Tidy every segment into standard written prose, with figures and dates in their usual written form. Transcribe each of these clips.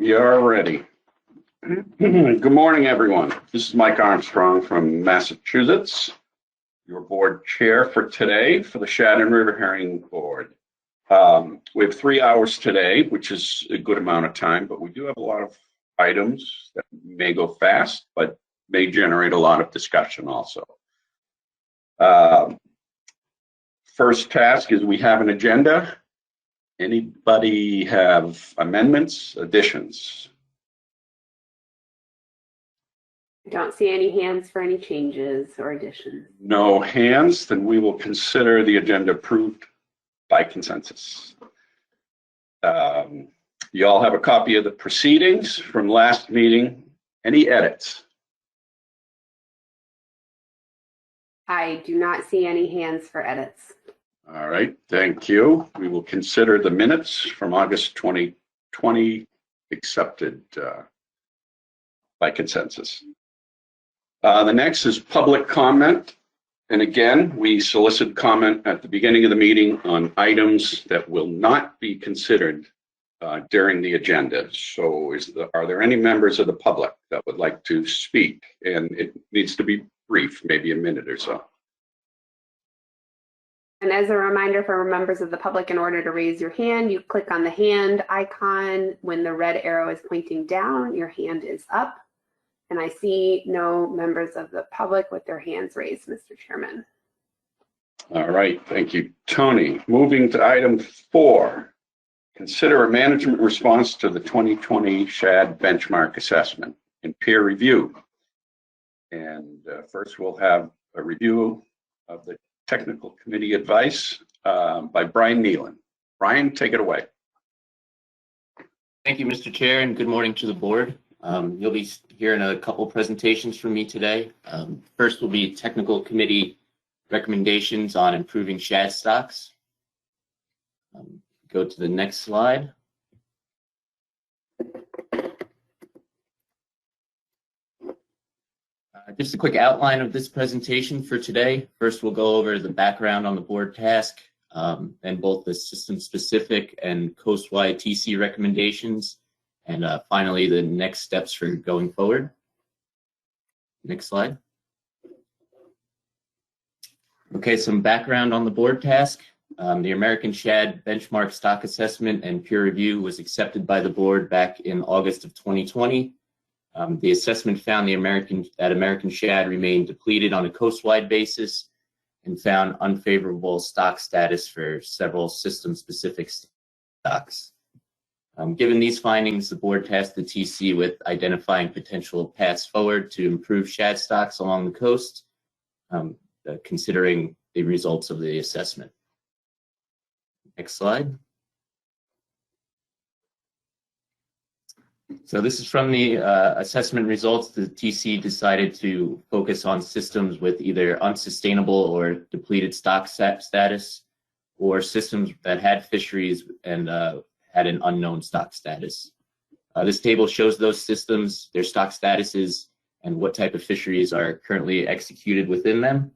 We are ready. Good morning, everyone. This is Mike Armstrong from Massachusetts, your board chair for today for the Shad and River Herring Board. We have 3 hours today, which is a good amount of time, but we do have a lot of items that may go fast, but may generate a lot of discussion also. First task is we have an agenda. Anybody have amendments, additions? I don't see any hands for any changes or additions. No hands, then we will consider the agenda approved by consensus. You all have a copy of the proceedings from last meeting. Any edits? I do not see any hands for edits. All right, thank you. We will consider the minutes from August 2020 accepted by consensus. The next is public comment. And again, we solicit comment at the beginning of the meeting on items that will not be considered during the agenda. So are there any members of the public that would like to speak? And it needs to be brief, maybe a minute or so. And as a reminder for members of the public, in order to raise your hand, you click on the hand icon. When the red arrow is pointing down, your hand is up. And I see no members of the public with their hands raised, Mr. Chairman. All right, thank you, Tony. Moving to item 4, consider a management response to the 2020 Shad benchmark assessment and peer review. And first we'll have a review of the technical committee advice by Brian Nealon. Brian, take it away. Thank you, Mr. Chair, and good morning to the board. You'll be hearing a couple presentations from me today. First will be technical committee recommendations on improving shad stocks. Go to the next slide. Just a quick outline of this presentation for today. First, we'll go over the background on the board task and both the system-specific and coast-wide TC recommendations. And finally, the next steps for going forward. Next slide. Okay, some background on the board task. The American Shad Benchmark Stock Assessment and Peer Review was accepted by the board back in August of 2020. The assessment found that American Shad remained depleted on a coast-wide basis and found unfavorable stock status for several system-specific stocks. Given these findings, the board tasked the TC with identifying potential paths forward to improve shad stocks along the coast, considering the results of the assessment. Next slide. So this is from the assessment results. The TC decided to focus on systems with either unsustainable or depleted stock status, or systems that had fisheries and had an unknown stock status. This table shows those systems, their stock statuses, and what type of fisheries are currently executed within them.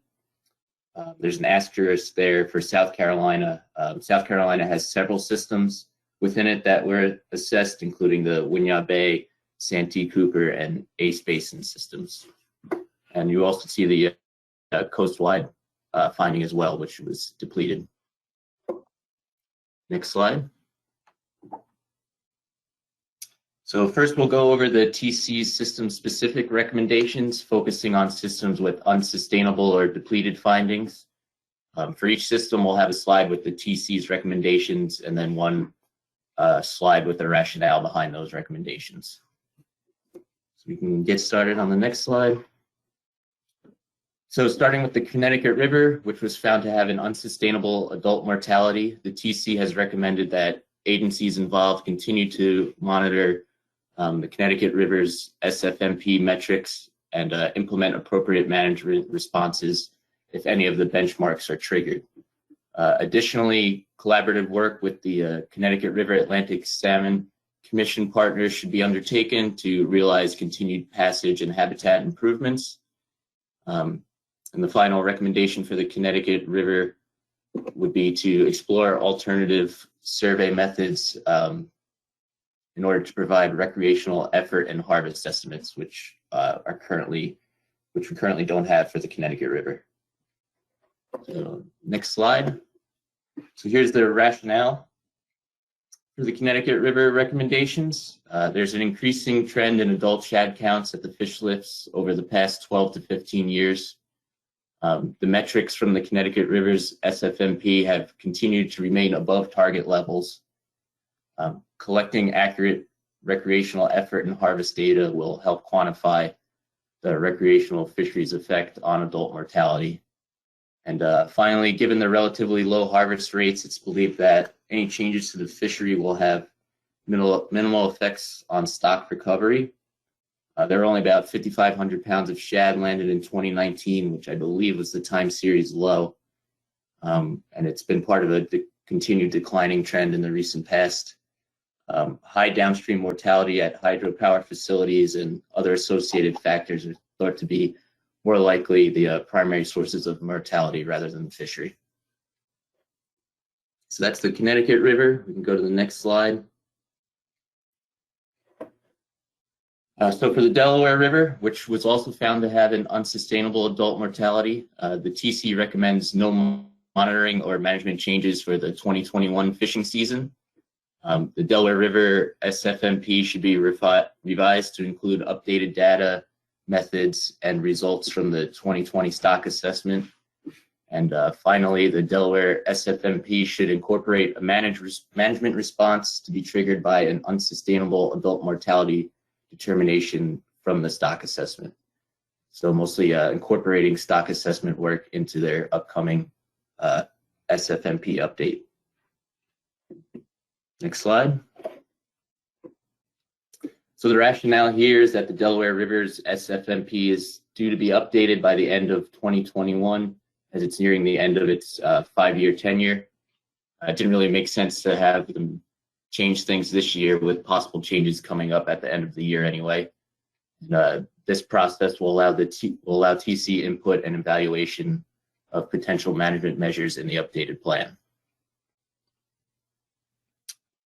There's an asterisk there for South Carolina. South Carolina has several systems within it that were assessed, including the Winyah Bay, Santee Cooper, and Ace Basin systems. And you also see the coast-wide finding as well, which was depleted. Next slide. So first we'll go over the TC's system-specific recommendations, focusing on systems with unsustainable or depleted findings. For each system, we'll have a slide with the TC's recommendations and then one slide with the rationale behind those recommendations. So we can get started on the next slide. So starting with the Connecticut River, which was found to have an unsustainable adult mortality, the TC has recommended that agencies involved continue to monitor the Connecticut River's SFMP metrics and implement appropriate management responses if any of the benchmarks are triggered. Additionally, collaborative work with the Connecticut River Atlantic Salmon Commission partners should be undertaken to realize continued passage and habitat improvements. And the final recommendation for the Connecticut River would be to explore alternative survey methods in order to provide recreational effort and harvest estimates, which we currently don't have for the Connecticut River. So, next slide. So here's the rationale for the Connecticut River recommendations. There's an increasing trend in adult shad counts at the fish lifts over the past 12 to 15 years. The metrics from the Connecticut River's SFMP have continued to remain above target levels. Collecting accurate recreational effort and harvest data will help quantify the recreational fisheries effect on adult mortality. And finally, given the relatively low harvest rates, it's believed that any changes to the fishery will have minimal effects on stock recovery. There were only about 5,500 pounds of shad landed in 2019, which I believe was the time series low. And it's been part of a continued declining trend in the recent past. High downstream mortality at hydropower facilities and other associated factors are thought to be more likely the primary sources of mortality rather than the fishery. So that's the Connecticut River. We can go to the next slide. So for the Delaware River, which was also found to have an unsustainable adult mortality, the TC recommends no monitoring or management changes for the 2021 fishing season. The Delaware River SFMP should be revised to include updated data, methods, and results from the 2020 stock assessment. And finally, the Delaware SFMP should incorporate a management response to be triggered by an unsustainable adult mortality determination from the stock assessment. So mostly incorporating stock assessment work into their upcoming SFMP update. Next slide. So the rationale here is that the Delaware River's SFMP is due to be updated by the end of 2021, as it's nearing the end of its 5-year tenure. It didn't really make sense to have them change things this year with possible changes coming up at the end of the year anyway. This process will allow TC input and evaluation of potential management measures in the updated plan.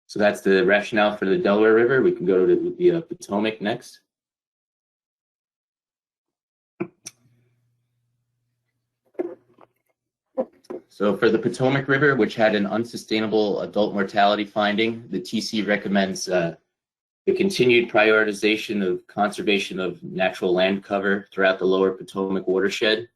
So that's the rationale for the Delaware River. We can go to the Potomac next. So for the Potomac River, which had an unsustainable adult mortality finding, the TC recommends the continued prioritization of conservation of natural land cover throughout the lower Potomac watershed,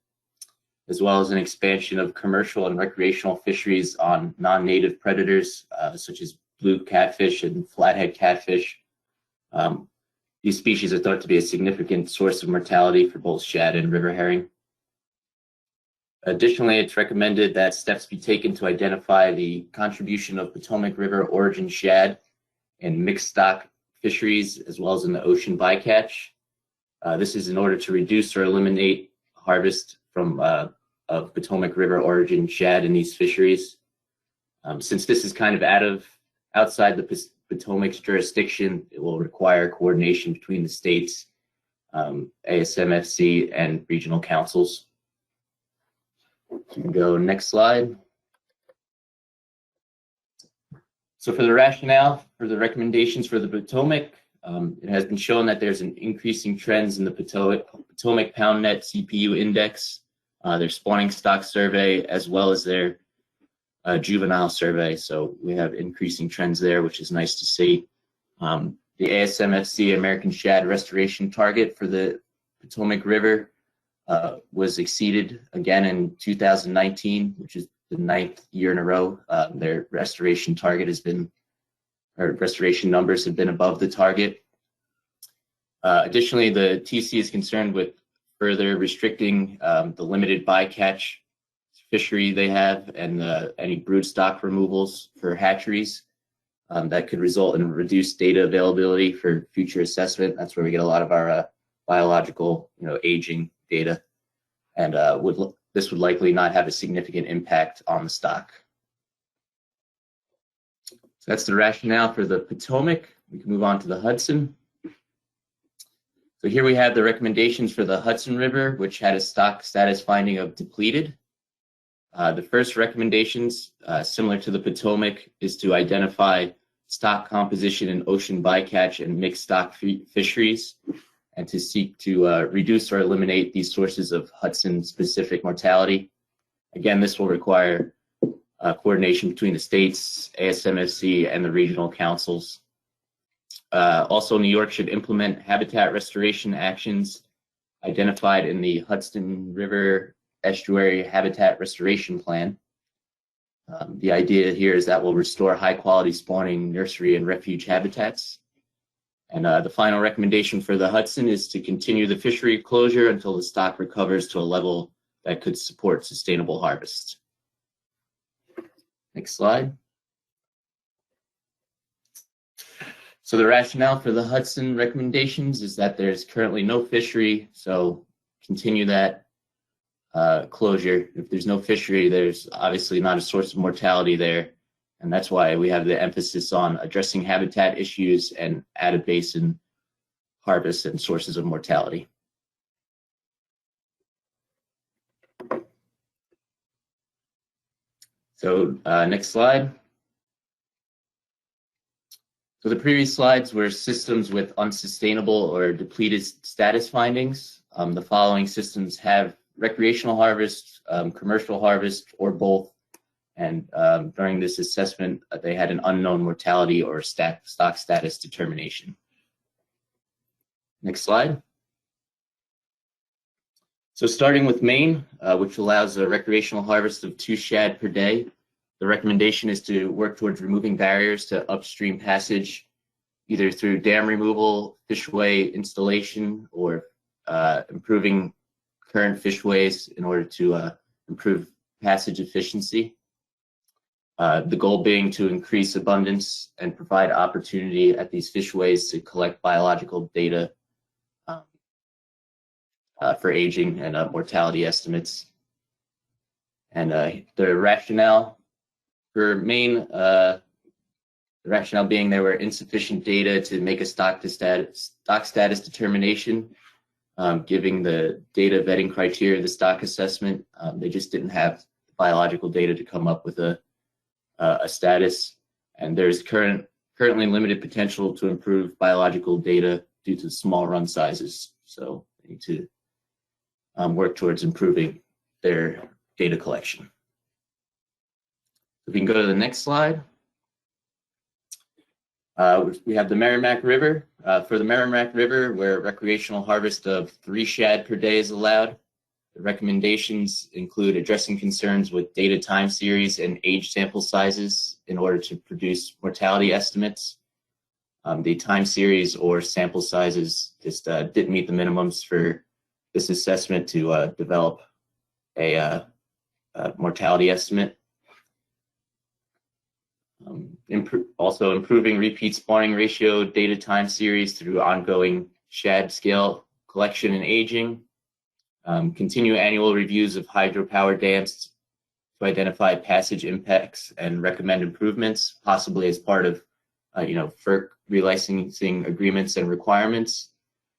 as well as an expansion of commercial and recreational fisheries on non-native predators, such as blue catfish and flathead catfish. These species are thought to be a significant source of mortality for both shad and river herring. Additionally, it's recommended that steps be taken to identify the contribution of Potomac River origin shad in mixed stock fisheries, as well as in the ocean bycatch. This is in order to reduce or eliminate harvest from of Potomac River origin shad in these fisheries. Since this is kind of outside the Potomac's jurisdiction, it will require coordination between the states, ASMFC, and regional councils. You can go next slide. So for the rationale for the recommendations for the Potomac, it has been shown that there's an increasing trends in the Potomac Pound Net CPU index, their spawning stock survey, as well as their juvenile survey. So we have increasing trends there, which is nice to see. The ASMFC American Shad Restoration Target for the Potomac River was exceeded again in 2019, which is the 9th year in a row. Their restoration target has been, or restoration numbers have been above the target. Additionally, the TC is concerned with further restricting the limited bycatch fishery they have and any brood stock removals for hatcheries. That could result in reduced data availability for future assessment. That's where we get a lot of our biological, aging data, and this would likely not have a significant impact on the stock. So that's the rationale for the Potomac. We can move on to the Hudson. So here we have the recommendations for the Hudson River, which had a stock status finding of depleted. The first recommendations, similar to the Potomac, is to identify stock composition in ocean bycatch and mixed stock fisheries, and to seek to reduce or eliminate these sources of Hudson-specific mortality. Again, this will require coordination between the states, ASMFC, and the regional councils. Also, New York should implement habitat restoration actions identified in the Hudson River Estuary Habitat Restoration Plan. The idea here is that will restore high-quality spawning nursery and refuge habitats. And the final recommendation for the Hudson is to continue the fishery closure until the stock recovers to a level that could support sustainable harvest. Next slide. So the rationale for the Hudson recommendations is that there's currently no fishery, so continue that closure. If there's no fishery, there's obviously not a source of mortality there. And that's why we have the emphasis on addressing habitat issues and out-of-basin harvests and sources of mortality. So next slide. So the previous slides were systems with unsustainable or depleted status findings. The following systems have recreational harvest, commercial harvest, or both. And during this assessment, they had an unknown mortality or stock status determination. Next slide. So starting with Maine, which allows a recreational harvest of 2 shad per day, the recommendation is to work towards removing barriers to upstream passage, either through dam removal, fishway installation, or improving current fishways in order to improve passage efficiency. The goal being to increase abundance and provide opportunity at these fishways to collect biological data for aging and mortality estimates. And the rationale for Maine, the rationale being there were insufficient data to make a stock status determination, giving the data vetting criteria of the stock assessment. They just didn't have biological data to come up with a status, and there's currently limited potential to improve biological data due to small run sizes. So they need to work towards improving their data collection. If we can go to the next slide. We have the Merrimack River. For the Merrimack River, where recreational harvest of 3 shad per day is allowed, the recommendations include addressing concerns with data time series and age sample sizes in order to produce mortality estimates. The time series or sample sizes just didn't meet the minimums for this assessment to develop a mortality estimate. Also improving repeat spawning ratio data time series through ongoing shad scale collection and aging. Continue annual reviews of hydropower dams to identify passage impacts and recommend improvements, possibly as part of FERC relicensing agreements and requirements.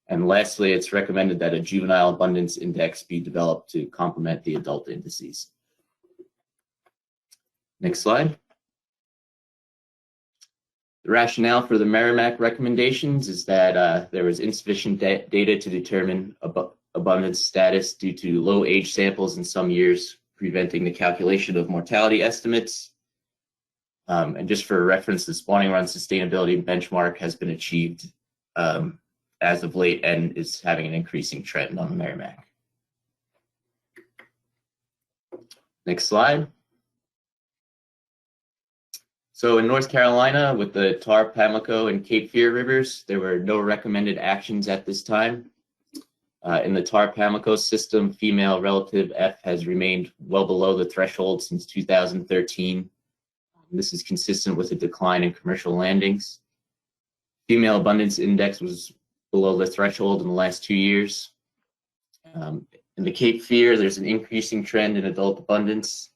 And lastly, it's recommended that a juvenile abundance index be developed to complement the adult indices. Next slide. The rationale for the Merrimack recommendations is that there was insufficient data to determine abundance status due to low age samples in some years, preventing the calculation of mortality estimates. And just for reference, the spawning run sustainability benchmark has been achieved as of late and is having an increasing trend on the Merrimack. Next slide. So in North Carolina, with the Tar, Pamlico, and Cape Fear rivers, there were no recommended actions at this time. In the Tar, Pamlico system, female relative F has remained well below the threshold since 2013. This is consistent with a decline in commercial landings. Female abundance index was below the threshold in the last 2 years. In the Cape Fear, there's an increasing trend in adult abundance,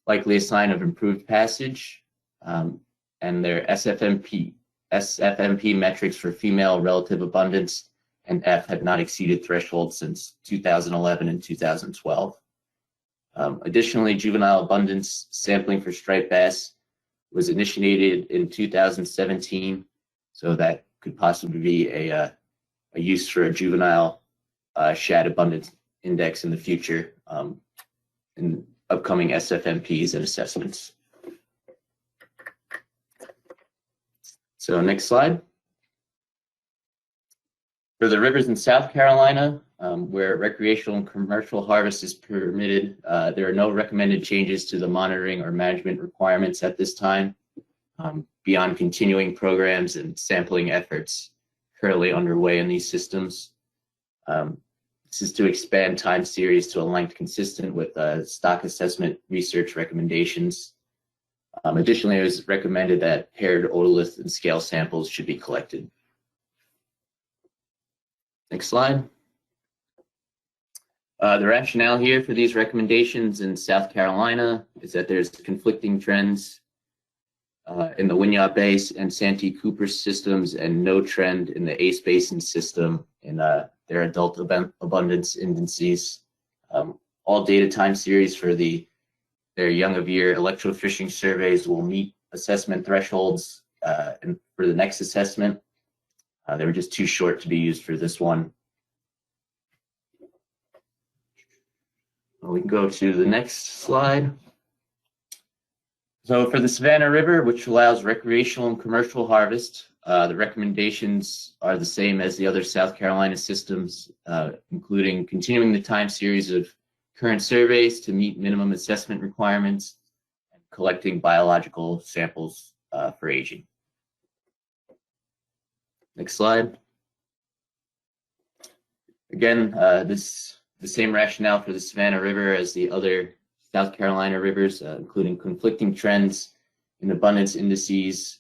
likely a sign of improved passage. And their SFMP metrics for female relative abundance and F had not exceeded thresholds since 2011 and 2012. Additionally, juvenile abundance sampling for striped bass was initiated in 2017, so that could possibly be a use for a juvenile shad abundance index in the future in upcoming SFMPs and assessments. So next slide. For the rivers in South Carolina, where recreational and commercial harvest is permitted, there are no recommended changes to the monitoring or management requirements at this time, beyond continuing programs and sampling efforts currently underway in these systems. This is to expand time series to a length consistent with stock assessment research recommendations. Additionally, it was recommended that paired otolith and scale samples should be collected. Next slide. The rationale here for these recommendations in South Carolina is that there's conflicting trends in the Winyah Base and Santee Cooper systems and no trend in the Ace Basin system in their adult abundance indices. All data time series for their young of year electrofishing surveys will meet assessment thresholds for the next assessment. They were just too short to be used for this one. We can go to the next slide. So for the Savannah River, which allows recreational and commercial harvest, the recommendations are the same as the other South Carolina systems, including continuing the time series of current surveys to meet minimum assessment requirements and collecting biological samples for aging. Next slide. Again, the same rationale for the Savannah River as the other South Carolina rivers, including conflicting trends in abundance indices,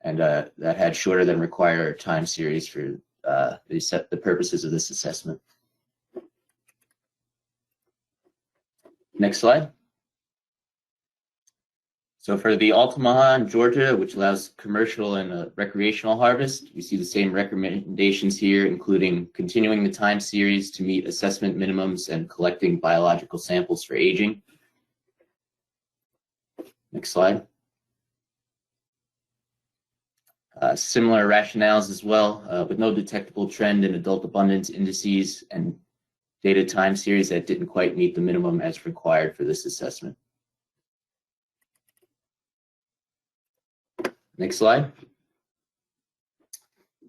and that had shorter than required time series for the purposes of this assessment. Next slide. So for the Altamaha in Georgia, which allows commercial and recreational harvest, we see the same recommendations here, including continuing the time series to meet assessment minimums and collecting biological samples for aging. Next slide. Similar rationales as well, with no detectable trend in adult abundance indices and data time series that didn't quite meet the minimum as required for this assessment. Next slide.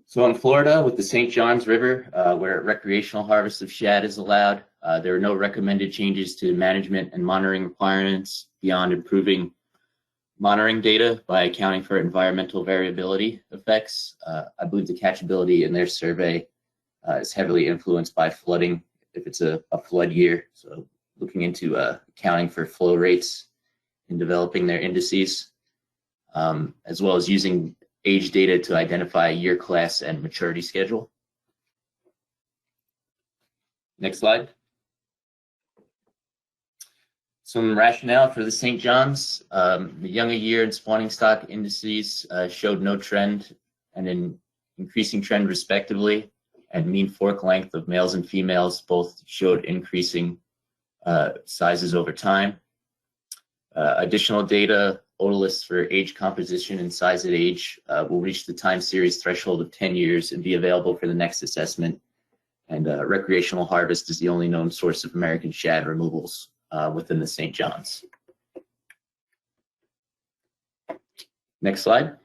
So in Florida, with the St. Johns River, where recreational harvest of shad is allowed, there are no recommended changes to management and monitoring requirements beyond improving monitoring data by accounting for environmental variability effects. I believe the catchability in their survey is heavily influenced by flooding if it's a flood year. So looking into accounting for flow rates in developing their indices, as well as using age data to identify year class and maturity schedule. Next slide. Some rationale for the St. John's. The young a year and spawning stock indices showed no trend and an increasing trend respectively, and mean fork length of males and females both showed increasing sizes over time. Additional data, otoliths for age composition and size at age will reach the time series threshold of 10 years and be available for the next assessment. And recreational harvest is the only known source of American shad removals within the St. John's. Next slide.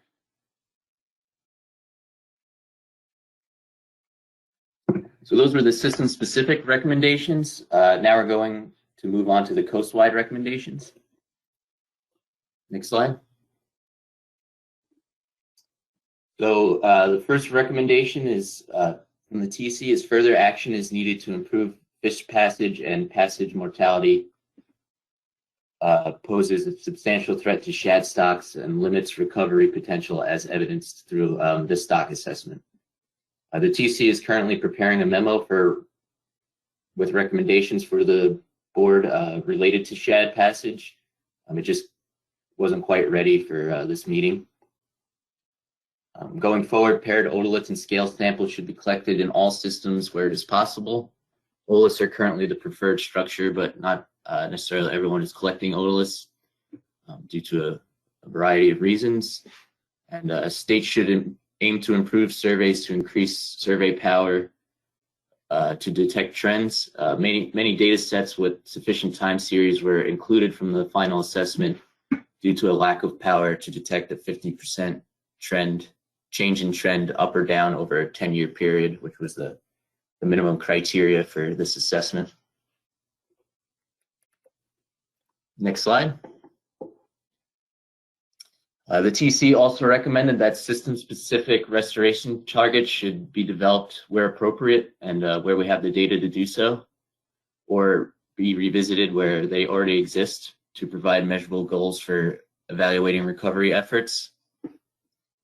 So those were the system-specific recommendations. Now we're going to move on to the coast-wide recommendations. Next slide. So the first recommendation is from the TC is further action is needed to improve fish passage and passage mortality. Poses a substantial threat to shad stocks and limits recovery potential as evidenced through the stock assessment. The TC is currently preparing a memo with recommendations for the board related to shad passage. It just wasn't quite ready for this meeting. Going forward, paired otoliths and scale samples should be collected in all systems where it is possible. Otoliths are currently the preferred structure, but not necessarily everyone is collecting otoliths due to a variety of reasons. And states should aim to improve surveys to increase survey power to detect trends. Many data sets with sufficient time series were included from the final assessment due to a lack of power to detect a 50% change in trend up or down over a 10-year period, which was the minimum criteria for this assessment. Next slide. The TC also recommended that system-specific restoration targets should be developed where appropriate and where we have the data to do so, or be revisited where they already exist to provide measurable goals for evaluating recovery efforts.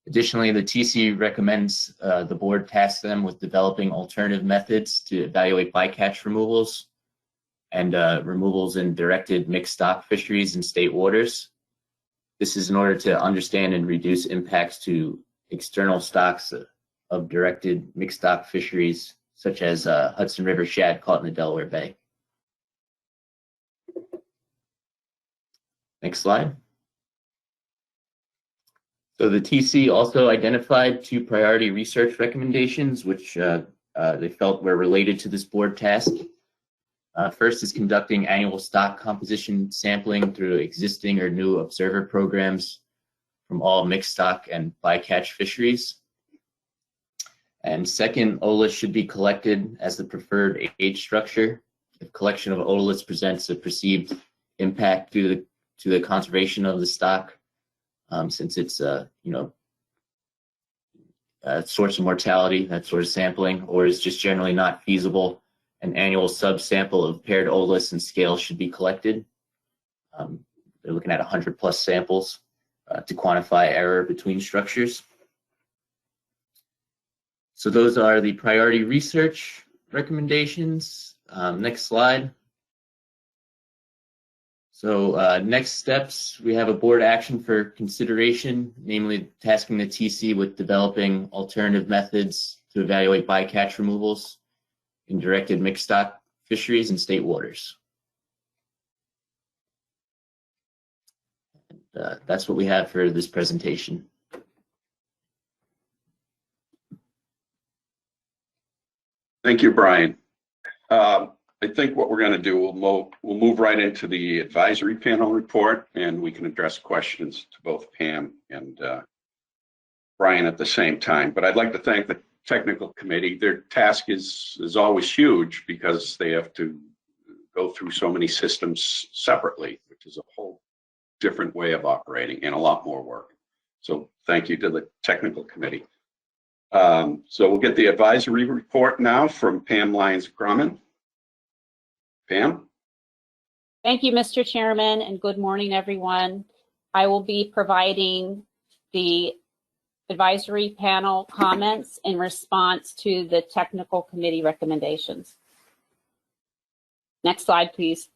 Additionally, the TC recommends the board task them with developing alternative methods to evaluate bycatch removals and removals in directed mixed stock fisheries in state waters. This is in order to understand and reduce impacts to external stocks of directed mixed stock fisheries, such as Hudson River shad caught in the Delaware Bay. Next slide. So the TC also identified 2 priority research recommendations, which they felt were related to this board task. First is conducting annual stock composition sampling through existing or new observer programs from all mixed stock and bycatch fisheries. And second, OLIS should be collected as the preferred age structure. If collection of OLIS presents a perceived impact to the conservation of the stock, since it's a source of mortality, that sort of sampling, or is just generally not feasible, an annual subsample of paired OLIS and scales should be collected. They're looking at 100+ samples to quantify error between structures. So those are the priority research recommendations. Next slide. So next steps, we have a board action for consideration, namely tasking the TC with developing alternative methods to evaluate bycatch removals in directed mixed stock fisheries in state waters. And, that's what we have for this presentation. Thank you, Brian. I think what we're going to do, we'll move right into the advisory panel report, and we can address questions to both Pam and Brian at the same time. But I'd like to thank the technical committee. Their task is always huge because they have to go through so many systems separately, which is a whole different way of operating and a lot more work. So thank you to the technical committee. So we'll get the advisory report now from Pam Lyons-Grumman. Pam? Thank you, Mr. Chairman, and good morning, everyone. I will be providing the advisory panel comments in response to the technical committee recommendations. Next slide, please.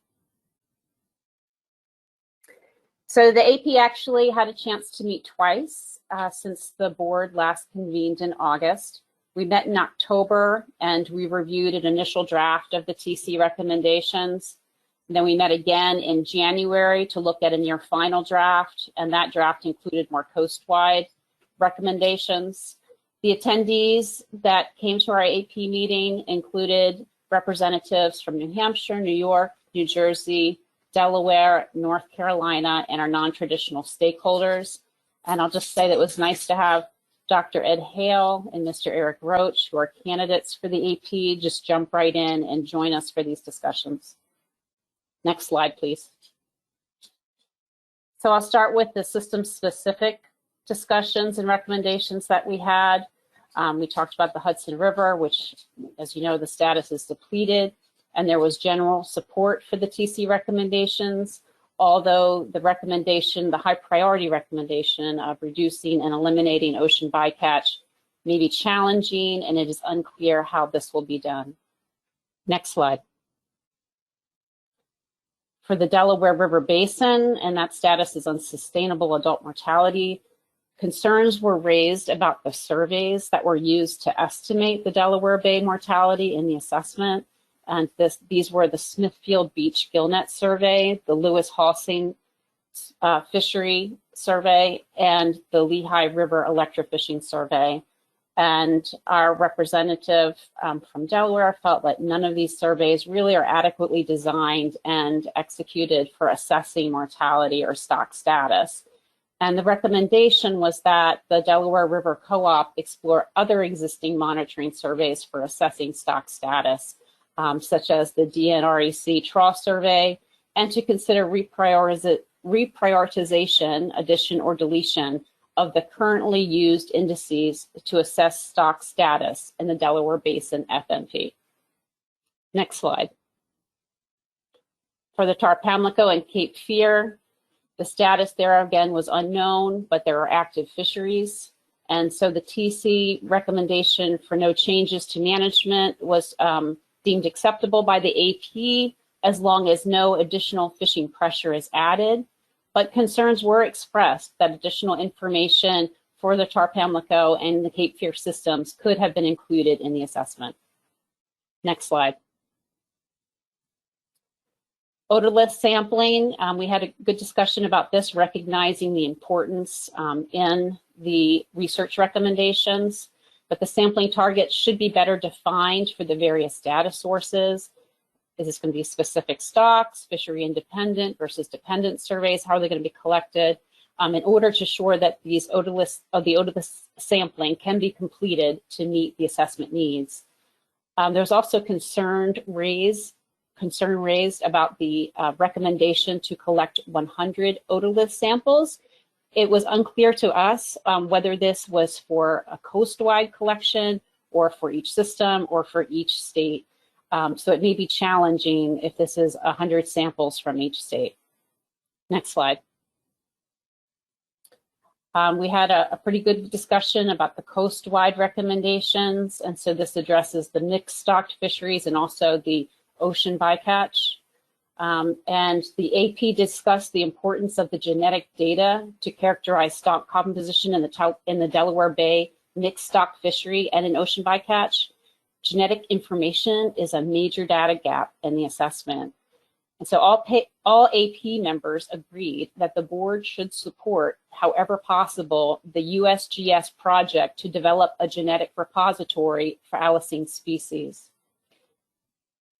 So the AP actually had a chance to meet twice since the board last convened in August. We met in October and we reviewed an initial draft of the TC recommendations. And then we met again in January to look at a near final draft, and that draft included more coast-wide recommendations. The attendees that came to our AP meeting included representatives from New Hampshire, New York, New Jersey, Delaware, North Carolina, and our non-traditional stakeholders. And I'll just say that it was nice to have Dr. Ed Hale and Mr. Eric Roach, who are candidates for the AP, just jump right in and join us for these discussions. Next slide, please. So I'll start with the system-specific discussions and recommendations that we had. We talked about the Hudson River, which, as you know, the status is depleted, and there was general support for the TC recommendations, although the recommendation, the high priority recommendation of reducing and eliminating ocean bycatch may be challenging, and it is unclear how this will be done. Next slide. For the Delaware River Basin, and that status is unsustainable adult mortality, concerns were raised about the surveys that were used to estimate the Delaware Bay mortality in the assessment. And these were the Smithfield Beach Gillnet survey, the Lewis Halsing fishery survey and the Lehigh River electrofishing survey. And our representative from Delaware felt that none of these surveys really are adequately designed and executed for assessing mortality or stock status. And the recommendation was that the Delaware River Co-op explore other existing monitoring surveys for assessing stock status, such as the DNREC Trawl Survey, and to consider reprioritization, addition or deletion of the currently used indices to assess stock status in the Delaware Basin FMP. Next slide. For the tar Pamlico and Cape Fear, the status there again was unknown, but there are active fisheries. And so the TC recommendation for no changes to management was deemed acceptable by the AP as long as no additional fishing pressure is added. But concerns were expressed that additional information for the tar Pamlico and the Cape Fear systems could have been included in the assessment. Next slide. Otolith sampling, we had a good discussion about this, recognizing the importance in the research recommendations, but the sampling targets should be better defined for the various data sources. Is this going to be specific stocks, fishery independent versus dependent surveys? How are they going to be collected? In order to ensure that these otolith sampling can be completed to meet the assessment needs. There's also concern raised about the recommendation to collect 100 otolith samples. It was unclear to us whether this was for a coast-wide collection or for each system or for each state. So it may be challenging if this is 100 samples from each state. Next slide. We had a pretty good discussion about the coast-wide recommendations, and so this addresses the mixed stocked fisheries and also the ocean bycatch. And the AP discussed the importance of the genetic data to characterize stock composition in the Delaware Bay mixed stock fishery and in ocean bycatch. Genetic information is a major data gap in the assessment. And so all AP members agreed that the board should support, however possible, the USGS project to develop a genetic repository for Alicine species.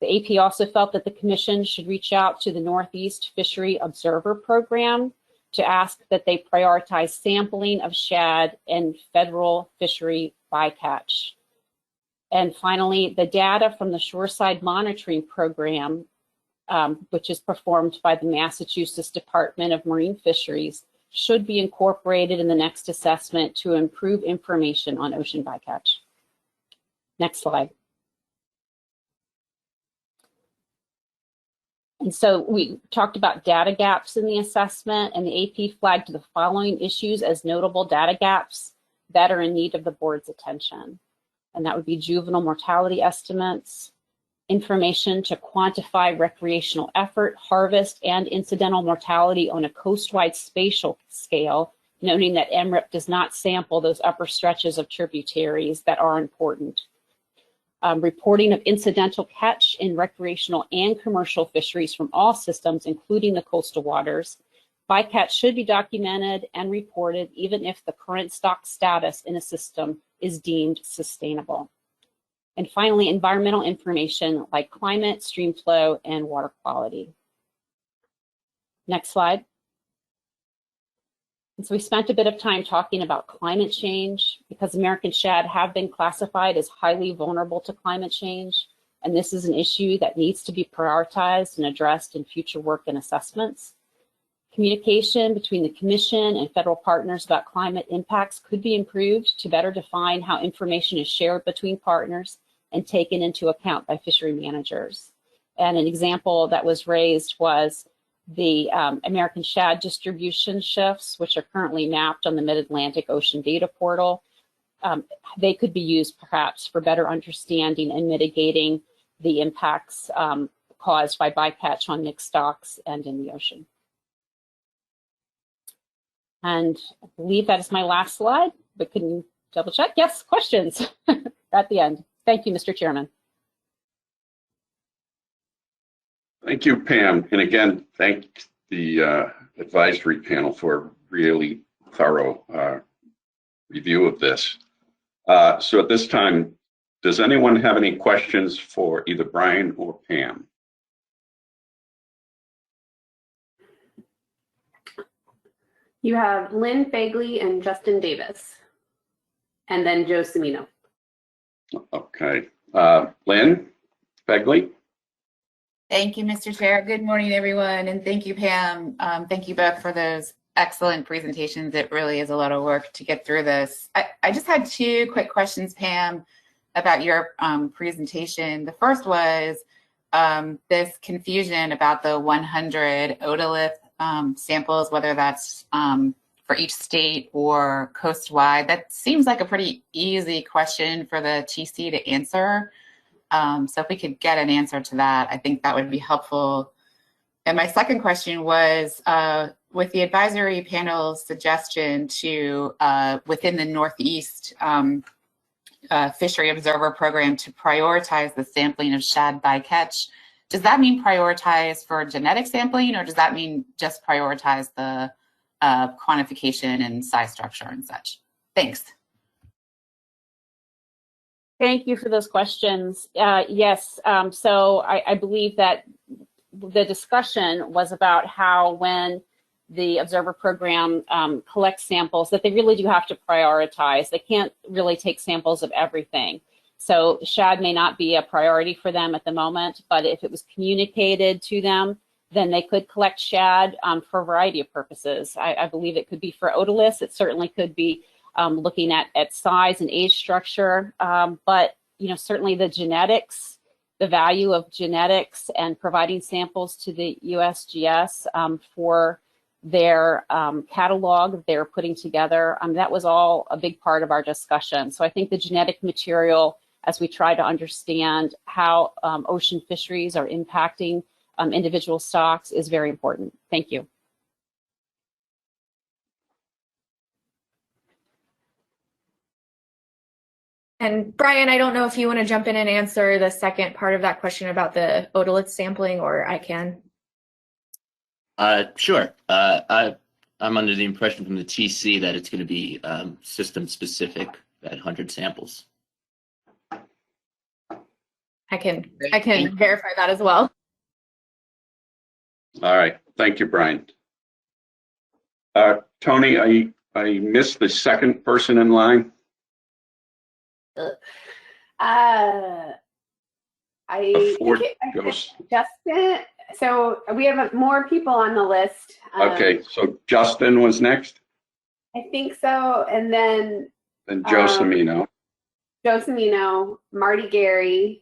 The AP also felt that the Commission should reach out to the Northeast Fishery Observer Program to ask that they prioritize sampling of shad and federal fishery bycatch. And finally, the data from the Shoreside Monitoring Program, which is performed by the Massachusetts Department of Marine Fisheries, should be incorporated in the next assessment to improve information on ocean bycatch. Next slide. And so we talked about data gaps in the assessment, and the AP flagged the following issues as notable data gaps that are in need of the board's attention. And that would be juvenile mortality estimates, information to quantify recreational effort, harvest, and incidental mortality on a coast-wide spatial scale, noting that MRIP does not sample those upper stretches of tributaries that are important. Reporting of incidental catch in recreational and commercial fisheries from all systems, including the coastal waters. Bycatch should be documented and reported even if the current stock status in a system is deemed sustainable. And finally, environmental information like climate, stream flow, and water quality. Next slide. And so we spent a bit of time talking about climate change because American shad have been classified as highly vulnerable to climate change. And this is an issue that needs to be prioritized and addressed in future work and assessments. Communication between the Commission and federal partners about climate impacts could be improved to better define how information is shared between partners and taken into account by fishery managers. And an example that was raised was the American shad distribution shifts, which are currently mapped on the Mid-Atlantic Ocean Data Portal. They could be used perhaps for better understanding and mitigating the impacts caused by bycatch on mixed stocks and in the ocean. And I believe that is my last slide, but can you double check? Yes, questions at the end. Thank you, Mr. Chairman. Thank you, Pam. And again, thank the advisory panel for a really thorough review of this. So at this time, does anyone have any questions for either Brian or Pam? You have Lynn Fagley and Justin Davis, and then Joe Cimino. Okay. Lynn Fagley? Thank you, Mr. Chair. Good morning, everyone, and thank you, Pam. Thank you both for those excellent presentations. It really is a lot of work to get through this. I just had two quick questions, Pam, about your presentation. The first was this confusion about the 100 otolith samples, whether that's for each state or coast-wide. That seems like a pretty easy question for the TC to answer. So if we could get an answer to that, I think that would be helpful. And my second question was, with the advisory panel's suggestion to, within the Northeast Fishery Observer Program, to prioritize the sampling of shad bycatch, does that mean prioritize for genetic sampling, or does that mean just prioritize the quantification and size structure and such? Thanks. Thank you for those questions. Yes, so I believe that the discussion was about how when the observer program collects samples, that they really do have to prioritize. They can't really take samples of everything. So shad may not be a priority for them at the moment, but if it was communicated to them, then they could collect shad for a variety of purposes. I believe it could be for otoliths. It certainly could be looking at size and age structure, but certainly the genetics, the value of genetics and providing samples to the USGS for their catalog they're putting together, that was all a big part of our discussion. So I think the genetic material, as we try to understand how ocean fisheries are impacting individual stocks, is very important. Thank you. And Brian, I don't know if you want to jump in and answer the second part of that question about the otolith sampling, or I can. Sure. I'm under the impression from the TC that it's going to be system specific, that 100 samples. I can verify that as well. All right. Thank you, Brian. Tony, I missed the second person in line. Before Justin. So we have more people on the list. Okay, so Justin was next, I think so, and then Joe Cimino. Joe Cimino, Marty Gary,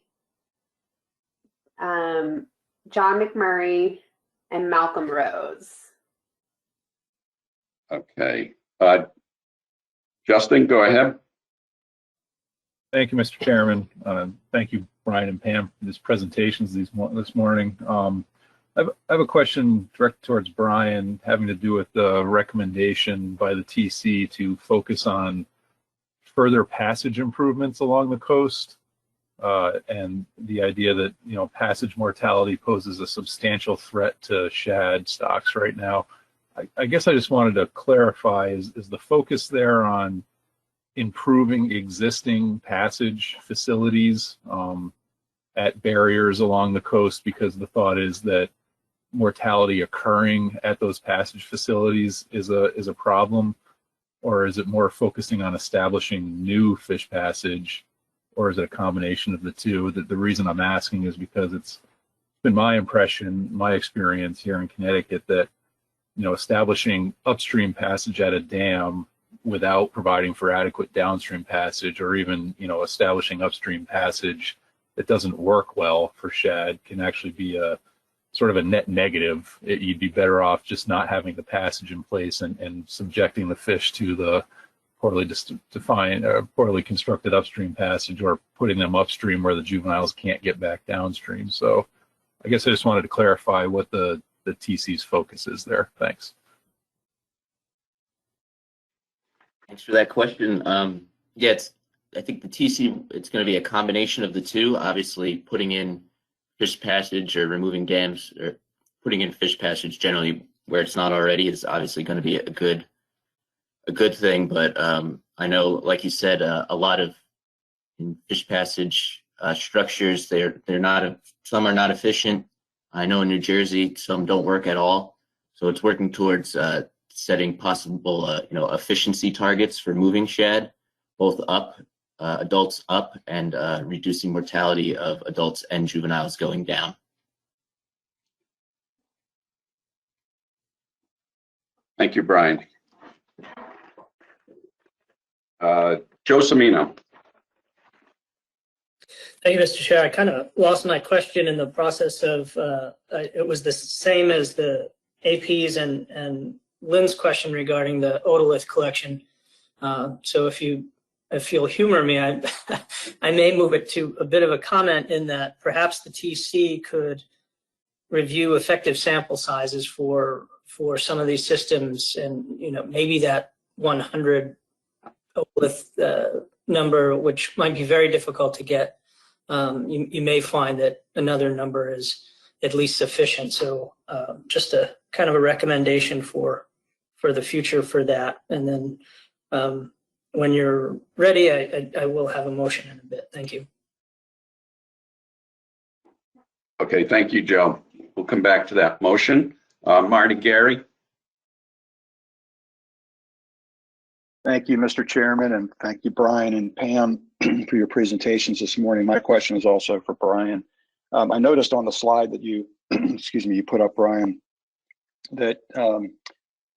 John McMurray, and Malcolm Rose. Okay, Justin, go ahead. Thank you, Mr. Chairman. Thank you, Brian and Pam, for these presentations this morning. I have a question directed towards Brian, having to do with the recommendation by the TC to focus on further passage improvements along the coast, and the idea that passage mortality poses a substantial threat to shad stocks right now. I guess I just wanted to clarify: is the focus there on improving existing passage facilities at barriers along the coast, because the thought is that mortality occurring at those passage facilities is a problem, or is it more focusing on establishing new fish passage, or is it a combination of the two? The reason I'm asking is because it's been my impression, my experience here in Connecticut, that establishing upstream passage at a dam without providing for adequate downstream passage, or even establishing upstream passage that doesn't work well for shad, can actually be a sort of a net negative. You'd be better off just not having the passage in place and subjecting the fish to the poorly defined, poorly constructed upstream passage, or putting them upstream where the juveniles can't get back downstream. So I guess I just wanted to clarify what the TC's focus is there. Thanks. Thanks for that question. Yeah, I think the TC, it's going to be a combination of the two. Obviously, putting in fish passage or removing dams, or putting in fish passage generally where it's not already, is obviously going to be a good a good thing, but I know, like you said, a lot of in fish passage structures, they're not, some are not efficient. I know in New Jersey, some don't work at all. So it's working towards setting possible, efficiency targets for moving shad, both up, adults up, and reducing mortality of adults and juveniles going down. Thank you, Brian. Joe Semino. Thank you, Mr. Chair. I kind of lost my question in the process of, it was the same as the AP's and Lynn's question regarding the otolith collection. So if you'll humor me, I may move it to a bit of a comment in that perhaps the TC could review effective sample sizes for some of these systems, and maybe that 100 otolith number, which might be very difficult to get. You may find that another number is at least sufficient. So just a kind of a recommendation for the future for that. And then when you're ready, I will have a motion in a bit. Thank you. Okay, thank you, Joe. We'll come back to that motion. Marty Gary. Thank you, Mr. Chairman, and thank you, Brian and Pam, for your presentations this morning. My question is also for Brian. I noticed on the slide that you, excuse me, you put up, Brian, that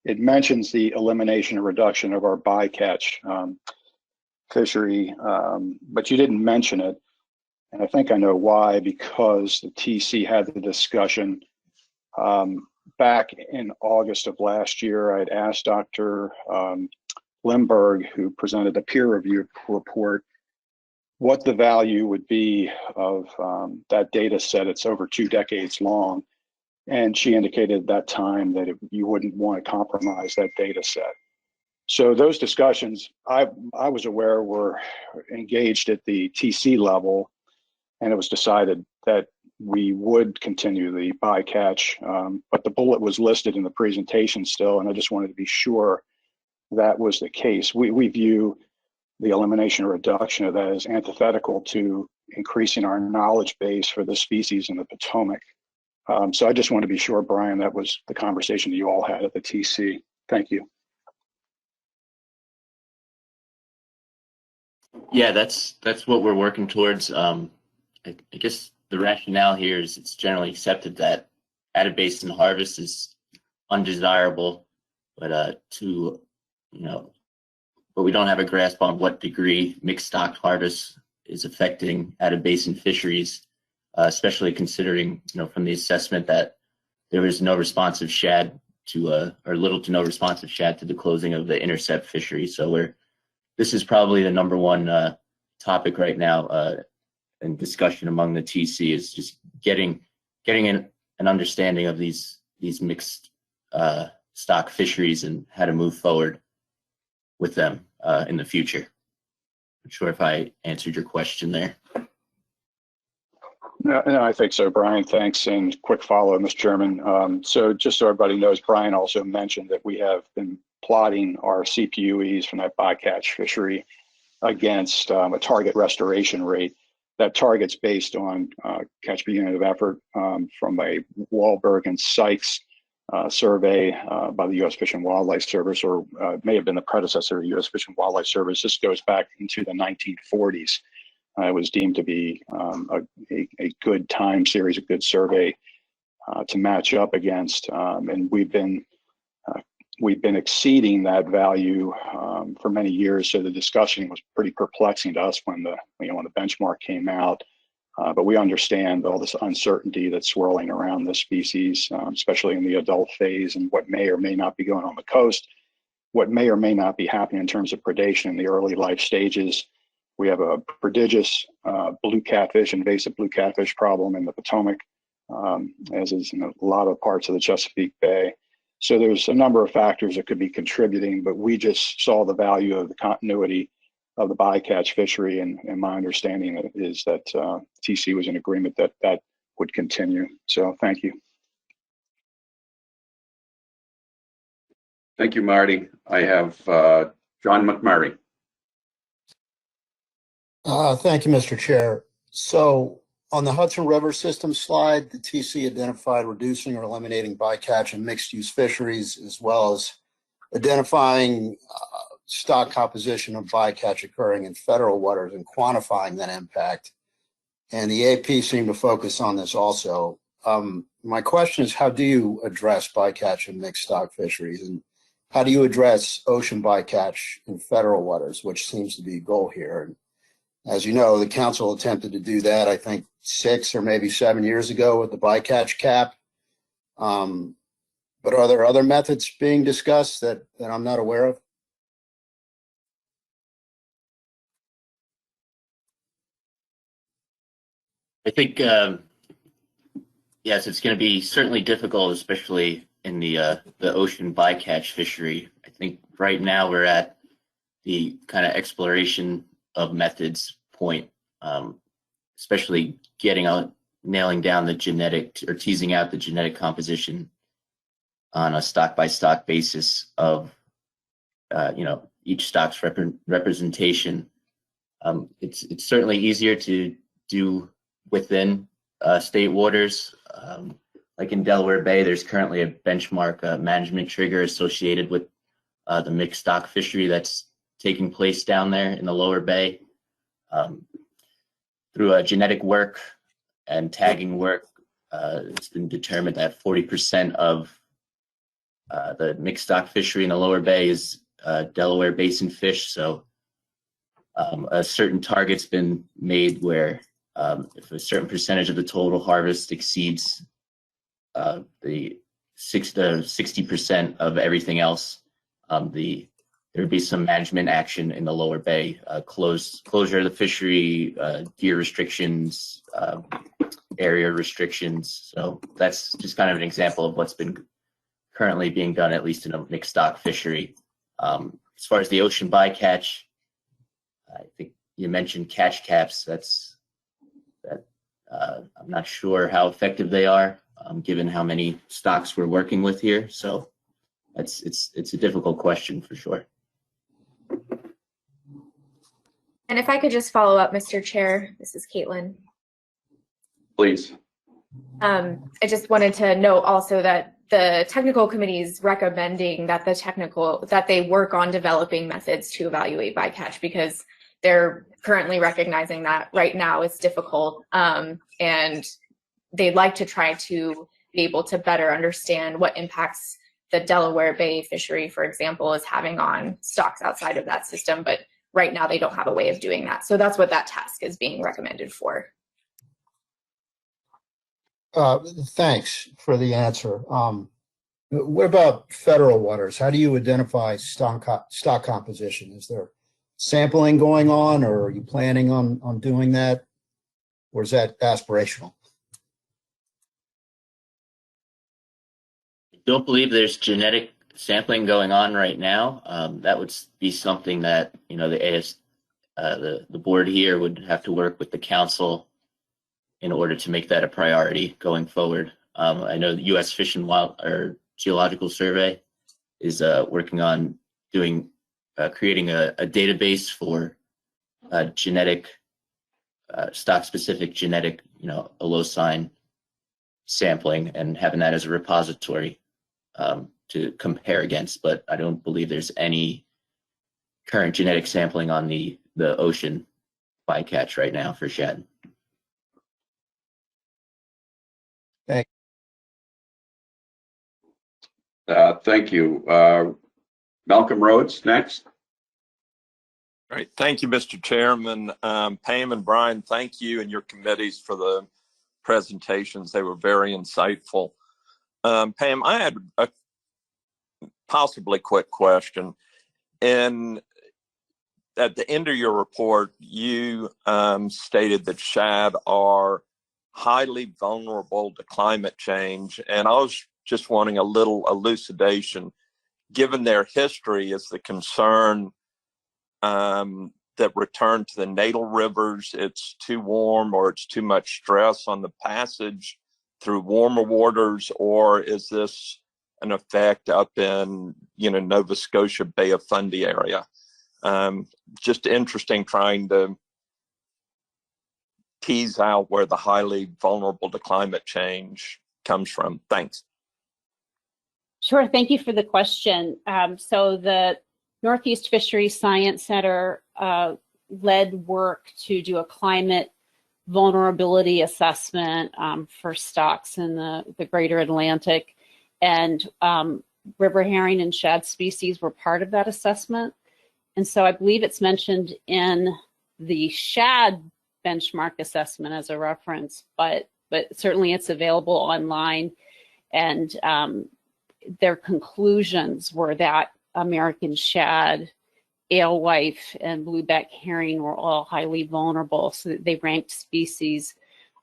it mentions the elimination or reduction of our bycatch fishery, but you didn't mention it. And I think I know why, because the TC had the discussion back in August of last year. I'd asked Dr. Limburg, who presented a peer review report, what the value would be of that data set. It's over 2 decades long. And she indicated at that time that you wouldn't want to compromise that data set. So those discussions, I was aware, were engaged at the TC level, and it was decided that we would continue the bycatch, but the bullet was listed in the presentation still, and I just wanted to be sure that was the case. We view the elimination or reduction of that as antithetical to increasing our knowledge base for the species in the Potomac. So I just want to be sure, Brian, that was the conversation that you all had at the TC. Thank you. Yeah, that's what we're working towards. I guess the rationale here is it's generally accepted that out-of-basin harvest is undesirable, but but we don't have a grasp on what degree mixed stock harvest is affecting out-of-basin fisheries, especially considering, from the assessment that there was no responsive shad to, or little to no responsive shad to the closing of the intercept fishery. So this is probably the number one topic right now in discussion among the TC, is just getting an understanding of these mixed stock fisheries and how to move forward with them in the future. I'm sure if I answered your question there. No, I think so, Brian. Thanks. And quick follow, Mr. Chairman. So just so everybody knows, Brian also mentioned that we have been plotting our CPUEs from that bycatch fishery against a target restoration rate. That target's based on catch per unit of effort from a Wahlberg and Sykes survey by the U.S. Fish and Wildlife Service, or may have been the predecessor of the U.S. Fish and Wildlife Service. This goes back into the 1940s. It was deemed to be a good time series, a good survey to match up against, and we've been exceeding that value for many years. So the discussion was pretty perplexing to us when the benchmark came out. But we understand all this uncertainty that's swirling around this species, especially in the adult phase, and what may or may not be going on the coast, what may or may not be happening in terms of predation in the early life stages. We have a prodigious blue catfish, invasive blue catfish problem in the Potomac, as is in a lot of parts of the Chesapeake Bay. So there's a number of factors that could be contributing, but we just saw the value of the continuity of the bycatch fishery, and my understanding is that TC was in agreement that that would continue. So thank you. Thank you, Marty. I have John McMurray. Thank you, Mr. Chair. So on the Hudson River system slide, the TC identified reducing or eliminating bycatch and mixed-use fisheries, as well as identifying stock composition of bycatch occurring in federal waters and quantifying that impact. And the AP seemed to focus on this also. My question is, how do you address bycatch and mixed stock fisheries? And how do you address ocean bycatch in federal waters, which seems to be a goal here? And as you know, the council attempted to do that, I think 6 or maybe 7 years ago with the bycatch cap. But are there other methods being discussed that I'm not aware of? I think, yes, it's going to be certainly difficult, especially in the ocean bycatch fishery. I think right now we're at the kind of exploration of methods point, especially nailing down the genetic or teasing out the genetic composition on a stock by stock basis of, each stock's representation. It's certainly easier to do within state waters. Like in Delaware Bay, there's currently a benchmark management trigger associated with the mixed stock fishery that's taking place down there in the lower bay. Through genetic work and tagging work, it's been determined that 40% of the mixed stock fishery in the lower bay is Delaware Basin fish. So a certain target's been made where if a certain percentage of the total harvest exceeds the 60% of everything else, there would be some management action in the lower bay, closure of the fishery, gear restrictions, area restrictions. So that's just kind of an example of what's been currently being done, at least in a mixed stock fishery. As far as the ocean bycatch, I think you mentioned catch caps. I'm not sure how effective they are, given how many stocks we're working with here. So it's a difficult question for sure. And if I could just follow up, Mr. Chair, this is Caitlin. Please. I just wanted to note also that the technical committee is recommending that they work on developing methods to evaluate bycatch, because they're currently recognizing that right now it's difficult, and they'd like to try to be able to better understand what impacts the Delaware Bay fishery, for example, is having on stocks outside of that system. But right now they don't have a way of doing that. So that's what that task is being recommended for. Thanks for the answer. What about federal waters? How do you identify stock composition? Is there sampling going on, or are you planning on doing that? Or is that aspirational? I don't believe there's genetic sampling going on right now. That would be something that, the board here would have to work with the council in order to make that a priority going forward. I know the U.S. Fish and Geological Survey is working on creating a database for genetic, stock-specific genetic, allosine sampling, and having that as a repository to compare against. But I don't believe there's any current genetic sampling on the ocean bycatch right now for shad. Thank you. Malcolm Rhodes, next. All right. Thank you, Mr. Chairman. Pam and Brian, thank you and your committees for the presentations. They were very insightful. Pam, I had a possibly quick question. And at the end of your report, you stated that shad are highly vulnerable to climate change. And I was just wanting a little elucidation. Given their history, is the concern that return to the natal rivers, it's too warm or it's too much stress on the passage through warmer waters, or is this an effect up in, Nova Scotia Bay of Fundy area. Just interesting trying to tease out where the highly vulnerable to climate change comes from. Thanks. Sure, thank you for the question. So the Northeast Fisheries Science Center led work to do a climate vulnerability assessment for stocks in the greater Atlantic, and river herring and shad species were part of that assessment. And so I believe it's mentioned in the shad benchmark assessment as a reference, but certainly it's available online. And their conclusions were that American shad, alewife, and blueback herring were all highly vulnerable. So that they ranked species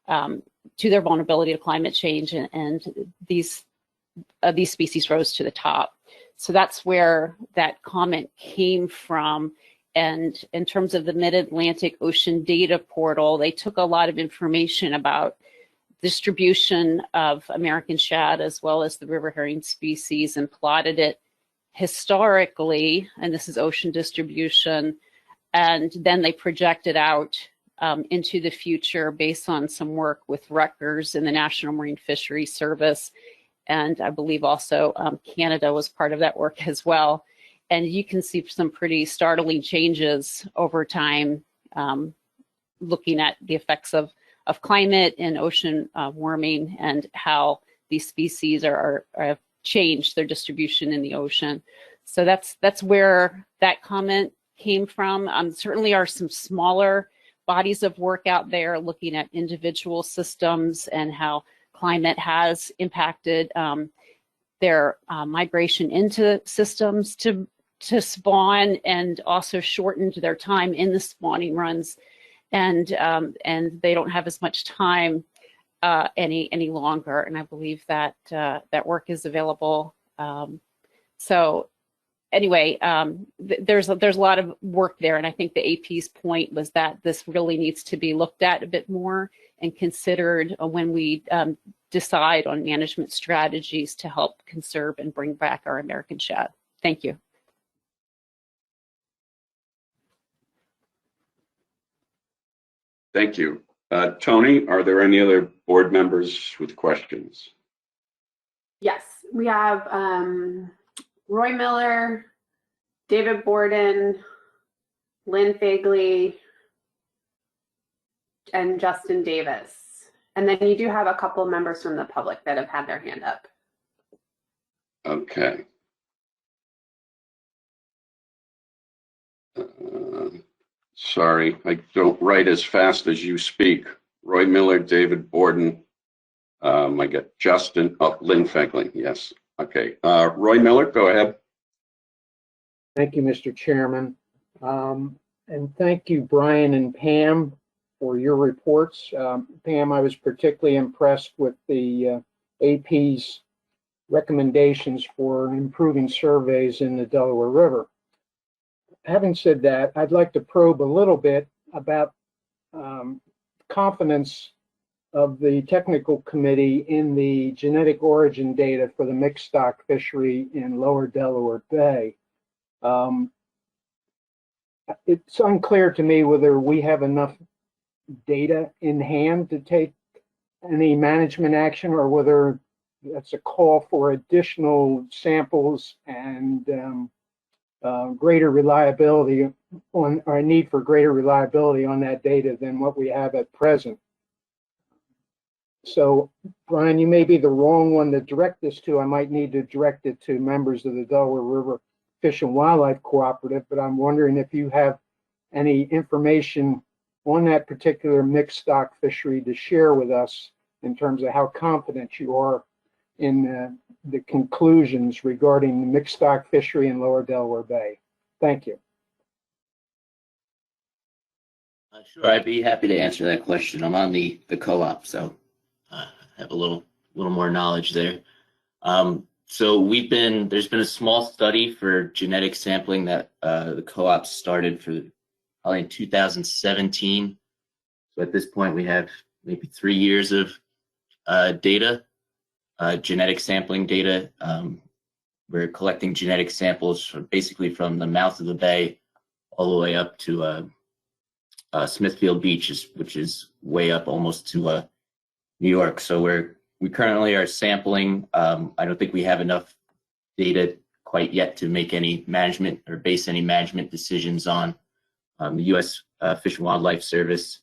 to their vulnerability to climate change, and these species rose to the top. So that's where that comment came from. And in terms of the Mid-Atlantic Ocean Data Portal, they took a lot of information about distribution of American shad as well as the river herring species and plotted it historically, and this is ocean distribution, and then they projected out into the future based on some work with Rutgers and the National Marine Fisheries Service, and I believe also Canada was part of that work as well. And you can see some pretty startling changes over time, looking at the effects of climate and ocean warming and how these species have changed their distribution in the ocean. So that's where that comment came from. Certainly are some smaller bodies of work out there looking at individual systems and how climate has impacted their migration into systems to spawn, and also shortened their time in the spawning runs, and they don't have as much time any longer. And I believe that that work is available. So anyway, there's a lot of work there, and I think the AP's point was that this really needs to be looked at a bit more and considered when we decide on management strategies to help conserve and bring back our American shad. Thank you. Thank you. Tony, are there any other board members with questions? Yes, we have Roy Miller, David Borden, Lynn Fagley, and Justin Davis. And then you do have a couple of members from the public that have had their hand up. Okay. Sorry, I don't write as fast as you speak. Roy Miller, David Borden. I got Justin, Lynn Fagley, yes. Okay, Roy Miller, go ahead. Thank you, Mr. Chairman. And thank you, Brian and Pam, for your reports. Pam, I was particularly impressed with the AP's recommendations for improving surveys in the Delaware River. Having said that, I'd like to probe a little bit about confidence of the technical committee in the genetic origin data for the mixed stock fishery in Lower Delaware Bay. It's unclear to me whether we have enough data in hand to take any management action, or whether that's a call for additional samples and greater reliability on, or a need for greater reliability on that data than what we have at present. So, Brian, you may be the wrong one to direct this to. I might need to direct it to members of the Delaware River Fish and Wildlife Cooperative, but I'm wondering if you have any information on that particular mixed stock fishery to share with us in terms of how confident you are in the conclusions regarding the mixed stock fishery in Lower Delaware Bay. Thank you. Sure, I'd be happy to answer that question. I'm on the co-op, so I have a little more knowledge there. So there's been a small study for genetic sampling that the co-op started for probably in 2017. So at this point, we have maybe 3 years of data, genetic sampling data we're collecting genetic samples basically from the mouth of the bay all the way up to Smithfield Beach, which is way up almost to New York. So we currently are sampling. I don't think we have enough data quite yet to make any management or base any management decisions on. The U.S. Fish and Wildlife Service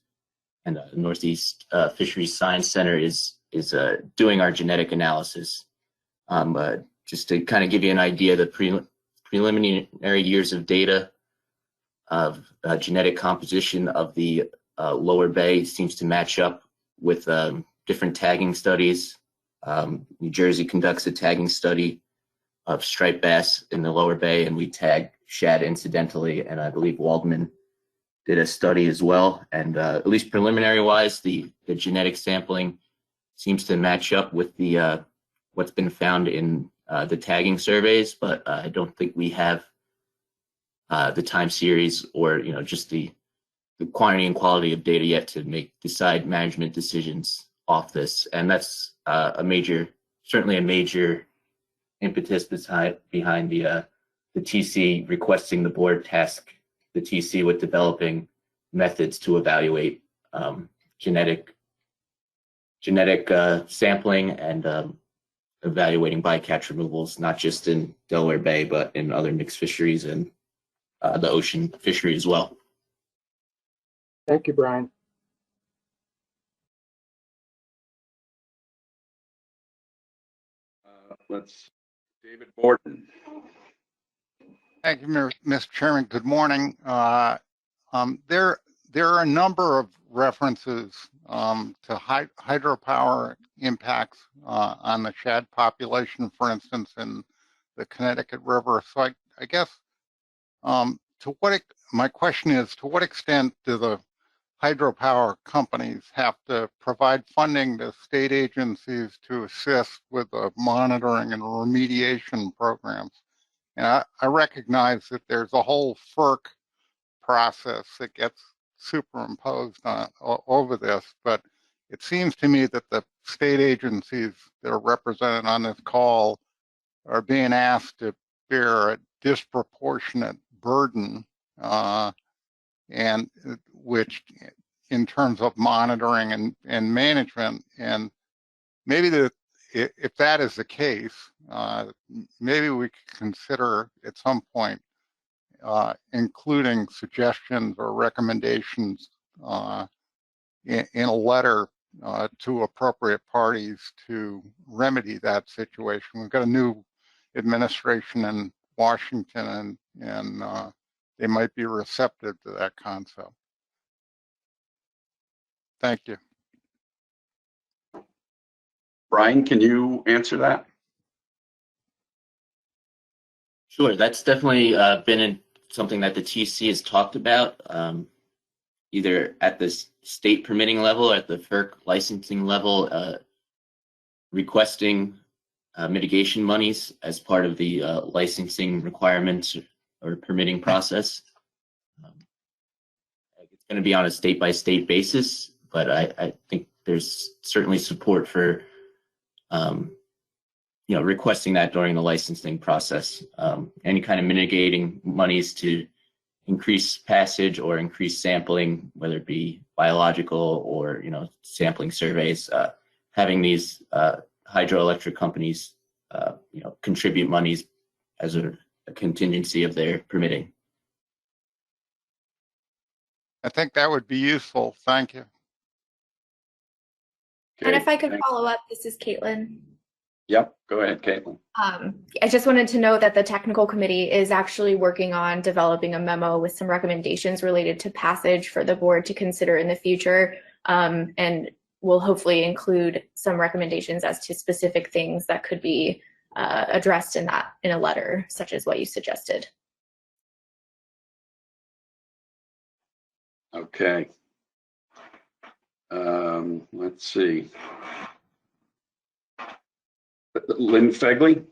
and the Northeast Fisheries Science Center is doing our genetic analysis. Just to kind of give you an idea, the preliminary years of data of genetic composition of the lower bay seems to match up with different tagging studies. New Jersey conducts a tagging study of striped bass in the lower bay, and we tag shad incidentally, and I believe Waldman did a study as well. And at least preliminary wise, the genetic sampling seems to match up with the what's been found in the tagging surveys, but I don't think we have the time series or just the quantity and quality of data yet to decide management decisions off this. And that's certainly a major impetus behind the TC requesting the board task the TC with developing methods to evaluate genetic sampling and evaluating bycatch removals, not just in Delaware Bay, but in other mixed fisheries and the ocean fishery as well. Thank you, Brian. David Borden. Thank you, Mr. Chairman. Good morning. There are a number of references to hydropower impacts on the shad population, for instance, in the Connecticut River. So I guess my question is, to what extent do the hydropower companies have to provide funding to state agencies to assist with the monitoring and remediation programs? And I recognize that there's a whole FERC process that gets superimposed over this, but it seems to me that the state agencies that are represented on this call are being asked to bear a disproportionate burden, and which in terms of monitoring and management. And maybe if that is the case, maybe we could consider at some point including suggestions or recommendations in a letter to appropriate parties to remedy that situation. We've got a new administration in Washington, and they might be receptive to that concept. Thank you. Brian, can you answer that? Sure, that's definitely been something that the TC has talked about, either at the state permitting level or at the FERC licensing level, requesting mitigation monies as part of the licensing requirements or permitting process. It's going to be on a state-by-state basis, but I think there's certainly support for requesting that during the licensing process. Any kind of mitigating monies to increase passage or increase sampling, whether it be biological or sampling surveys, having these hydroelectric companies contribute monies as a contingency of their permitting. I think that would be useful. Thank you. Okay, And if I could follow up, this is Caitlin. Yep, go ahead, Caitlin. I just wanted to know that the technical committee is actually working on developing a memo with some recommendations related to passage for the board to consider in the future, and will hopefully include some recommendations as to specific things that could be addressed in a letter, such as what you suggested. Okay. Let's see. Lynn Fegley.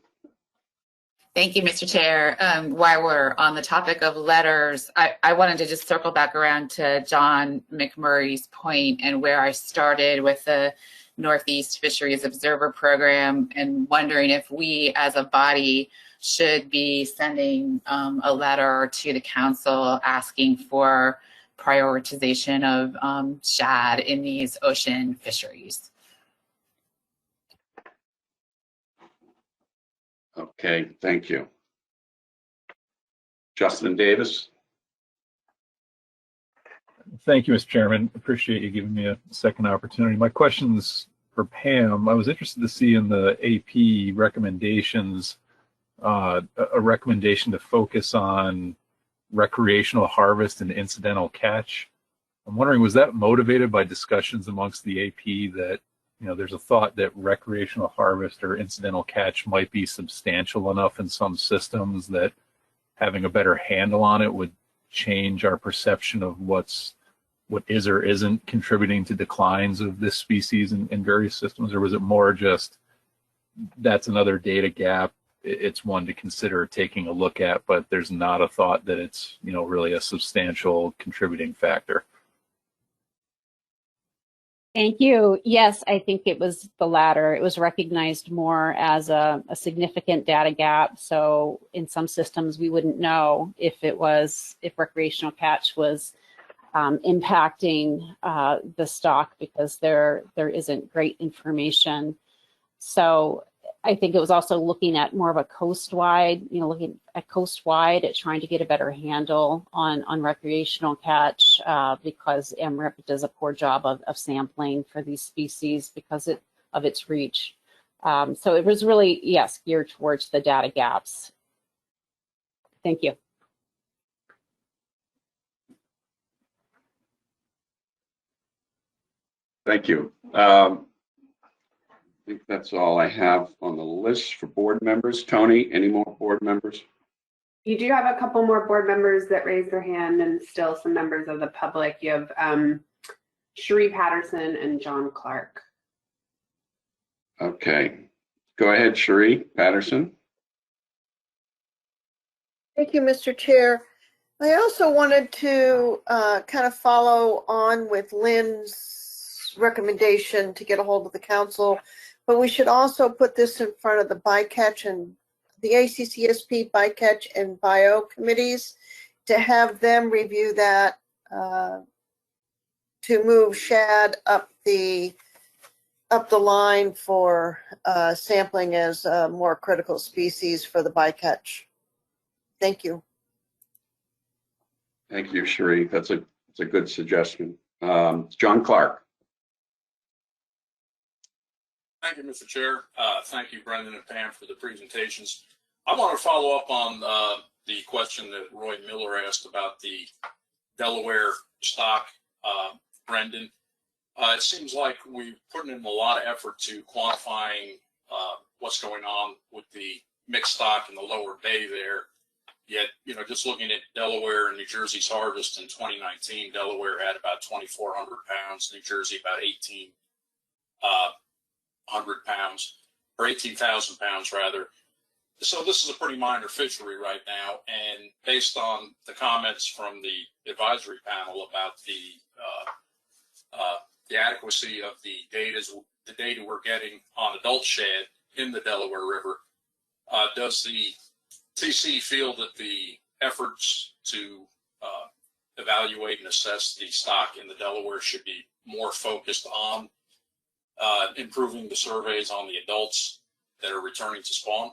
Thank you, Mr. Chair. While we're on the topic of letters, I wanted to just circle back around to John McMurray's point and where I started with the Northeast Fisheries Observer Program, and wondering if we as a body should be sending a letter to the council asking for prioritization of shad in these ocean fisheries. Okay, thank you. Justin Davis. Thank you, Mr. Chairman. Appreciate you giving me a second opportunity. My question's for Pam. I was interested to see in the AP recommendations a recommendation to focus on recreational harvest and incidental catch. I'm wondering, was that motivated by discussions amongst the AP that, you know, there's a thought that recreational harvest or incidental catch might be substantial enough in some systems that having a better handle on it would change our perception of what is or isn't contributing to declines of this species in various systems? Or was it more just that's another data gap, it's one to consider taking a look at, but there's not a thought that it's, you know, really a substantial contributing factor? Thank you. Yes, I think it was the latter. It was recognized more as a significant data gap. So in some systems, we wouldn't know if recreational catch was impacting the stock because there isn't great information. So I think it was also looking at more of a coast-wide, looking at coast-wide at trying to get a better handle on recreational catch because MRIP does a poor job of sampling for these species because of its reach. So it was really, yes, geared towards the data gaps. Thank you. Thank you. I think that's all I have on the list for board members. Tony, any more board members? You do have a couple more board members that raised their hand and still some members of the public. You have Cherie Patterson and John Clark. Okay. Go ahead, Cherie Patterson. Thank you, Mr. Chair. I also wanted to kind of follow on with Lynn's recommendation to get a hold of the council, but we should also put this in front of the bycatch and the ACCSP bycatch and bio committees to have them review that to move shad up the line for sampling as a more critical species for the bycatch. Thank you. Thank you, Cherie. That's a good suggestion. John Clark. Thank you, Mr. Chair. Thank you, Brendan and Pam, for the presentations. I want to follow up on the question that Roy Miller asked about the Delaware stock, Brendan. It seems like we're putting in a lot of effort to quantifying what's going on with the mixed stock in the lower bay there. Yet, just looking at Delaware and New Jersey's harvest in 2019, Delaware had about 2,400 pounds, New Jersey about 1,800 pounds, or 18,000 pounds rather. So this is a pretty minor fishery right now, and based on the comments from the advisory panel about the adequacy of the data we're getting on adult shad in the Delaware River, does the TC feel that the efforts to evaluate and assess the stock in the Delaware should be more focused on improving the surveys on the adults that are returning to spawn?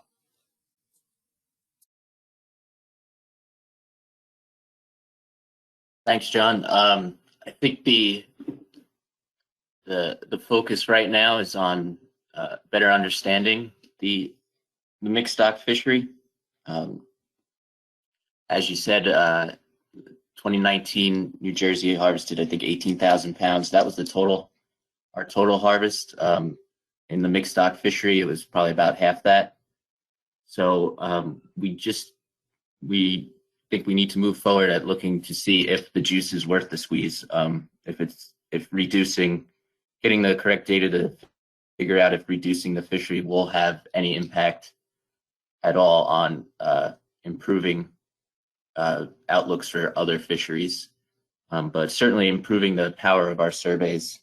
Thanks, John. I think the focus right now is on better understanding the mixed stock fishery. As you said, 2019 New Jersey harvested, I think, 18,000 pounds. That was our total harvest. In the mixed stock fishery, it was probably about half that. So we think we need to move forward at looking to see if the juice is worth the squeeze. If getting the correct data to figure out if reducing the fishery will have any impact at all on improving outlooks for other fisheries. But certainly improving the power of our surveys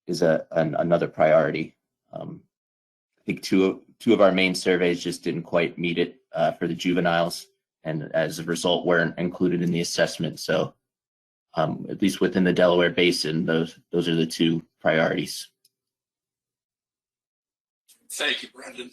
is another priority. I think two of our main surveys just didn't quite meet it for the juveniles, and as a result, weren't included in the assessment. So at least within the Delaware Basin, those are the two priorities. Thank you, Brendan.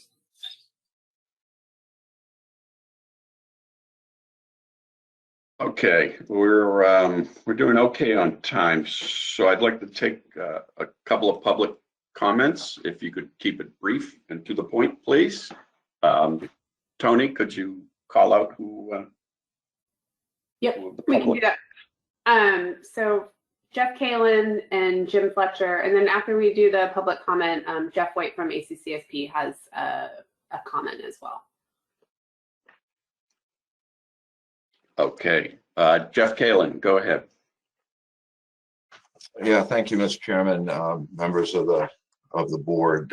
Okay, we're doing okay on time, so I'd like to take a couple of public comments. If you could keep it brief and to the point, please. Tony, could you call out who? Yep, who the we can do public? that. So Jeff Kalin and Jim Fletcher, and then after we do the public comment, Jeff White from ACCSP has a comment as well. Okay, Jeff Kalin, go ahead. Yeah, thank you, Mr. Chairman, members of the board.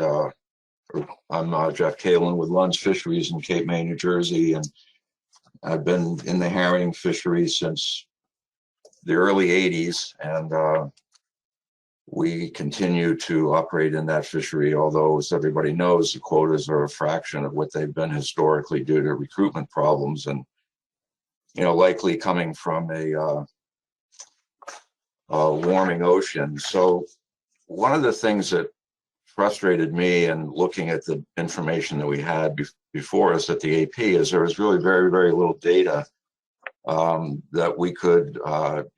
I'm Jeff Kalin with Lund's Fisheries in Cape May, New Jersey, and I've been in the herring fishery since the early 80s, and we continue to operate in that fishery, although, as everybody knows, the quotas are a fraction of what they've been historically due to recruitment problems, and likely coming from a warming ocean. So one of the things that frustrated me in looking at the information that we had before us at the AP is there was really very, very little data that we could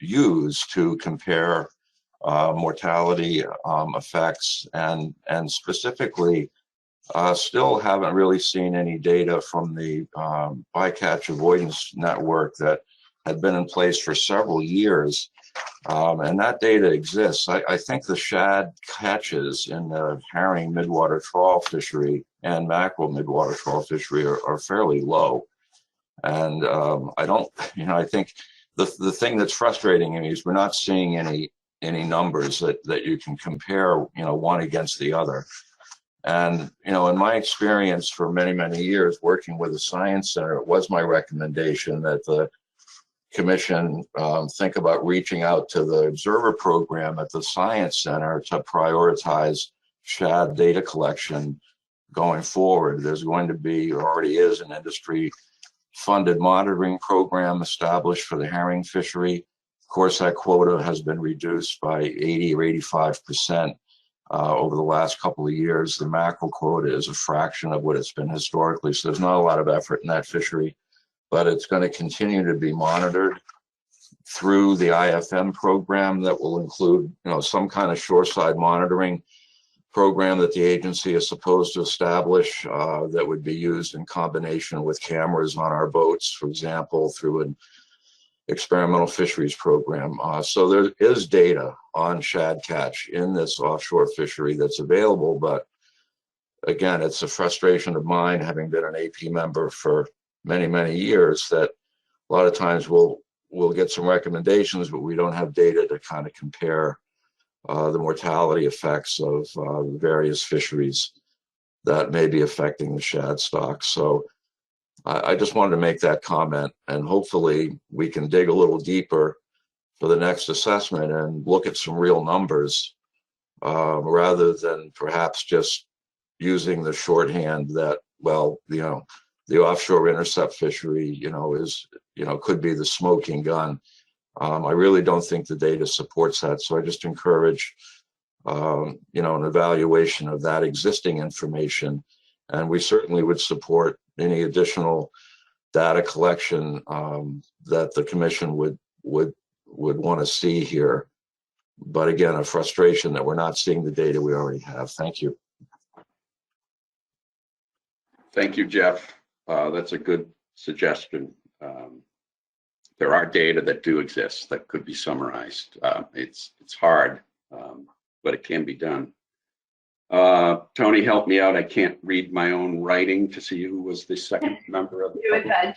use to compare mortality effects, and specifically still haven't really seen any data from the bycatch avoidance network that had been in place for several years. And that data exists. I think the shad catches in the herring midwater trawl fishery and mackerel midwater trawl fishery are fairly low. And I think the thing that's frustrating me is we're not seeing any numbers that you can compare, one against the other. And, in my experience for many, many years working with the Science Center, it was my recommendation that the Commission think about reaching out to the observer program at the Science Center to prioritize shad data collection going forward. There's going to be, or already is, an industry-funded monitoring program established for the herring fishery. Of course, that quota has been reduced by 80 or 85% over the last couple of years. The mackerel quota is a fraction of what it's been historically, so there's not a lot of effort in that fishery, but it's going to continue to be monitored through the IFM program that will include, some kind of shoreside monitoring program that the agency is supposed to establish that would be used in combination with cameras on our boats, for example, through an experimental fisheries program. So there is data on shad catch in this offshore fishery that's available, but again, it's a frustration of mine, having been an AP member for many, many years, that a lot of times we'll get some recommendations, but we don't have data to kind of compare the mortality effects of the various fisheries that may be affecting the shad stock. So I just wanted to make that comment, and hopefully we can dig a little deeper for the next assessment and look at some real numbers rather than perhaps just using the shorthand that, well, the offshore intercept fishery, could be the smoking gun. I really don't think the data supports that. So I just encourage, an evaluation of that existing information. And we certainly would support any additional data collection that the Commission would want to see here. But again, a frustration that we're not seeing the data we already have. Thank you. Thank you, Jeff. That's a good suggestion. There are data that do exist that could be summarized. It's hard, but it can be done. Tony, help me out. I can't read my own writing to see who was the second member of the It was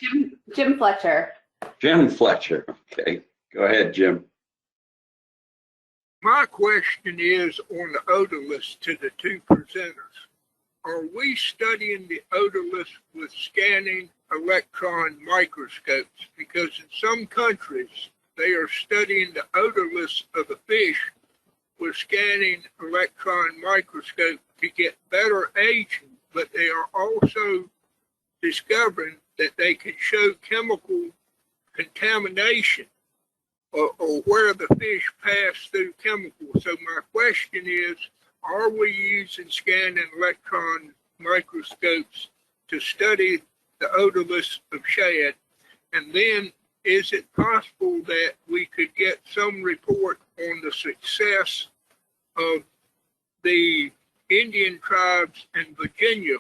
Jim Fletcher. Jim Fletcher. Okay, go ahead, Jim. My question is on the odorless to the two presenters. Are we studying the odorless with scanning electron microscopes? Because in some countries, they are studying the odorless of a fish with scanning electron microscope to get better aging, but they are also discovering that they can show chemical contamination or where the fish pass through chemicals. So my question is, are we using scanning electron microscopes to study the otoliths of shad? And then is it possible that we could get some report on the success of the Indian tribes in Virginia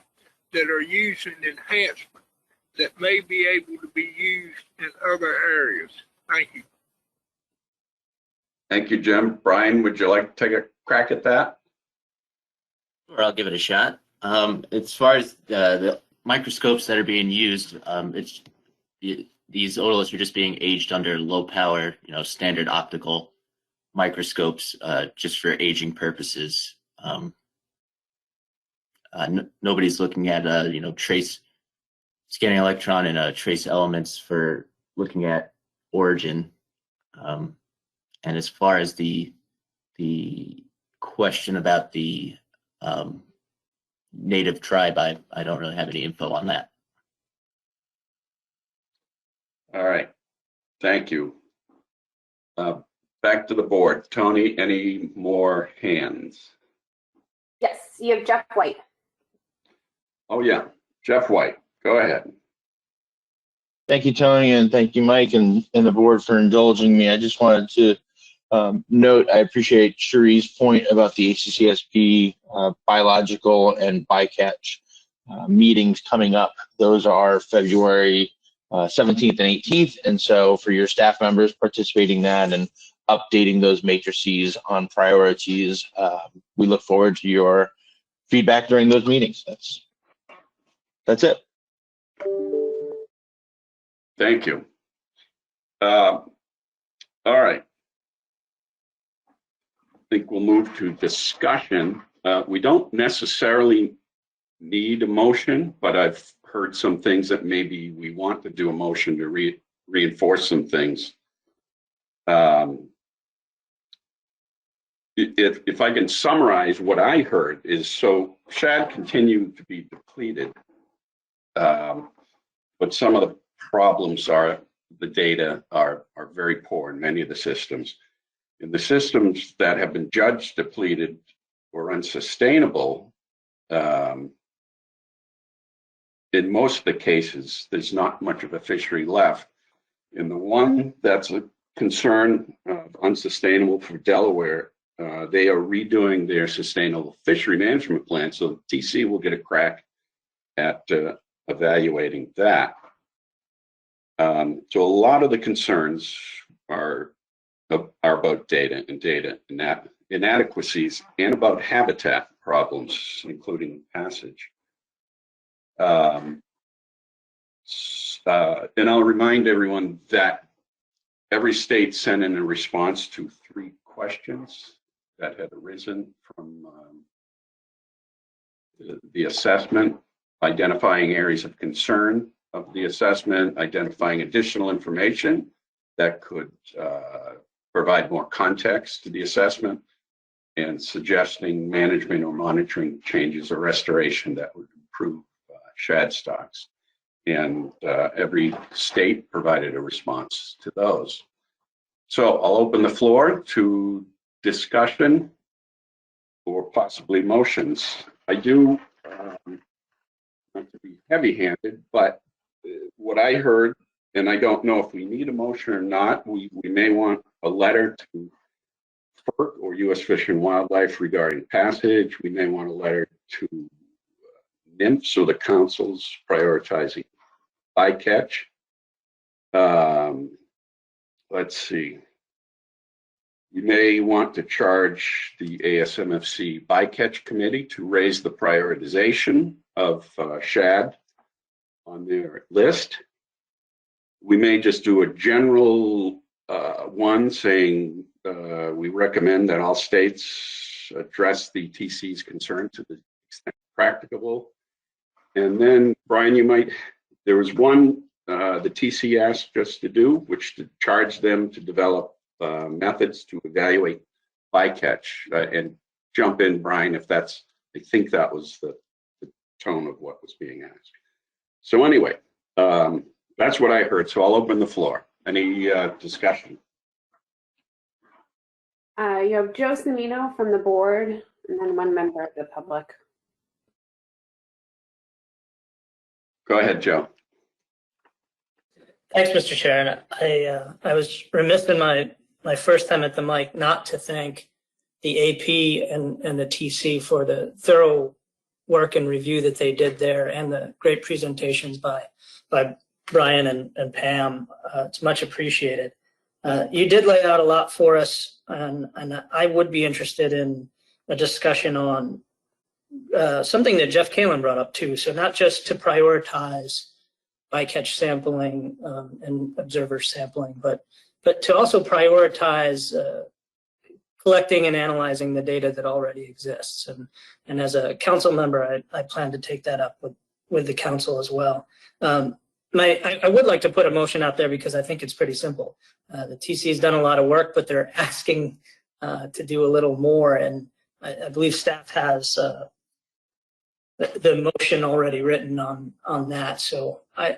that are using enhancement that may be able to be used in other areas? Thank you. Thank you, Jim. Brian, would you like to take a crack at that? Or I'll give it a shot. As far as the microscopes that are being used, these otoliths are just being aged under low power, standard optical microscopes, just for aging purposes. Nobody's looking at trace scanning electron and trace elements for looking at origin. And as far as the question about the native tribe, I don't really have any info on that. All right, thank you. Back to the board. Tony, any more hands? Yes, you have Jeff White. Oh yeah, Jeff White, go ahead. Thank you, Tony, and thank you, Mike, and the board for indulging me. I just wanted to note, I appreciate Cherie's point about the HCCSP biological and bycatch meetings coming up. Those are February 17th and 18th, and so for your staff members participating in that and updating those matrices on priorities, we look forward to your feedback during those meetings. That's it. Thank you. All right. I think we'll move to discussion. We don't necessarily need a motion, but I've heard some things that maybe we want to do a motion to reinforce some things. If I can summarize what I heard is, so Shad continued to be depleted, but some of the problems are the data are very poor in many of the systems. In the systems that have been judged depleted or unsustainable, in most of the cases, there's not much of a fishery left. In the one that's a concern of unsustainable for Delaware, they are redoing their sustainable fishery management plan, so TC will get a crack at evaluating that. So a lot of the concerns are about data and inadequacies and about habitat problems, including passage. And I'll remind everyone that every state sent in a response to 3 questions that had arisen from the assessment, identifying areas of concern of the assessment, identifying additional information that could provide more context to the assessment, and suggesting management or monitoring changes or restoration that would improve shad stocks. And every state provided a response to those. So I'll open the floor to discussion or possibly motions. I do, not to be heavy-handed, but what I heard, and I don't know if we need a motion or not, we may want a letter to FERC or U.S. Fish and Wildlife regarding passage. We may want a letter to NIMS or the councils prioritizing bycatch. Let's see. You may want to charge the ASMFC bycatch committee to raise the prioritization of shad on their list. We may just do a general one saying we recommend that all states address the TC's concern to the extent practicable. And then, Brian, there was one the TC asked us to do, which to charge them to develop methods to evaluate bycatch. And jump in, Brian, if I think that was the tone of what was being asked. So anyway, that's what I heard. So I'll open the floor. Any discussion? You have Joe Cimino from the board, and then one member of the public. Go ahead, Joe. Thanks, Mr. Chair. And I was remiss in my first time at the mic not to thank the AP and the TC for the thorough work and review that they did there, and the great presentations by Brian and Pam. It's much appreciated. You did lay out a lot for us, and I would be interested in a discussion on something that Jeff Kalin brought up too. So not just to prioritize bycatch sampling and observer sampling, but to also prioritize collecting and analyzing the data that already exists. And as a council member, I plan to take that up with the council as well. I would like to put a motion out there because I think it's pretty simple. The TC has done a lot of work, but they're asking to do a little more. And I believe staff has the motion already written on that. So I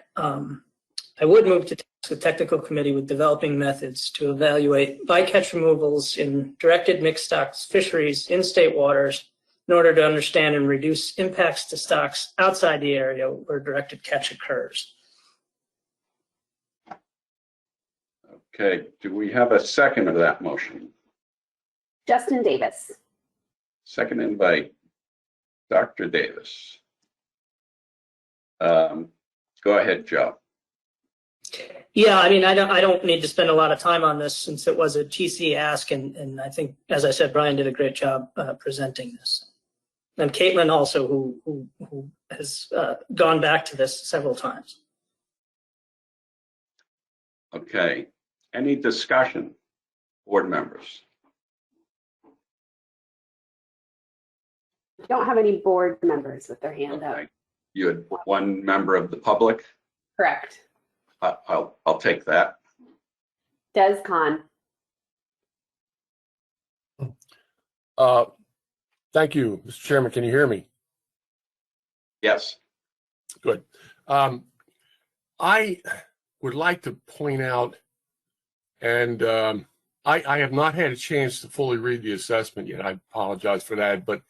would move to task the technical committee with developing methods to evaluate bycatch removals in directed mixed stocks fisheries in state waters in order to understand and reduce impacts to stocks outside the area where directed catch occurs. Okay, do we have a second of that motion? Justin Davis. Seconded by Dr. Davis. Go ahead, Joe. Yeah, I mean, I don't need to spend a lot of time on this since it was a TC ask, and I think, as I said, Brian did a great job presenting this. And Caitlin also, who has gone back to this several times. Okay, any discussion, board members? We don't have any board members with their hand up. You had one member of the public? Correct. I'll take that. Des Khan. Thank you, Mr. Chairman. Can you hear me? Yes. Good. I would like to point out, and I have not had a chance to fully read the assessment yet. I apologize for that, but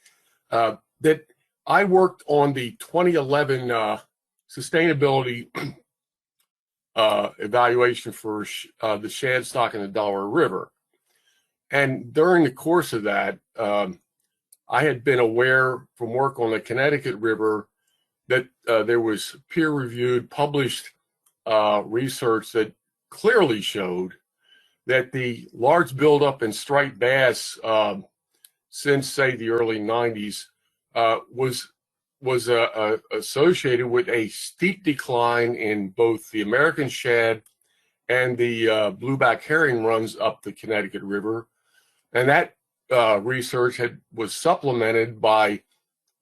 that I worked on the 2011 sustainability evaluation for the shad stock in the Delaware River. And during the course of that, I had been aware from work on the Connecticut River that there was peer-reviewed, published research that clearly showed that the large buildup in striped bass since, say, the early 90s was associated with a steep decline in both the American shad and the blueback herring runs up the Connecticut River. And that research was supplemented by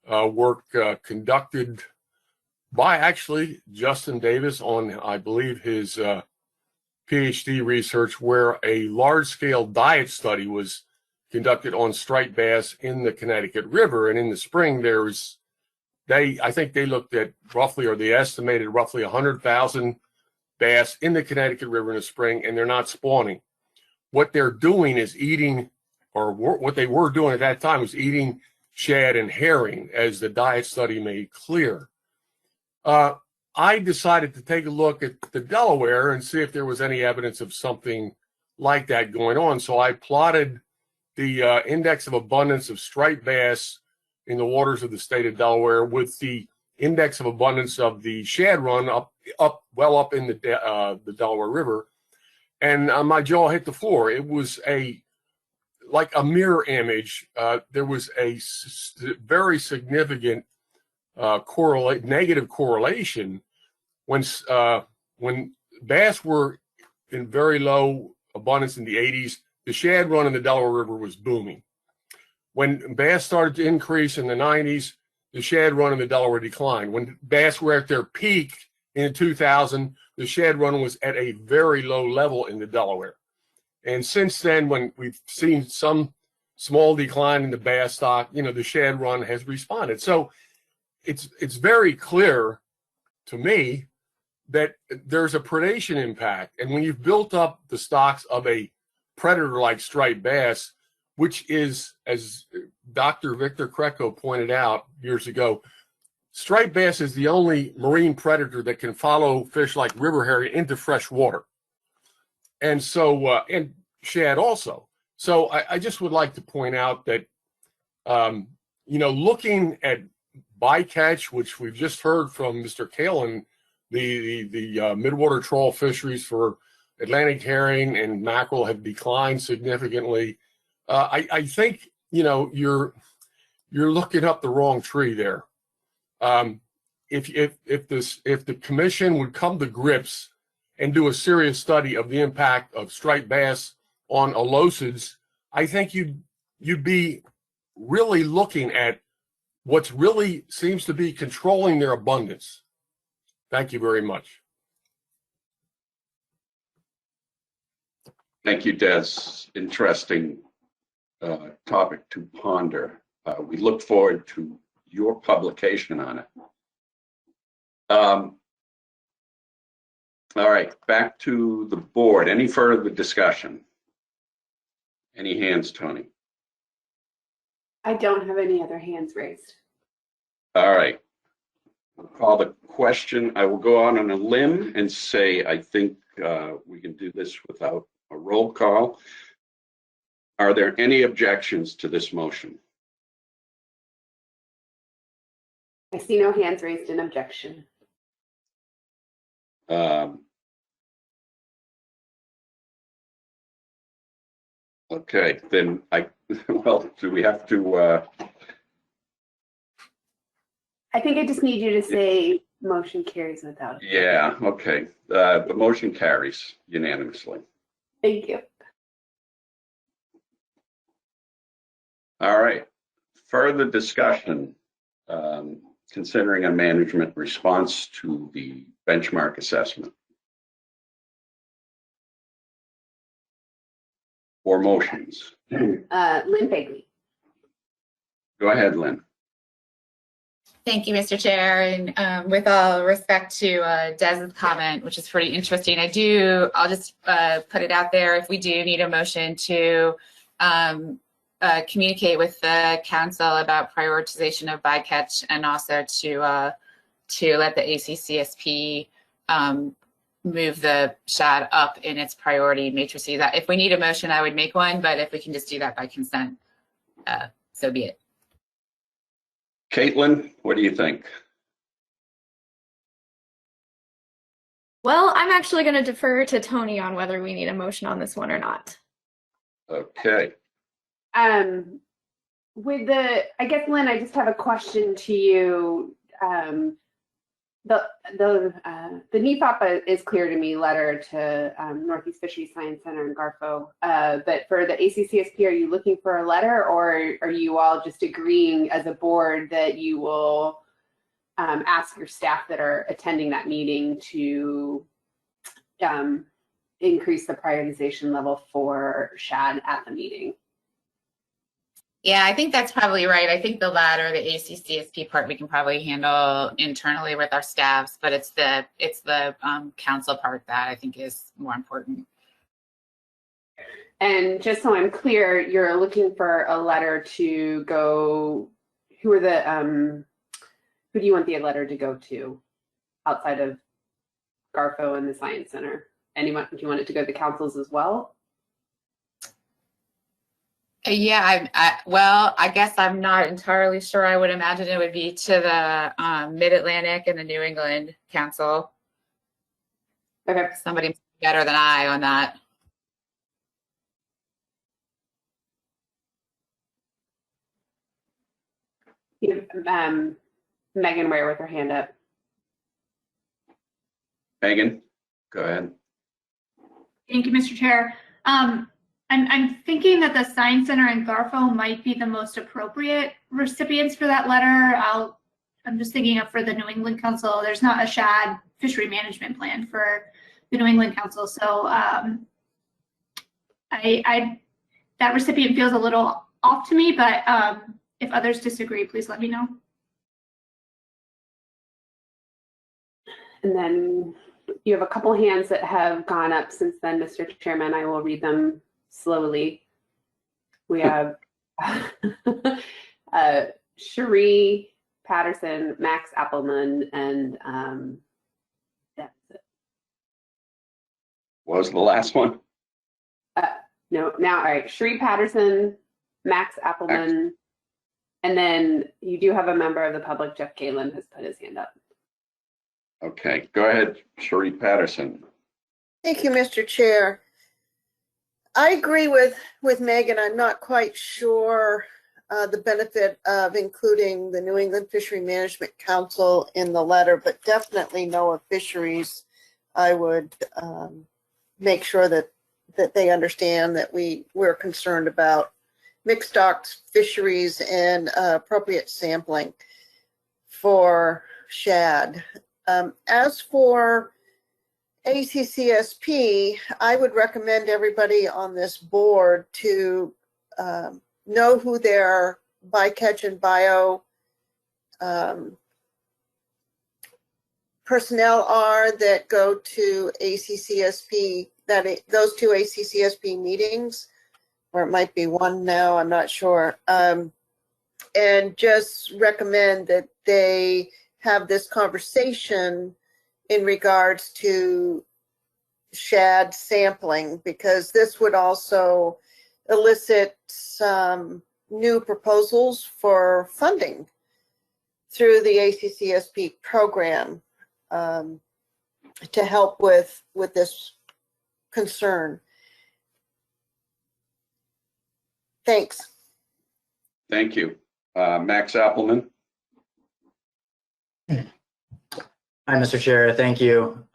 work conducted by actually Justin Davis on, I believe, his PhD research, where a large-scale diet study was conducted on striped bass in the Connecticut River. And in the spring, I think they looked at roughly, or they estimated roughly 100,000 bass in the Connecticut River in the spring, and they're not spawning. What they're doing is eating, or what they were doing at that time was eating shad and herring, as the diet study made clear. I decided to take a look at the Delaware and see if there was any evidence of something like that going on. So I plotted the index of abundance of striped bass in the waters of the state of Delaware with the index of abundance of the shad run well up in the Delaware River, and my jaw hit the floor. It was like a mirror image. There was a very significant negative correlation when bass were in very low abundance in the 80s. The shad run in the Delaware River was booming. When bass started to increase in the 90s, the shad run in the Delaware declined. When bass were at their peak in 2000, the shad run was at a very low level in the Delaware. And since then, when we've seen some small decline in the bass stock, the shad run has responded. So it's very clear to me that there's a predation impact. And when you've built up the stocks of a predator like striped bass, which is, as Dr. Victor Kreco pointed out years ago, striped bass is the only marine predator that can follow fish like river herring into fresh water. And so, and shad also. So I just would like to point out that, you know, looking at bycatch, which we've just heard from Mr. Kalin, the midwater trawl fisheries for Atlantic herring and mackerel have declined significantly. I think, you know, you're looking up the wrong tree there. If the commission would come to grips and do a serious study of the impact of striped bass on alosids, I think you'd be really looking at what's really seems to be controlling their abundance. Thank you very much. Thank you, Des. Interesting topic to ponder. We look forward to your publication on it. All right, back to the board. Any further discussion? Any hands, Tony? I don't have any other hands raised. All right. I'll call the question. I will go on a limb and say I think we can do this without a roll call. Are there any objections to this motion? I see no hands raised in objection. Okay, then well, do we have to? I think I just need you to say motion carries without. Yeah, okay. The motion carries unanimously. Thank you. All right. Further discussion, considering a management response to the benchmark assessment. Or motions. Lynn Begley. Go ahead, Lynn. Thank you, Mr. Chair. And with all respect to Des's comment, which is pretty interesting, I'll just put it out there. If we do need a motion to communicate with the council about prioritization of bycatch and also to let the ACCSP move the shad up in its priority matrices. If we need a motion, I would make one, but if we can just do that by consent, so be it. Caitlin, what do you think? Well, I'm actually going to defer to Tony on whether we need a motion on this one or not. Okay. With the, I guess, Lynn, I just have a question to you. The NEFAPA is clear to me letter to Northeast Fisheries Science Center in Garfo, but for the ACCSP, are you looking for a letter, or are you all just agreeing as a board that you will ask your staff that are attending that meeting to increase the prioritization level for shad at the meeting? Yeah, I think that's probably right. I think the latter, the ACCSP part, we can probably handle internally with our staffs, but it's the council part that I think is more important. And just so I'm clear, you're looking for a letter to go. Who do you want the letter to go to outside of Garfo and the Science Center? Anyone? Do you want it to go to the councils as well? Yeah, well, I guess I'm not entirely sure. I would imagine it would be to the Mid-Atlantic and the New England Council. Okay. Somebody better than I on that. Megan Ware with her hand up. Megan, go ahead. Thank you, Mr. Chair. I'm thinking that the Science Center and Garfo might be the most appropriate recipients for that letter. I'm just thinking of for the New England Council. There's not a shad fishery management plan for the New England Council, so that recipient feels a little off to me. But if others disagree, please let me know. And then you have a couple hands that have gone up since then, Mr. Chairman. I will read them slowly. We have Cherie Patterson, Max Appleman, and that's it. What was the last one? No, now, all right, Cherie Patterson, Max Appleman, and then you do have a member of the public, Jeff Kalin, has put his hand up. Okay, go ahead, Cherie Patterson. Thank you, Mr. Chair. I agree with Megan. I'm not quite sure the benefit of including the New England Fishery Management Council in the letter, but definitely NOAA Fisheries. I would make sure that they understand that we're concerned about mixed stocks fisheries and appropriate sampling for shad. As for ACCSP, I would recommend everybody on this board to know who their bycatch and bio personnel are that go to ACCSP, those two ACCSP meetings, or it might be one now, I'm not sure, and just recommend that they have this conversation in regards to shad sampling, because this would also elicit some new proposals for funding through the ACCSP program to help with this concern. Thanks. Thank you. Max Appleman. Hi, Mr. Chair. Thank you.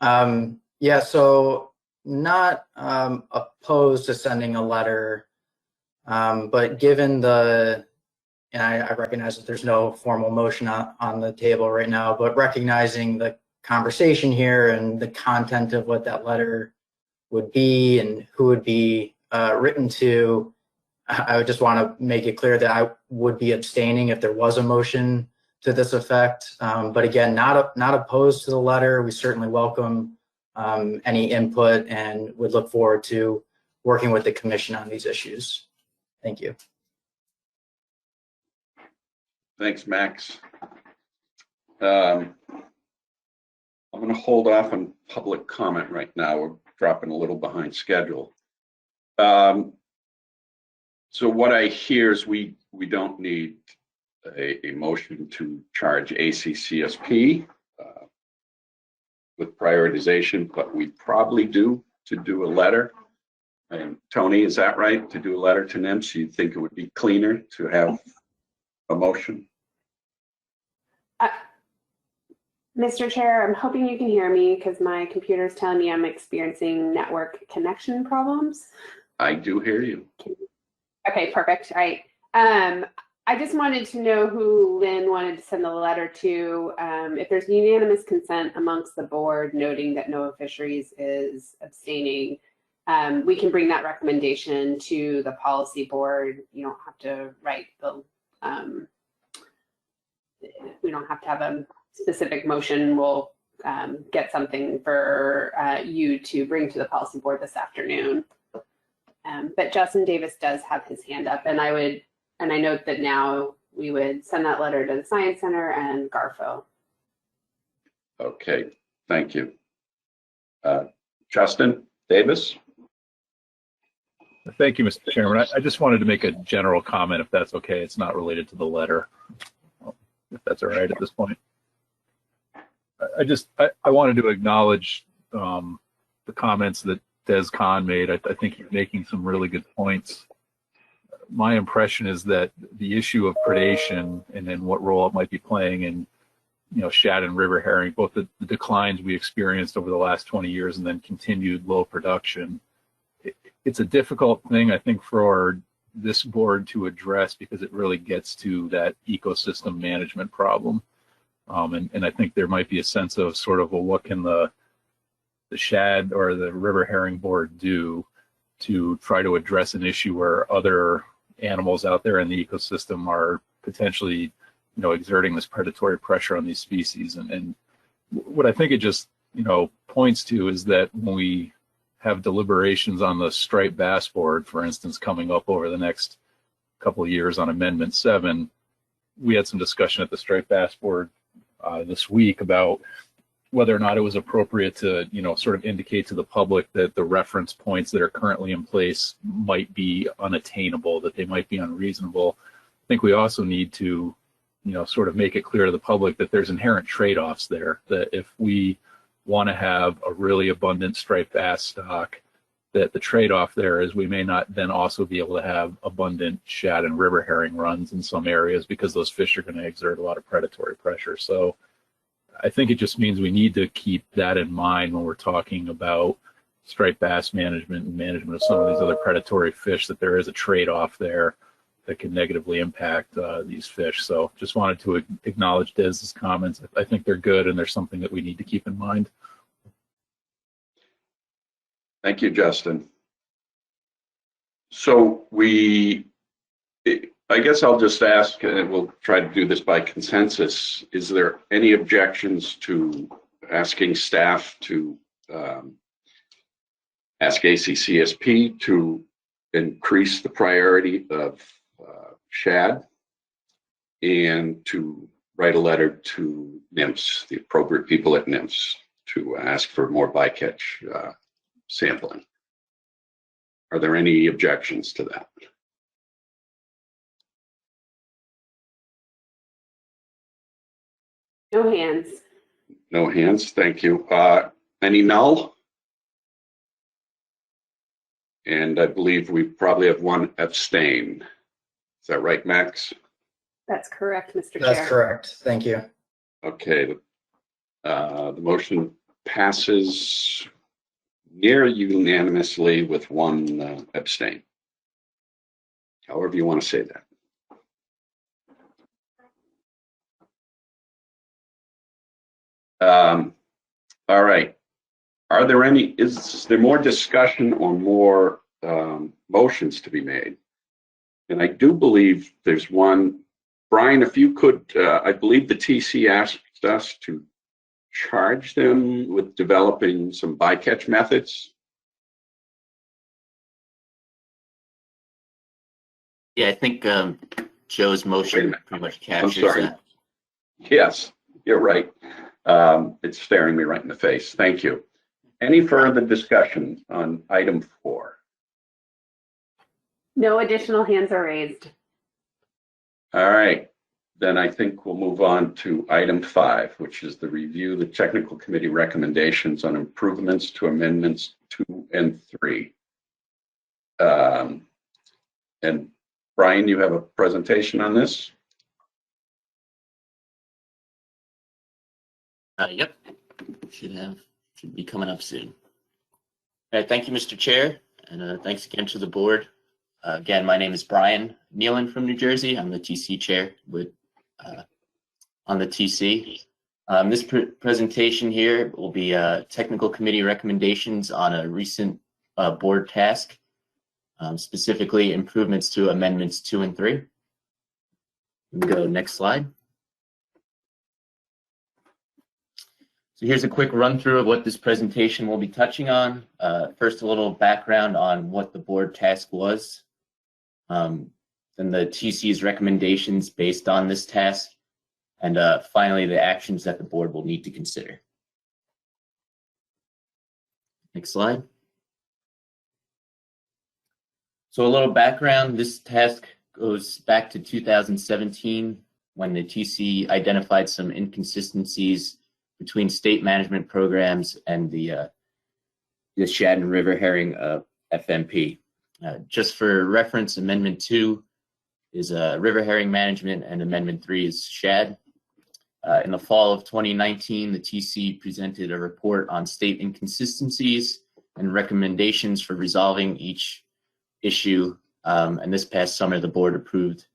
Yeah, so not opposed to sending a letter, but given and I recognize that there's no formal motion on the table right now, but recognizing the conversation here and the content of what that letter would be and who would be written to, I would just want to make it clear that I would be abstaining if there was a motion to this effect. But again, not opposed to the letter. We certainly welcome any input and would look forward to working with the commission on these issues. Thank you. Thanks, Max. I'm going to hold off on public comment right now. We're dropping a little behind schedule. So what I hear is we don't need a motion to charge ACCSP with prioritization, but we probably do to do a letter. And Tony, is that right? To do a letter to NIMS, you think it would be cleaner to have a motion? Mr. Chair, I'm hoping you can hear me because my computer is telling me I'm experiencing network connection problems. I do hear you. Okay, perfect. All right. I just wanted to know who Lynn wanted to send the letter to. If there's unanimous consent amongst the board noting that NOAA Fisheries is abstaining, we can bring that recommendation to the policy board. You don't have to write the, we don't have to have a specific motion. We'll get something for you to bring to the policy board this afternoon. But Justin Davis does have his hand up, and I note that now we would send that letter to the Science Center and Garfo. Okay, thank you. Justin Davis. Thank you, Mr. Chairman. I just wanted to make a general comment, if that's okay. It's not related to the letter, if that's all right at this point. I wanted to acknowledge the comments that Des Khan made. I think he's making some really good points. My impression is that the issue of predation and then what role it might be playing in, shad and river herring, both the declines we experienced over the last 20 years and then continued low production. It's a difficult thing, I think, for this board to address because it really gets to that ecosystem management problem. And I think there might be a sense of sort of, well, what can the shad or the river herring board do to try to address an issue where other animals out there in the ecosystem are potentially, exerting this predatory pressure on these species. And what I think it just points to is that when we have deliberations on the striped bass board, for instance, coming up over the next couple of years on Amendment 7, we had some discussion at the striped bass board this week about whether or not it was appropriate to, sort of indicate to the public that the reference points that are currently in place might be unattainable, that they might be unreasonable. I think we also need to, sort of make it clear to the public that there's inherent trade-offs there, that if we want to have a really abundant striped bass stock, that the trade-off there is we may not then also be able to have abundant shad and river herring runs in some areas because those fish are going to exert a lot of predatory pressure. So I think it just means we need to keep that in mind when we're talking about striped bass management and management of some of these other predatory fish, that there is a trade-off there that can negatively impact these fish. So just wanted to acknowledge Dez's comments. I think they're good, and there's something that we need to keep in mind. Thank you, Justin. So I guess I'll just ask, and we'll try to do this by consensus, is there any objections to asking staff to ask ACCSP to increase the priority of shad and to write a letter to NIMS, the appropriate people at NIMS, to ask for more bycatch sampling? Are there any objections to that? No hands. No hands, thank you. Any null? And I believe we probably have one abstain. Is that right, Max? That's correct, Mr. Chair. That's correct. Thank you. Okay. The motion passes near unanimously with one abstain. However you want to say that. All right. Are there is there more discussion or more motions to be made? And I do believe there's one. Brian, if you could, I believe the TC asked us to charge them with developing some bycatch methods. Yeah, I think Joe's motion pretty much captures that. Yes, you're right. It's staring me right in the face. Thank you. Any further discussion on item 4? No additional hands are raised. All right. Then I think we'll move on to item 5, which is the review the technical committee recommendations on improvements to amendments 2 and 3. And Brian, you have a presentation on this? Yep, should be coming up soon. All right, thank you, Mr. Chair, and thanks again to the board. Again, my name is Brian Nealon from New Jersey. I'm the TC chair on the TC. This presentation here will be technical committee recommendations on a recent board task, specifically improvements to amendments 2 and 3. We go next slide. So here's a quick run through of what this presentation will be touching on. First, a little background on what the board task was. Then the TC's recommendations based on this task. And finally, the actions that the board will need to consider. Next slide. So a little background, this task goes back to 2017 when the TC identified some inconsistencies between state management programs and the shad and river herring FMP. Just for reference, Amendment 2 is river herring management and Amendment 3 is shad. In the fall of 2019, the TC presented a report on state inconsistencies and recommendations for resolving each issue. And this past summer, the board approved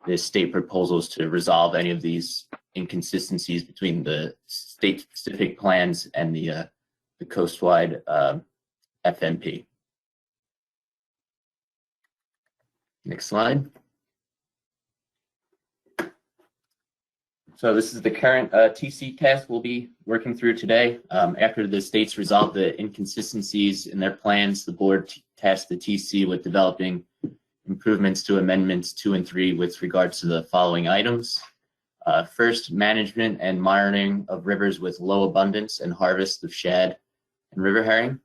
the state proposals to resolve any of these inconsistencies between the state-specific plans and the coast-wide FMP. Next slide. So this is the current TC task we'll be working through today. After the states resolve the inconsistencies in their plans, the board tasked the TC with developing improvements to amendments 2 and 3 with regards to the following items. First, management and monitoring of rivers with low abundance and harvest of shad and river herring.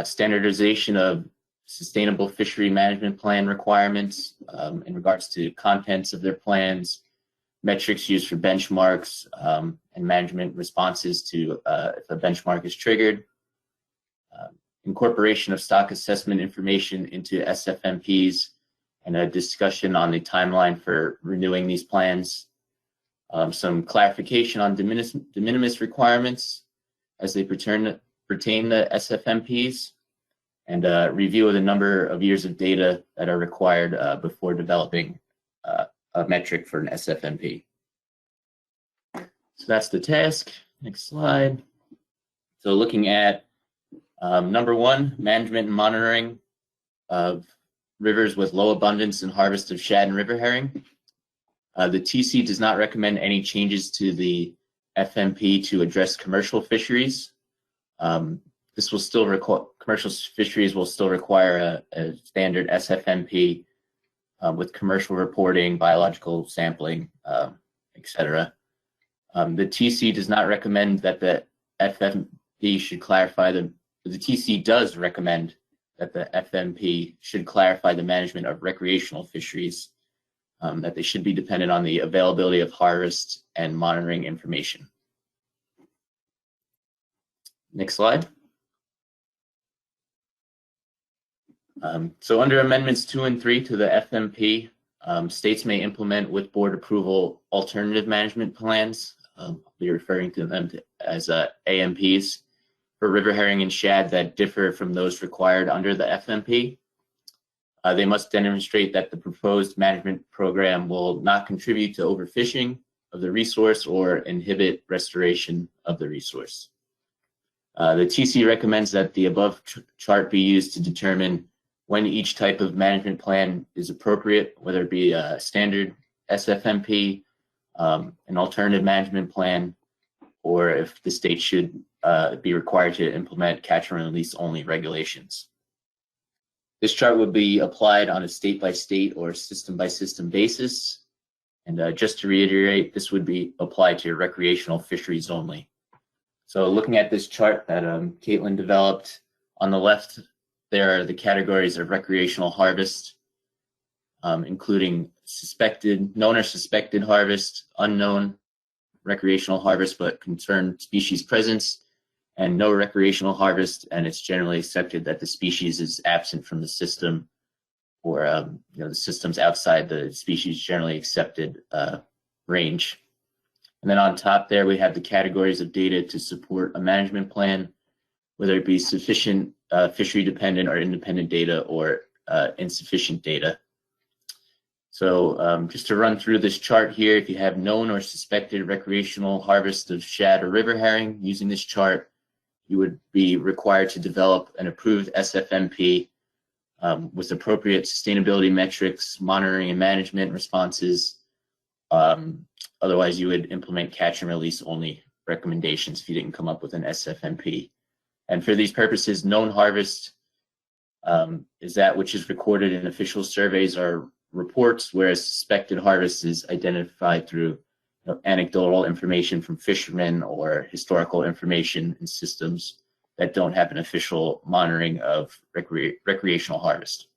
Standardization of sustainable fishery management plan requirements in regards to contents of their plans, metrics used for benchmarks, and management responses to if a benchmark is triggered. Incorporation of stock assessment information into SFMPs and a discussion on the timeline for renewing these plans. Some clarification on de minimis requirements as they pertain to SFMPs, and a review of the number of years of data that are required before developing a metric for an SFMP. So that's the task. Next slide. So looking at number 1, management and monitoring of rivers with low abundance and harvest of shad and river herring. The TC does not recommend any changes to the FMP to address commercial fisheries. This will still require, commercial fisheries will still require a standard SFMP with commercial reporting, biological sampling, etc. The TC does not recommend that the FMP should clarify the TC does recommend that the FMP should clarify the management of recreational fisheries, that they should be dependent on the availability of harvest and monitoring information. Next slide. So under amendments 2 and 3 to the FMP, states may implement with board approval alternative management plans. I'll be referring to them as AMPs for river herring and shad that differ from those required under the FMP. They must demonstrate that the proposed management program will not contribute to overfishing of the resource or inhibit restoration of the resource. The TC recommends that the above chart be used to determine when each type of management plan is appropriate, whether it be a standard SFMP, an alternative management plan, or if the state should be required to implement catch and release only regulations. This chart would be applied on a state-by-state or system-by-system basis. And just to reiterate, this would be applied to recreational fisheries only. So looking at this chart that Caitlin developed, on the left, there are the categories of recreational harvest, including known or suspected harvest, unknown recreational harvest but confirmed species presence, and no recreational harvest, and it's generally accepted that the species is absent from the system, or the system's outside the species generally accepted range. And then on top there, we have the categories of data to support a management plan, whether it be sufficient fishery dependent or independent data, or insufficient data. So just to run through this chart here, if you have known or suspected recreational harvest of shad or river herring, using this chart, you would be required to develop an approved SFMP with appropriate sustainability metrics, monitoring and management responses. Otherwise, you would implement catch and release only recommendations if you didn't come up with an SFMP. And for these purposes, known harvest is that which is recorded in official surveys or reports, whereas suspected harvest is identified through anecdotal information from fishermen or historical information in systems that don't have an official monitoring of recreational harvest.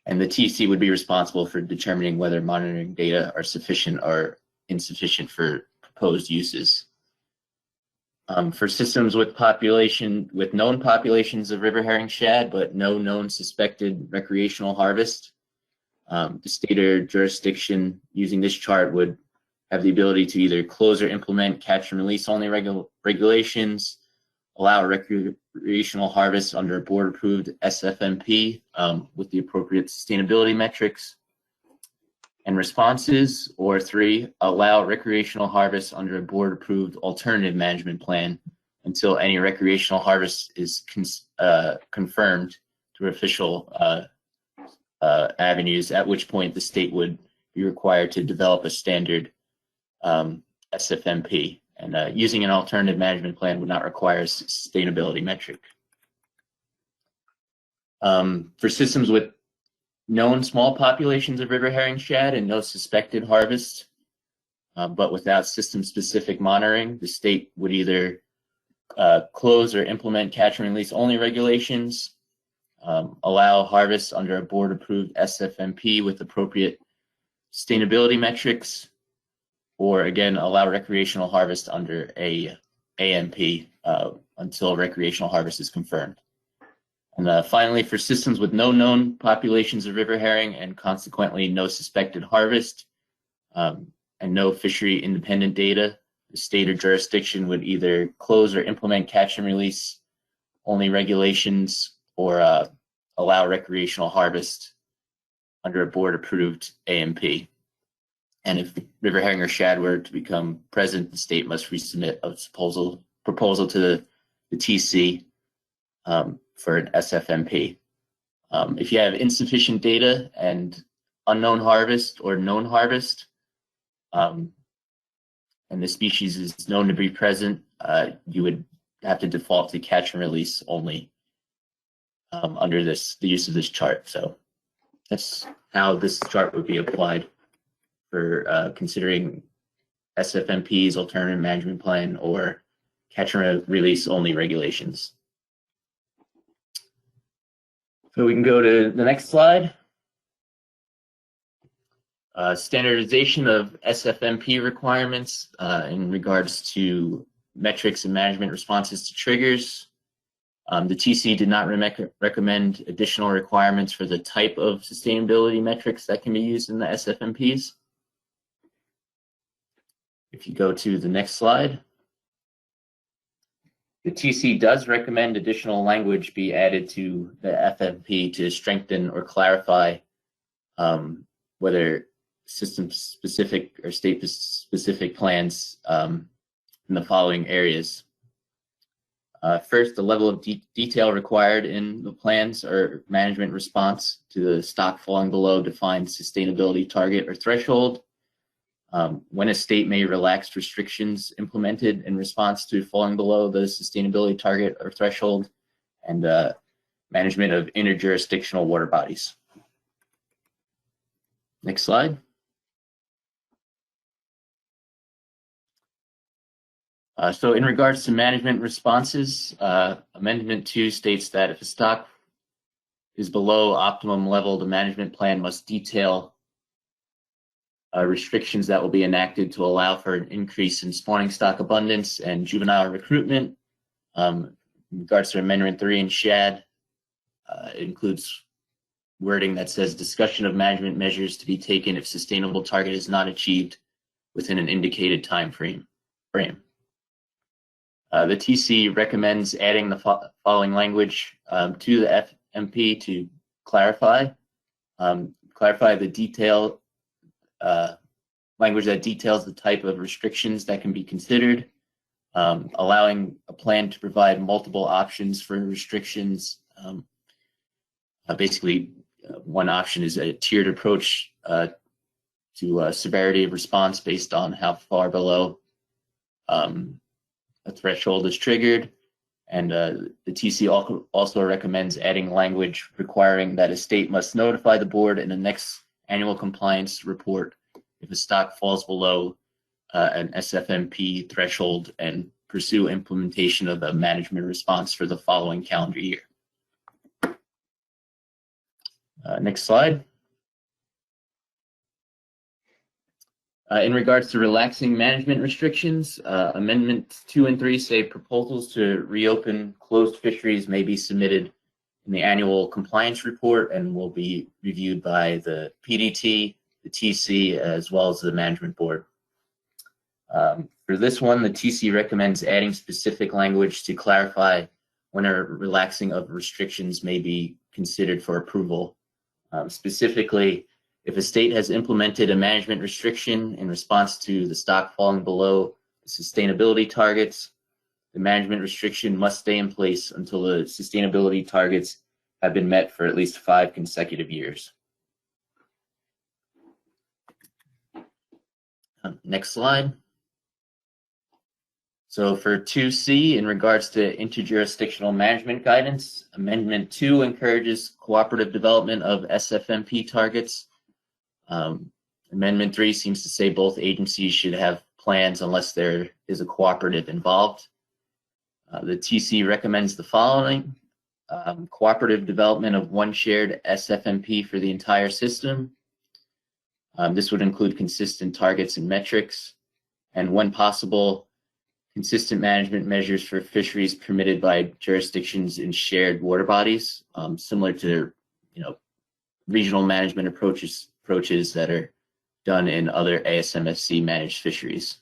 And the TC would be responsible for determining whether monitoring data are sufficient or insufficient for proposed uses. For systems with known populations of river herring shad, but no known suspected recreational harvest, the state or jurisdiction using this chart would have the ability to either close or implement catch and release only regulations, allow recreational harvest under a board approved SFMP with the appropriate sustainability metrics and responses, or 3, allow recreational harvest under a board approved alternative management plan until any recreational harvest is confirmed through official avenues, at which point the state would be required to develop a standard SFMP, and using an alternative management plan would not require a sustainability metric. For systems with known small populations of river herring shad and no suspected harvest, but without system-specific monitoring, the state would either close or implement catch and release only regulations, allow harvest under a board-approved SFMP with appropriate sustainability metrics, or again, allow recreational harvest under a AMP until recreational harvest is confirmed. And finally, for systems with no known populations of river herring and consequently no suspected harvest and no fishery independent data, the state or jurisdiction would either close or implement catch and release only regulations or allow recreational harvest under a board approved AMP. And if river herring or shad were to become present, the state must resubmit a proposal to the TC for an SFMP. If you have insufficient data and unknown harvest or known harvest, and the species is known to be present, you would have to default to catch and release only under the use of this chart. So that's how this chart would be applied for considering SFMPs, alternative management plan, or catch and release only regulations. So we can go to the next slide. Standardization of SFMP requirements in regards to metrics and management responses to triggers. The TC did not recommend additional requirements for the type of sustainability metrics that can be used in the SFMPs. If you go to the next slide. The TC does recommend additional language be added to the FMP to strengthen or clarify whether system-specific or state-specific plans in the following areas. First, the level of detail required in the plans or management response to the stock falling below defined sustainability target or threshold. When a state may relax restrictions implemented in response to falling below the sustainability target or threshold, and management of interjurisdictional water bodies. Next slide. So in regards to management responses, Amendment 2 states that if a stock is below optimum level, the management plan must detail restrictions that will be enacted to allow for an increase in spawning stock abundance and juvenile recruitment. In regards to Amendment 3 in Shad, it includes wording that says discussion of management measures to be taken if sustainable target is not achieved within an indicated time frame. The TC recommends adding the following language to the FMP to clarify the detail language that details the type of restrictions that can be considered, allowing a plan to provide multiple options for restrictions. Basically, one option is a tiered approach to severity of response based on how far below a threshold is triggered. And the TC also recommends adding language requiring that a state must notify the board in the next annual compliance report if a stock falls below an SFMP threshold and pursue implementation of a management response for the following calendar year. Next slide. In regards to relaxing management restrictions, Amendments 2 and 3 say proposals to reopen closed fisheries may be submitted in the annual compliance report and will be reviewed by the PDT, the TC, as well as the management board. For this one, the TC recommends adding specific language to clarify when a relaxing of restrictions may be considered for approval. Specifically, if a state has implemented a management restriction in response to the stock falling below the sustainability targets, the management restriction must stay in place until the sustainability targets have been met for at least 5 consecutive years. Next slide. So for 2C, in regards to interjurisdictional management guidance, Amendment 2 encourages cooperative development of SFMP targets. Amendment 3 seems to say both agencies should have plans unless there is a cooperative involved. The TC recommends the following: cooperative development of one shared SFMP for the entire system. This would include consistent targets and metrics, and when possible, consistent management measures for fisheries permitted by jurisdictions in shared water bodies, similar to regional management approaches that are done in other ASMFC managed fisheries.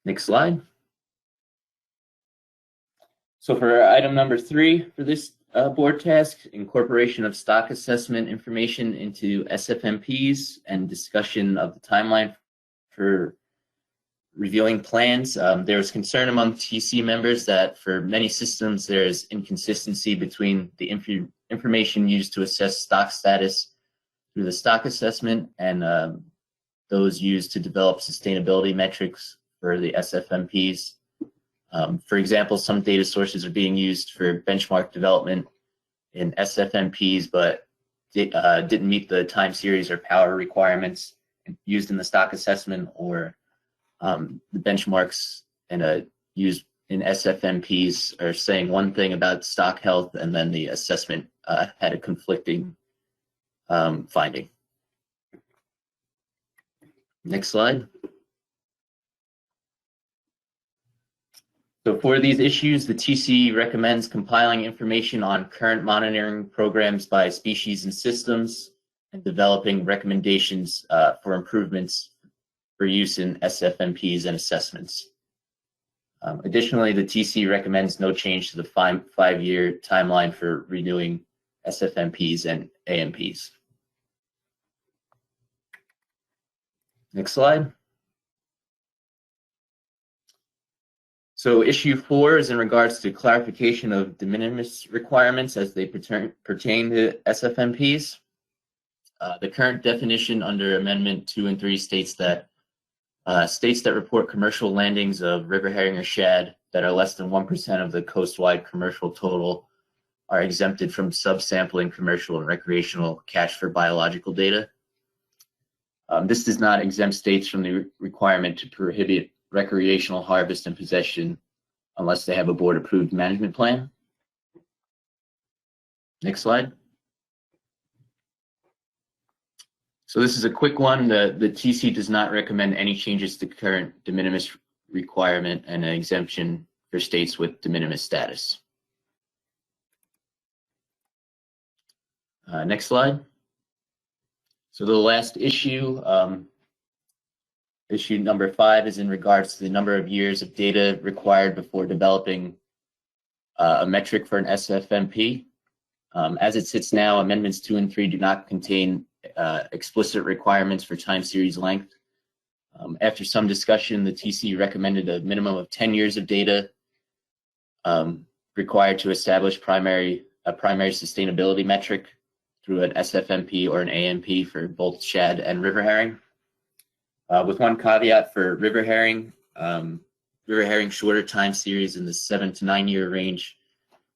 Next slide. So for item number 3 for this board task, incorporation of stock assessment information into SFMPs and discussion of the timeline for reviewing plans. There was concern among TC members that for many systems there is inconsistency between the information used to assess stock status through the stock assessment and those used to develop sustainability metrics for the SFMPs. For example, some data sources are being used for benchmark development in SFMPs, but didn't meet the time series or power requirements used in the stock assessment, or the benchmarks used in SFMPs are saying one thing about stock health, and then the assessment had a conflicting finding. Next slide. So for these issues, the TC recommends compiling information on current monitoring programs by species and systems and developing recommendations for improvements for use in SFMPs and assessments. Additionally, the TC recommends no change to the five-year timeline for renewing SFMPs and AMPs. Next slide. So issue 4 is in regards to clarification of de minimis requirements as they pertain to SFMPs. The current definition under Amendment 2 and 3 states that states that report commercial landings of river herring or shad that are less than 1% of the coast-wide commercial total are exempted from subsampling commercial and recreational catch for biological data. This does not exempt states from the requirement to prohibit recreational harvest and possession unless they have a board-approved management plan. Next slide. So this is a quick one. The TC does not recommend any changes to current de minimis requirement and an exemption for states with de minimis status. Next slide. So the last issue, issue number 5, is in regards to the number of years of data required before developing a metric for an SFMP. As it sits now, Amendments 2 and 3 do not contain explicit requirements for time series length. After some discussion, the TC recommended a minimum of 10 years of data required to establish a primary sustainability metric through an SFMP or an AMP for both shad and river herring. With one caveat for river herring shorter time series in the 7 to 9 year range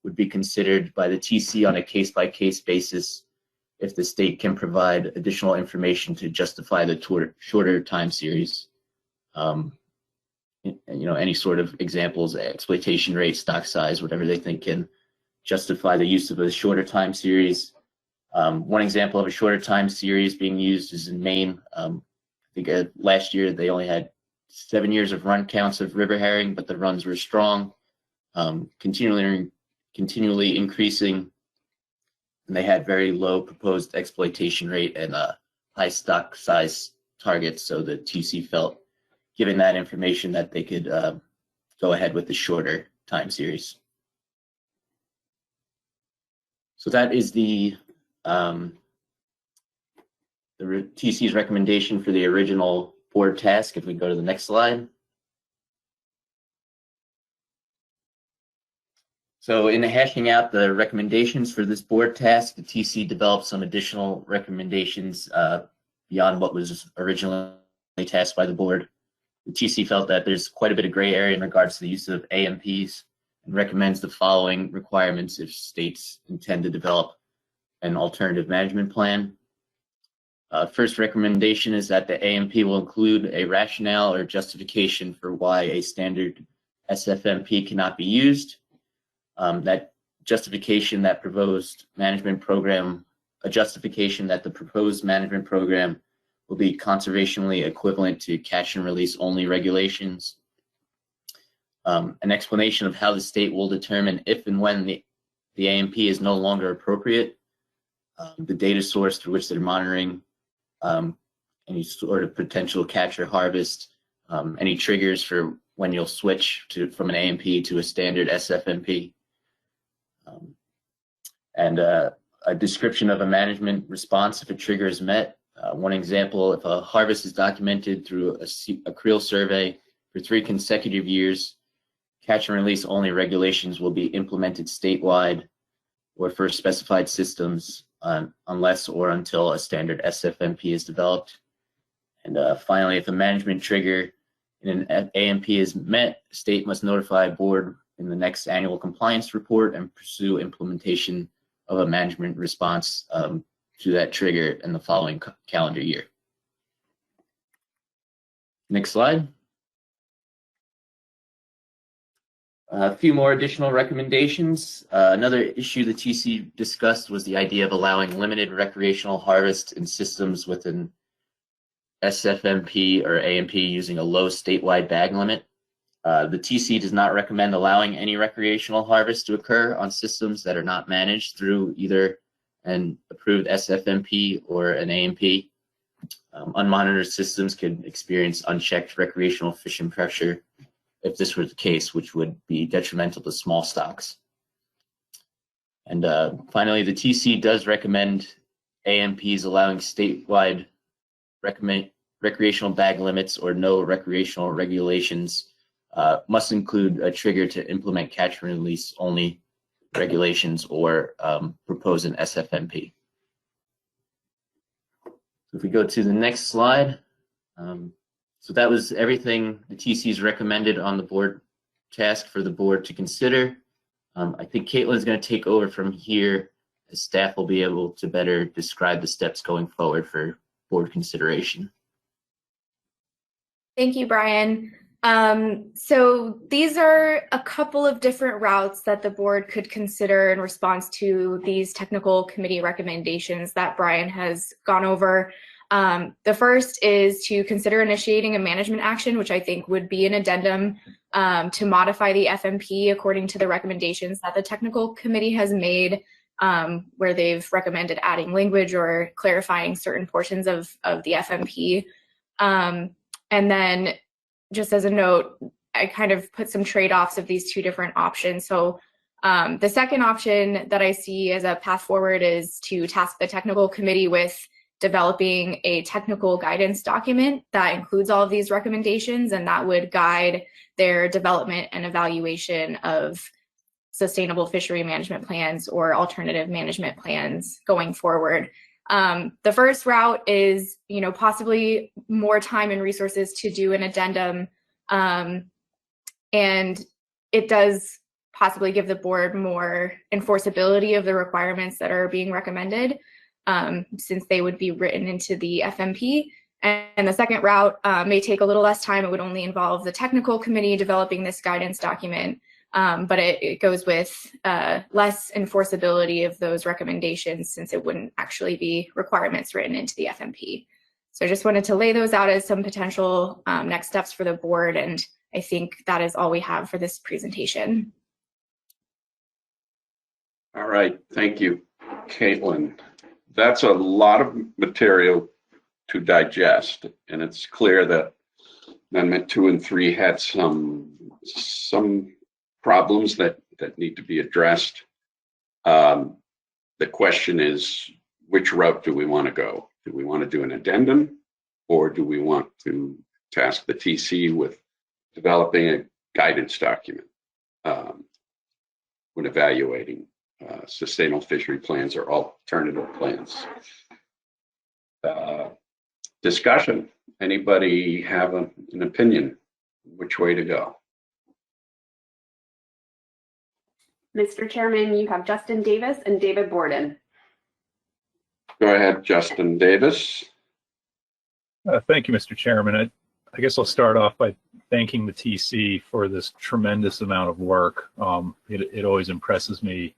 would be considered by the TC on a case-by-case basis if the state can provide additional information to justify the shorter time series. Any sort of examples, exploitation rate, stock size, whatever they think can justify the use of a shorter time series. One example of a shorter time series being used is in Maine. I think last year they only had 7 years of run counts of river herring, but the runs were strong, continually increasing, and they had very low proposed exploitation rate and high stock size targets. So the TC felt, given that information, that they could go ahead with the shorter time series. So that is the TC's recommendation for the original board task. If we go to the next slide. So in hashing out the recommendations for this board task, the TC developed some additional recommendations beyond what was originally tasked by the board. The TC felt that there's quite a bit of gray area in regards to the use of AMPs and recommends the following requirements if states intend to develop an alternative management plan. First recommendation is that the AMP will include a rationale or justification for why a standard SFMP cannot be used. That justification that the proposed management program will be conservationally equivalent to catch and release only regulations. An explanation of how the state will determine if and when the AMP is no longer appropriate, the data source through which they're monitoring any sort of potential catch or harvest, any triggers for when you'll switch from an AMP to a standard SFMP, and a description of a management response if a trigger is met. One example, if a harvest is documented through a creel survey for 3 consecutive years, catch and release only regulations will be implemented statewide or for specified systems unless or until a standard SFMP is developed. And finally, if a management trigger in an AMP is met, the state must notify a board in the next annual compliance report and pursue implementation of a management response to that trigger in the following calendar year. Next slide. A few more additional recommendations. Another issue the TC discussed was the idea of allowing limited recreational harvest in systems with an SFMP or AMP using a low statewide bag limit. The TC does not recommend allowing any recreational harvest to occur on systems that are not managed through either an approved SFMP or an AMP. Unmonitored systems could experience unchecked recreational fishing pressure if this were the case, which would be detrimental to small stocks. And finally, the TC does recommend AMPs allowing statewide recreational bag limits or no recreational regulations must include a trigger to implement catch and release only regulations or propose an SFMP. If we go to the next slide, so that was everything the TC's recommended on the board task for the board to consider. I think Caitlin's going to take over from here, as staff will be able to better describe the steps going forward for board consideration. Thank you, Brian. So these are a couple of different routes that the board could consider in response to these technical committee recommendations that Brian has gone over. The first is to consider initiating a management action, which I think would be an addendum to modify the FMP according to the recommendations that the technical committee has made, where they've recommended adding language or clarifying certain portions of the FMP. And then just as a note, I kind of put some trade-offs of these two different options. So the second option that I see as a path forward is to task the technical committee with developing a technical guidance document that includes all of these recommendations, and that would guide their development and evaluation of sustainable fishery management plans or alternative management plans going forward. The first route is, possibly more time and resources to do an addendum, and it does possibly give the board more enforceability of the requirements that are being recommended, since they would be written into the FMP. And the second route may take a little less time. It would only involve the technical committee developing this guidance document, but it goes with less enforceability of those recommendations, since it wouldn't actually be requirements written into the FMP. So I just wanted to lay those out as some potential next steps for the board, and I think that is all we have for this presentation. All right, thank you, Caitlin. That's a lot of material to digest, and it's clear that Amendment 2 and 3 had some problems that need to be addressed. The question is, which route do we want to go? Do we want to do an addendum, or do we want to task the TC with developing a guidance document when evaluating sustainable fishery plans or alternative plans? Discussion. Anybody have an opinion which way to go? Mr. Chairman, you have Justin Davis and David Borden. Go ahead, Justin Davis. Thank you, Mr. Chairman. I guess I'll start off by thanking the TC for this tremendous amount of work. It always impresses me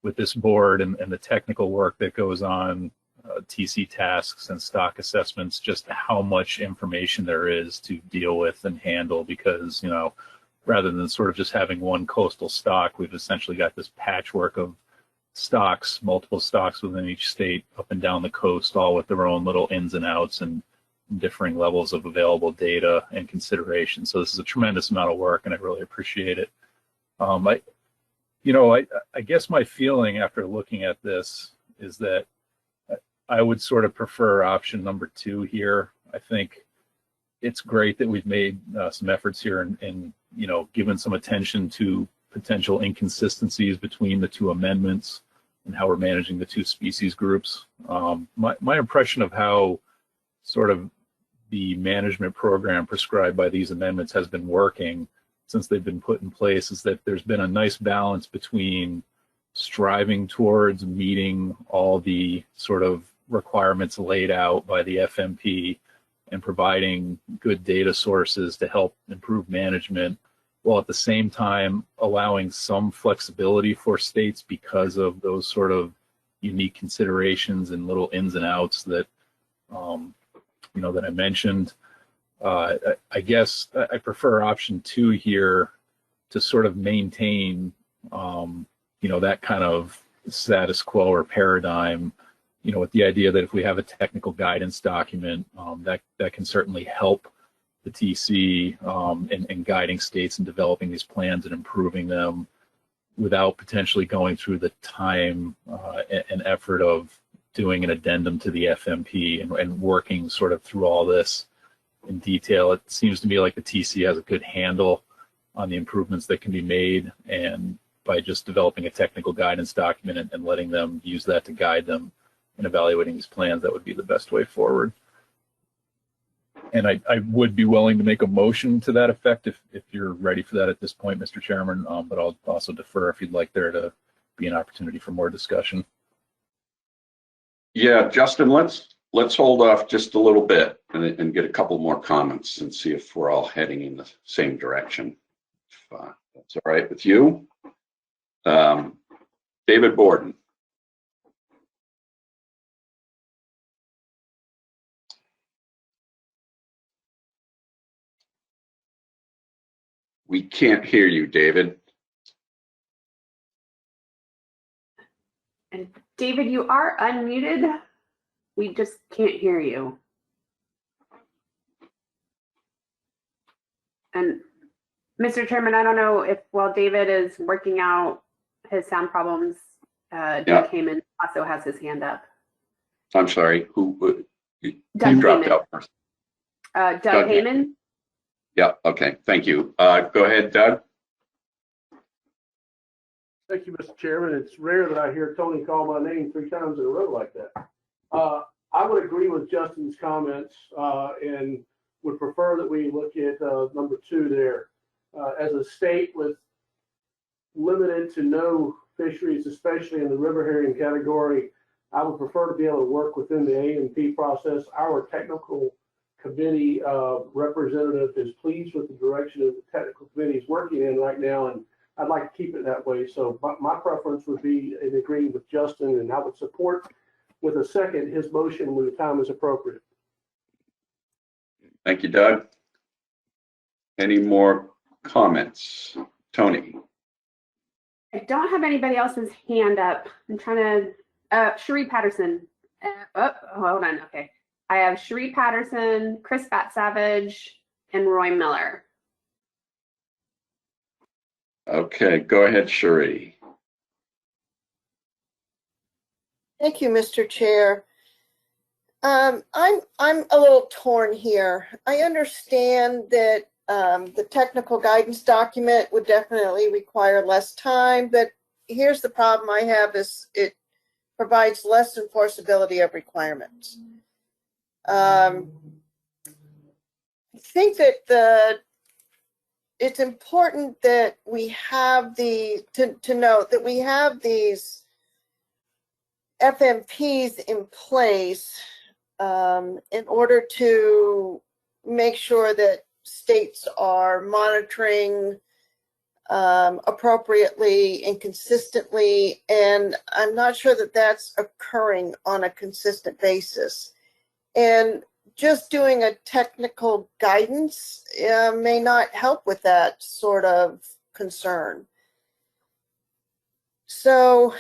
with this board and the technical work that goes on, TC tasks and stock assessments, just how much information there is to deal with and handle, because, you know, rather than sort of just having one coastal stock, we've essentially got this patchwork of stocks, multiple stocks within each state up and down the coast, all with their own little ins and outs and differing levels of available data and consideration. So this is a tremendous amount of work, and I really appreciate it. I guess my feeling after looking at this is that I would sort of prefer option number 2 here. I think it's great that we've made some efforts here and given some attention to potential inconsistencies between the 2 amendments and how we're managing the 2 species groups. My impression of how sort of the management program prescribed by these amendments has been working since they've been put in place is that there's been a nice balance between striving towards meeting all the sort of requirements laid out by the FMP and providing good data sources to help improve management, while at the same time allowing some flexibility for states because of those sort of unique considerations and little ins and outs that that I mentioned. I guess I prefer option 2 here to sort of maintain that kind of status quo or paradigm, with the idea that if we have a technical guidance document, that can certainly help the TC in guiding states and developing these plans and improving them without potentially going through the time and effort of doing an addendum to the FMP and working sort of through all this in detail. It seems to me like the TC has a good handle on the improvements that can be made, and by just developing a technical guidance document and letting them use that to guide them in evaluating these plans, that would be the best way forward. And I would be willing to make a motion to that effect if you're ready for that at this point, Mr. Chairman, but I'll also defer if you'd like there to be an opportunity for more discussion. Yeah, Justin, let's hold off just a little bit and get a couple more comments and see if we're all heading in the same direction. If that's all right with you. David Borden. We can't hear you, David. And David, you are unmuted. We just can't hear you. And Mr. Chairman, I don't know if while David is working out his sound problems, Doug Heyman also has his hand up. I'm sorry, who Doug dropped Heyman. out first? Doug Heyman. Yeah, okay, thank you. Go ahead, Doug. Thank you, Mr. Chairman. It's rare that I hear Tony call my name 3 times in a row like that. I would agree with Justin's comments and would prefer that we look at number 2 there. As a state with limited to no fisheries, especially in the river herring category, I would prefer to be able to work within the A&P process. Our technical committee representative is pleased with the direction of the technical committee is working in right now, and I'd like to keep it that way. So my preference would be in agreeing with Justin, and I would support with a second his motion when the time is appropriate. Thank you, Doug. Any more comments? Tony. I don't have anybody else's hand up. I'm trying to, Cherie Patterson. Hold on, okay. I have Cherie Patterson, Chris Bat-Savage, and Roy Miller. Okay, go ahead, Cherie. Thank you, Mr. Chair. I'm a little torn here. I understand that the technical guidance document would definitely require less time, but here's the problem I have is it provides less enforceability of requirements. I think that it's important that we have to note that we have these FMPs in place in order to make sure that states are monitoring appropriately and consistently, and I'm not sure that that's occurring on a consistent basis. And just doing a technical guidance may not help with that sort of concern. So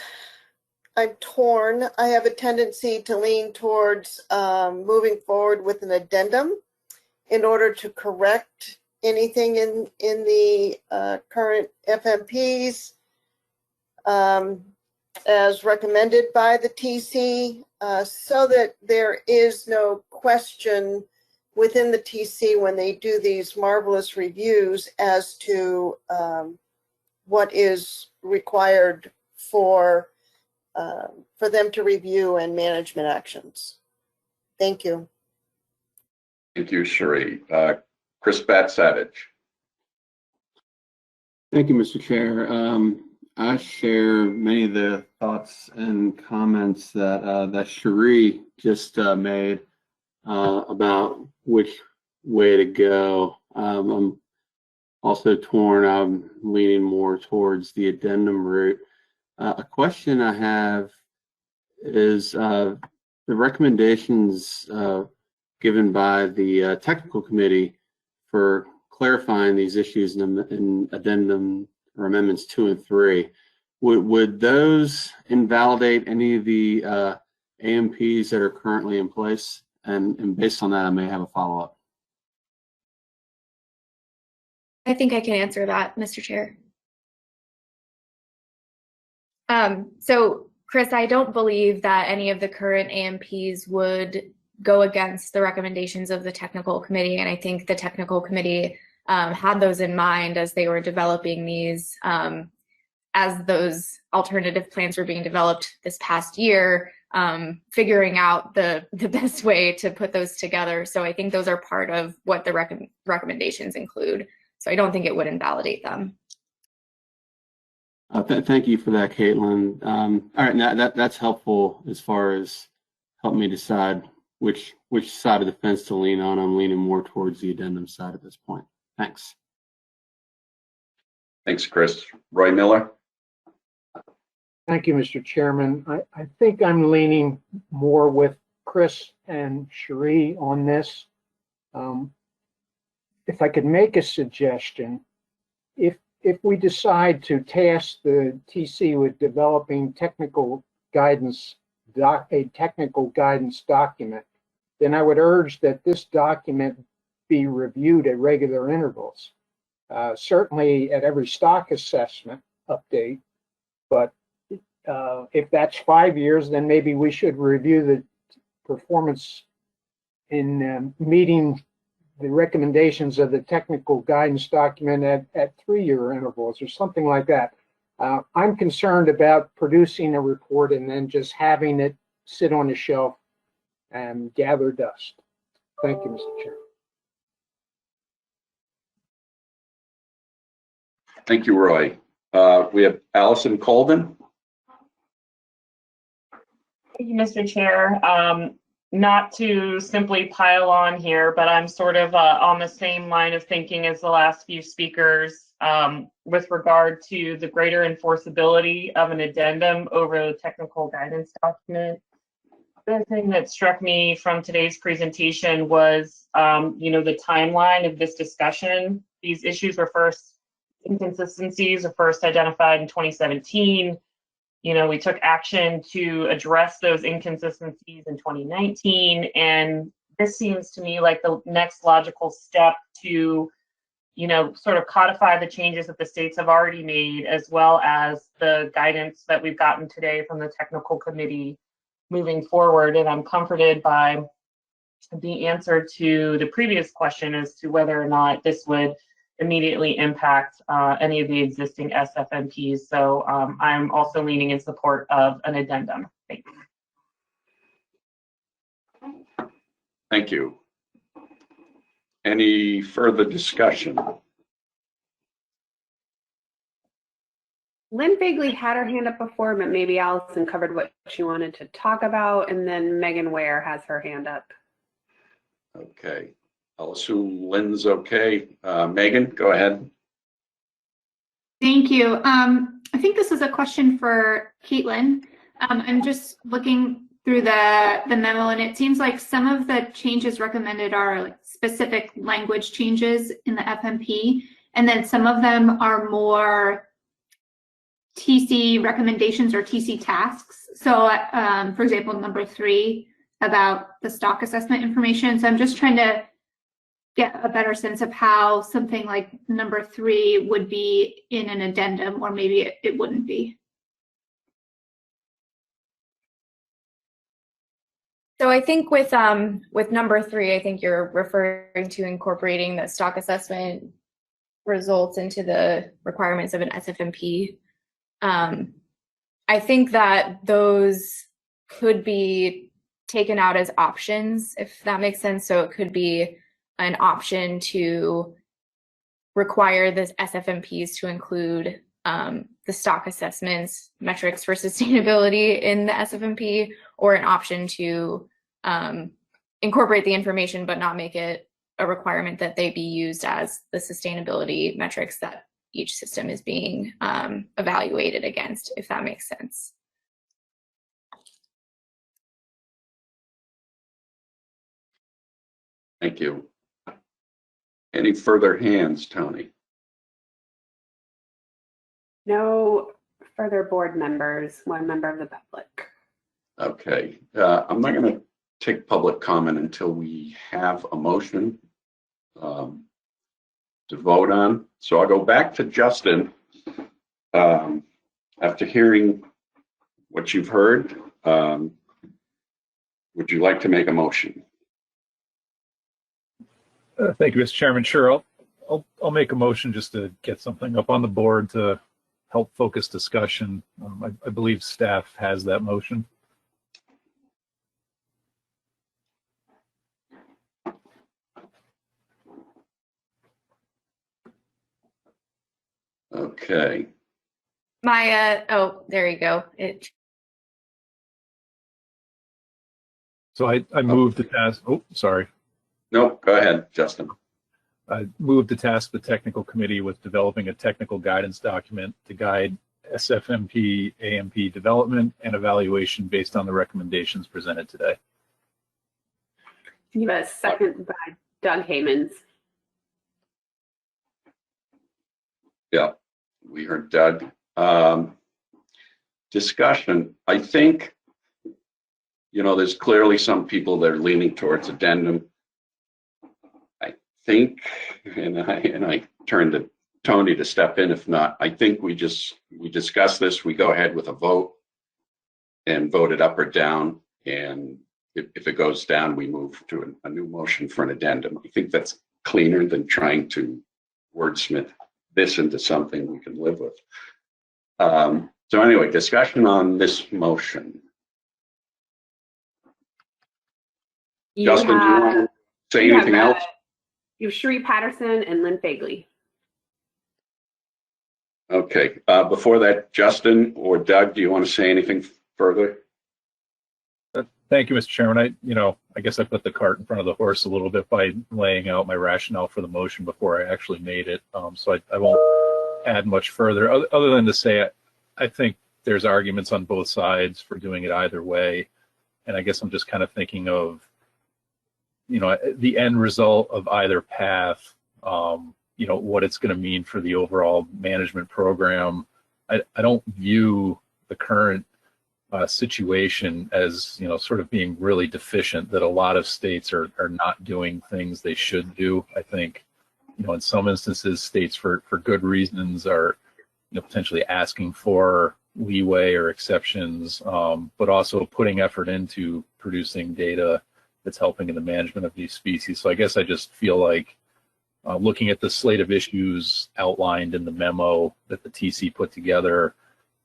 I'm torn. I have a tendency to lean towards moving forward with an addendum in order to correct anything in the current FMPs as recommended by the TC, so that there is no question within the TC when they do these marvelous reviews as to what is required for them to review and management actions. Thank you. Thank you, Cherie. Chris Bat-Savage. Thank you, Mr. Chair. I share many of the thoughts and comments that Cherie just made about which way to go. I'm also torn. I'm leaning more towards the addendum route. A question I have is the recommendations given by the technical committee for clarifying these issues in addendum or amendments 2 and 3. Would those invalidate any of the AMPs that are currently in place? And based on that, I may have a follow-up. I think I can answer that, Mr. Chair. So, Chris, I don't believe that any of the current AMPs would go against the recommendations of the technical committee, and I think the technical committee had those in mind as they were developing these, as those alternative plans were being developed this past year, figuring out the best way to put those together. So I think those are part of what the recommendations include. So I don't think it would invalidate them. Thank you for that, Caitlin. All right, now that's helpful as far as help me decide which side of the fence to lean on. I'm leaning more towards the addendum side at this point. Thanks. Thanks, Chris. Roy Miller. Thank you, Mr. Chairman. I think I'm leaning more with Chris and Cherie on this. If I could make a suggestion, if we decide to task the TC with developing technical guidance, a technical guidance document, then I would urge that this document be reviewed at regular intervals. Certainly at every stock assessment update, but if that's 5 years, then maybe we should review the performance in meeting the recommendations of the technical guidance document at 3-year intervals or something like that. I'm concerned about producing a report and then just having it sit on the shelf and gather dust. Thank you, Mr. Chair. Thank you, Roy. We have Allison Colvin. Thank you, Mr. Chair. Not to simply pile on here, but I'm sort of on the same line of thinking as the last few speakers with regard to the greater enforceability of an addendum over the technical guidance document. The thing that struck me from today's presentation was, the timeline of this discussion. These issues were inconsistencies were first identified in 2017. We took action to address those inconsistencies in 2019, and this seems to me like the next logical step to, sort of codify the changes that the states have already made, as well as the guidance that we've gotten today from the technical committee moving forward. And I'm comforted by the answer to the previous question as to whether or not this would immediately impact any of the existing SFMPs. So I'm also leaning in support of an addendum. Thank you. Thank you. Any further discussion? Lynn Bagley had her hand up before, but maybe Allison covered what she wanted to talk about, and then Megan Ware has her hand up. Okay, I'll assume Lynn's okay. Megan, go ahead. Thank you. I think this is a question for Caitlin. I'm just looking through the memo, and it seems like some of the changes recommended are like specific language changes in the FMP, and then some of them are more TC recommendations or TC tasks. So, for example, number 3 about the stock assessment information. So I'm just trying to get a better sense of how something like number 3 would be in an addendum, or maybe it wouldn't be. So I think with number 3, I think you're referring to incorporating the stock assessment results into the requirements of an SFMP. I think that those could be taken out as options, if that makes sense. So it could be an option to require the SFMPs to include the stock assessments metrics for sustainability in the SFMP, or an option to incorporate the information but not make it a requirement that they be used as the sustainability metrics that each system is being evaluated against, if that makes sense. Thank you. Any further hands, Tony? No further board members, one member of the public. Okay, I'm not going to take public comment until we have a motion to vote on. So I'll go back to Justin. After hearing what you've heard, would you like to make a motion? Thank you, Mr. Chairman. Sure, I'll make a motion just to get something up on the board to help focus discussion. I believe staff has that motion. Okay. Oh, there you go. So I moved the task. Oh, sorry. No, go ahead, Justin. I moved to task the technical committee with developing a technical guidance document to guide SFMP AMP development and evaluation based on the recommendations presented today. You have a second by Doug Haymans. Yeah, we heard Doug. Discussion. I think, there's clearly some people that are leaning towards addendum. I think, and I turn to Tony to step in. If not, I think we discuss this. We go ahead with a vote and vote it up or down. And if it goes down, we move to a new motion for an addendum. I think that's cleaner than trying to wordsmith this into something we can live with. So anyway, discussion on this motion. Justin, do you want to say anything else? You have Sheree Patterson and Lynn Bagley. Okay. Before that, Justin or Doug, do you want to say anything further? Thank you, Mr. Chairman. I guess I put the cart in front of the horse a little bit by laying out my rationale for the motion before I actually made it. So I won't add much further other than to say I think there's arguments on both sides for doing it either way. And I guess I'm just kind of thinking of, the end result of either path, what it's going to mean for the overall management program. I don't view the current situation as, sort of being really deficient, that a lot of states are not doing things they should do. I think, in some instances, states for good reasons are, potentially asking for leeway or exceptions, but also putting effort into producing data that's helping in the management of these species. So I guess I just feel like looking at the slate of issues outlined in the memo that the TC put together,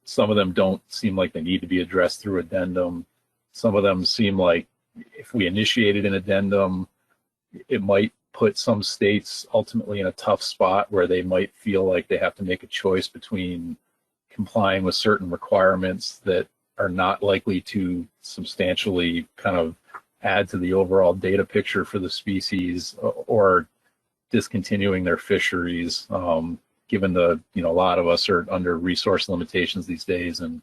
some of them don't seem like they need to be addressed through addendum. Some of them seem like, if we initiated an addendum, it might put some states ultimately in a tough spot where they might feel like they have to make a choice between complying with certain requirements that are not likely to substantially kind of add to the overall data picture for the species, or discontinuing their fisheries, given a lot of us are under resource limitations these days and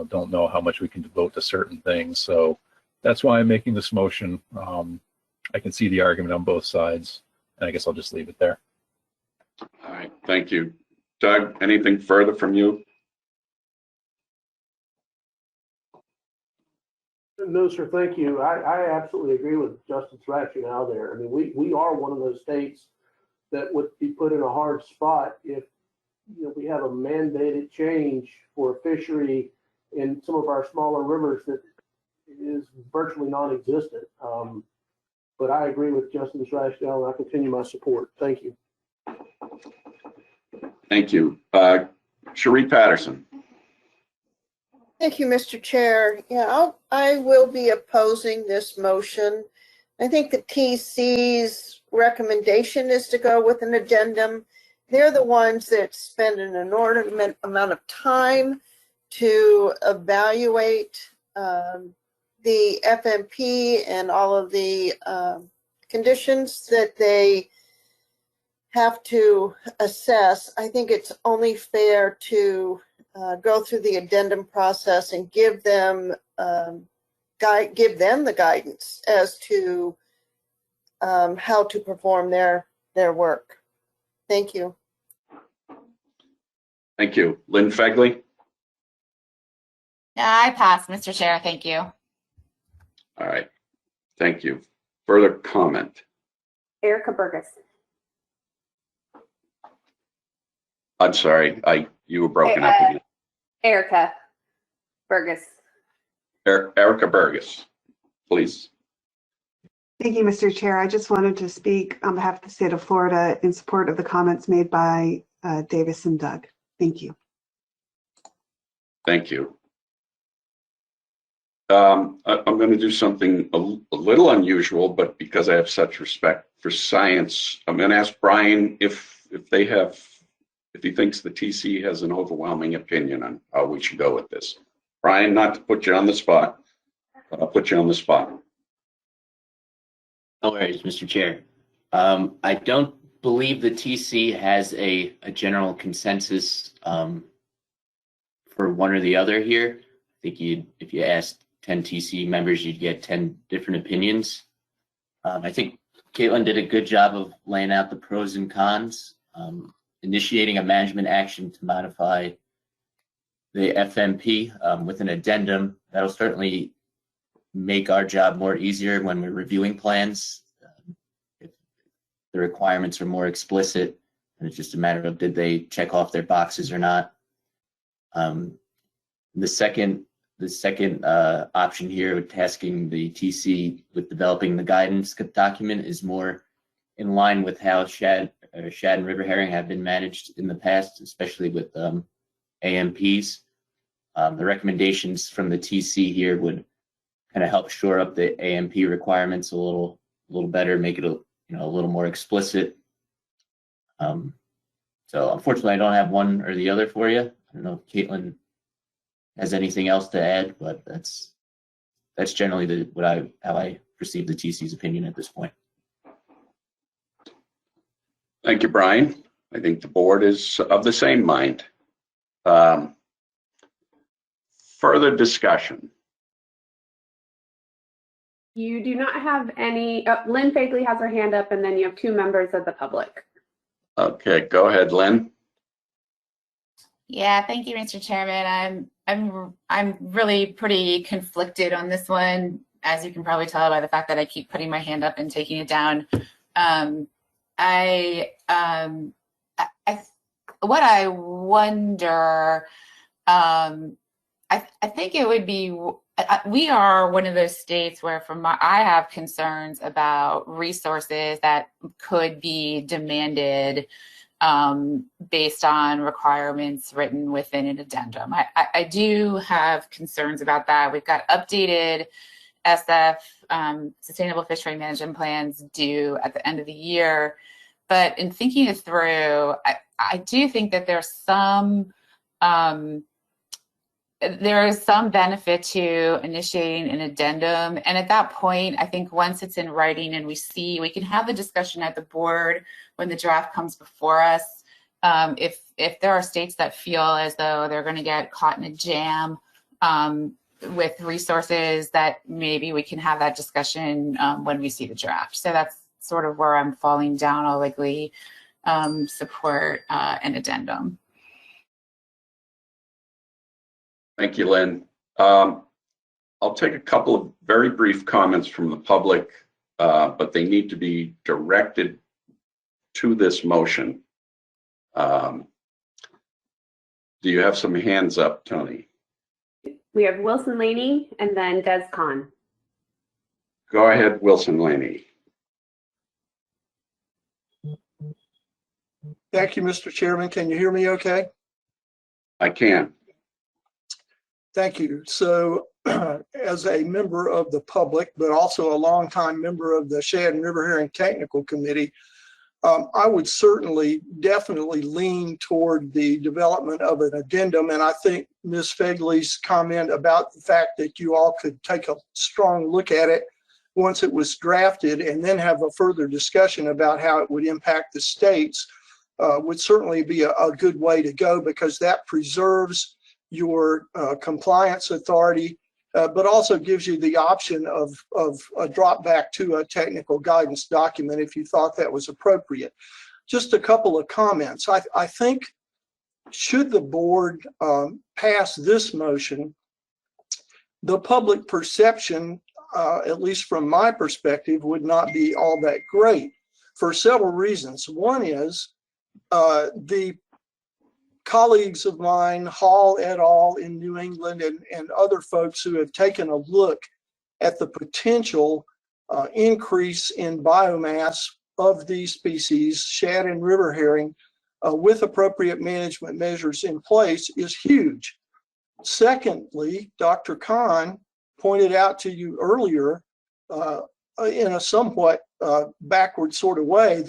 don't know how much we can devote to certain things. So that's why I'm making this motion. I can see the argument on both sides, and I guess I'll just leave it there. All right, thank you. Doug, anything further from you? No, sir, thank you. I absolutely agree with Justin's rationale there. I mean, we are one of those states that would be put in a hard spot if we have a mandated change for fishery in some of our smaller rivers that is virtually non-existent. But I agree with Justin's rationale, and I continue my support. Thank you. Thank you. Cherie Patterson. Thank you, Mr. Chair. Yeah, I will be opposing this motion. I think the TC's recommendation is to go with an addendum. They're the ones that spend an inordinate amount of time to evaluate the FMP and all of the conditions that they have to assess. I think it's only fair to go through the addendum process and give them the guidance as to how to perform their work. Thank you. Thank you. Lynn Fegley. Yeah, I pass, Mr. Chair. Thank you. All right. Thank you. Further comment? Erica Burgess. I'm sorry, you were broken up again. Erica Burgess. Erica Burgess, please. Thank you, Mr. Chair. I just wanted to speak on behalf of the state of Florida in support of the comments made by Davis and Doug. Thank you. Thank you. I'm going to do something a little unusual, but because I have such respect for science, I'm going to ask Brian if he thinks the TC has an overwhelming opinion on how we should go with this. Brian, not to put you on the spot, but I'll put you on the spot. No worries, Mr. Chair. I don't believe the TC has a general consensus for one or the other here. I think if you asked 10 TC members, you'd get 10 different opinions. I think Caitlin did a good job of laying out the pros and cons. Initiating a management action to modify the FMP with an addendum, that'll certainly make our job more easier when we're reviewing plans. If the requirements are more explicit, and it's just a matter of did they check off their boxes or not. The second option here with tasking the TC with developing the guidance document is more in line with how Shad and river herring have been managed in the past, especially with AMPs. The recommendations from the TC here would kind of help shore up the AMP requirements a little better, make it a little more explicit. So unfortunately, I don't have one or the other for you. I don't know if Caitlin has anything else to add, but that's generally how I perceive the TC's opinion at this point. Thank you, Brian. I think the board is of the same mind. Further discussion. You do not have any, Lynn Fagley has her hand up, and then you have 2 members of the public. Okay, go ahead, Lynn. Yeah, thank you, Mr. Chairman. I'm really pretty conflicted on this one, as you can probably tell by the fact that I keep putting my hand up and taking it down. What I wonder, I think it would be, we are one of those states where I have concerns about resources that could be demanded based on requirements written within an addendum. I do have concerns about that. We've got updated SF sustainable fishery management plans due at the end of the year. But in thinking it through, I do think that there is some benefit to initiating an addendum. And at that point, I think once it's in writing and we can have the discussion at the board when the draft comes before us. If there are states that feel as though they're going to get caught in a jam with resources, that maybe we can have that discussion when we see the draft. So that's sort of where I'm falling down. I'll likely support an addendum. Thank you, Lynn. I'll take a couple of very brief comments from the public, but they need to be directed to this motion. Do you have some hands up, Tony? We have Wilson Laney and then Des Khan. Go ahead, Wilson Laney. Thank you, Mr. Chairman. Can you hear me okay? I can. Thank you. So as a member of the public, but also a longtime member of the Shad and River Herring Technical Committee, I would definitely lean toward the development of an addendum. And I think Ms. Fegley's comment about the fact that you all could take a strong look at it once it was drafted and then have a further discussion about how it would impact the states would certainly be a good way to go, because that preserves your compliance authority, but also gives you the option of a drop back to a technical guidance document if you thought that was appropriate. Just a couple of comments. I think should the board pass this motion, the public perception, at least from my perspective, would not be all that great for several reasons. One is the colleagues of mine, Hall et al. In New England, and other folks who have taken a look at the potential increase in biomass of these species, shad and river herring, with appropriate management measures in place, is huge. Secondly, Dr. Khan pointed out to you earlier, in a somewhat backward sort of way,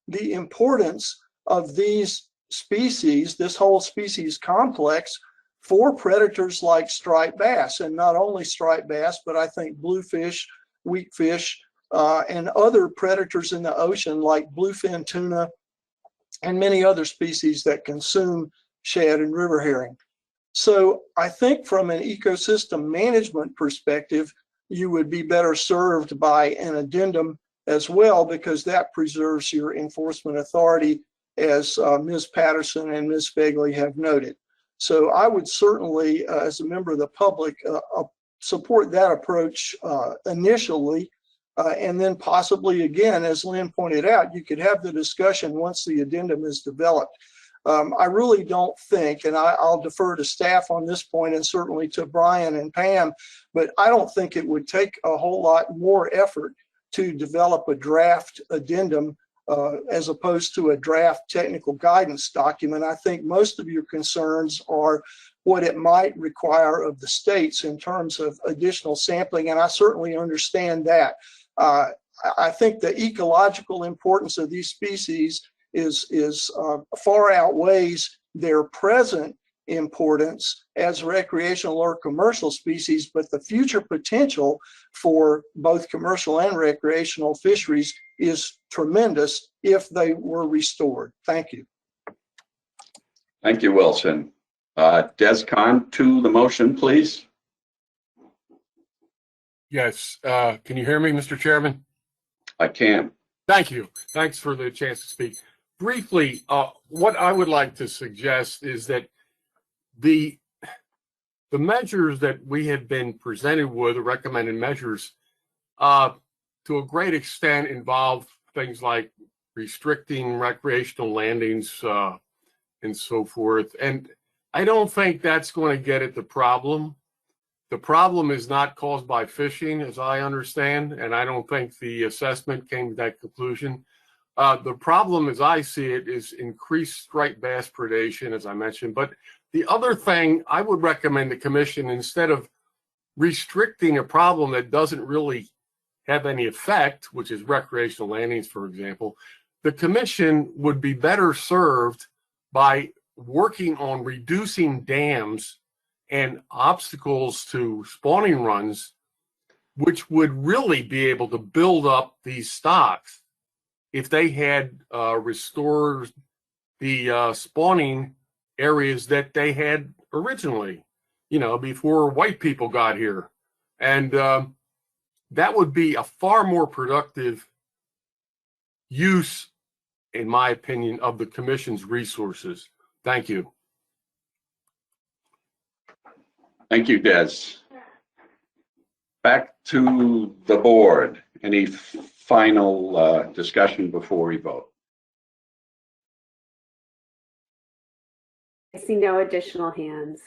the importance of these species, this whole species complex, for predators like striped bass, and not only striped bass, but I think bluefish, wheatfish, and other predators in the ocean like bluefin tuna and many other species that consume shad and river herring. So I think from an ecosystem management perspective, you would be better served by an addendum as well, because that preserves your enforcement authority, as Ms. Patterson and Ms. Fegley have noted. So I would certainly, as a member of the public, support that approach initially, and then possibly, again, as Lynn pointed out, you could have the discussion once the addendum is developed. I really don't think, and I'll defer to staff on this point and certainly to Brian and Pam, but I don't think it would take a whole lot more effort to develop a draft addendum as opposed to a draft technical guidance document. I think most of your concerns are what it might require of the states in terms of additional sampling, and I certainly understand that. I think the ecological importance of these species is far outweighs their present importance as recreational or commercial species, but the future potential for both commercial and recreational fisheries is tremendous if they were restored. Thank you. Thank you, Wilson. Des Khan, to the motion, please. Yes. Can you hear me, Mr. Chairman? I can. Thank you. Thanks for the chance to speak. Briefly, what I would like to suggest is that the measures that we have been presented with, the recommended measures, to a great extent involve things like restricting recreational landings and so forth. And I don't think that's going to get at the problem. The problem is not caused by fishing, as I understand, and I don't think the assessment came to that conclusion. The problem, as I see it, is increased striped bass predation, as I mentioned. But the other thing I would recommend the commission, instead of restricting a problem that doesn't really have any effect, which is recreational landings, for example, the commission would be better served by working on reducing dams and obstacles to spawning runs, which would really be able to build up these stocks if they had restored the spawning areas that they had originally, before white people got here. And that would be a far more productive use, in my opinion, of the commission's resources. Thank you. Thank you, Des. Back to the board. Any final discussion before we vote? I see no additional hands.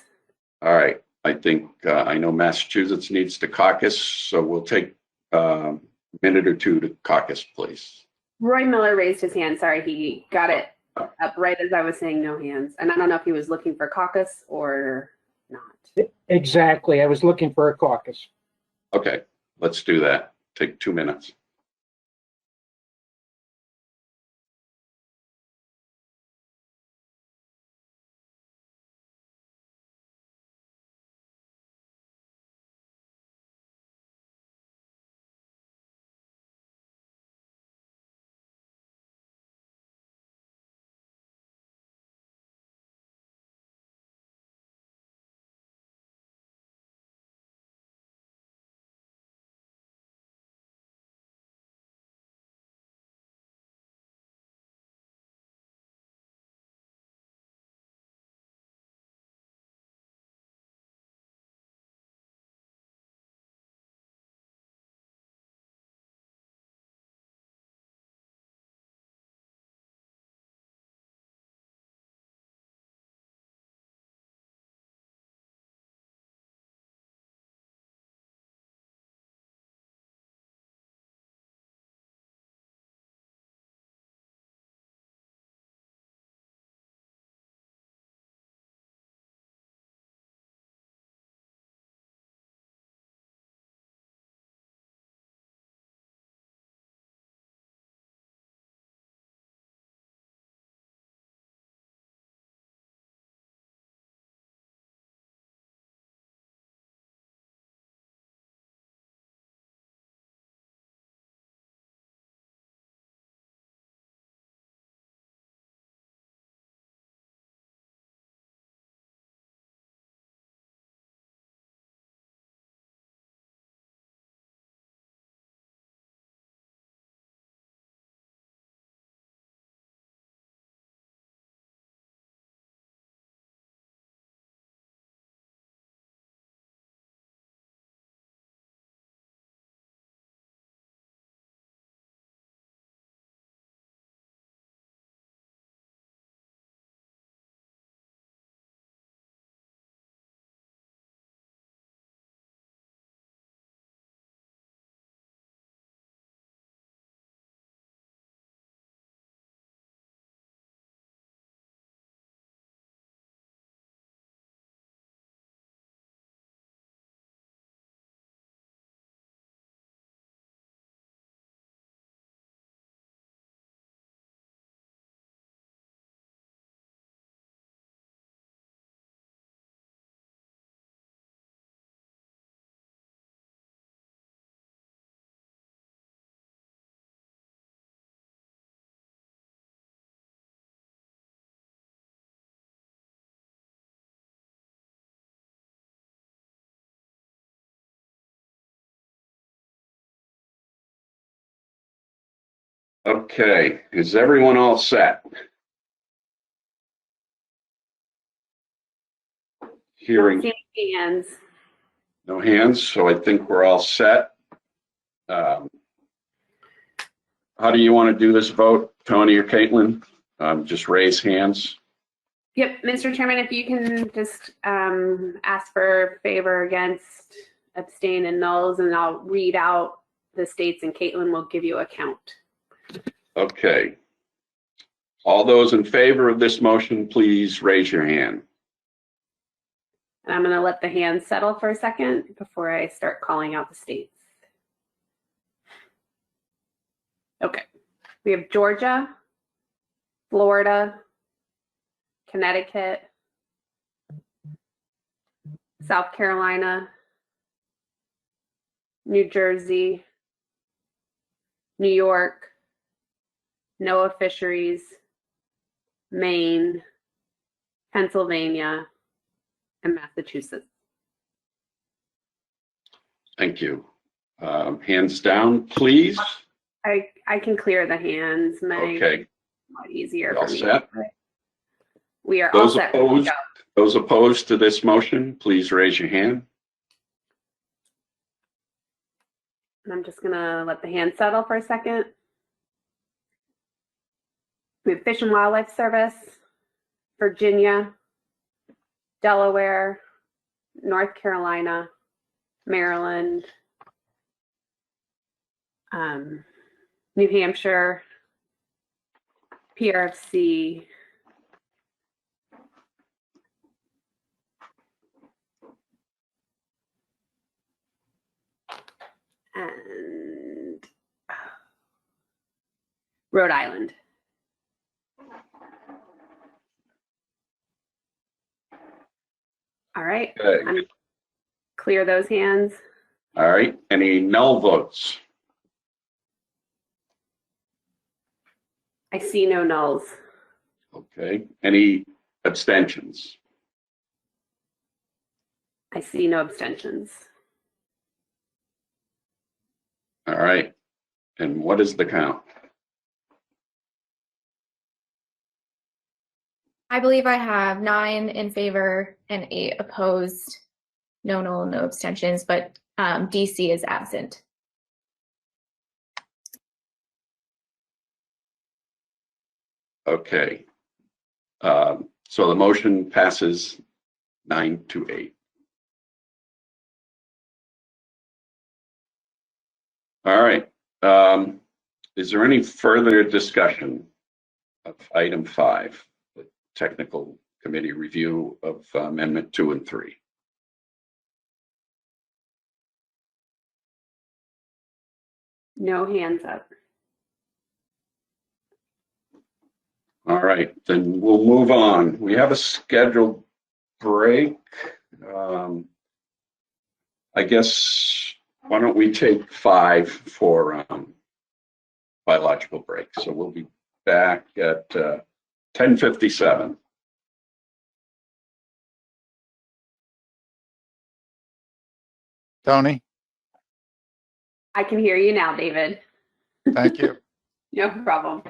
All right. I think I know Massachusetts needs to caucus, so we'll take a minute or two to caucus, please. Roy Miller raised his hand. Sorry, he got it up right as I was saying no hands. And I don't know if he was looking for caucus or not. Exactly. I was looking for a caucus. Okay, let's do that. Take 2 minutes. Okay, is everyone all set? Hearing Don't see any hands. no hands, so I think we're all set. How do you want to do this vote, Tony or Caitlin? Just raise hands. Yep, Mr. Chairman, if you can just ask for favor, against, abstain, and nulls, and I'll read out the states and Caitlin will give you a count. Okay. All those in favor of this motion, please raise your hand. And I'm going to let the hands settle for a second before I start calling out the states. Okay. We have Georgia, Florida, Connecticut, South Carolina, New Jersey, New York, NOAA Fisheries, Maine, Pennsylvania, and Massachusetts. Thank you. Hands down, please. I can clear the hands, Meg. Okay. A lot easier All for me. set? We are all Those set. opposed, those opposed to this motion, please raise your hand. And I'm just gonna let the hand settle for a second. We have Fish and Wildlife Service, Virginia, Delaware, North Carolina, Maryland, New Hampshire, PRFC, and Rhode Island. All right, Okay. I'm clear those hands. All right, any null votes? I see no nulls. Okay, any abstentions? I see no abstentions. All right, and what is the count? I believe I have 9 in favor and 8 opposed. No null, no abstentions, but DC is absent. Okay, so the motion passes 9-8. All right, is there any further discussion of item 5, the technical committee review of amendment 2 and 3? No hands up. All right, then we'll move on. We have a scheduled break. I guess, why don't we take 5 for biological break? So we'll be back at 10:57. Tony, I can hear you now, David. thank you. No problem.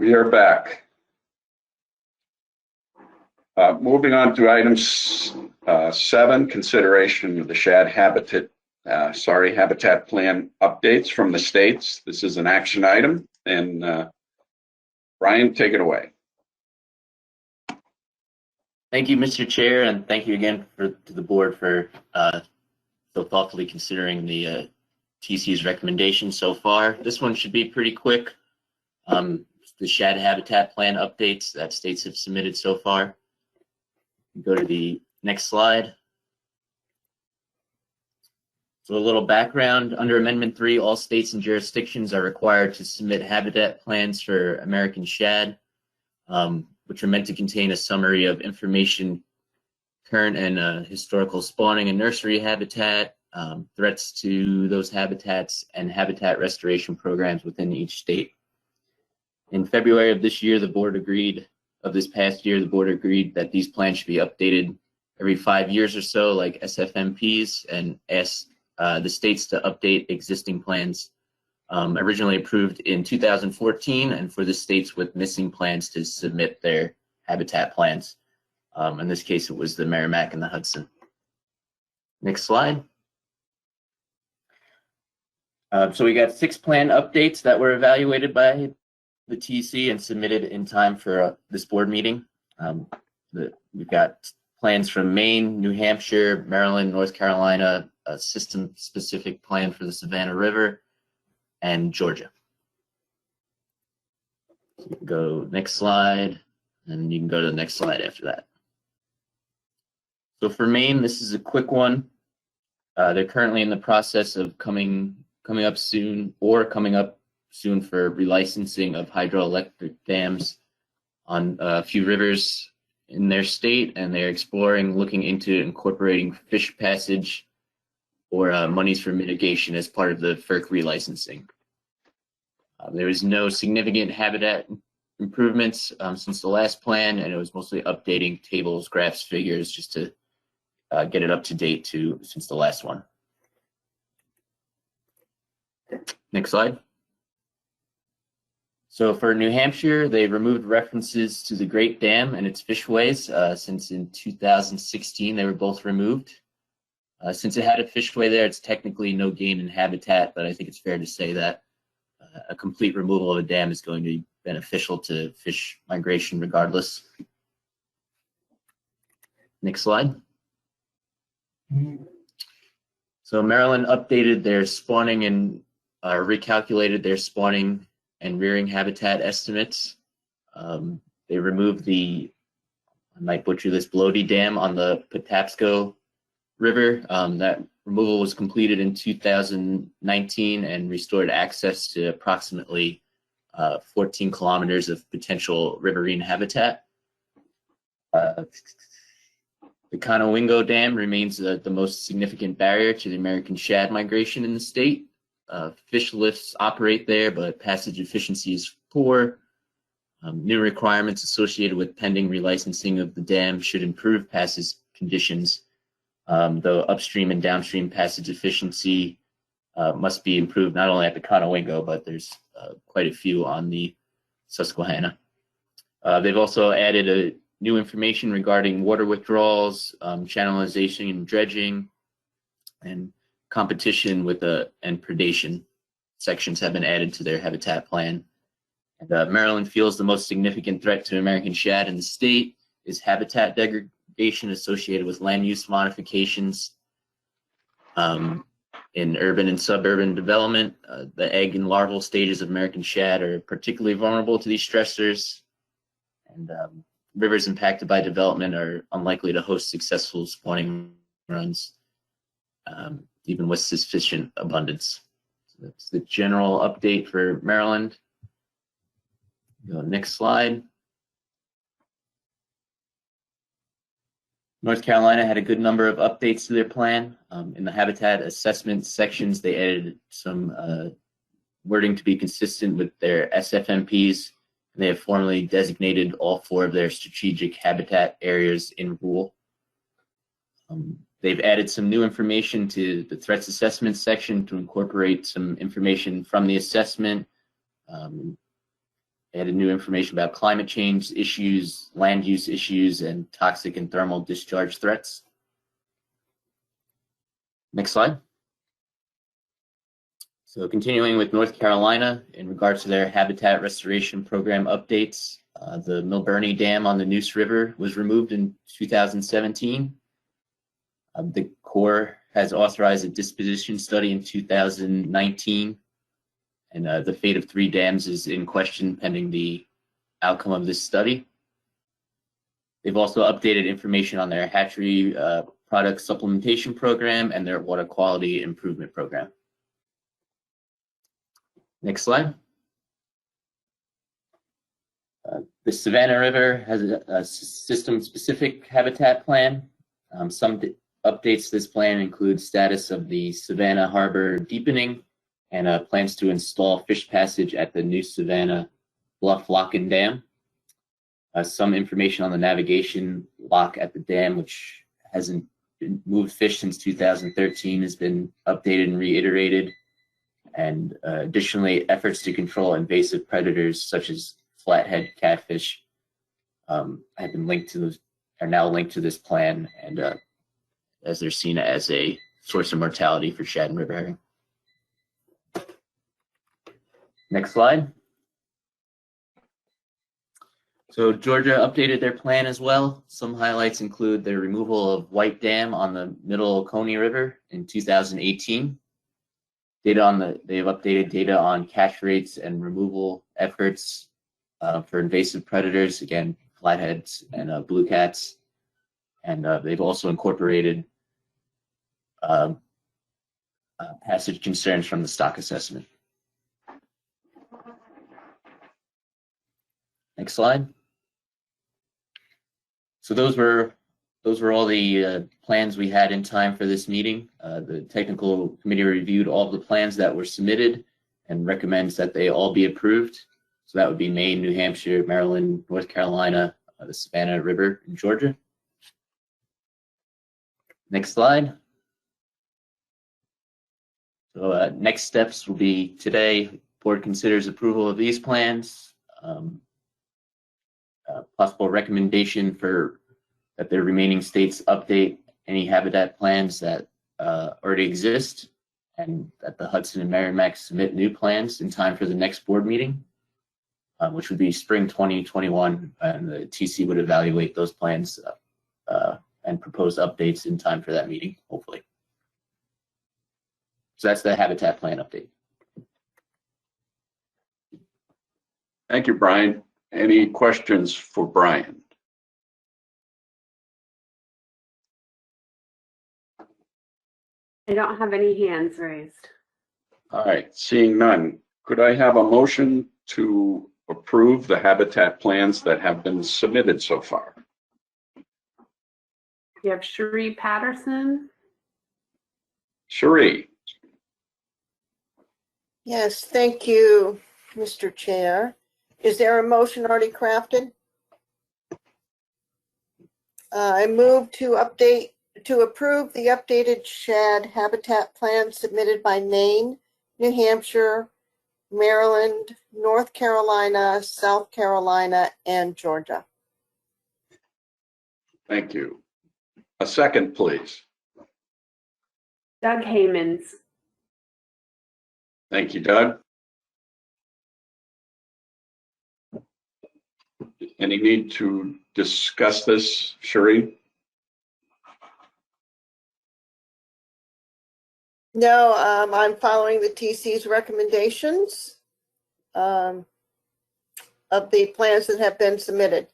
We are back. Moving on to item 7, consideration of the Shad habitat plan updates from the states. This is an action item, and Brian, take it away. Thank you, Mr. Chair, and thank you again to the board for so thoughtfully considering the TC's recommendation so far. This one should be pretty quick. The Shad habitat plan updates that states have submitted so far. Go to the next slide. So a little background. Under Amendment 3, all states and jurisdictions are required to submit habitat plans for American shad, which are meant to contain a summary of information, current and historical spawning and nursery habitat, threats to those habitats, and habitat restoration programs within each state. In February of this year, the board agreed that these plans should be updated every 5 years or so, like SFMPs, and asked the states to update existing plans originally approved in 2014, and for the states with missing plans to submit their habitat plans. In this case, it was the Merrimack and the Hudson. Next slide. So we got 6 plan updates that were evaluated by the TC and submitted in time for this board meeting. We've got plans from Maine, New Hampshire, Maryland, North Carolina, a system-specific plan for the Savannah River, and Georgia. So you can go next slide, and you can go to the next slide after that. So for Maine, this is a quick one. They're currently in the process of coming up soon for relicensing of hydroelectric dams on a few rivers in their state, and they're looking into incorporating fish passage or monies for mitigation as part of the FERC relicensing. There was no significant habitat improvements since the last plan, and it was mostly updating tables, graphs, figures, just to get it up to date since the last one. Next slide. So for New Hampshire, they removed references to the Great Dam and its fishways since in 2016 they were both removed. Since it had a fishway there, it's technically no gain in habitat, but I think it's fair to say that a complete removal of a dam is going to be beneficial to fish migration regardless. Next slide. So Maryland updated their spawning and recalculated their spawning and rearing habitat estimates. They removed I might butcher this, Bloody Dam on the Patapsco River. That removal was completed in 2019 and restored access to approximately 14 kilometers of potential riverine habitat. The Conowingo Dam remains the most significant barrier to the American shad migration in the state. Fish lifts operate there, but passage efficiency is poor. New requirements associated with pending relicensing of the dam should improve passage conditions, though upstream and downstream passage efficiency must be improved not only at the Conowingo, but there's quite a few on the Susquehanna. They've also added new information regarding water withdrawals, channelization and dredging, and competition with and predation sections have been added to their habitat plan. And Maryland feels the most significant threat to American shad in the state is habitat degradation associated with land use modifications in urban and suburban development. The egg and larval stages of American shad are particularly vulnerable to these stressors, and rivers impacted by development are unlikely to host successful spawning runs, even with sufficient abundance. So that's the general update for Maryland. Go next slide. North Carolina had a good number of updates to their plan. In the habitat assessment sections, they added some wording to be consistent with their SFMPs. They have formally designated all 4 of their strategic habitat areas in rule. They've added some new information to the threats assessment section to incorporate some information from the assessment, added new information about climate change issues, land use issues, and toxic and thermal discharge threats. Next slide. So continuing with North Carolina, in regards to their habitat restoration program updates, the Milburnie Dam on the Neuse River was removed in 2017. The Corps has authorized a disposition study in 2019, and the fate of 3 dams is in question pending the outcome of this study. They've also updated information on their hatchery product supplementation program and their water quality improvement program. Next slide. The Savannah River has a system-specific habitat plan. Some updates to this plan include status of the Savannah Harbor deepening and plans to install fish passage at the new Savannah Bluff Lock and Dam. Some information on the navigation lock at the dam, which hasn't moved fish since 2013, has been updated and reiterated. And additionally, efforts to control invasive predators such as flathead catfish have been linked to those, are now linked to this plan, and as they're seen as a source of mortality for shad and river herring. Next slide. So Georgia updated their plan as well. Some highlights include the removal of White Dam on the Middle Oconee River in 2018. They've updated data on catch rates and removal efforts for invasive predators, again, flatheads and blue cats. And they've also incorporated passage concerns from the stock assessment. Next slide. So those were all the plans we had in time for this meeting. The technical committee reviewed all of the plans that were submitted and recommends that they all be approved. So that would be Maine, New Hampshire, Maryland, North Carolina, the Savannah River, and Georgia. Next slide. So next steps will be today, board considers approval of these plans. Possible recommendation for that the remaining states update any habitat plans that already exist, and that the Hudson and Merrimack submit new plans in time for the next board meeting, which would be spring 2021, and the TC would evaluate those plans and propose updates in time for that meeting, hopefully. So that's the habitat plan update. Thank you, Brian. Any questions for Brian? I don't have any hands raised. All right, seeing none, could I have a motion to approve the habitat plans that have been submitted so far? You have Cherie Patterson. Cherie. Yes, thank you, Mr. Chair. Is there a motion already crafted? I move to approve the updated shad habitat plan submitted by Maine, New Hampshire, Maryland, North Carolina, South Carolina, and Georgia. Thank you. A second, please. Doug Haymans. Thank you, Doug. Any need to discuss this, Cherie? No, I'm following the TC's recommendations of the plans that have been submitted.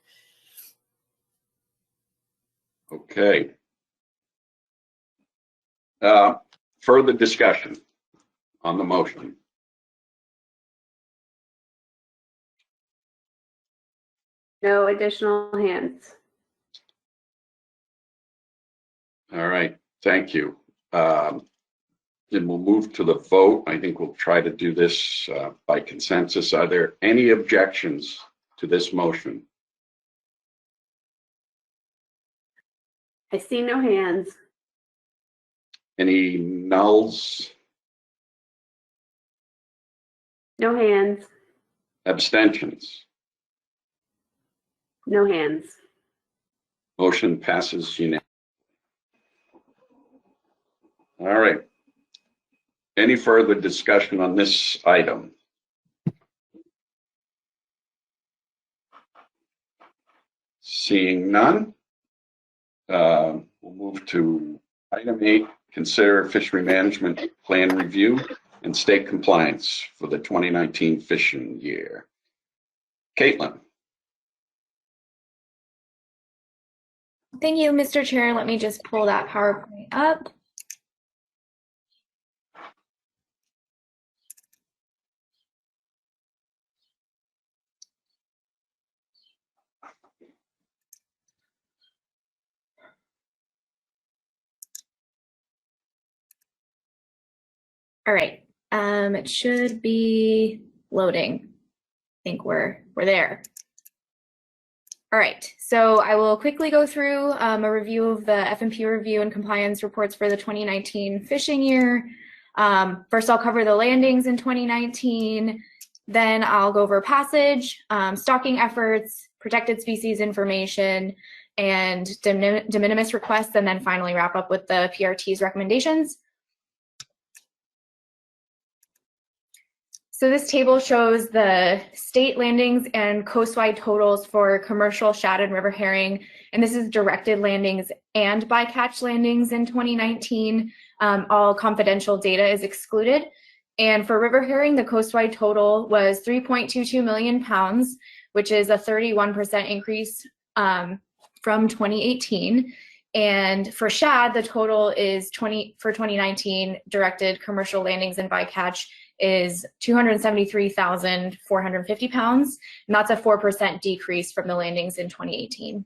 Okay. Further discussion on the motion. No additional hands. All right, thank you. Then we'll move to the vote. I think we'll try to do this by consensus. Are there any objections to this motion? I see no hands. Any nulls? No hands. Abstentions? No hands. Motion passes unanimously. All right. Any further discussion on this item? Seeing none, we'll move to item 8, consider fishery management plan review and state compliance for the 2019 fishing year. Caitlin. Thank you, Mr. Chair. Let me just pull that PowerPoint up. All right, it should be loading. I think we're there. All right, so I will quickly go through a review of the F&P review and compliance reports for the 2019 fishing year. First, I'll cover the landings in 2019. Then I'll go over passage, stocking efforts, protected species information, and de minimis requests, and then finally wrap up with the PRT's recommendations. So this table shows the state landings and coastwide totals for commercial shad and river herring, and this is directed landings and bycatch landings in 2019. All confidential data is excluded. And for river herring, the coastwide total was 3.22 million pounds, which is a 31% increase from 2018. And for shad, the total is for 2019 directed commercial landings and bycatch is 273,450 pounds, and that's a 4% decrease from the landings in 2018.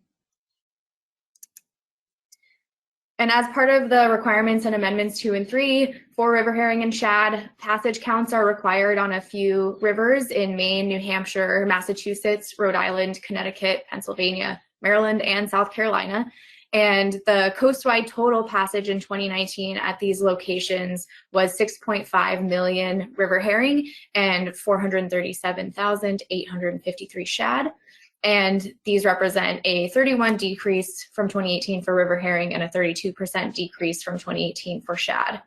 And as part of the requirements and amendments 2 and 3 for river herring and shad, passage counts are required on a few rivers in Maine, New Hampshire, Massachusetts, Rhode Island, Connecticut, Pennsylvania, Maryland, and South Carolina. And the coastwide total passage in 2019 at these locations was 6.5 million river herring and 437,853 shad. And these represent a 31% decrease from 2018 for river herring and a 32% decrease from 2018 for shad.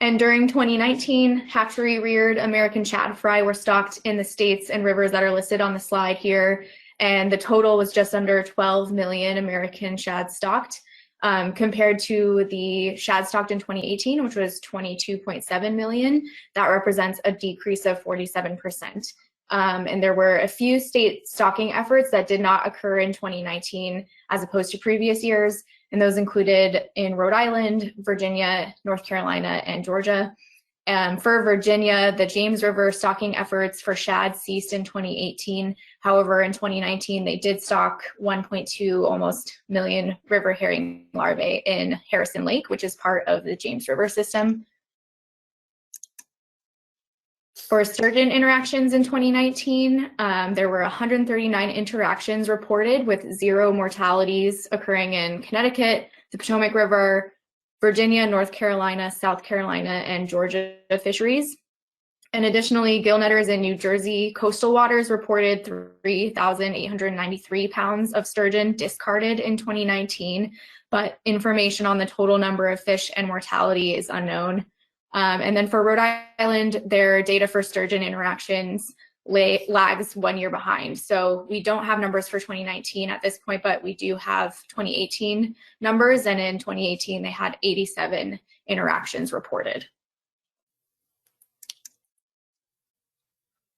And during 2019, hatchery-reared American shad fry were stocked in the states and rivers that are listed on the slide here. And the total was just under 12 million American shad stocked, compared to the shad stocked in 2018, which was 22.7 million. That represents a decrease of 47%. And there were a few state stocking efforts that did not occur in 2019 as opposed to previous years. And those included in Rhode Island, Virginia, North Carolina, and Georgia. For Virginia, the James River stocking efforts for shad ceased in 2018. However, in 2019, they did stock 1.2 almost million river herring larvae in Harrison Lake, which is part of the James River system. For sturgeon interactions in 2019, there were 139 interactions reported with 0 mortalities occurring in Connecticut, the Potomac River, Virginia, North Carolina, South Carolina, and Georgia fisheries. And additionally, gill netters in New Jersey coastal waters reported 3,893 pounds of sturgeon discarded in 2019, but information on the total number of fish and mortality is unknown. And then for Rhode Island, their data for sturgeon interactions lags 1 year behind. So we don't have numbers for 2019 at this point, but we do have 2018 numbers. And in 2018, they had 87 interactions reported.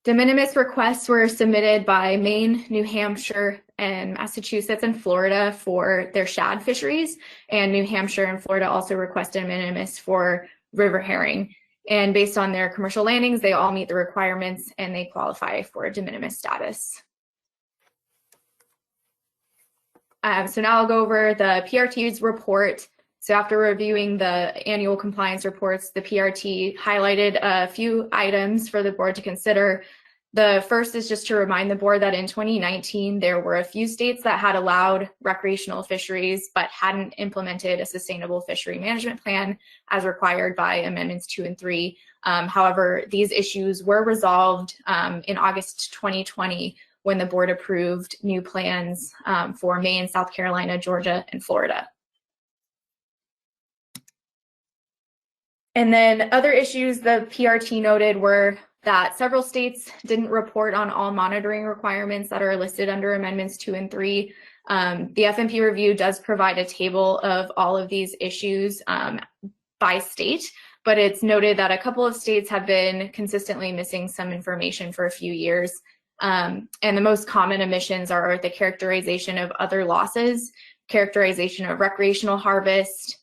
De minimis requests were submitted by Maine, New Hampshire, and Massachusetts and Florida for their shad fisheries. And New Hampshire and Florida also requested de minimis for river herring. And based on their commercial landings, they all meet the requirements and they qualify for de minimis status. So now I'll go over the PRT's report. So after reviewing the annual compliance reports, the PRT highlighted a few items for the board to consider. The first is just to remind the board that in 2019, there were a few states that had allowed recreational fisheries, but hadn't implemented a sustainable fishery management plan as required by Amendments 2 and 3. However, these issues were resolved in August 2020 when the board approved new plans for Maine, South Carolina, Georgia, and Florida. And then other issues the PRT noted were that several states didn't report on all monitoring requirements that are listed under Amendments 2 and 3. The FMP review does provide a table of all of these issues by state, but it's noted that a couple of states have been consistently missing some information for a few years. And the most common omissions are the characterization of other losses, characterization of recreational harvest,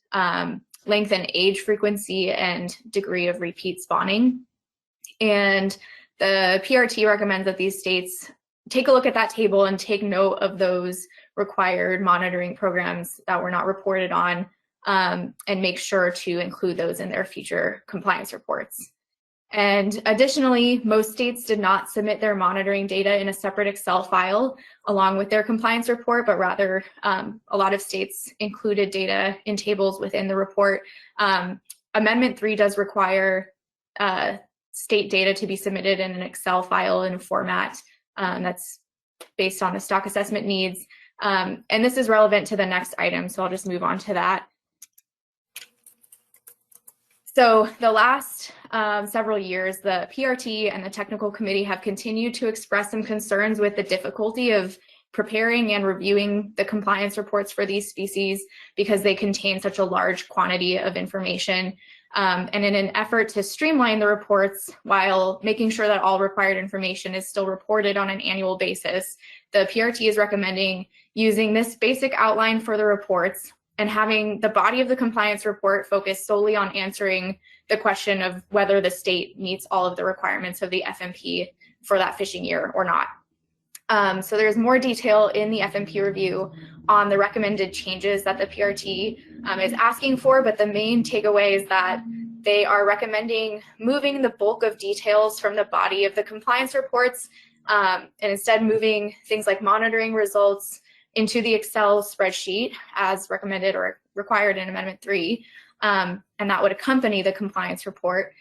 length and age frequency, and degree of repeat spawning. And the PRT recommends that these states take a look at that table and take note of those required monitoring programs that were not reported on, and make sure to include those in their future compliance reports. And additionally, most states did not submit their monitoring data in a separate Excel file along with their compliance report, but rather a lot of states included data in tables within the report. Amendment 3 does require state data to be submitted in an Excel file in a format that's based on the stock assessment needs. And this is relevant to the next item, so I'll just move on to that. So the last several years, the PRT and the technical committee have continued to express some concerns with the difficulty of preparing and reviewing the compliance reports for these species because they contain such a large quantity of information. And in an effort to streamline the reports while making sure that all required information is still reported on an annual basis, the PRT is recommending using this basic outline for the reports and having the body of the compliance report focus solely on answering the question of whether the state meets all of the requirements of the FMP for that fishing year or not. So there's more detail in the FMP review on the recommended changes that the PRT is asking for, but the main takeaway is that they are recommending moving the bulk of details from the body of the compliance reports and instead moving things like monitoring results into the Excel spreadsheet as recommended or required in Amendment 3, and that would accompany the compliance report,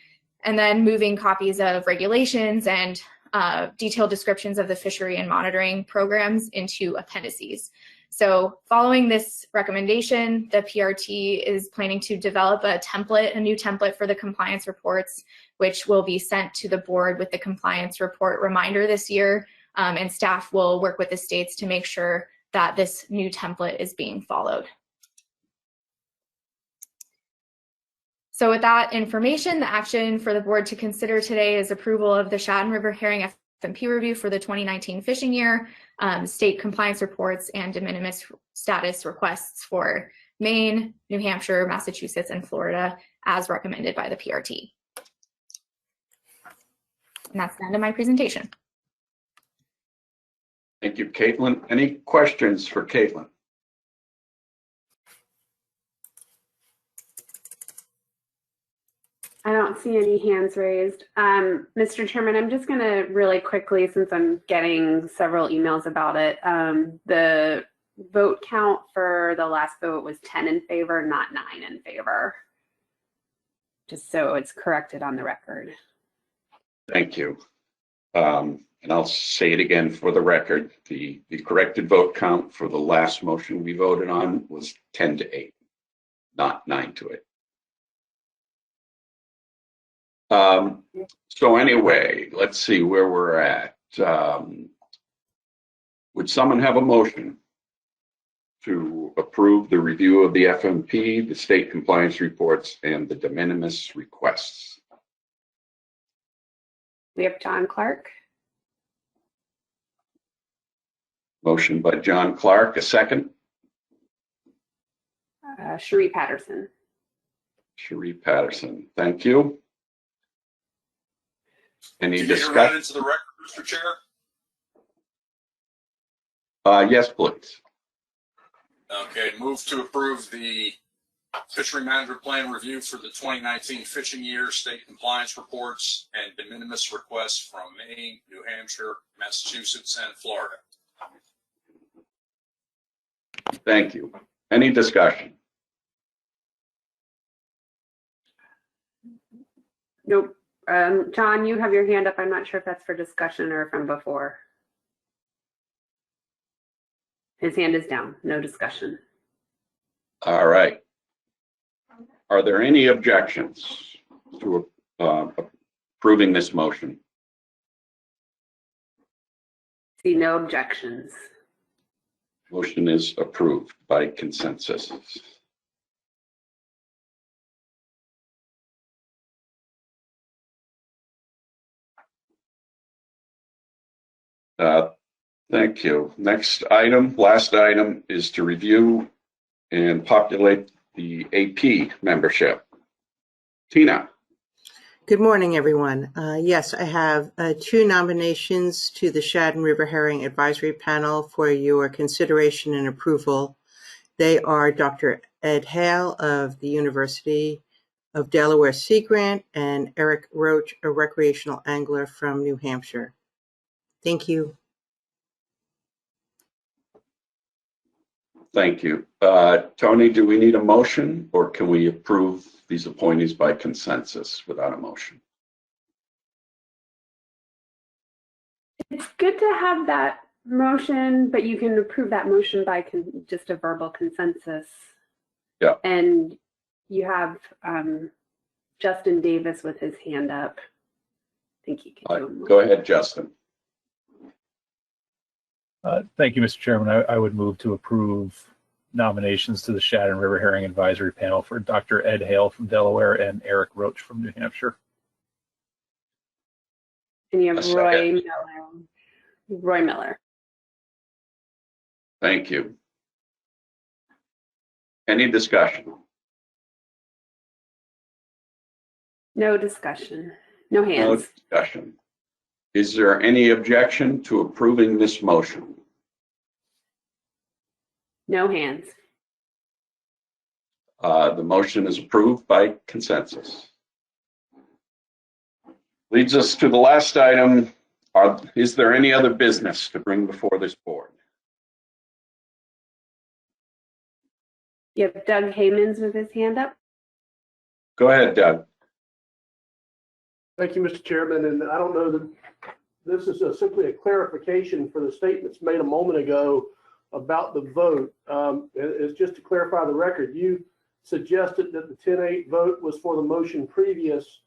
and then moving copies of regulations and detailed descriptions of the fishery and monitoring programs into appendices. So following this recommendation, the PRT is planning to develop a new template for the compliance reports, which will be sent to the board with the compliance report reminder this year, and staff will work with the states to make sure that this new template is being followed. So with that information, the action for the board to consider today is approval of the Shad and River Herring FMP review for the 2019 fishing year, state compliance reports, and de minimis status requests for Maine, New Hampshire, Massachusetts, and Florida as recommended by the PRT. And that's the end of my presentation. Thank you, Caitlin. Any questions for Caitlin? I don't see any hands raised. Mr. Chairman, I'm just going to really quickly, since I'm getting several emails about it, the vote count for the last vote was 10 in favor, not 9 in favor. Just so it's corrected on the record. Thank you. And I'll say it again for the record. The corrected vote count for the last motion we voted on was 10-8, not 9-8. So anyway, let's see where we're at. Would someone have a motion to approve the review of the FMP, the state compliance reports, and the de minimis requests? We have John Clark. Motion by John Clark, a second. Cherie Patterson. Cherie Patterson, thank you. Any Can you discussion? run into the record, Mr. Chair? Yes, please. Okay, move to approve the fishery management plan review for the 2019 fishing year, state compliance reports, and de minimis requests from Maine, New Hampshire, Massachusetts, and Florida. Thank you. Any discussion? Nope. John, you have your hand up. I'm not sure if that's for discussion or from before. His hand is down. No discussion. All right. Are there any objections to approving this motion? See no objections. Motion is approved by consensus. Thank you. Next item, last item, is to review and populate the AP membership. Tina. Good morning, everyone. Yes, I have 2 nominations to the Shad and River Herring Advisory Panel for your consideration and approval. They are Dr. Ed Hale of the University of Delaware Sea Grant and Eric Roach, a recreational angler from New Hampshire. Thank you. Thank you. Tony, do we need a motion or can we approve these appointees by consensus without a motion? It's good to have that motion, but you can approve that motion by just a verbal consensus. Yeah. And you have Justin Davis with his hand up. I think he can do a motion. Go ahead, Justin. Thank you, Mr. Chairman. I would move to approve nominations to the Shad and River Herring Advisory Panel for Dr. Ed Hale from Delaware and Eric Roach from New Hampshire. And you have Roy Miller. Roy Miller. Thank you. Any discussion? No discussion. No hands. No discussion. Is there any objection to approving this motion? No hands. The motion is approved by consensus. Leads us to the last item. Is there any other business to bring before this board? You have Doug Haymans with his hand up. Go ahead, Doug. Thank you, Mr. Chairman. And I don't know that this is simply a clarification for the statements made a moment ago about the vote. It's just to clarify the record. You suggested that the 10-8 vote was for the motion previous,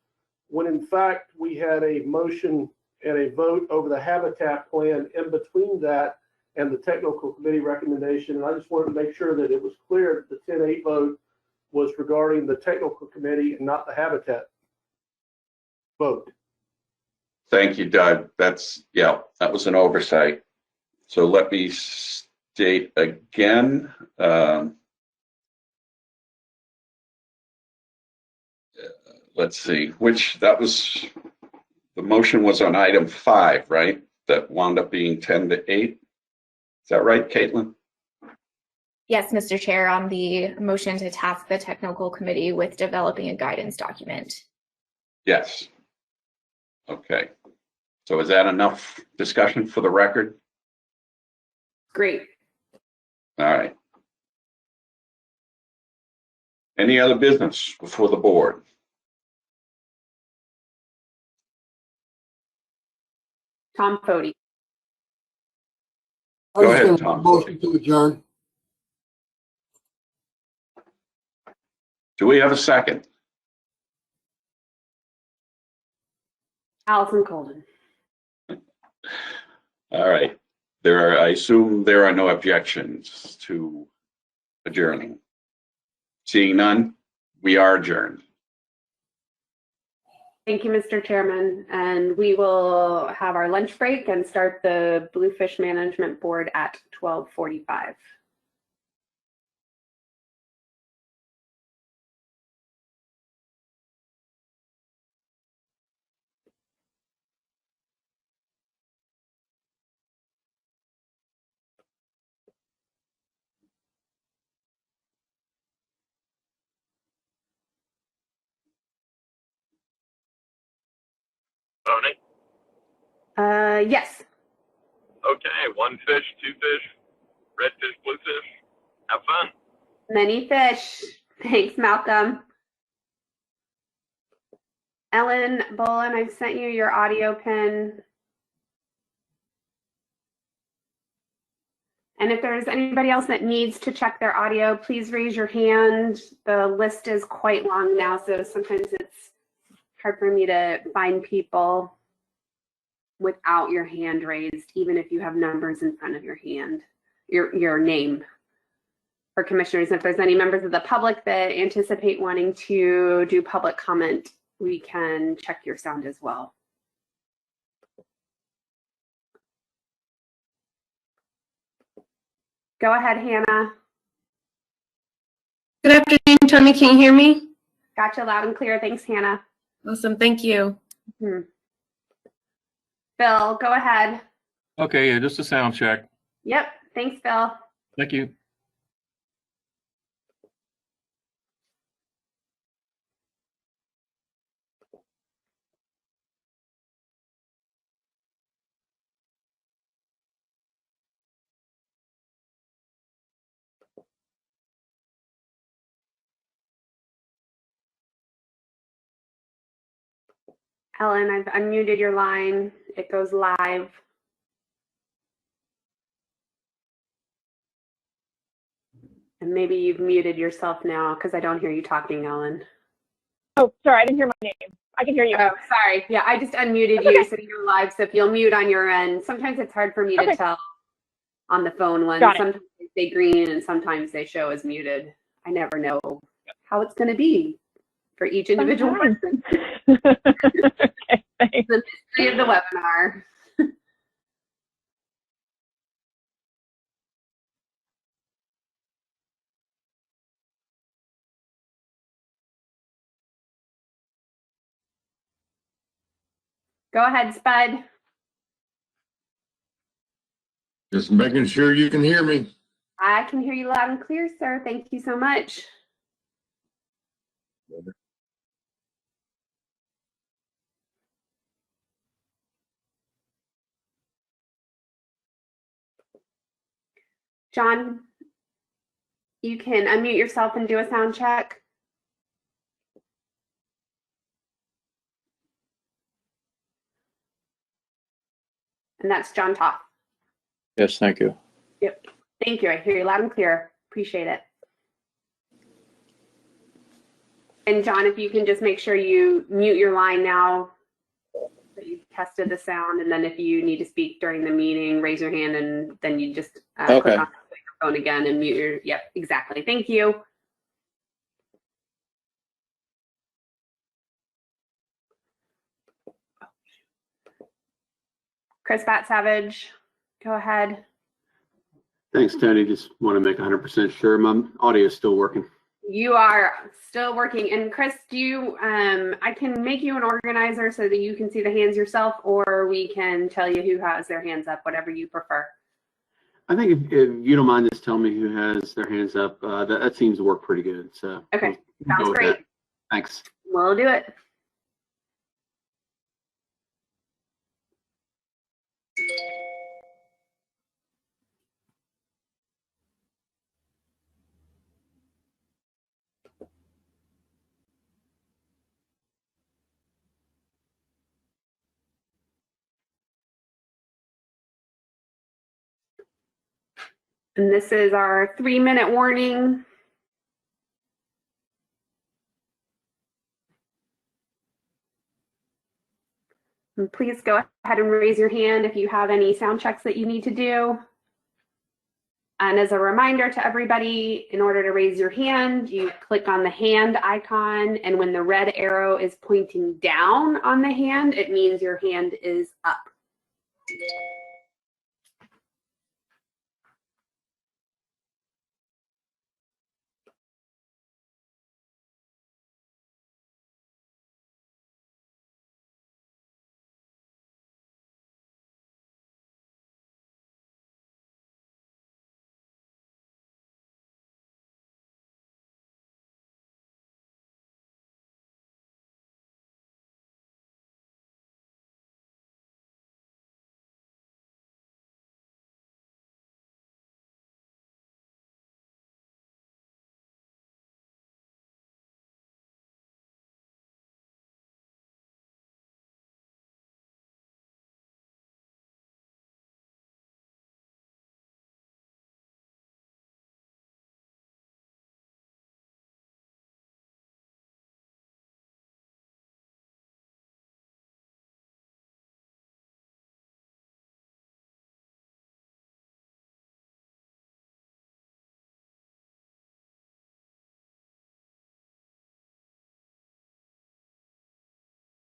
when in fact we had a motion and a vote over the habitat plan in between that and the technical committee recommendation. And I just wanted to make sure that it was clear that the 10-8 vote was regarding the technical committee and not the habitat vote. Thank you, Doug. That was an oversight. So let me state again. Let's see, the motion was on item 5, right? That wound up being 10-8. Is that right, Caitlin? Yes, Mr. Chair, on the motion to task the technical committee with developing a guidance document. Yes. Okay. So is that enough discussion for the record? Great. All right. Any other business before the board? Tom Fody. Go ahead, Tom. Motion to adjourn. Do we have a second? Allison Colden. All right. I assume there are no objections to adjourning. Seeing none, we are adjourned. Thank you, Mr. Chairman. And we will have our lunch break and start the Bluefish Management Board at 12:45. Tony? Yes. Okay, one fish, two fish, red fish, blue fish. Have fun. Many fish. Thanks, Malcolm. Ellen Bolin, I've sent you your audio pin. And if there's anybody else that needs to check their audio, please raise your hand. The list is quite long now, so sometimes it's hard for me to find people without your hand raised, even if you have numbers in front of your hand, your name. For commissioners, if there's any members of the public that anticipate wanting to do public comment, we can check your sound as well. Go ahead, Hannah. Good afternoon, Tony. Can you hear me? Gotcha loud and clear. Thanks, Hannah. Awesome. Thank you. Bill, go ahead. Okay, yeah, just a sound check. Yep. Thanks, Bill. Thank you. Ellen, I've unmuted your line. It goes live. And maybe you've muted yourself now because I don't hear you talking, Ellen. Oh, sorry, I didn't hear my name. I can hear you. Oh, sorry. Yeah, I just unmuted you so you're live. So if you'll mute on your end, sometimes it's hard for me to tell on the phone one. Got it. Sometimes they say green and sometimes they show as muted. I never know how it's going to be for each individual person. Okay, thanks. The mystery of the webinar. Go ahead, Spud. Just making sure you can hear me. I can hear you loud and clear, sir. Thank you so much. John, you can unmute yourself and do a sound check. And that's John Toth. Yes, thank you. Yep. Thank you. I hear you loud and clear. Appreciate it. And John, if you can just make sure you mute your line now that you've tested the sound, and then if you need to speak during the meeting, raise your hand, and then you just click on the phone again and mute your, yep, exactly. Thank you. Chris Bat-Savage, go ahead. Thanks, Tony. Just want to make 100% sure my audio is still working. You are still working. And Chris, do you, I can make you an organizer so that you can see the hands yourself, or we can tell you who has their hands up, whatever you prefer. I think if you don't mind just telling me who has their hands up, that seems to work pretty good. So Okay, we'll sounds go with great. that. Thanks. We'll do it. And this is our 3-minute warning. And please go ahead and raise your hand if you have any sound checks that you need to do. And as a reminder to everybody, in order to raise your hand, you click on the hand icon, and when the red arrow is pointing down on the hand, it means your hand is up.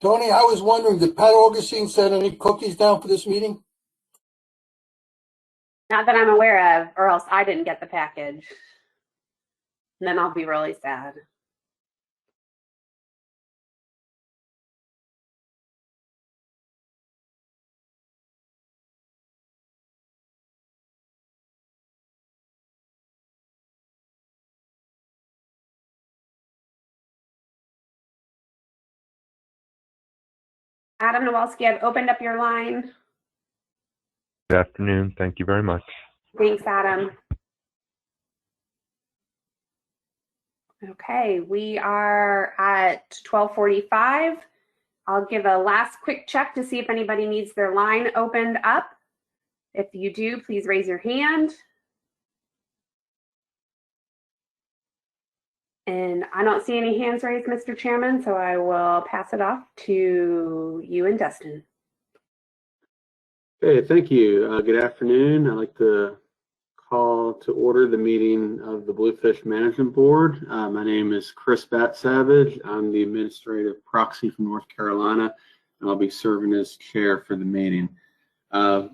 Tony, I was wondering, did Pat Augustine send any cookies down for this meeting? Not that I'm aware of, or else I didn't get the package. And then I'll be really sad. Adam Nowalski, I've opened up your line. Good afternoon. Thank you very much. Thanks, Adam. Okay, we are at 12:45. I'll give a last quick check to see if anybody needs their line opened up. If you do, please raise your hand. And I don't see any hands raised, Mr. Chairman, so I will pass it off to you and Dustin. Okay, thank you. Good afternoon. I'd like to call to order the meeting of the Bluefish Management Board. My name is Chris Bat-Savage. I'm the administrative proxy from North Carolina, and I'll be serving as chair for the meeting.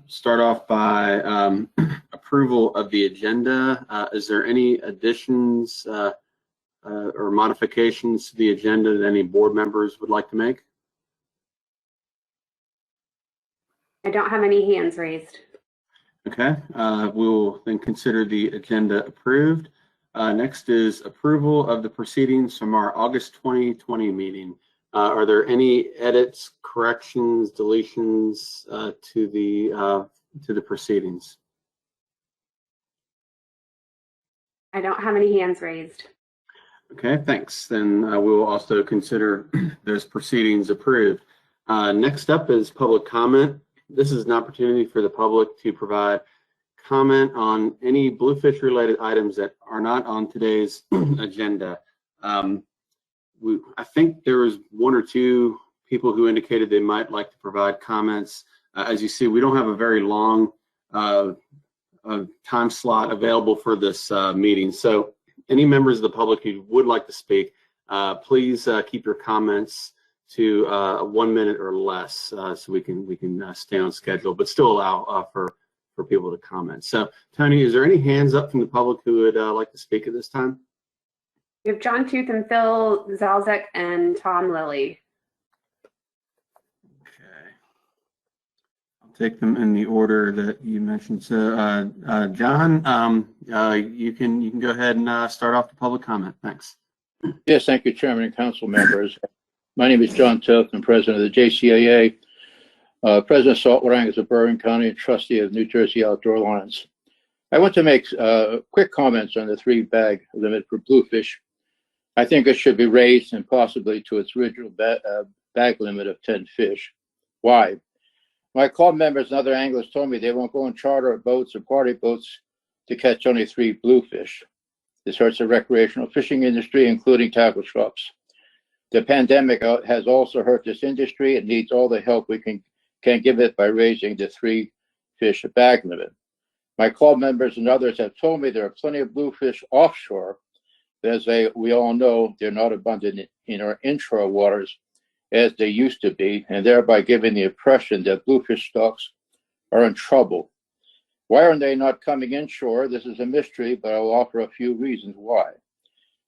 Start off by approval of the agenda. Is there any additions or modifications to the agenda that any board members would like to make? I don't have any hands raised. Okay, we will then consider the agenda approved. Next is approval of the proceedings from our August 2020 meeting. Are there any edits, corrections, deletions to the proceedings? I don't have any hands raised. Okay, thanks. Then we will also consider those proceedings approved. Next up is public comment. This is an opportunity for the public to provide comment on any Bluefish related items that are not on today's agenda. I think there was one or two people who indicated they might like to provide comments. As you see, we don't have a very long time slot available for this meeting. So any members of the public who would like to speak, please keep your comments to 1 minute or less, so we can stay on schedule, but still allow for people to comment. So, Tony, is there any hands up from the public who would like to speak at this time? We have John Tooth and Phil Zalzek and Tom Lilly. Okay, I'll take them in the order that you mentioned. So, John, you can go ahead and start off the public comment. Thanks. Yes, thank you, Chairman and council members. My name is John Toth. I'm president of the JCAA, president of Saltwater Anglers of Bergen County, and trustee of New Jersey Outdoor Alliance. I want to make quick comments on the 3-bag limit for bluefish. I think it should be raised and possibly to its original bag limit of 10 fish. Why? My club members and other anglers told me they won't go on charter boats or party boats to catch only 3 bluefish. This hurts the recreational fishing industry, including tackle shops. The pandemic has also hurt this industry. It needs all the help we can give it by raising the 3 fish bag limit. My club members and others have told me there are plenty of bluefish offshore, but as we all know, they're not abundant in our inshore waters as they used to be, and thereby giving the impression that bluefish stocks are in trouble. Why are they not coming inshore? This is a mystery, but I will offer a few reasons why.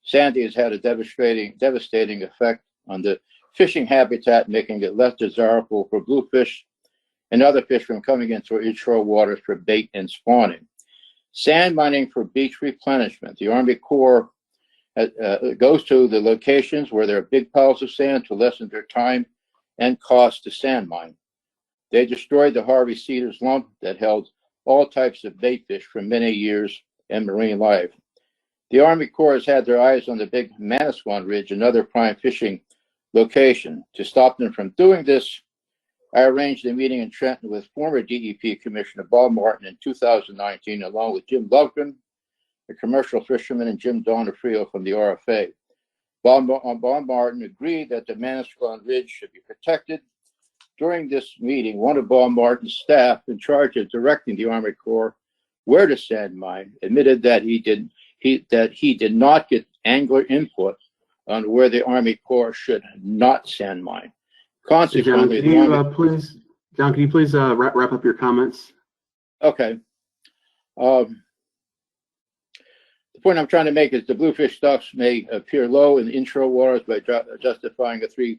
Sandy has had a devastating effect on the fishing habitat, making it less desirable for bluefish and other fish from coming into inshore waters for bait and spawning. Sand mining for beach replenishment. The Army Corps goes to the locations where there are big piles of sand to lessen their time and cost to sand mine. They destroyed the Harvey Cedars lump that held all types of bait fish for many years and marine life. The Army Corps has had their eyes on the big Manasquan Ridge, another prime fishing location. To stop them from doing this, I arranged a meeting in Trenton with former DEP Commissioner Bob Martin in 2019, along with Jim Lovgren, a commercial fisherman, and Jim Donofrio from the RFA. Bob Martin agreed that the Manasquan Ridge should be protected. During this meeting, one of Bob Martin's staff in charge of directing the Army Corps where to sand mine admitted that he did not get angler input on where the Army Corps should not sand mine. Consequently, John, can you please wrap up your comments? okay. The point I'm trying to make is the bluefish stocks may appear low in the inshore waters by justifying a 3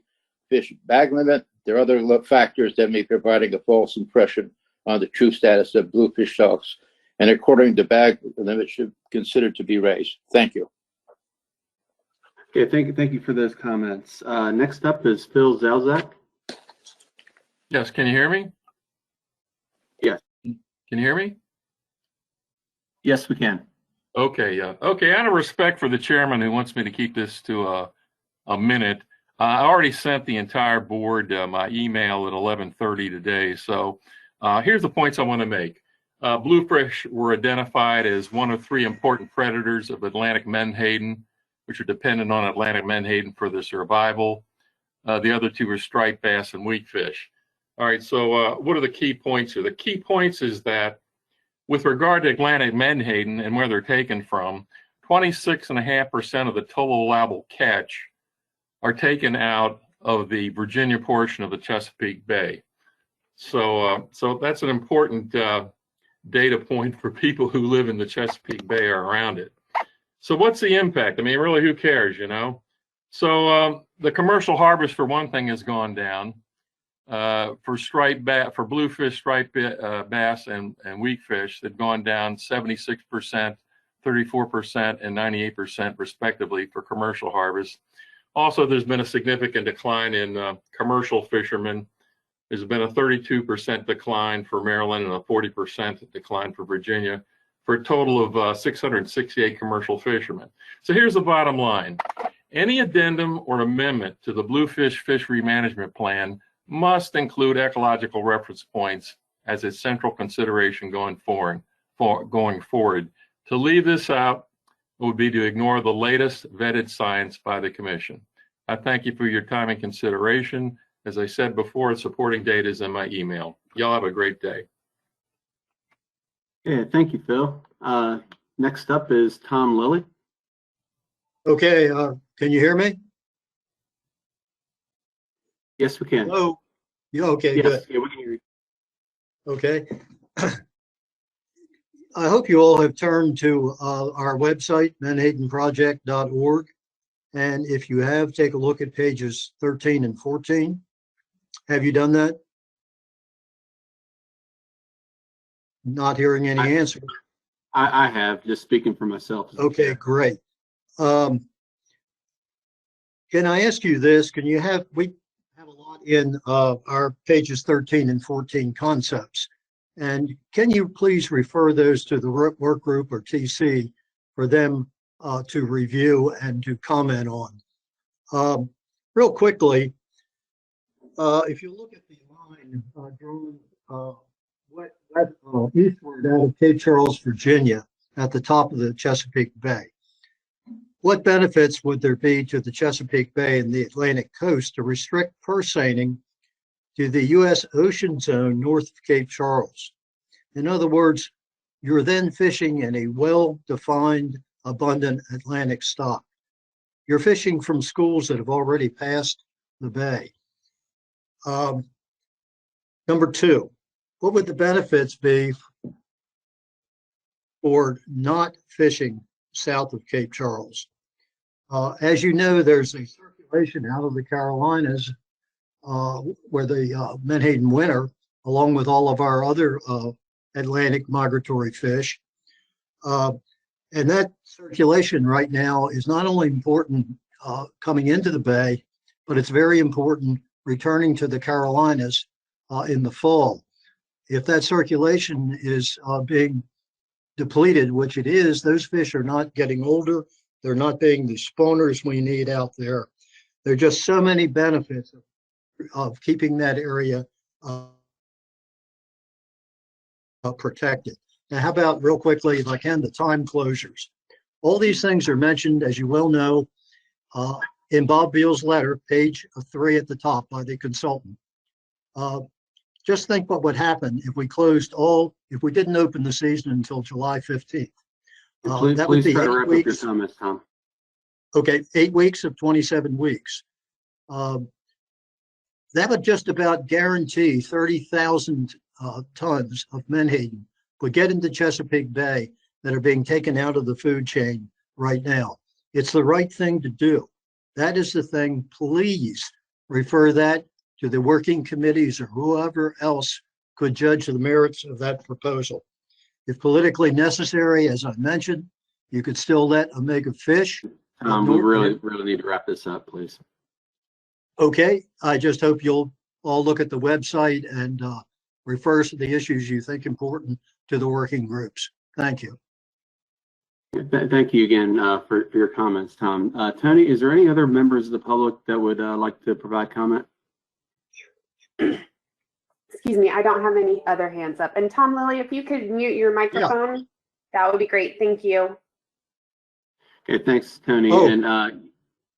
fish bag limit. There are other factors that may be providing a false impression on the true status of bluefish stocks, and according to bag limit should be considered to be raised. Thank you. Okay, thank you for those comments. Next up is Phil Zalzak. Yes, can you hear me? Yes. Can you hear me? Yes, we can. Okay, yeah. Okay, out of respect for the chairman who wants me to keep this to a minute, I already sent the entire board my email at 11:30 today. So here's the points I want to make. Bluefish were identified as one of 3 important predators of Atlantic menhaden, which are dependent on Atlantic menhaden for their survival. The other 2 are striped bass and weakfish. All right, so what are the key points here? The key points is that with regard to Atlantic menhaden and where they're taken from, 26.5% of the total allowable catch are taken out of the Virginia portion of the Chesapeake Bay. So that's an important data point for people who live in the Chesapeake Bay or around it. So what's the impact? I mean, really, who cares, you know? So the commercial harvest, for one thing, has gone down. For bluefish, striped bass, and weakfish, they've gone down 76%, 34%, and 98% respectively for commercial harvest. Also, there's been a significant decline in commercial fishermen. There's been a 32% decline for Maryland and a 40% decline for Virginia, for a total of 668 commercial fishermen. So here's the bottom line. Any addendum or amendment to the Bluefish Fishery Management Plan must include ecological reference points as a central consideration going forward. To leave this out would be to ignore the latest vetted science by the Commission. I thank you for your time and consideration. As I said before, supporting data is in my email. Y'all have a great day. Yeah, thank you, Phil. Next up is Tom Lilly. Okay, can you hear me? Yes, we can. Hello? Yeah, okay, Yes, good. yeah, we can hear you. Okay. I hope you all have turned to our website, menhadenproject.org. And if you have, take a look at pages 13 and 14. Have you done that? Not hearing any answer. I have, just speaking for myself. Okay, great. Can I ask you this? We have a lot in our pages 13 and 14 concepts. And can you please refer those to the work group or TC for them to review and to comment on? Real quickly, if you look at the line drawn eastward out of Cape Charles, Virginia, at the top of the Chesapeake Bay, what benefits would there be to the Chesapeake Bay and the Atlantic coast to restrict purse seining to the U.S. ocean zone north of Cape Charles? In other words, you're then fishing in a well-defined, abundant Atlantic stock. You're fishing from schools that have already passed the bay. Number 2, what would the benefits be for not fishing south of Cape Charles? As you know, there's a circulation out of the Carolinas where the menhaden winter, along with all of our other Atlantic migratory fish. And that circulation right now is not only important coming into the bay, but it's very important returning to the Carolinas in the fall. If that circulation is being depleted, which it is, those fish are not getting older. They're not being the spawners we need out there. There are just so many benefits of keeping that area protected. Now, how about real quickly, if I can, the time closures. All these things are mentioned, as you well know, in Bob Beal's letter, page 3 at the top by the consultant. Just think what would happen if we if we didn't open the season until July 15th. That would be try to 8 wrap weeks. up your comments, Tom. Okay, 8 weeks of 27 weeks. That would just about guarantee 30,000 tons of menhaden would get into Chesapeake Bay that are being taken out of the food chain right now. It's the right thing to do. That is the thing. Please refer that to the working committees or whoever else could judge the merits of that proposal. If politically necessary, as I mentioned, you could still let Omega fish. We really need to wrap this up, please. Okay, I just hope you'll all look at the website and refer to the issues you think important to the working groups. Thank you. Thank you again for your comments, Tom. Tony, is there any other members of the public that would like to provide comment? Excuse me, I don't have any other hands up. And Tom, Lily, if you could mute your microphone, that would be great. Thank you. Okay, thanks, Tony. Oh. And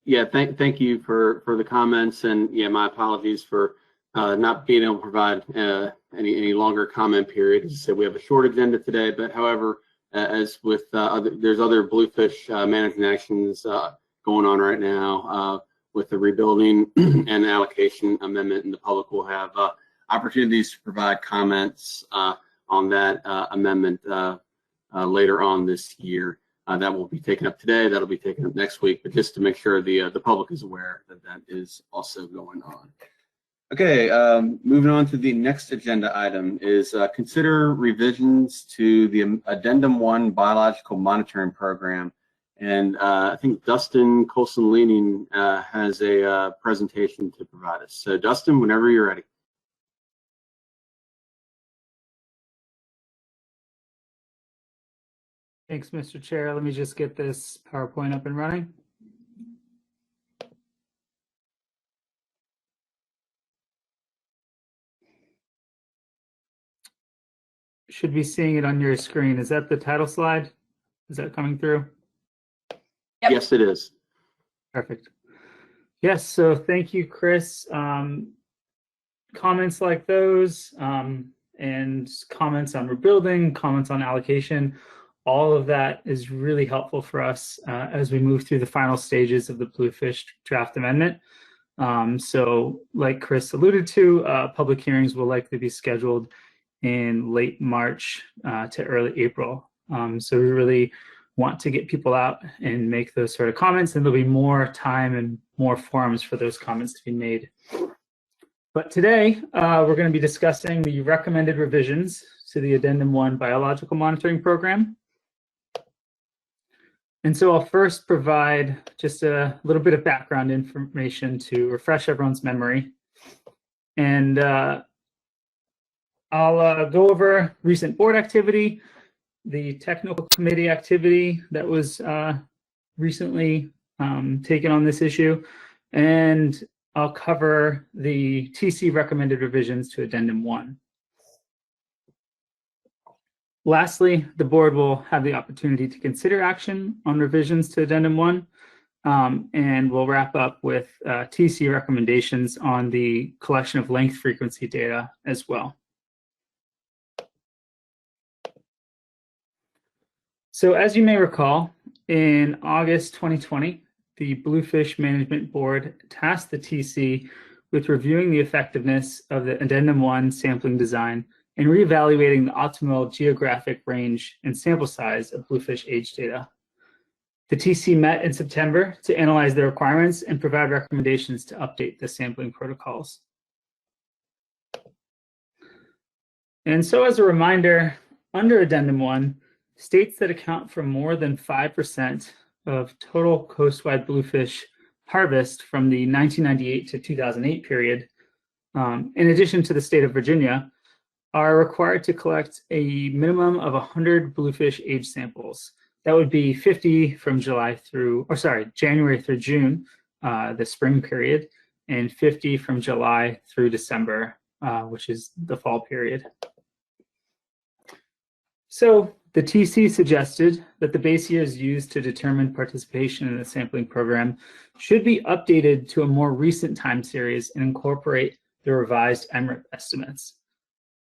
yeah, thank you for the comments. And yeah, my apologies for not being able to provide any longer comment period. As I said, we have a short agenda today, but however, as with there's other bluefish management actions going on right now with the rebuilding and allocation amendment, and the public will have opportunities to provide comments on that amendment later on this year. That will be taken up today. That'll be taken up next week, but just to make sure the public is aware that that is also going on. Okay, moving on to the next agenda item is consider revisions to the Addendum 1 Biological Monitoring Program. And I think Dustin Colson-Leaning has a presentation to provide us. So Dustin, whenever you're ready. Thanks, Mr. Chair. Let me just get this PowerPoint up and running. Should be seeing it on your screen. Is that the title slide? Is that coming through? Yep. Yes, it is. Perfect. Yes, so thank you, Chris. Comments like those and comments on rebuilding, comments on allocation, all of that is really helpful for us as we move through the final stages of the Bluefish draft amendment. So like Chris alluded to, public hearings will likely be scheduled in late March to early April. So we really want to get people out and make those sort of comments, and there'll be more time and more forums for those comments to be made. But today, we're going to be discussing the recommended revisions to the Addendum 1 Biological Monitoring Program. And so I'll first provide just a little bit of background information to refresh everyone's memory. And I'll go over recent board activity, the technical committee activity that was recently taken on this issue, and I'll cover the TC recommended revisions to Addendum 1. Lastly, the board will have the opportunity to consider action on revisions to Addendum 1, and we'll wrap up with TC recommendations on the collection of length frequency data as well. So as you may recall, in August 2020, the Bluefish Management Board tasked the TC with reviewing the effectiveness of the Addendum 1 sampling design and reevaluating the optimal geographic range and sample size of bluefish age data. The TC met in September to analyze the requirements and provide recommendations to update the sampling protocols. And so as a reminder, under Addendum 1, states that account for more than 5% of total coastwide bluefish harvest from the 1998 to 2008 period, in addition to the state of Virginia, are required to collect a minimum of 100 bluefish age samples. That would be 50 from January through June, the spring period, and 50 from July through December, which is the fall period. So the TC suggested that the base years used to determine participation in the sampling program should be updated to a more recent time series and incorporate the revised MRIP estimates.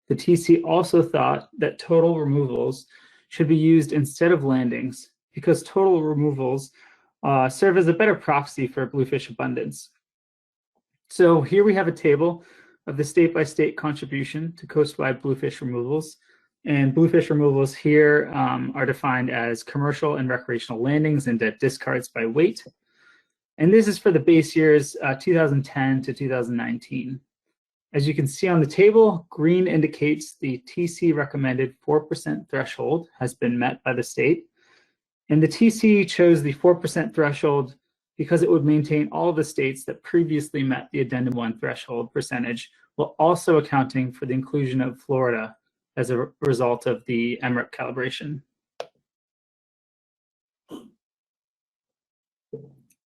The TC also thought that total removals should be used instead of landings because total removals serve as a better proxy for bluefish abundance. So here we have a table of the state-by-state contribution to coastwide bluefish removals. And bluefish removals here are defined as commercial and recreational landings and dead discards by weight. And this is for the base years 2010 to 2019. As you can see on the table, green indicates the TC recommended 4% threshold has been met by the state. And the TC chose the 4% threshold because it would maintain all the states that previously met the Addendum 1 threshold percentage, while also accounting for the inclusion of Florida as a result of the MRIP calibration.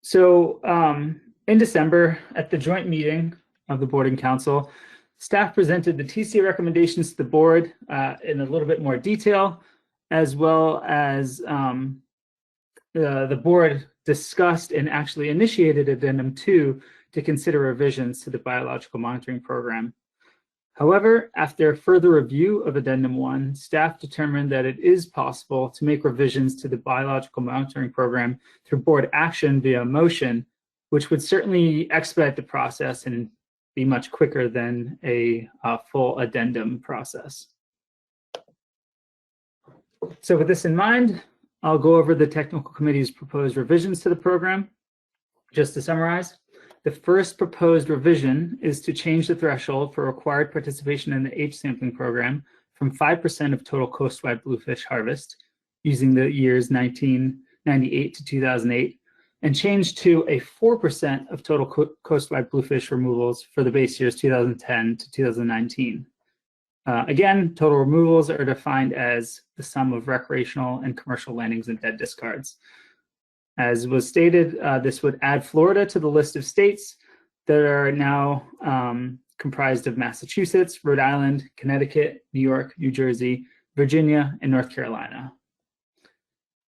So in December, at the joint meeting of the Board and Council, staff presented the TC recommendations to the board in a little bit more detail, as well as the board discussed and actually initiated Addendum 2 to consider revisions to the biological monitoring program. However, after further review of Addendum 1, staff determined that it is possible to make revisions to the biological monitoring program through board action via motion, which would certainly expedite the process and be much quicker than a full addendum process. So with this in mind, I'll go over the technical committee's proposed revisions to the program. Just to summarize, the first proposed revision is to change the threshold for required participation in the H sampling program from 5% of total coastwide bluefish harvest using the years 1998 to 2008, and change to a 4% of total coastwide bluefish removals for the base years 2010 to 2019. Again, total removals are defined as the sum of recreational and commercial landings and dead discards. As was stated, this would add Florida to the list of states that are now comprised of Massachusetts, Rhode Island, Connecticut, New York, New Jersey, Virginia, and North Carolina.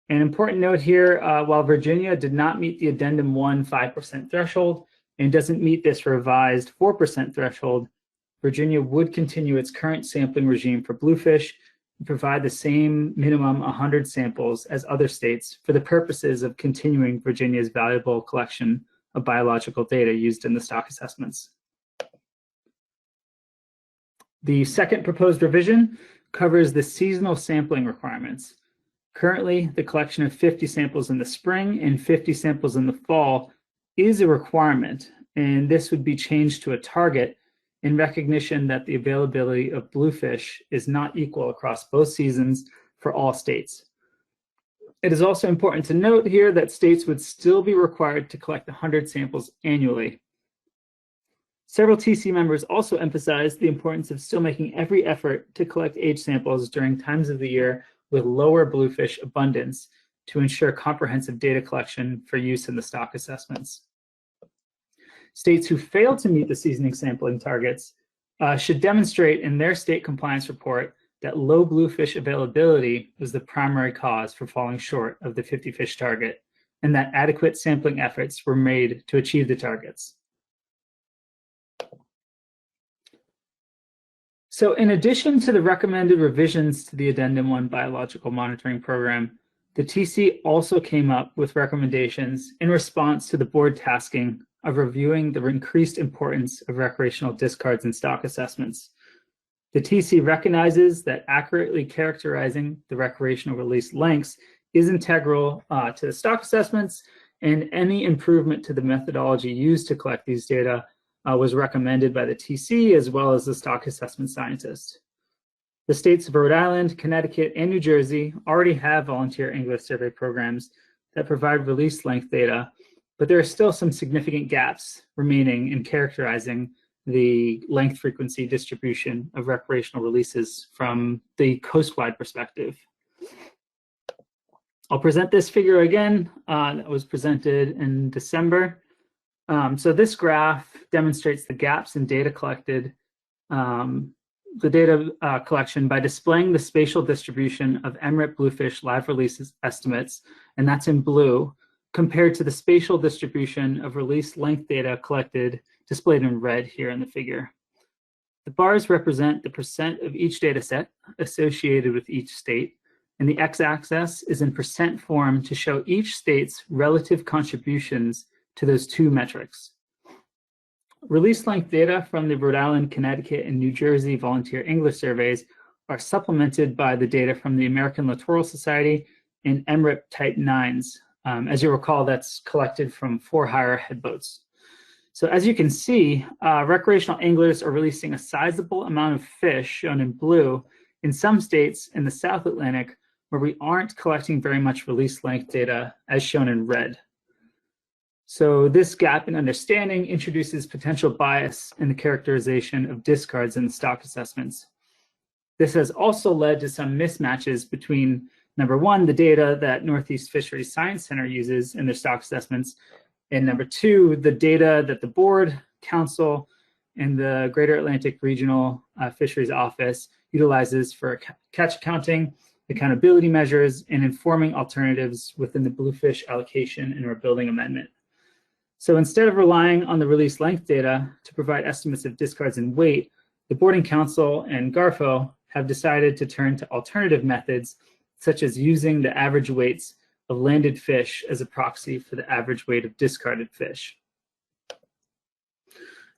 An important note here, while Virginia did not meet the Addendum 1 5% threshold and doesn't meet this revised 4% threshold, Virginia would continue its current sampling regime for bluefish and provide the same minimum 100 samples as other states for the purposes of continuing Virginia's valuable collection of biological data used in the stock assessments. The second proposed revision covers the seasonal sampling requirements. Currently, the collection of 50 samples in the spring and 50 samples in the fall is a requirement, and this would be changed to a target in recognition that the availability of bluefish is not equal across both seasons for all states. It is also important to note here that states would still be required to collect 100 samples annually. Several TC members also emphasized the importance of still making every effort to collect H samples during times of the year with lower bluefish abundance to ensure comprehensive data collection for use in the stock assessments. States who fail to meet the seasoning sampling targets should demonstrate in their state compliance report that low bluefish availability was the primary cause for falling short of the 50 fish target, and that adequate sampling efforts were made to achieve the targets. So in addition to the recommended revisions to the Addendum 1 biological monitoring program, the TC also came up with recommendations in response to the board tasking of reviewing the increased importance of recreational discards and stock assessments. The TC recognizes that accurately characterizing the recreational release lengths is integral to the stock assessments, and any improvement to the methodology used to collect these data was recommended by the TC as well as the stock assessment scientist. The states of Rhode Island, Connecticut, and New Jersey already have volunteer angler survey programs that provide release length data, but there are still some significant gaps remaining in characterizing the length frequency distribution of recreational releases from the coastwide perspective. I'll present this figure again that was presented in December. So this graph demonstrates the gaps in data collected, the data collection by displaying the spatial distribution of MRIP bluefish live releases estimates, and that's in blue, compared to the spatial distribution of release length data collected, displayed in red here in the figure. The bars represent the percent of each data set associated with each state, and the x-axis is in percent form to show each state's relative contributions to those two metrics. Release length data from the Rhode Island, Connecticut, and New Jersey volunteer English surveys are supplemented by the data from the American Littoral Society and MRIP Type 9s. As you recall, that's collected from for-hire headboats. So as you can see, recreational anglers are releasing a sizable amount of fish, shown in blue, in some states in the South Atlantic where we aren't collecting very much release length data, as shown in red. So this gap in understanding introduces potential bias in the characterization of discards in the stock assessments. This has also led to some mismatches between, number one, the data that Northeast Fisheries Science Center uses in their stock assessments, and number two, the data that the board, council, and the Greater Atlantic Regional Fisheries Office utilizes for catch accounting, accountability measures, and informing alternatives within the bluefish allocation and rebuilding amendment. So instead of relying on the release length data to provide estimates of discards and weight, the board and council and GARFO have decided to turn to alternative methods, such as using the average weights of landed fish as a proxy for the average weight of discarded fish.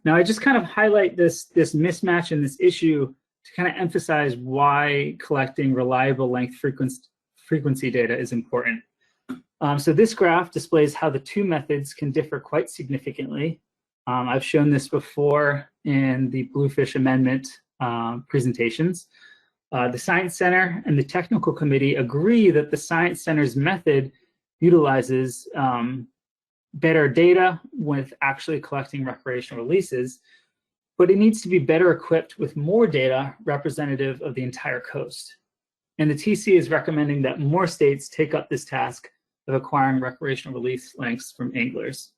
Now, I just kind of highlight this mismatch in this issue to kind of emphasize why collecting reliable length frequency data is important. So this graph displays how the two methods can differ quite significantly. I've shown this before in the Bluefish Amendment presentations. The Science Center and the Technical Committee agree that the Science Center's method utilizes better data with actually collecting recreational releases, but it needs to be better equipped with more data representative of the entire coast. And the TC is recommending that more states take up this task of acquiring recreational release lengths from anglers.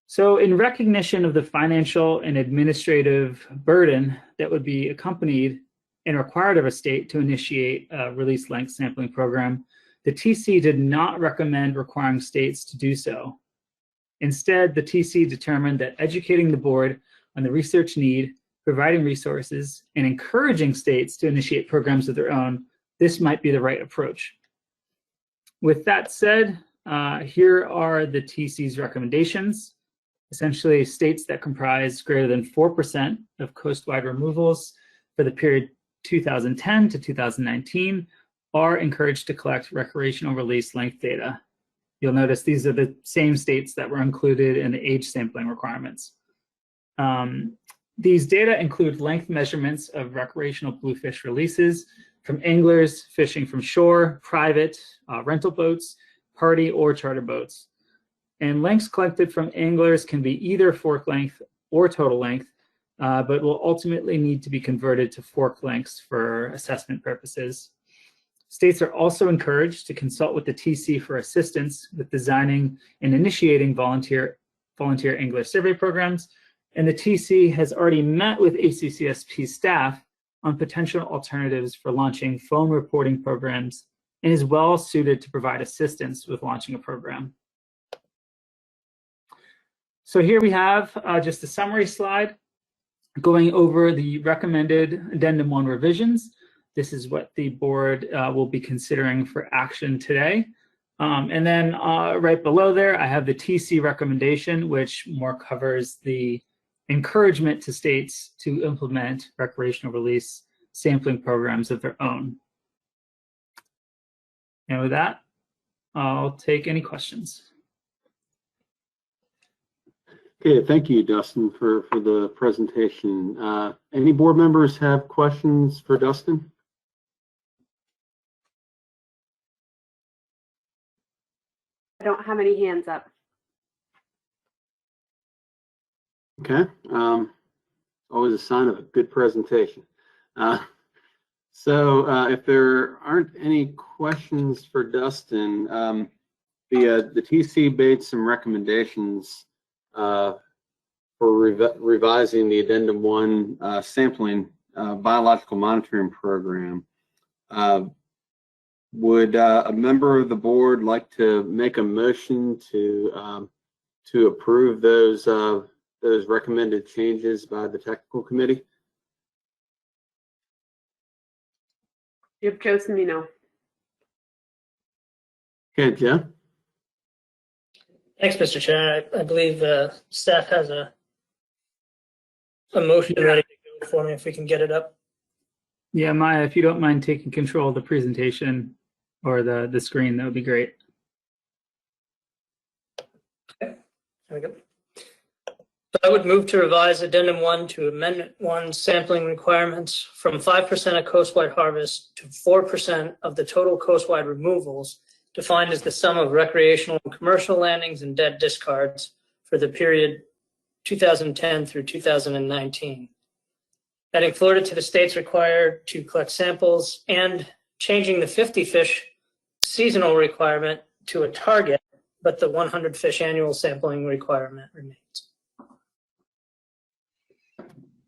So in recognition of the financial and administrative burden that would be accompanied and required of a state to initiate a release length sampling program, the TC did not recommend requiring states to do so. Instead, the TC determined that educating the board on the research need, providing resources, and encouraging states to initiate programs of their own, this might be the right approach. With that said, here are the TC's recommendations. Essentially, states that comprise greater than 4% of coastwide removals for the period 2010 to 2019 are encouraged to collect recreational release length data. You'll notice these are the same states that were included in the age sampling requirements. These data include length measurements of recreational bluefish releases from anglers fishing from shore, private, rental boats, party, or charter boats. And lengths collected from anglers can be either fork length or total length, but will ultimately need to be converted to fork lengths for assessment purposes. States are also encouraged to consult with the TC for assistance with designing and initiating volunteer angler survey programs, and the TC has already met with ACCSP staff on potential alternatives for launching phone reporting programs and is well suited to provide assistance with launching a program. So here we have just a summary slide going over the recommended Addendum 1 revisions. This is what the board will be considering for action today. And then right below there, I have the TC recommendation, which more covers the encouragement to states to implement recreational release sampling programs of their own. And with that, I'll take any questions. Okay, thank you, Dustin, for the presentation. Any board members have questions for Dustin? I don't have any hands up. Okay, always a sign of a good presentation. So if there aren't any questions for Dustin, the TC made some recommendations for revising the Addendum 1 sampling biological monitoring program. Would a member of the board like to make a motion to approve those recommended changes by the technical committee? You have Joe Semino. Okay, Joe. Thanks, Mr. Chair. I believe staff has a motion ready to go for me if we can get it up. Yeah, Maya, if you don't mind taking control of the presentation or the screen, that would be great. There we go. So I would move to revise Addendum 1 to Amendment 1 sampling requirements from 5% of coastwide harvest to 4% of the total coastwide removals, defined as the sum of recreational and commercial landings and dead discards for the period 2010 through 2019. Adding Florida to the states required to collect samples and changing the 50 fish seasonal requirement to a target, but the 100 fish annual sampling requirement remains.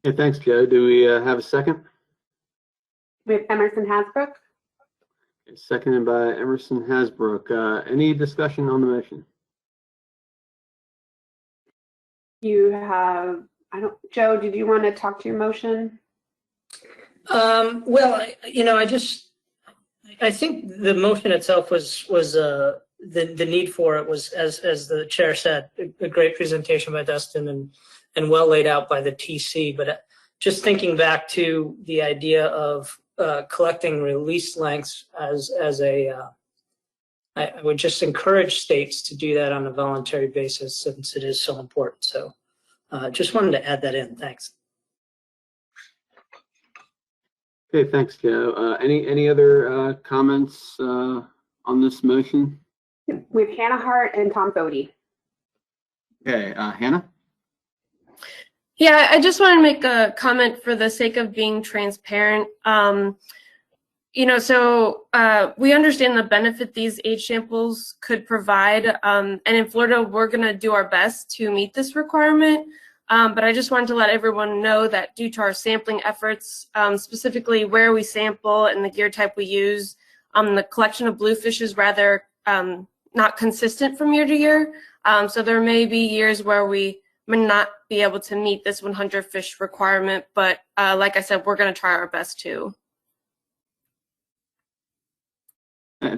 Okay, thanks, Joe. Do we have a second? We have Emerson Hasbrook. Seconded by Emerson Hasbrook. Any discussion on the motion? You have, Joe, did you want to talk to your motion? Well, I think the motion itself was the need for it was, as the chair said, a great presentation by Dustin and well laid out by the TC. But just thinking back to the idea of collecting release lengths I would just encourage states to do that on a voluntary basis since it is so important. So just wanted to add that in. Thanks. Okay, thanks, Joe. Any other comments on this motion? We have Hannah Hart and Tom Fody. Okay, Hannah? Yeah, I just want to make a comment for the sake of being transparent. We understand the benefit these age samples could provide. And in Florida, we're going to do our best to meet this requirement. But I just wanted to let everyone know that due to our sampling efforts, specifically where we sample and the gear type we use, the collection of bluefish is rather not consistent from year to year. So there may be years where we may not be able to meet this 100 fish requirement. But like I said, we're going to try our best to.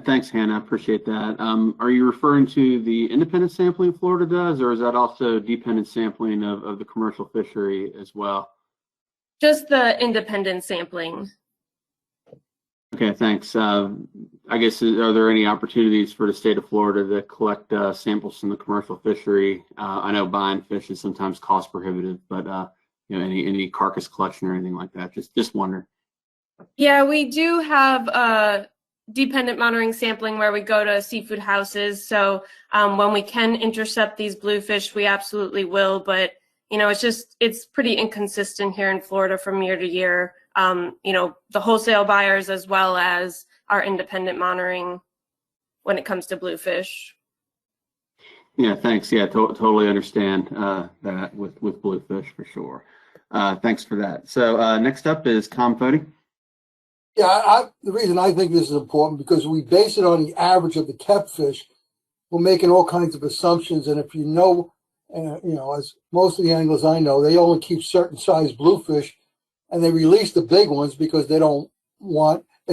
Thanks, Hannah. I appreciate that. Are you referring to the independent sampling Florida does, or is that also dependent sampling of the commercial fishery as well? Just the independent sampling. Okay, thanks. I guess, are there any opportunities for the state of Florida to collect samples from the commercial fishery? I know buying fish is sometimes cost prohibitive, but any carcass collection or anything like that? Just wondering. Yeah, we do have dependent monitoring sampling where we go to seafood houses. So when we can intercept these bluefish, we absolutely will. But, it's pretty inconsistent here in Florida from year to year. The wholesale buyers as well as our independent monitoring when it comes to bluefish. Yeah, thanks. Yeah, totally understand that with bluefish for sure. Thanks for that. So next up is Tom Fody. Yeah, the reason I think this is important because we base it on the average of the kept fish. We're making all kinds of assumptions, and if as most of the anglers I know, they only keep certain size bluefish, and they release the big ones because they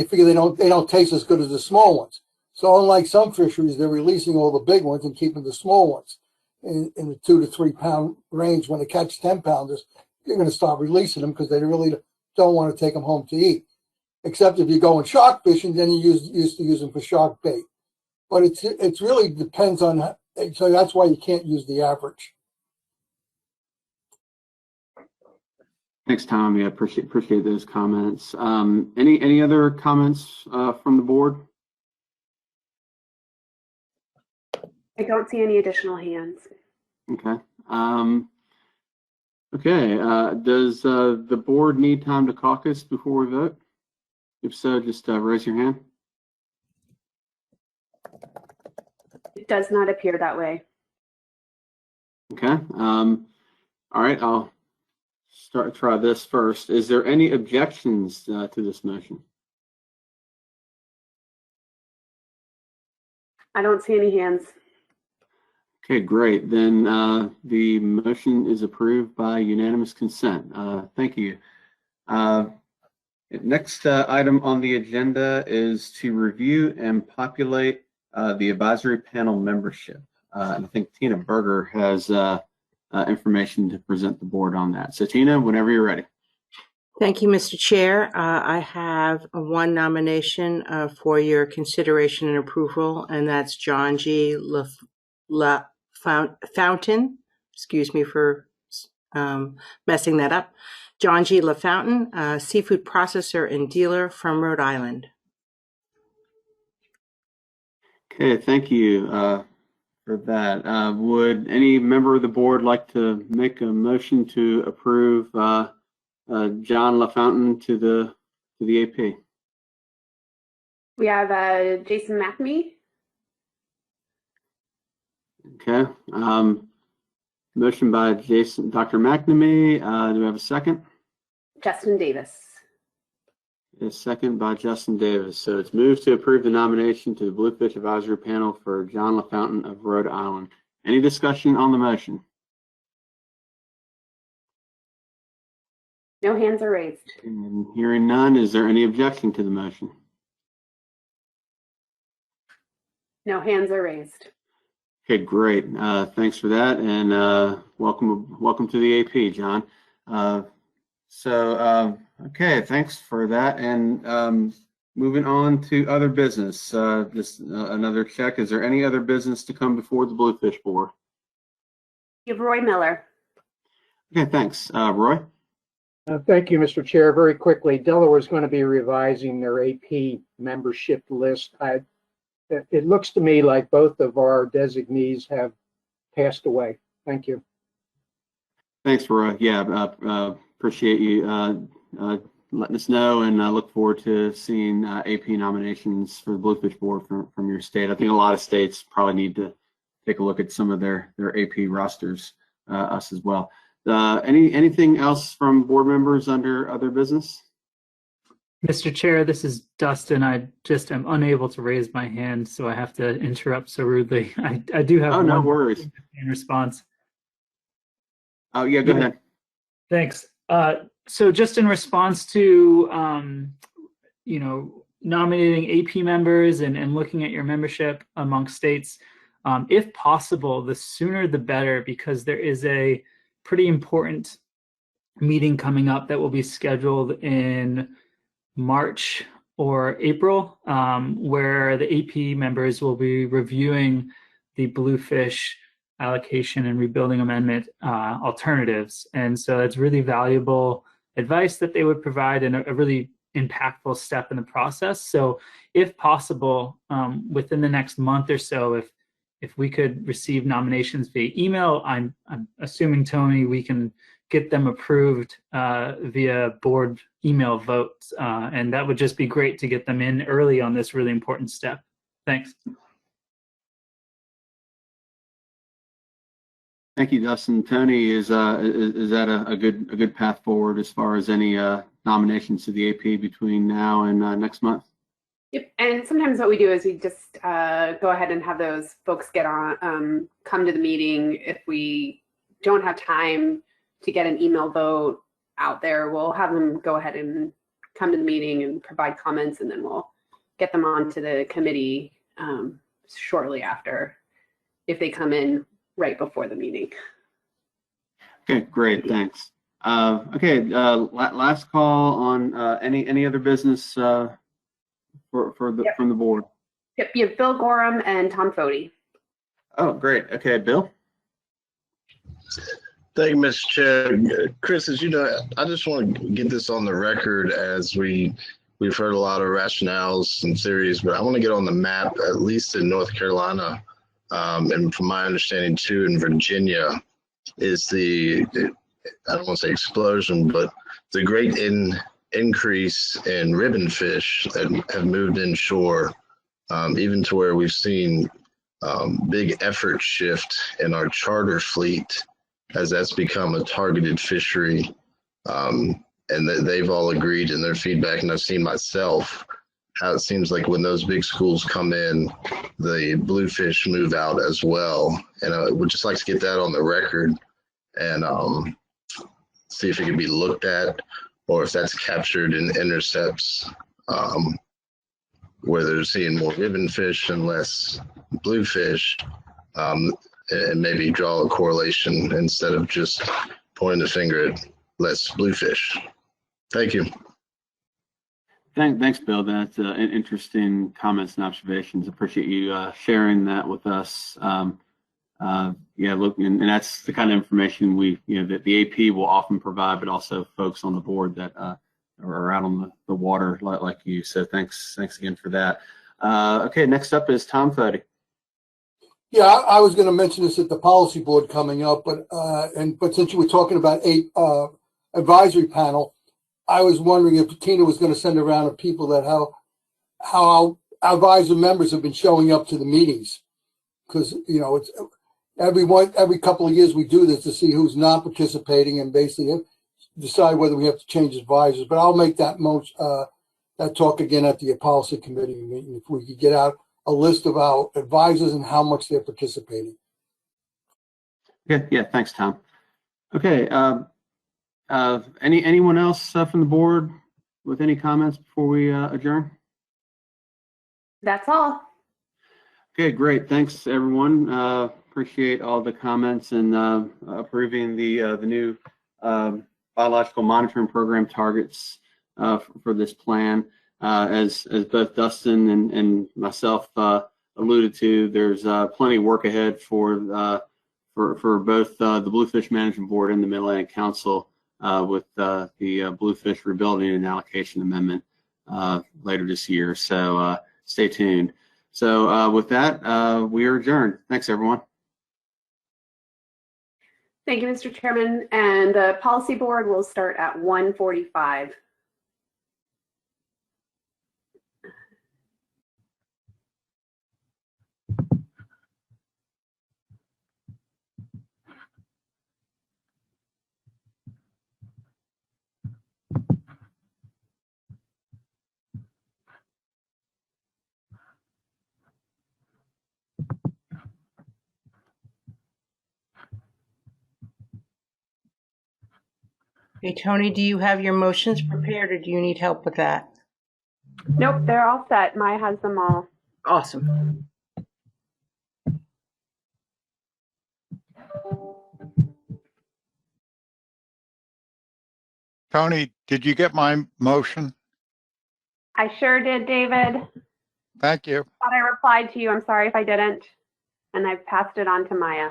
figure they don't taste as good as the small ones. So unlike some fisheries, they're releasing all the big ones and keeping the small ones in the 2 to 3 pound range. When they catch 10 pounders, you're going to start releasing them because they really don't want to take them home to eat. Except if you're going shark fishing, then you used to use them for shark bait. But it's really depends on, so that's why you can't use the average. Thanks, Tom. Yeah, appreciate those comments. Any other comments from the board? I don't see any additional hands. Okay. Does the board need time to caucus before we vote? If so, just raise your hand. It does not appear that way. Okay. All right. I'll try this first. Is there any objections to this motion? I don't see any hands. Okay, great. Then the motion is approved by unanimous consent. Thank you. Next item on the agenda is to review and populate the advisory panel membership. And I think Tina Berger has information to present the board on that. So Tina, whenever you're ready. Thank you, Mr. Chair. I have one nomination for your consideration and approval, and that's John G. Fountain. Excuse me for messing that up. John G. LaFountain, seafood processor and dealer from Rhode Island. Okay, thank you for that. Would any member of the board like to make a motion to approve John LaFountain to the AP? We have Jason McNamee. Okay. Motion by Dr. McNamee. Do we have a second? Justin Davis. A second by Justin Davis. So it's moved to approve the nomination to the Bluefish Advisory Panel for John LaFountain of Rhode Island. Any discussion on the motion? No hands are raised. And hearing none, is there any objection to the motion? No hands are raised. Okay, great. Thanks for that, and welcome to the AP, John. Okay, thanks for that. And moving on to other business. Just another check. Is there any other business to come before the Bluefish Board? You have Roy Miller. Okay, thanks. Roy? Thank you, Mr. Chair. Very quickly, Delaware is going to be revising their AP membership list. It looks to me like both of our designees have passed away. Thank you. Thanks, Roy. Yeah, appreciate you letting us know, and I look forward to seeing AP nominations for the Bluefish Board from your state. I think a lot of states probably need to take a look at some of their AP rosters, us as well. Anything else from board members under other business? Mr. Chair, this is Dustin. I just am unable to raise my hand, so I have to interrupt so rudely. I do have no one worries. in response. Oh, yeah, go ahead. Thanks. So just in response to, nominating AP members and looking at your membership among states, if possible, the sooner the better, because there is a pretty important meeting coming up that will be scheduled in March or April, where the AP members will be reviewing the Bluefish allocation and rebuilding amendment alternatives. And so it's really valuable advice that they would provide and a really impactful step in the process. So if possible, within the next month or so, if we could receive nominations via email, I'm assuming, Tony, we can get them approved via board email votes. And that would just be great to get them in early on this really important step. Thanks. Thank you, Dustin. Tony, is that a good path forward as far as any nominations to the AP between now and next month? Yep. And sometimes what we do is we just go ahead and have those folks get on, come to the meeting. If we don't have time to get an email vote out there, we'll have them go ahead and come to the meeting and provide comments, and then we'll get them onto the committee shortly after if they come in right before the meeting. Okay, great, thanks. Last call on any other business from the board. Yep, you have Bill Gorham and Tom Fody. Oh, great. Okay, Bill. Thank you, Mr. Chair. Chris, as you know, I just want to get this on the record, as we've heard a lot of rationales and theories, but I want to get on the map, at least in North Carolina, and from my understanding too, in Virginia, is I don't want to say explosion, but the great increase in ribbon fish that have moved inshore, even to where we've seen big effort shift in our charter fleet, as that's become a targeted fishery, and that they've all agreed in their feedback, and I've seen myself how it seems like when those big schools come in, the bluefish move out as well. And I would just like to get that on the record and see if it can be looked at, or if that's captured in intercepts where they're seeing more ribbon fish and less bluefish, and maybe draw a correlation instead of just pointing the finger at less bluefish. Thank you. Thanks, Bill. That's interesting comments and observations. Appreciate you sharing that with us. Yeah, look, and that's the kind of information that the AP will often provide, but also folks on the board that are out on the water, like you. So thanks again for that. Okay, next up is Tom Fody. Yeah, I was going to mention this at the policy board coming up, but since you were talking about advisory panel, I was wondering if Tina was going to send around to people that how our advisor members have been showing up to the meetings, because it's every couple of years we do this to see who's not participating and basically decide whether we have to change advisors. But I'll make that that talk again at the policy committee meeting if we could get out a list of our advisors and how much they're participating. Yeah, thanks, Tom. Okay, anyone else from the board with any comments before we adjourn? That's all. Okay, great. Thanks, everyone. Appreciate all the comments and approving the new biological monitoring program targets for this plan. As both Dustin and myself alluded to, there's plenty of work ahead for both the Bluefish Management Board and the Mid-Atlantic Council with the Bluefish Rebuilding and Allocation Amendment later this year. So stay tuned. So with that, we are adjourned. Thanks, everyone. Thank you, Mr. Chairman. And the policy board will start at 1:45. Hey, Tony, do you have your motions prepared or do you need help with that? Nope, they're all set. Maya has them all. Awesome. Tony, did you get my motion? I sure did, David. Thank you. Thought I replied to you. I'm sorry if I didn't. And I've passed it on to Maya.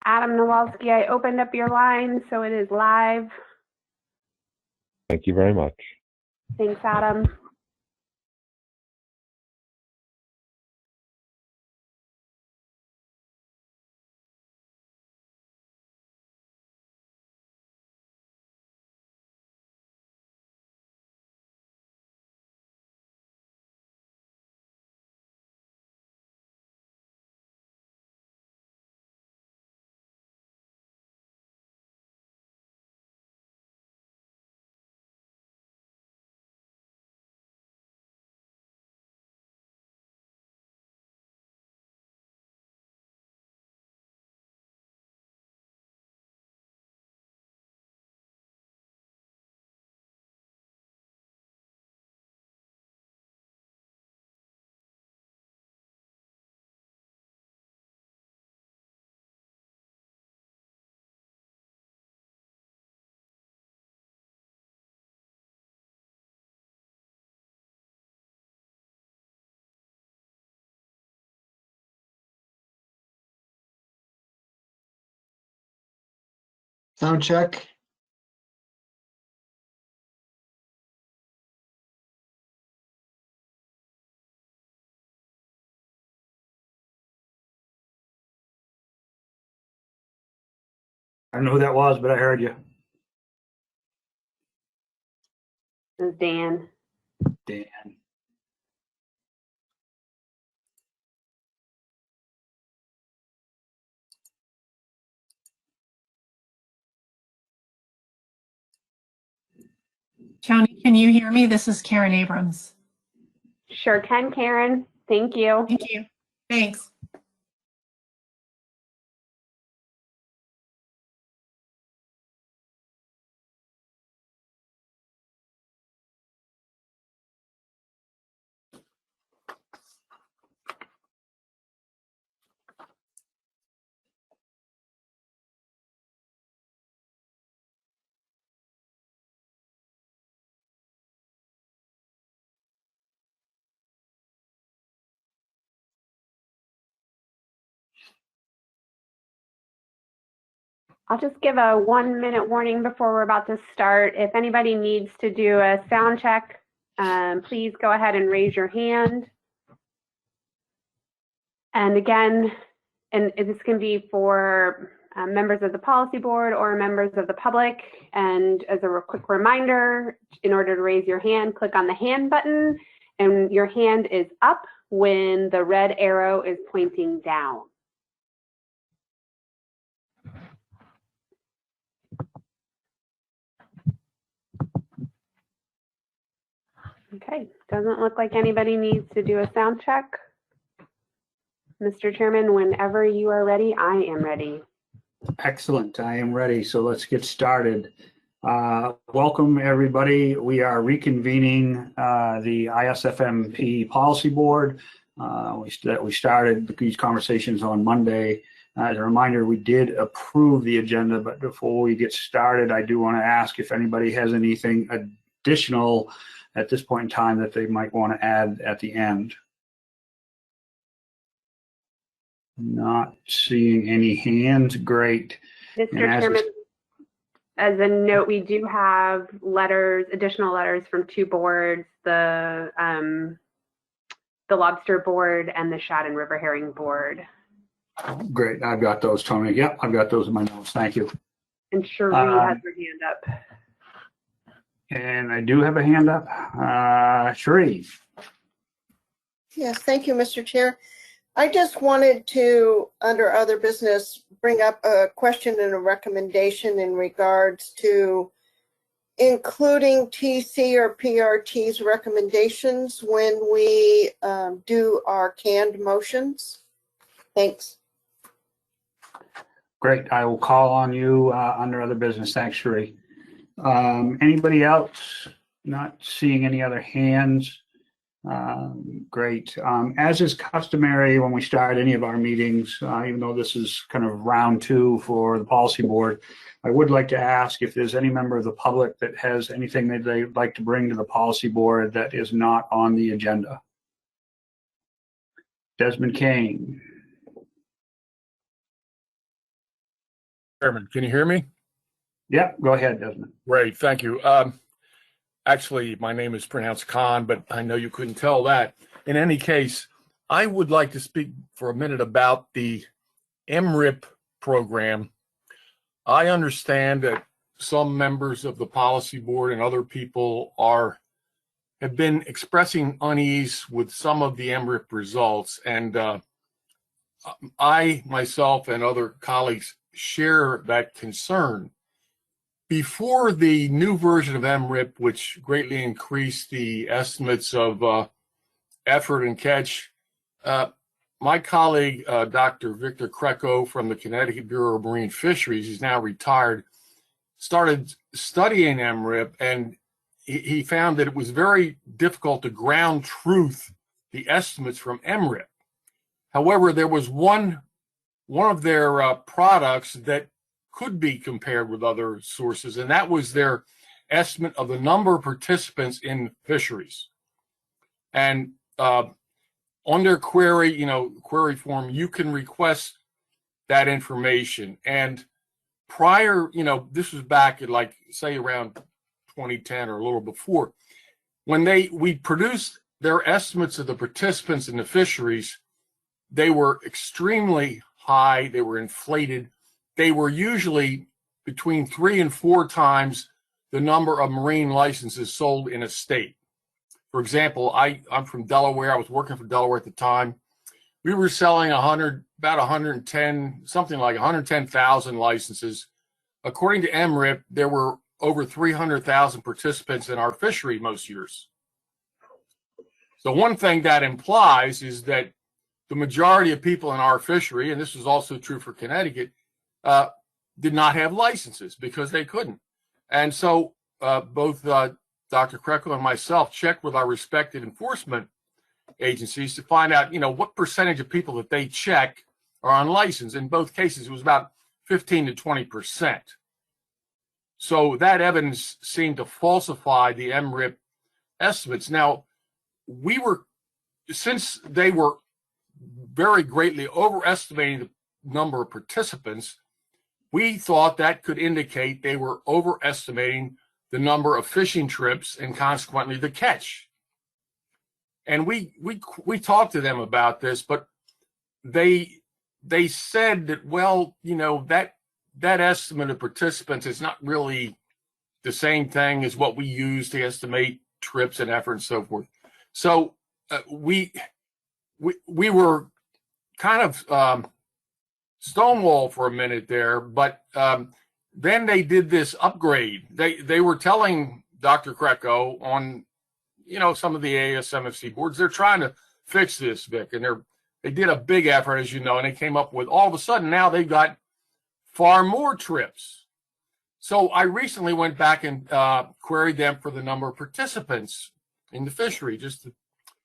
Adam Nowalski, I opened up your line, so it is live. Thank you very much. Thanks, Adam. Sound check. I don't know who that was, but I heard you. This is Dan. Dan. Tony, can you hear me? This is Karen Abrams. Sure can, Karen. Thank you. Thank you. Thanks. I'll just give a 1-minute warning before we're about to start. If anybody needs to do a sound check, please go ahead and raise your hand. And again, and this can be for members of the policy board or members of the public. And as a quick reminder, in order to raise your hand, click on the hand button, and your hand is up when the red arrow is pointing down. Okay, doesn't look like anybody needs to do a sound check. Mr. Chairman, whenever you are ready, I am ready. Excellent. I am ready. So let's get started. Welcome, everybody. We are reconvening the ISFMP Policy Board. We started these conversations on Monday. As a reminder, we did approve the agenda, but before we get started, I do want to ask if anybody has anything additional at this point in time that they might want to add at the end. Not seeing any hands. Great. Mr. Chairman, as a note, we do have letters, additional letters from two boards, the Lobster Board and the Shad and River Herring Board. Great. I've got those, Tony. Yep, I've got those in my notes. Thank you. And Cherie has her hand up. And I do have a hand up. Cherie. Yes, thank you, Mr. Chair. I just wanted to, under other business, bring up a question and a recommendation in regards to including TC or PRT's recommendations when we do our canned motions. Thanks. Great. I will call on you under other business. Thanks, Cherie. Anybody else? Not seeing any other hands. Great. As is customary when we start any of our meetings, even though this is kind of round 2 for the policy board, I would like to ask if there's any member of the public that has anything that they'd like to bring to the policy board that is not on the agenda. Desmond Kane. Chairman, can you hear me? Yeah, go ahead, Desmond. Great, thank you. Actually, my name is pronounced Khan, but I know you couldn't tell that. In any case, I would like to speak for a minute about the MRIP program. I understand that some members of the policy board and other people have been expressing unease with some of the MRIP results, and I, myself, and other colleagues share that concern. Before the new version of MRIP, which greatly increased the estimates of effort and catch, my colleague, Dr. Victor Kreco from the Connecticut Bureau of Marine Fisheries, he's now retired, started studying MRIP, and he found that it was very difficult to ground truth the estimates from MRIP. However, there was one of their products that could be compared with other sources, and that was their estimate of the number of participants in fisheries. And on their query, query form, you can request that information. And prior, this was back at like, say, around 2010 or a little before, when we produced their estimates of the participants in the fisheries, they were extremely high. They were inflated. They were usually between 3 and 4 times the number of marine licenses sold in a state. For example, I'm from Delaware. I was working for Delaware at the time. We were selling about 110, something like 110,000 licenses. According to MRIP, there were over 300,000 participants in our fishery most years. So one thing that implies is that the majority of people in our fishery, and this is also true for Connecticut, did not have licenses because they couldn't. And so both Dr. Krekel and myself checked with our respected enforcement agencies to find out, what percentage of people that they check are unlicensed. In both cases, it was about 15 to 20%. So that evidence seemed to falsify the MRIP estimates. Now, since they were very greatly overestimating the number of participants, we thought that could indicate they were overestimating the number of fishing trips and consequently the catch. And we talked to them about this, but they said that, well, that estimate of participants is not really the same thing as what we use to estimate trips and effort and so forth. So we were kind of stonewall for a minute there, but then they did this upgrade. They were telling Dr. Krekel on some of the ASMFC boards, they're trying to fix this, Vic, and they did a big effort, as you know, and they came up with, all of a sudden now they've got far more trips. So I recently went back and queried them for the number of participants in the fishery just to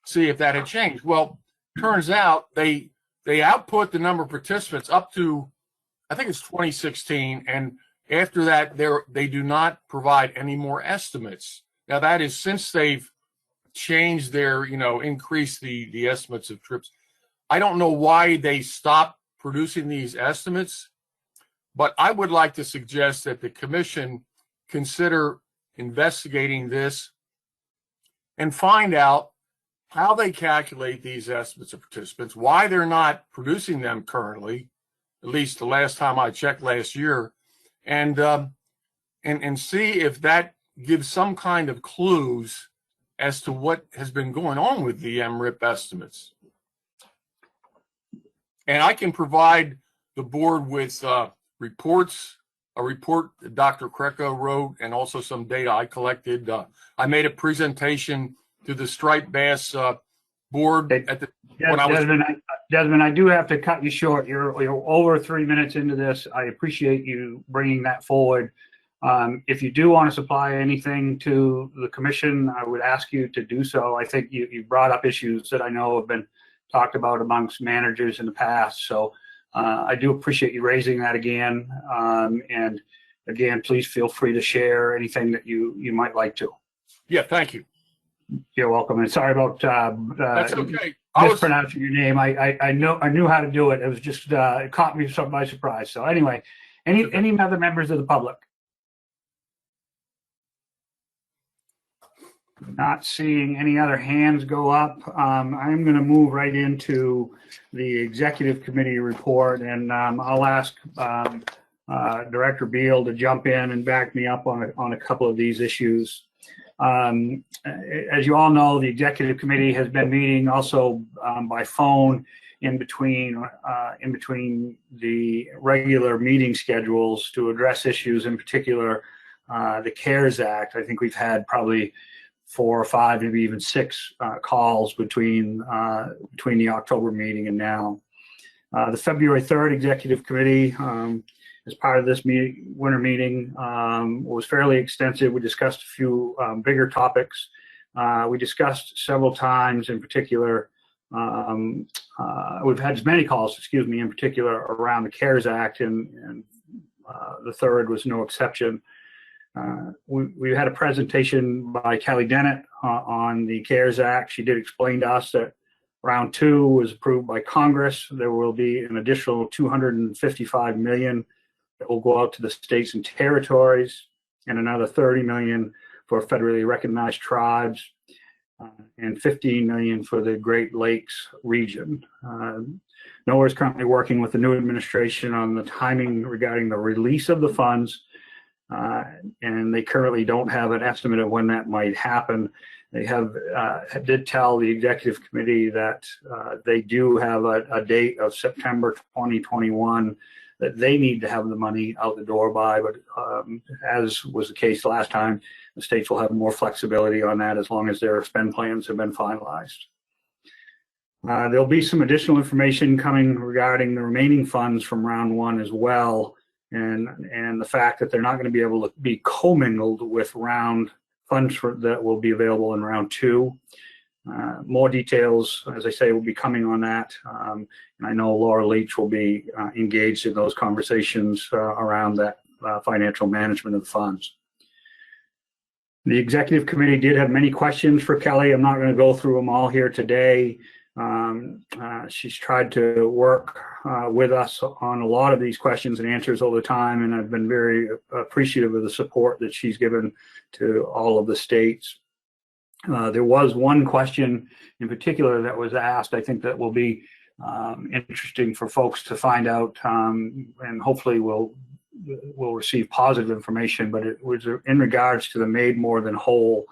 see if that had changed. Well, turns out they output the number of participants up to, I think it's 2016, and after that they do not provide any more estimates. Now that is since they've changed their, increased the estimates of trips. I don't know why they stopped producing these estimates, but I would like to suggest that the commission consider investigating this and find out how they calculate these estimates of participants, why they're not producing them currently, at least the last time I checked last year, and see if that gives some kind of clues as to what has been going on with the MRIP estimates. And I can provide the board with reports, a report that Dr. Krekel wrote, and also some data I collected. I made a presentation to the striped bass board at the Desmond, I do have to cut you short. You're over 3 minutes into this. I appreciate you bringing that forward. If you do want to supply anything to the commission, I would ask you to do so. I think you brought up issues that I know have been talked about amongst managers in the past. So I do appreciate you raising that again. And again, please feel free to share anything that you might like to. Yeah, thank you. You're welcome. And sorry about that's okay. mispronouncing your name. I knew how to do it. It was just it caught me by surprise. So anyway, any other members of the public? Not seeing any other hands go up. I'm going to move right into the executive committee report, and I'll ask Director Beal to jump in and back me up on a couple of these issues. As you all know, the executive committee has been meeting also by phone in between the regular meeting schedules to address issues, in particular the CARES Act. I think we've had probably 4 or 5, maybe even 6 calls between the October meeting and now. The February 3rd executive committee, as part of this winter meeting, was fairly extensive. We discussed a few bigger topics. We discussed several times, in particular, we've had as many calls, in particular around the CARES Act, and the 3rd was no exception. We had a presentation by Kelly Dennett on the CARES Act. She did explain to us that round 2 was approved by Congress. There will be an additional $255 million that will go out to the states and territories, and another $30 million for federally recognized tribes, and $15 million for the Great Lakes region. NOAA is currently working with the new administration on the timing regarding the release of the funds, and they currently don't have an estimate of when that might happen. They did tell the executive committee that they do have a date of September 2021 that they need to have the money out the door by, but as was the case last time, the states will have more flexibility on that as long as their spend plans have been finalized. There'll be some additional information coming regarding the remaining funds from round one as well, and the fact that they're not going to be able to be commingled with funds that will be available in round two. More details, as I say, will be coming on that. And I know Laura Leach will be engaged in those conversations around that financial management of the funds. The executive committee did have many questions for Kelly. I'm not going to go through them all here today. She's tried to work with us on a lot of these questions and answers all the time, and I've been very appreciative of the support that she's given to all of the states. There was one question in particular that was asked, I think that will be interesting for folks to find out, and hopefully we'll receive positive information, but it was in regards to the Made More Than Whole.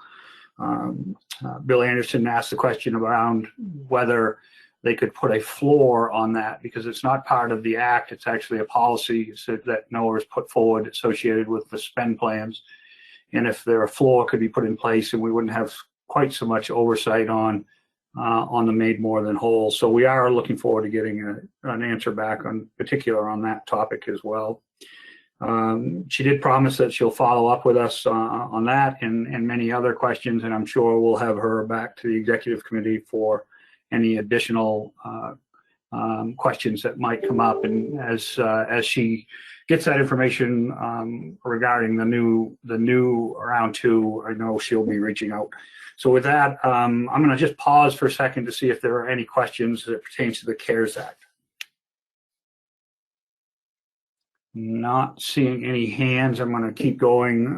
Bill Anderson asked the question around whether they could put a floor on that, because it's not part of the act, it's actually a policy that NOAA has put forward associated with the spend plans. And if a floor could be put in place, and we wouldn't have quite so much oversight on the Made More Than Whole. So we are looking forward to getting an answer back on particular on that topic as well. She did promise that she'll follow up with us on that and many other questions, and I'm sure we'll have her back to the executive committee for any additional questions that might come up. And as she gets that information regarding the new round two, I know she'll be reaching out. So with that, I'm going to just pause for a second to see if there are any questions that pertain to the CARES Act. Not seeing any hands. I'm going to keep going.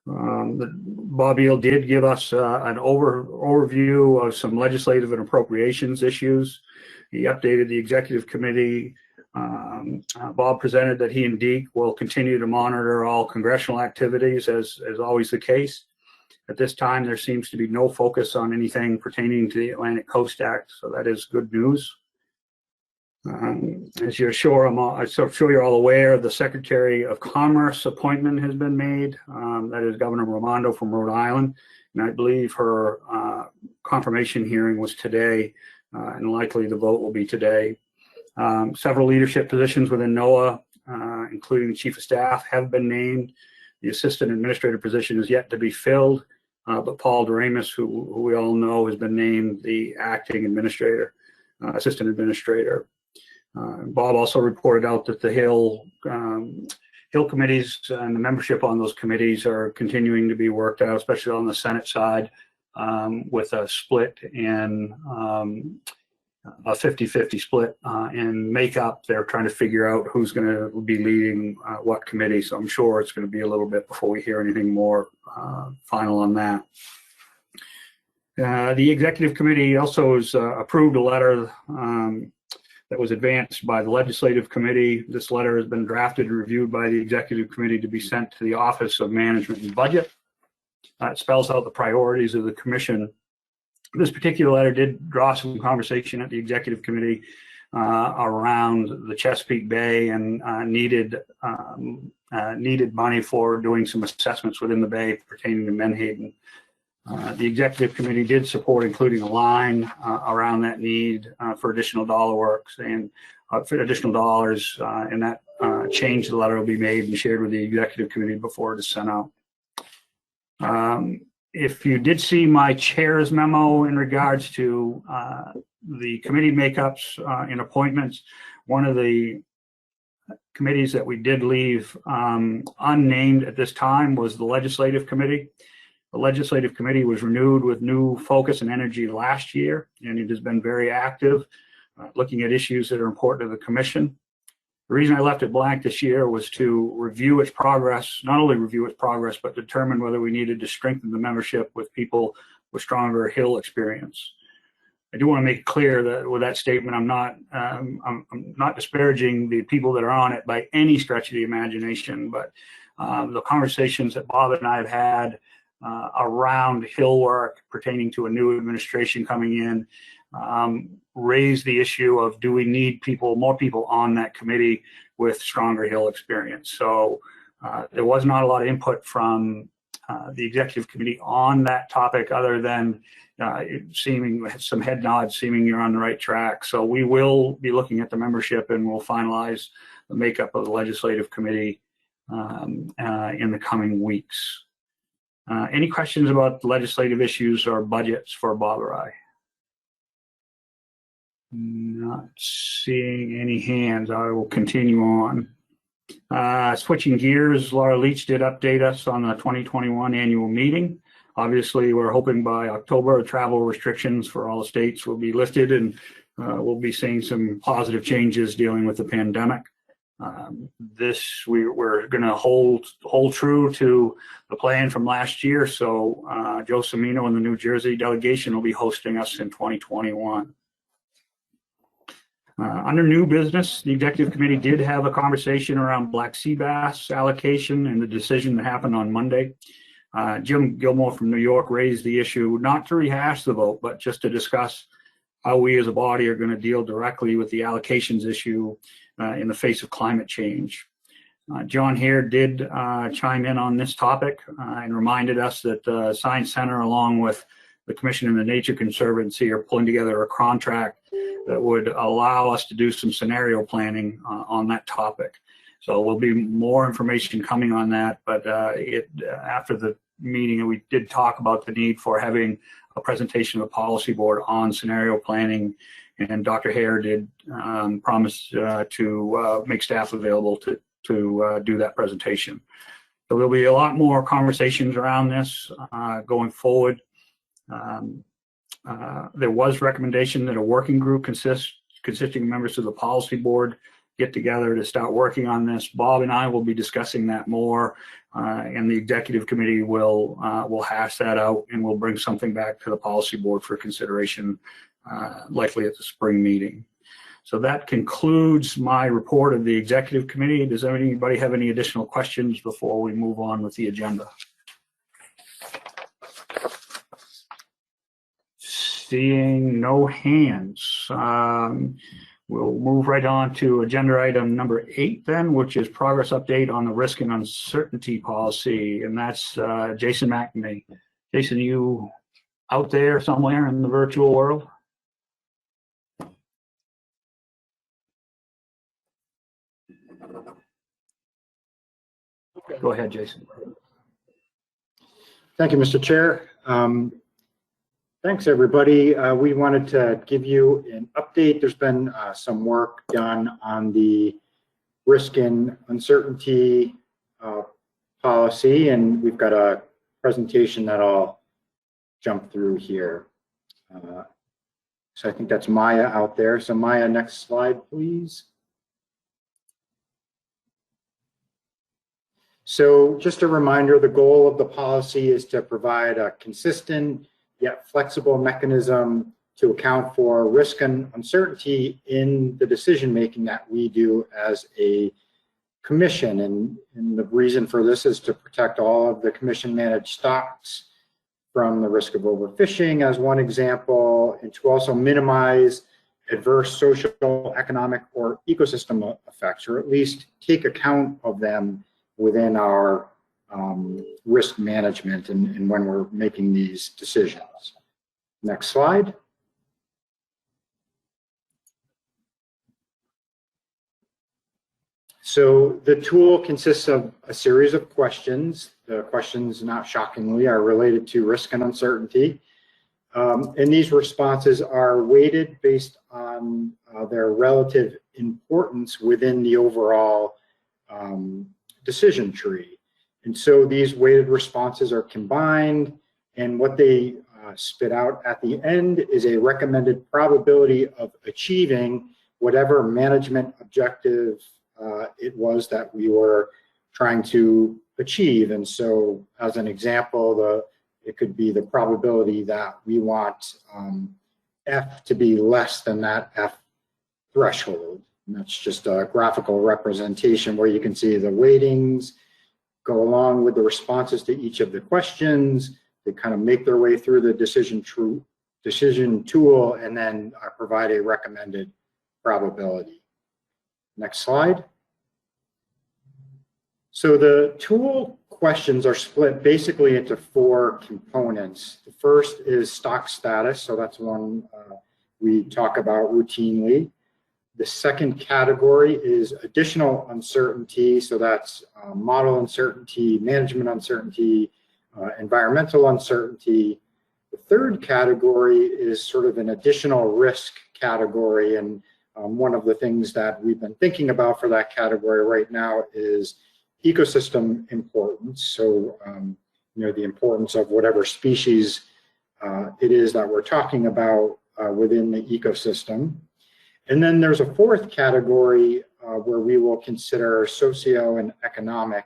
Bob Eel did give us an overview of some legislative and appropriations issues. He updated the executive committee. Bob presented that he and Deke will continue to monitor all congressional activities as always the case. At this time, there seems to be no focus on anything pertaining to the Atlantic Coast Act, so that is good news. As you're sure, I'm sure you're all aware, the Secretary of Commerce appointment has been made. That is Governor Raimondo from Rhode Island, and I believe her confirmation hearing was today, and likely the vote will be today. Several leadership positions within NOAA, including the Chief of Staff, have been named. The Assistant Administrator position is yet to be filled, but Paul Doremus, who we all know, has been named the Acting Administrator, Assistant Administrator. Bob also reported out that the Hill committees and the membership on those committees are continuing to be worked out, especially on the Senate side, with a split in a 50-50 split in makeup. They're trying to figure out who's going to be leading what committee. So I'm sure it's going to be a little bit before we hear anything more final on that. The executive committee also has approved a letter that was advanced by the legislative committee. This letter has been drafted and reviewed by the executive committee to be sent to the Office of Management and Budget. It spells out the priorities of the commission. This particular letter did draw some conversation at the executive committee around the Chesapeake Bay and needed money for doing some assessments within the bay pertaining to Menhaden. The executive committee did support including a line around that need for additional dollar works and for additional dollars, and that change the letter will be made and shared with the executive committee before it is sent out. If you did see my chair's memo in regards to the committee makeups and appointments, one of the committees that we did leave unnamed at this time was the legislative committee. The legislative committee was renewed with new focus and energy last year, and it has been very active, looking at issues that are important to the commission. The reason I left it blank this year was to review its progress, not only review its progress, but determine whether we needed to strengthen the membership with people with stronger Hill experience. I do want to make it clear that with that statement, I'm not disparaging the people that are on it by any stretch of the imagination, but the conversations that Bob and I have had around Hill work pertaining to a new administration coming in raised the issue of, do we need more people on that committee with stronger Hill experience? So there was not a lot of input from the executive committee on that topic, other than seeming some head nods, seeming you're on the right track. So we will be looking at the membership, and we'll finalize the makeup of the legislative committee in the coming weeks. Any questions about legislative issues or budgets for Bob or I? Not seeing any hands. I will continue on. Switching gears, Laura Leach did update us on the 2021 annual meeting. Obviously, we're hoping by October travel restrictions for all the states will be lifted, and we'll be seeing some positive changes dealing with the pandemic. We're going to hold true to the plan from last year. So Joe Cimino and the New Jersey delegation will be hosting us in 2021. Under new business, the executive committee did have a conversation around black sea bass allocation and the decision that happened on Monday. Jim Gilmore from New York raised the issue, not to rehash the vote, but just to discuss how we as a body are going to deal directly with the allocations issue in the face of climate change. John Hare did chime in on this topic and reminded us that the Science Center, along with the Commission and the Nature Conservancy, are pulling together a contract that would allow us to do some scenario planning on that topic. So there'll be more information coming on that, but after the meeting, we did talk about the need for having a presentation of the policy board on scenario planning, and Dr. Hare did promise to make staff available to do that presentation. So there'll be a lot more conversations around this going forward. There was recommendation that a working group consisting of members of the policy board get together to start working on this. Bob and I will be discussing that more, and the executive committee will hash that out, and we'll bring something back to the policy board for consideration, likely at the spring meeting. So that concludes my report of the executive committee. Does anybody have any additional questions before we move on with the agenda? Seeing no hands, we'll move right on to agenda item number 8 then, which is progress update on the risk and uncertainty policy, and that's Jason McNamee. Jason, you out there somewhere in the virtual world? Go ahead, Jason. Thank you, Mr. Chair. Thanks, everybody. We wanted to give you an update. There's been some work done on the risk and uncertainty policy, and we've got a presentation that I'll jump through here. So I think that's Maya out there. So Maya, next slide, please. So just a reminder, the goal of the policy is to provide a consistent yet flexible mechanism to account for risk and uncertainty in the decision making that we do as a commission. And the reason for this is to protect all of the commission managed stocks from the risk of overfishing as one example, and to also minimize adverse social, economic, or ecosystem effects, or at least take account of them within our risk management and when we're making these decisions. Next slide. So the tool consists of a series of questions. The questions, not shockingly, are related to risk and uncertainty. And these responses are weighted based on their relative importance within the overall decision tree. And so these weighted responses are combined, and what they spit out at the end is a recommended probability of achieving whatever management objective it was that we were trying to achieve. And so as an example, it could be the probability that we want F to be less than that F threshold. And that's just a graphical representation where you can see the weightings go along with the responses to each of the questions. They kind of make their way through the decision tool and then provide a recommended probability. Next slide. So the tool questions are split basically into 4 components. The first is stock status, so that's one we talk about routinely. The second category is additional uncertainty, so that's model uncertainty, management uncertainty, environmental uncertainty. The third category is sort of an additional risk category, and one of the things that we've been thinking about for that category right now is ecosystem importance. So, the importance of whatever species it is that we're talking about within the ecosystem. And then there's a fourth category where we will consider socio and economic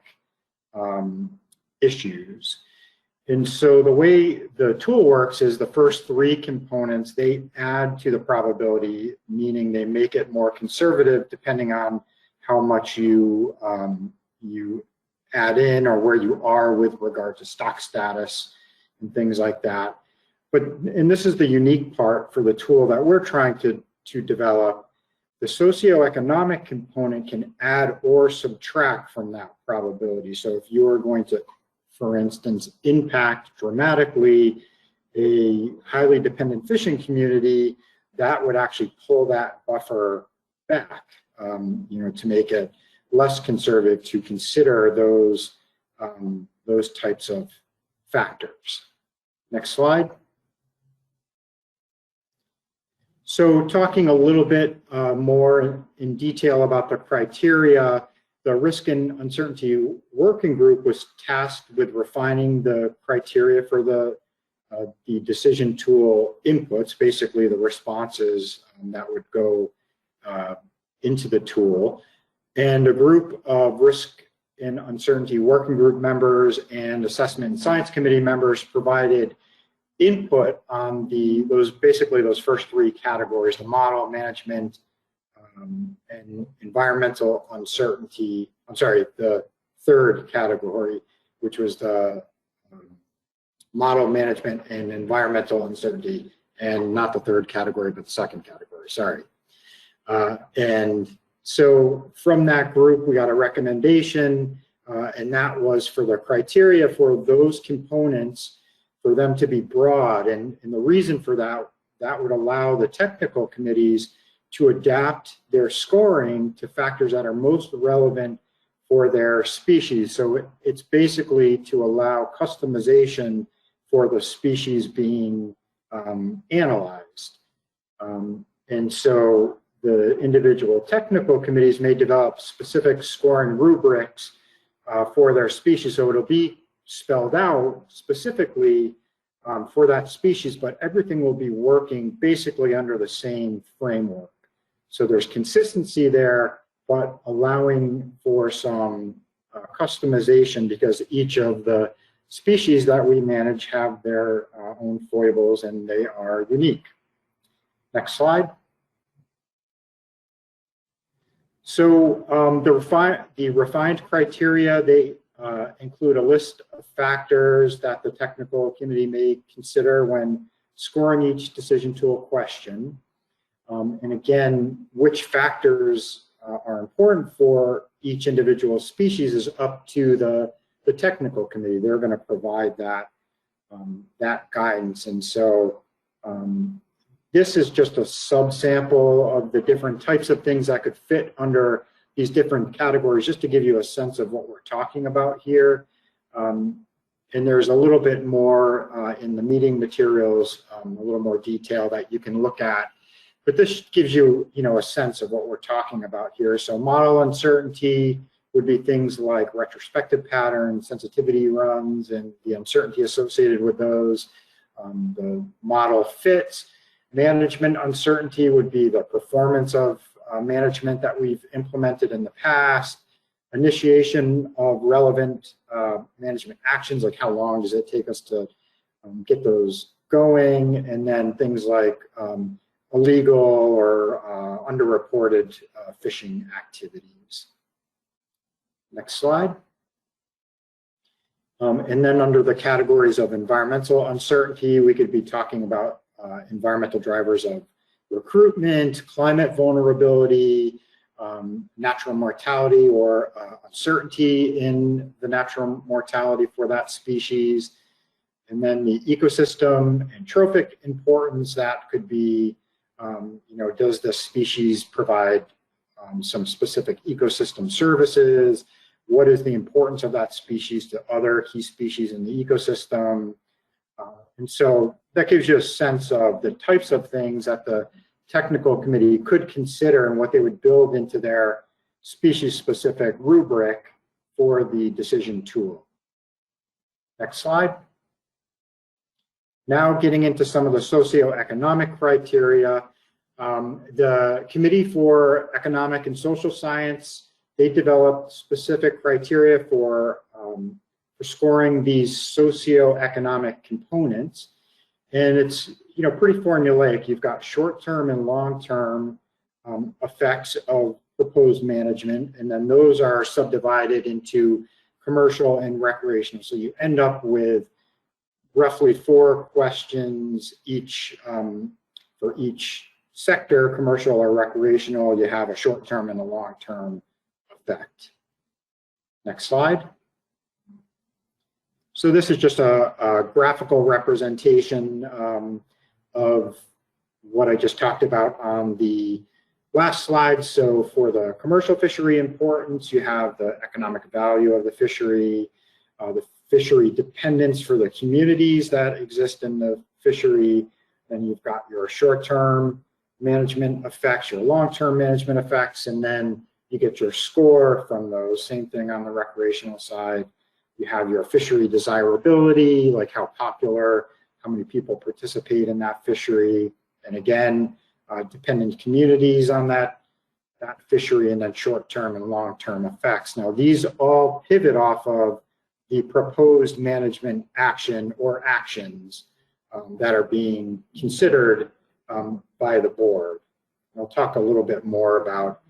issues. And so the way the tool works is the first 3 components, they add to the probability, meaning they make it more conservative depending on how much you add in or where you are with regard to stock status and things like that. And this is the unique part for the tool that we're trying to develop. The socioeconomic component can add or subtract from that probability. So if you are going to, for instance, impact dramatically a highly dependent fishing community, that would actually pull that buffer back, to make it less conservative to consider those types of factors. Next slide. So talking a little bit more in detail about the criteria, the Risk and Uncertainty Working Group was tasked with refining the criteria for the decision tool inputs, basically the responses that would go into the tool. And a group of Risk and Uncertainty Working Group members and Assessment and Science Committee members provided input on those first 3 categories: the model, management, and environmental uncertainty. I'm sorry, the third category, which was the model, management, and environmental uncertainty, and not the third category, but the second category, sorry. And so from that group, we got a recommendation, and that was for the criteria for those components for them to be broad. And the reason for that would allow the technical committees to adapt their scoring to factors that are most relevant for their species. So it's basically to allow customization for the species being analyzed. And so the individual technical committees may develop specific scoring rubrics for their species. So it'll be spelled out specifically for that species, but everything will be working basically under the same framework. So there's consistency there, but allowing for some customization, because each of the species that we manage have their own foibles and they are unique. Next slide. So the refined criteria, they include a list of factors that the technical committee may consider when scoring each decision tool question. And again, which factors are important for each individual species is up to the technical committee. They're going to provide that guidance. And so this is just a subsample of the different types of things that could fit under these different categories, just to give you a sense of what we're talking about here. And there's a little bit more in the meeting materials, a little more detail that you can look at. But this gives you, a sense of what we're talking about here. So model uncertainty would be things like retrospective patterns, sensitivity runs, and the uncertainty associated with those. The model fits. Management uncertainty would be the performance of management that we've implemented in the past, initiation of relevant management actions, like how long does it take us to get those going, and then things like illegal or underreported fishing activities. Next slide. And then under the categories of environmental uncertainty, we could be talking about environmental drivers of recruitment, climate vulnerability, natural mortality or uncertainty in the natural mortality for that species. And then the ecosystem and trophic importance, that could be, does the species provide some specific ecosystem services? What is the importance of that species to other key species in the ecosystem? And so that gives you a sense of the types of things that the technical committee could consider and what they would build into their species-specific rubric for the decision tool. Next slide. Now getting into some of the socioeconomic criteria. The Committee for Economic and Social Science, they developed specific criteria for scoring these socioeconomic components. And it's pretty formulaic. You've got short-term and long-term effects of proposed management, and then those are subdivided into commercial and recreational. So you end up with roughly 4 questions each for each sector, commercial or recreational. You have a short-term and a long-term effect. Next slide. So this is just a graphical representation of what I just talked about on the last slide. So for the commercial fishery importance, you have the economic value of the fishery dependence for the communities that exist in the fishery. Then you've got your short-term management effects, your long-term management effects, and then you get your score from those. Same thing on the recreational side. You have your fishery desirability, like how popular, how many people participate in that fishery, and again, dependent communities on that fishery, and then short-term and long-term effects. Now, these all pivot off of the proposed management action or actions that are being considered by the board. And I'll talk a little bit more about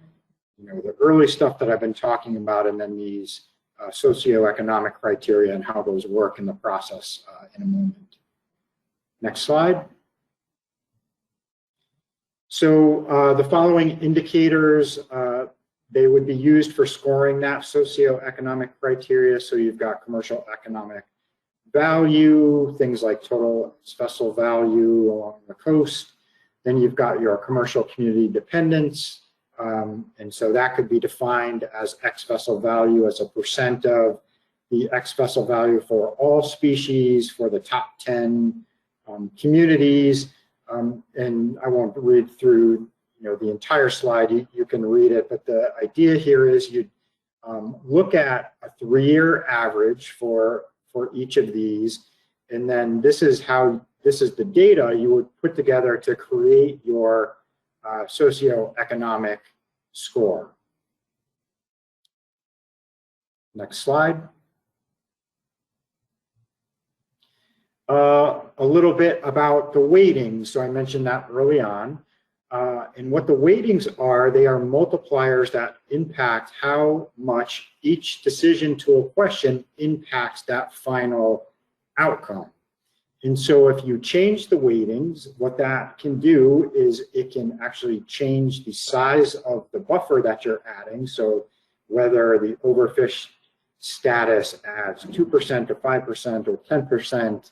the early stuff that I've been talking about, and then these socioeconomic criteria and how those work in the process in a moment. Next slide. So the following indicators, they would be used for scoring that socioeconomic criteria. So you've got commercial economic value, things like total vessel value along the coast. Then you've got your commercial community dependence. And so that could be defined as X vessel value as a % of the X vessel value for all species for the top 10 communities. And I won't read through the entire slide. You can read it, but the idea here is you look at a 3-year average for each of these, and then this is the data you would put together to create your socioeconomic score. Next slide. A little bit about the weightings. So I mentioned that early on. And what the weightings are, they are multipliers that impact how much each decision to a question impacts that final outcome. And so if you change the weightings, what that can do is it can actually change the size of the buffer that you're adding. So whether the overfish status adds 2% or 5% or 10%,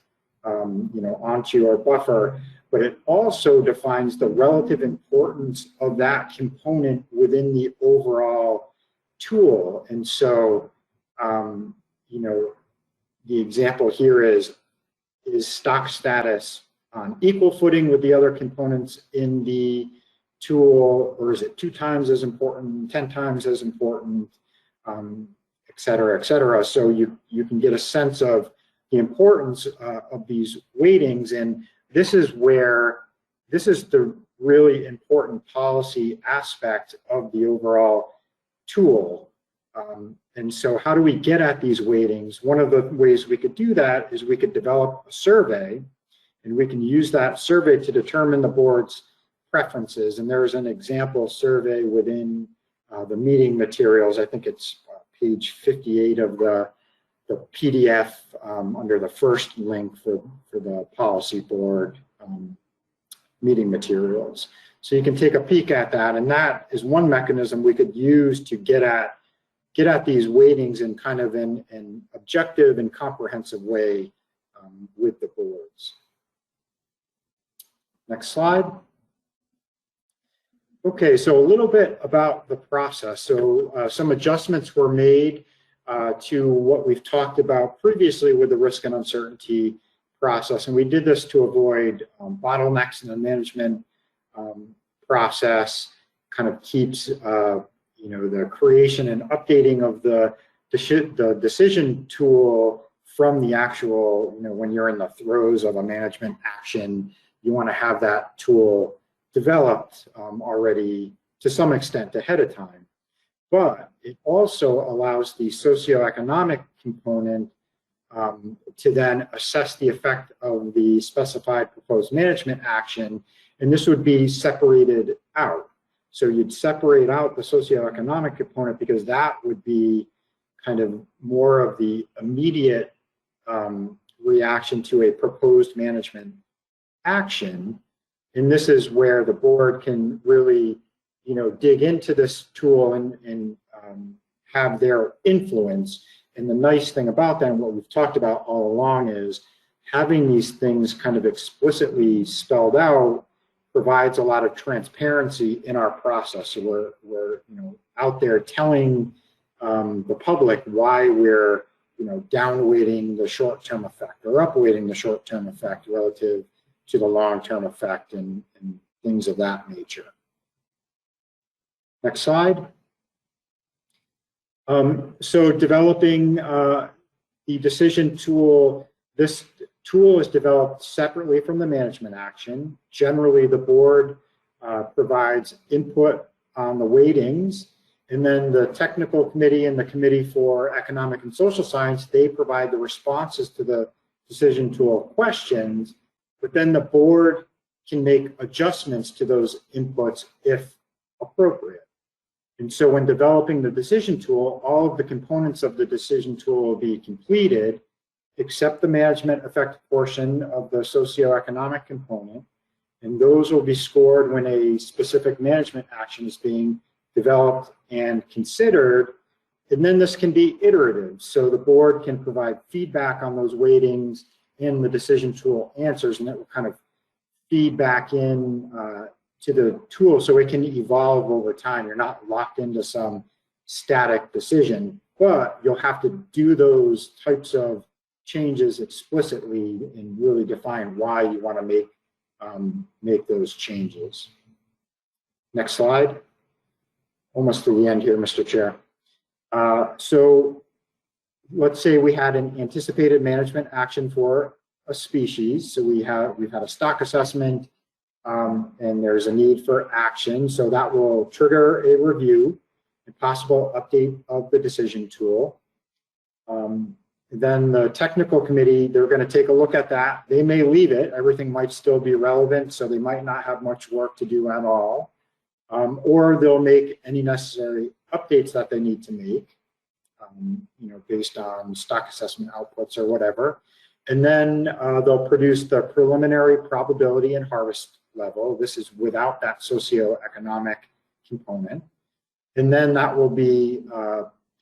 onto your buffer, but it also defines the relative importance of that component within the overall tool. And so, the example here is stock status on equal footing with the other components in the tool, or is it 2 times as important, 10 times as important, et cetera, et cetera. So you can get a sense of the importance of these weightings, and this is the really important policy aspect of the overall tool. And so how do we get at these weightings? One of the ways we could do that is we could develop a survey, and we can use that survey to determine the board's preferences. And there's an example survey within the meeting materials. I think it's page 58 of the PDF under the first link for the policy board meeting materials. So you can take a peek at that, and that is one mechanism we could use to get at these weightings in kind of an objective and comprehensive way with the boards. Next slide. Okay, so a little bit about the process. So some adjustments were made to what we've talked about previously with the risk and uncertainty process, and we did this to avoid bottlenecks in the management process. Kind of keeps you know, the creation and updating of the decision tool from the actual, you know, when you're in the throes of a management action, you want to have that tool developed already to some extent ahead of time. But it also allows the socioeconomic component to then assess the effect of the specified proposed management action, and this would be separated out. So you'd separate out the socioeconomic component because that would be kind of more of the immediate reaction to a proposed management action. And this is where the board can really, you know, dig into this tool and have their influence. And the nice thing about that, and what we've talked about all along, is having these things kind of explicitly spelled out provides a lot of transparency in our process. So we're you know, out there telling the public why we're, you know, downweighting the short-term effect or upweighting the short-term effect relative to the long-term effect and things of that nature. Next slide. So developing the decision tool, this tool is developed separately from the management action. Generally, the board provides input on the weightings, and then the technical committee and the committee for economic and social science, they provide the responses to the decision tool questions, but then the board can make adjustments to those inputs if appropriate. And so when developing the decision tool, all of the components of the decision tool will be completed, except the management effect portion of the socioeconomic component, and those will be scored when a specific management action is being developed and considered. And then this can be iterative, so the board can provide feedback on those weightings in the decision tool answers, and that will kind of feed back in to the tool so it can evolve over time. You're not locked into some static decision, but you'll have to do those types of changes explicitly and really define why you want to make those changes. Next slide. Almost to the end here, Mr. Chair. So let's say we had an anticipated management action for a species. So we've had a stock assessment and there's a need for action. So that will trigger a review and possible update of the decision tool. Then the technical committee, they're going to take a look at that. They may leave it. Everything might still be relevant, so they might not have much work to do at all. Or they'll make any necessary updates that they need to make, you know, based on stock assessment outputs or whatever. And then they'll produce the preliminary probability and harvest level. This is without that socioeconomic component. And then that will be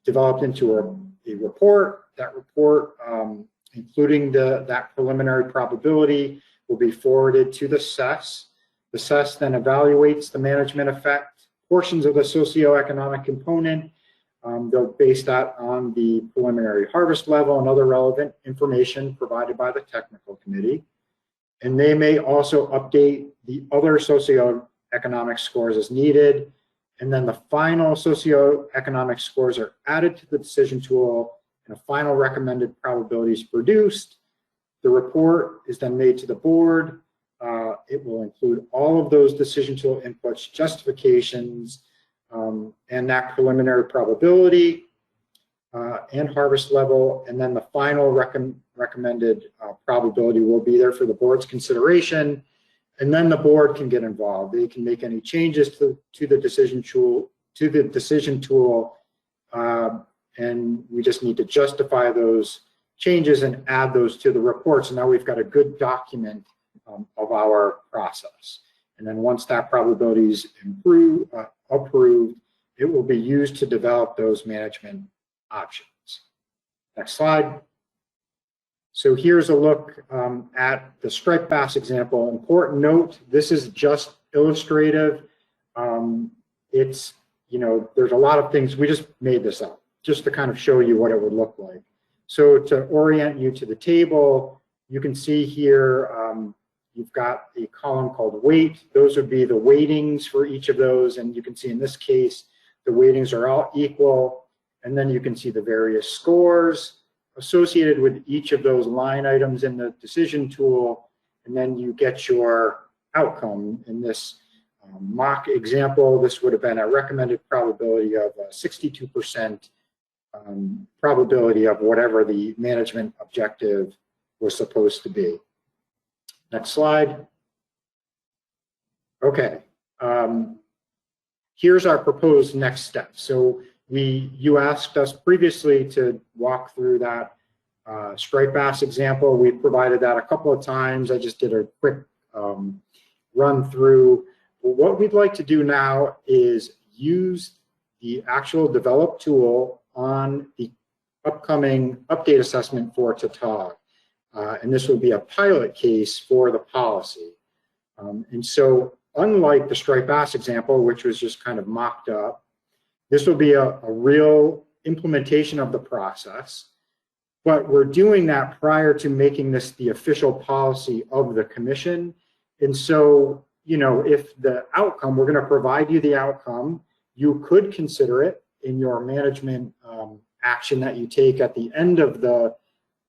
developed into a report. That report, including that preliminary probability, will be forwarded to the SES. The SES then evaluates the management effect portions of the socioeconomic component. They'll base that on the preliminary harvest level and other relevant information provided by the technical committee. And they may also update the other socioeconomic scores as needed. And then the final socioeconomic scores are added to the decision tool and a final recommended probability is produced. The report is then made to the board. It will include all of those decision tool inputs, justifications, and that preliminary probability and harvest level. And then the final recommended probability will be there for the board's consideration. And then the board can get involved. They can make any changes to the decision tool, and we just need to justify those changes and add those to the report. So now we've got a good document of our process. And then once that probability is approved, it will be used to develop those management options. Next slide. So here's a look at the striped bass example. Important note, this is just illustrative. It's, you know, there's a lot of things, we just made this up just to kind of show you what it would look like. So to orient you to the table, you can see here, you've got a column called weight. Those would be the weightings for each of those. And you can see in this case, the weightings are all equal. And then you can see the various scores associated with each of those line items in the decision tool. And then you get your outcome. In this mock example, this would have been a recommended probability of 62% probability of whatever the management objective was supposed to be. Next slide. Okay. Here's our proposed next step. So you asked us previously to walk through that striped bass example. We provided that a couple of times. I just did a quick run through. What we'd like to do now is use the actual developed tool on the upcoming update assessment for TATOG. And this will be a pilot case for the policy. And so unlike the striped bass example, which was just kind of mocked up, this will be a real implementation of the process. But we're doing that prior to making this the official policy of the commission. And so, you know, if the outcome, we're going to provide you the outcome, you could consider it in your management action that you take at the end of the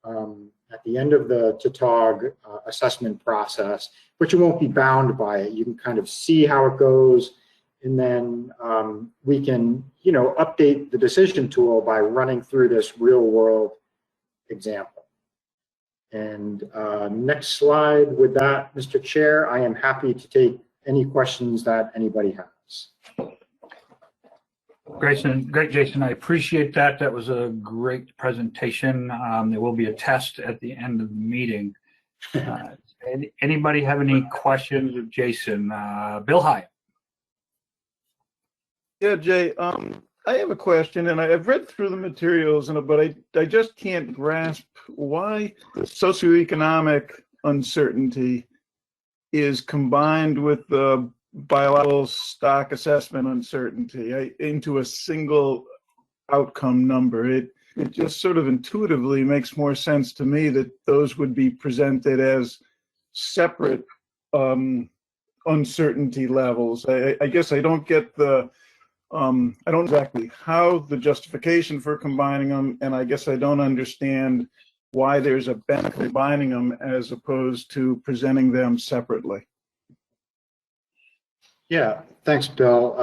TATOG assessment process, but you won't be bound by it. You can kind of see how it goes, and then we can, you know, update the decision tool by running through this real world example. And next slide. With that, Mr. Chair, I am happy to take any questions that anybody has. Great, Jason. I appreciate that. That was a great presentation. There will be a test at the end of the meeting. Anybody have any questions of Jason? Bill Hyatt. Yeah, Jay, I have a question, and I've read through the materials, but I just can't grasp why socioeconomic uncertainty is combined with the biological stock assessment uncertainty into a single outcome number. It just sort of intuitively makes more sense to me that those would be presented as separate uncertainty levels. I guess I don't get the I don't exactly how the justification for combining them, and I guess I don't understand why there's a benefit combining them as opposed to presenting them separately. Yeah, thanks, Bill.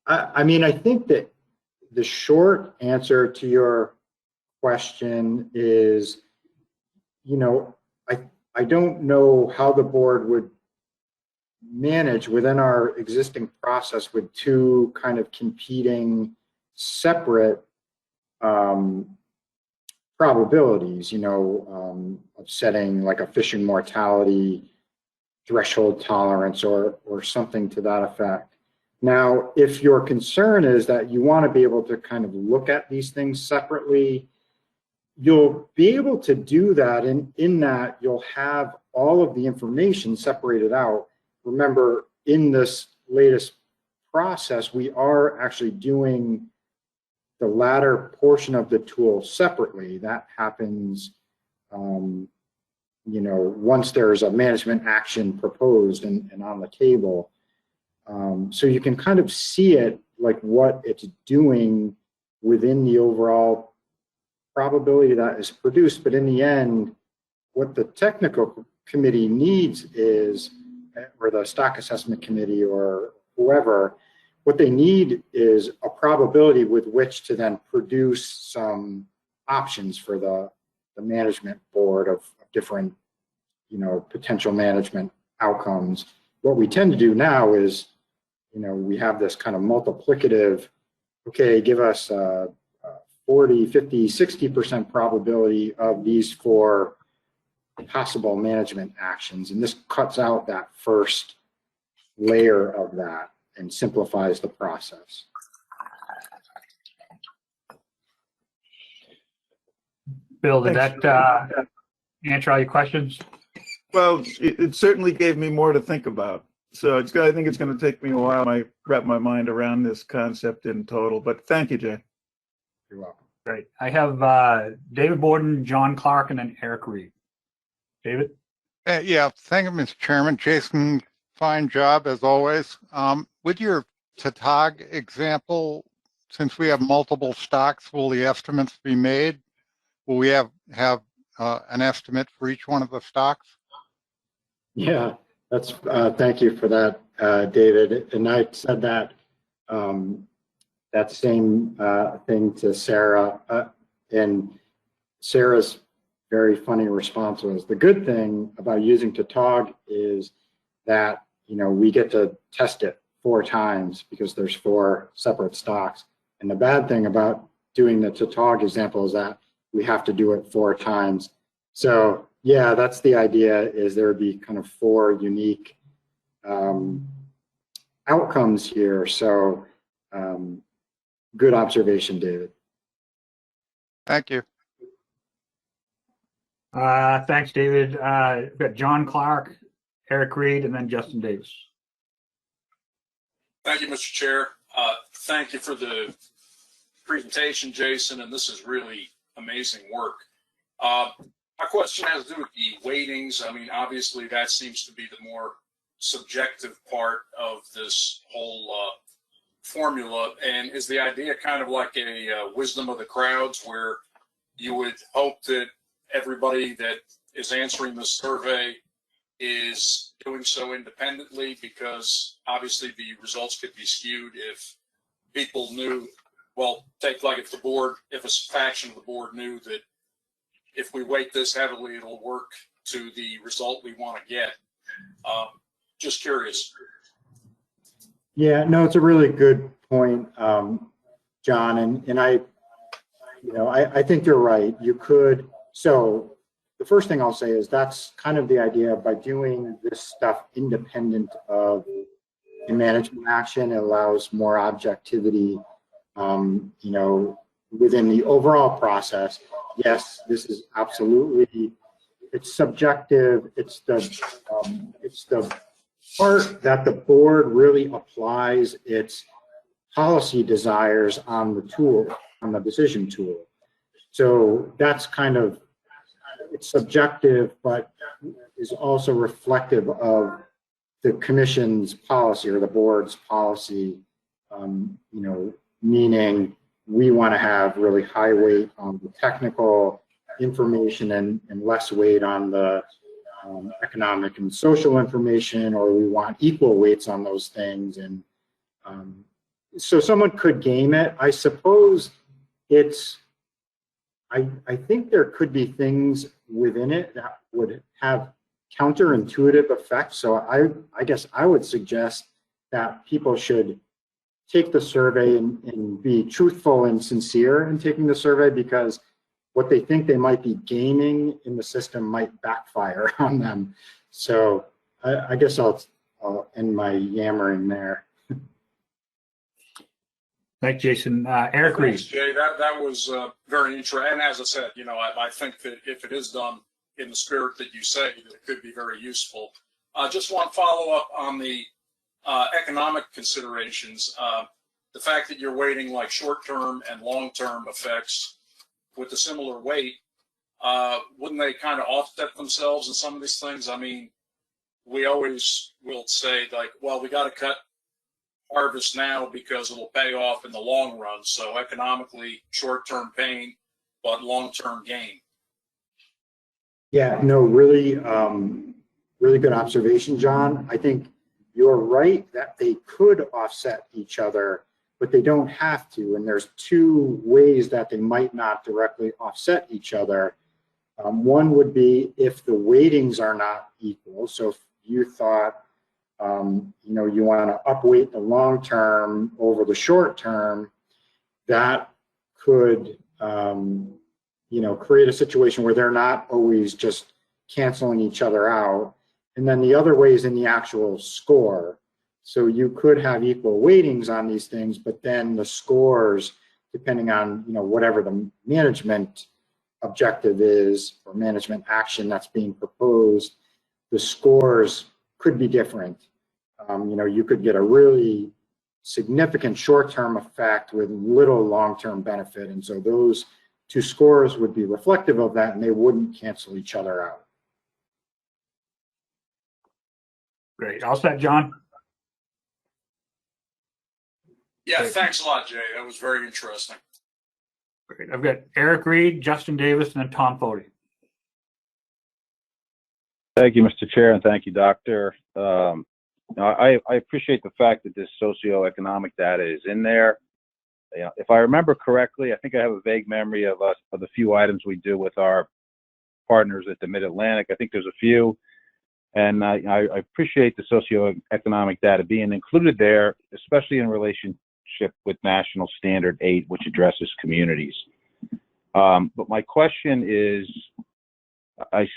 I mean, I think that the short answer to your question is, you know, I don't know how the board would manage within our existing process with two kind of competing separate probabilities, you know, of setting like a fishing mortality threshold tolerance or something to that effect. Now, if your concern is that you want to be able to kind of look at these things separately, you'll be able to do that, and in that you'll have all of the information separated out. Remember, in this latest process, we are actually doing the latter portion of the tool separately. That happens you know, once there's a management action proposed and on the table. So you can kind of see it, like what it's doing within the overall probability that is produced. But in the end, what the technical committee needs is or the stock assessment committee or whoever, what they need is a probability with which to then produce some options for the management board of different, potential management outcomes. What we tend to do now is, we have this kind of multiplicative, okay, give us 40, 50, 60% probability of these 4 possible management actions. And this cuts out that first layer of that and simplifies the process. Bill, did that answer all your questions? Well, it certainly gave me more to think about. So I think it's going to take me a while to wrap my mind around this concept in total. But thank you, Jay. You're welcome. Great. I have David Borden, John Clark, and then Eric Reed. David? Yeah, thank you, Mr. Chairman. Jason, fine job as always. With your TATOG example, since we have multiple stocks, will the estimates be made? Will we have an estimate for each one of the stocks? Yeah, that's thank you for that, David. And I said that that same thing to Sarah, and Sarah's very funny response was, the good thing about using TATOG is that we get to test it 4 times because there's 4 separate stocks. And the bad thing about doing the TATOG example is that we have to do it 4 times. So yeah, that's the idea, is there would be kind of 4 unique outcomes here. So good observation, David. Thank you. Thanks, David. We've got John Clark, Eric Reed, and then Justin Davis. Thank you, Mr. Chair. Thank you for the presentation, Jason, and this is really amazing work. My question has to do with the weightings. I mean, obviously that seems to be the more subjective part of this whole formula. And is the idea kind of like a wisdom of the crowds, where you would hope that everybody that is answering the survey is doing so independently, because obviously the results could be skewed if people knew, well, take like if a faction of the board knew that if we weight this heavily, it'll work to the result we want to get. Just curious. Yeah, no, it's a really good point, John, and I think you're right. You could. So the first thing I'll say is that's kind of the idea. By doing this stuff independent of the management action, it allows more objectivity, within the overall process. Yes, this is absolutely, it's subjective. It's the part that the board really applies its policy desires on the tool, on the decision tool. So that's kind of, it's subjective, but is also reflective of the commission's policy or the board's policy, meaning we want to have really high weight on the technical information and less weight on the economic and social information, or we want equal weights on those things. And so someone could game it. I suppose I think there could be things within it that would have counterintuitive effects. So I guess I would suggest that people should take the survey and be truthful and sincere in taking the survey, because what they think they might be gaining in the system might backfire on them. So I guess I'll end my yammering there. Thanks, Jason. Eric Reed. Thanks, Jay. That was very interesting. And as I said, I think that if it is done in the spirit that you say, that it could be very useful. Just one follow-up on the economic considerations. The fact that you're weighting like short-term and long-term effects with a similar weight, wouldn't they kind of offset themselves in some of these things? I mean, we always will say like, well, we got to cut harvest now because it'll pay off in the long run. So economically, short-term pain, but long-term gain. Yeah, no, really, really good observation, John. I think you're right that they could offset each other, but they don't have to. And there's two ways that they might not directly offset each other. One would be if the weightings are not equal. So if you thought, you want to upweight the long term over the short term, that could, create a situation where they're not always just canceling each other out. And then the other way is in the actual score. So you could have equal weightings on these things, but then the scores, depending on, whatever the management objective is or management action that's being proposed, the scores could be different. You could get a really significant short-term effect with little long-term benefit. And so those two scores would be reflective of that, and they wouldn't cancel each other out. Great. All set, John? Yeah, thanks a lot, Jay. That was very interesting. Great. I've got Eric Reed, Justin Davis, and then Tom Fody. Thank you, Mr. Chair, and thank you, Doctor. I appreciate the fact that this socioeconomic data is in there. If I remember correctly, I think I have a vague memory of the few items we do with our partners at the Mid-Atlantic. I think there's a few, and I appreciate the socioeconomic data being included there, especially in relationship with National Standard 8, which addresses communities. But my question is, I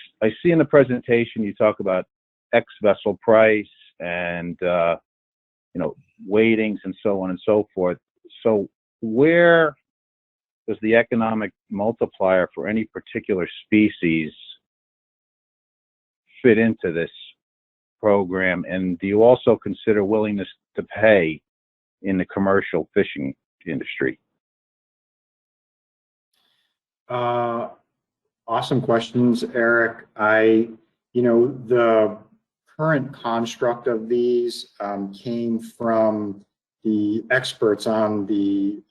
see in the presentation you talk about ex-vessel price and weightings and so on and so forth. So where does the economic multiplier for any particular species fit into this program? And do you also consider willingness to pay in the commercial fishing industry? Awesome questions, Eric. The current construct of these came from the experts on the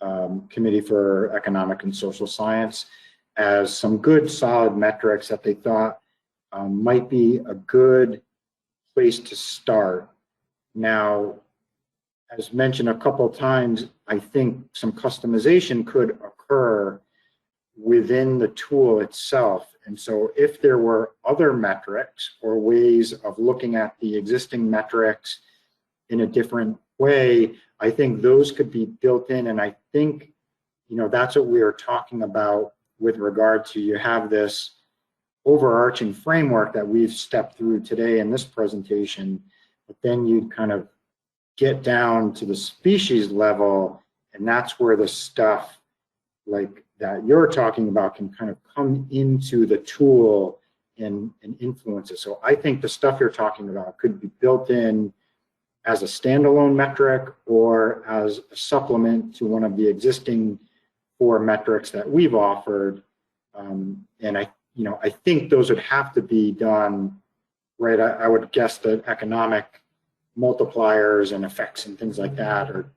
Committee for Economic and Social Science as some good solid metrics that they thought might be a good place to start. Now, as mentioned a couple of times, I think some customization could occur within the tool itself. And so if there were other metrics or ways of looking at the existing metrics in a different way, I think those could be built in. And I think, that's what we are talking about with regard to, you have this overarching framework that we've stepped through today in this presentation, but then you kind of get down to the species level, and that's where the stuff like that you're talking about can kind of come into the tool and influence it. So I think the stuff you're talking about could be built in as a standalone metric or as a supplement to one of the existing 4 metrics that we've offered. And I think those would have to be done, right? I would guess that economic multipliers and effects and things like that are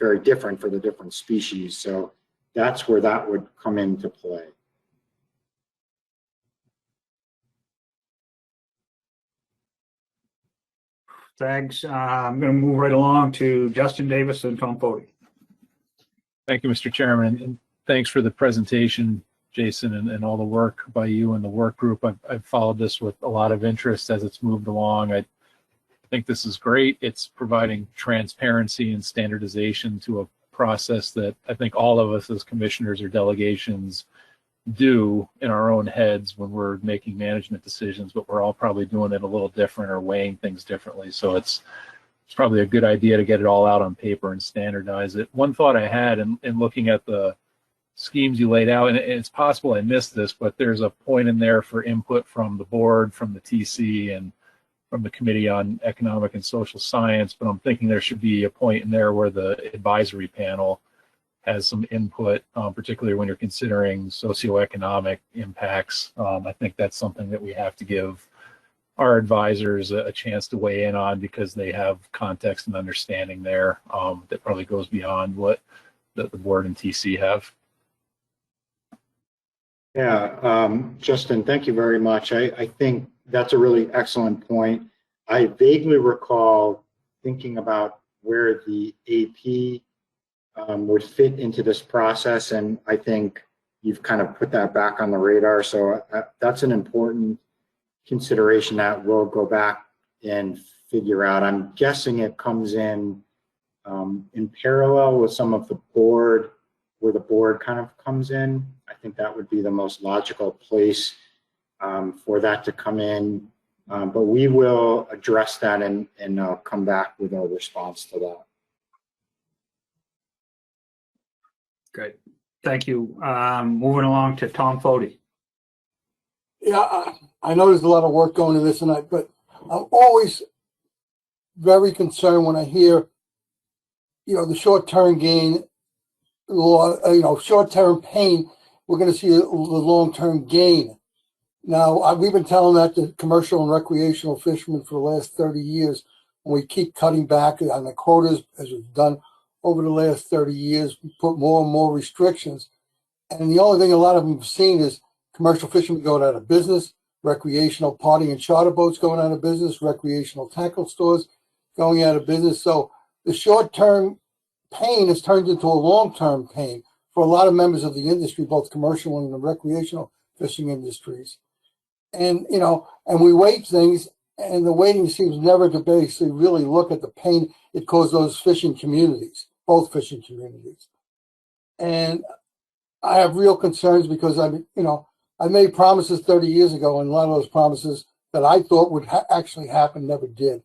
very different for the different species. So that's where that would come into play. Thanks. I'm going to move right along to Justin Davis and Tom Fody. Thank you, Mr. Chairman, and thanks for the presentation, Jason, and all the work by you and the work group. I've followed this with a lot of interest as it's moved along. I think this is great. It's providing transparency and standardization to a process that I think all of us as commissioners or delegations do in our own heads when we're making management decisions, but we're all probably doing it a little different or weighing things differently. So it's probably a good idea to get it all out on paper and standardize it. One thought I had in looking at the schemes you laid out, and it's possible I missed this, but there's a point in there for input from the board, from the TC, and from the Committee on Economic and Social Science, but I'm thinking there should be a point in there where the advisory panel has some input, particularly when you're considering socioeconomic impacts. I think that's something that we have to give our advisors a chance to weigh in on because they have context and understanding there that probably goes beyond what the board and TC have. Yeah, Justin, thank you very much. I think That's a really excellent point. I vaguely recall thinking about where the AP would fit into this process, and I think you've kind of put that back on the radar. So that's an important consideration that we'll go back and figure out. I'm guessing it comes in parallel with some of the board, where the board kind of comes in. I think that would be the most logical place for that to come in. But we will address that and come back with a response to that. Great. Thank you. Moving along to Tom Foti. Yeah, I know there's a lot of work going into this tonight, but I'm always very concerned when I hear, the short-term gain, short-term pain. We're going to see the long-term gain. Now, we've been telling that to commercial and recreational fishermen for the last 30 years, and we keep cutting back on the quotas as we've done over the last 30 years. We put more and more restrictions, and the only thing a lot of them have seen is commercial fishermen going out of business, recreational party and charter boats going out of business, recreational tackle stores going out of business. So the short-term pain has turned into a long-term pain for a lot of members of the industry, both commercial and the recreational fishing industries. And, and we weight things, and the weighting seems never to basically really look at the pain it caused those fishing communities, both fishing communities. And I have real concerns because I made promises 30 years ago, and a lot of those promises that I thought would actually happen never did,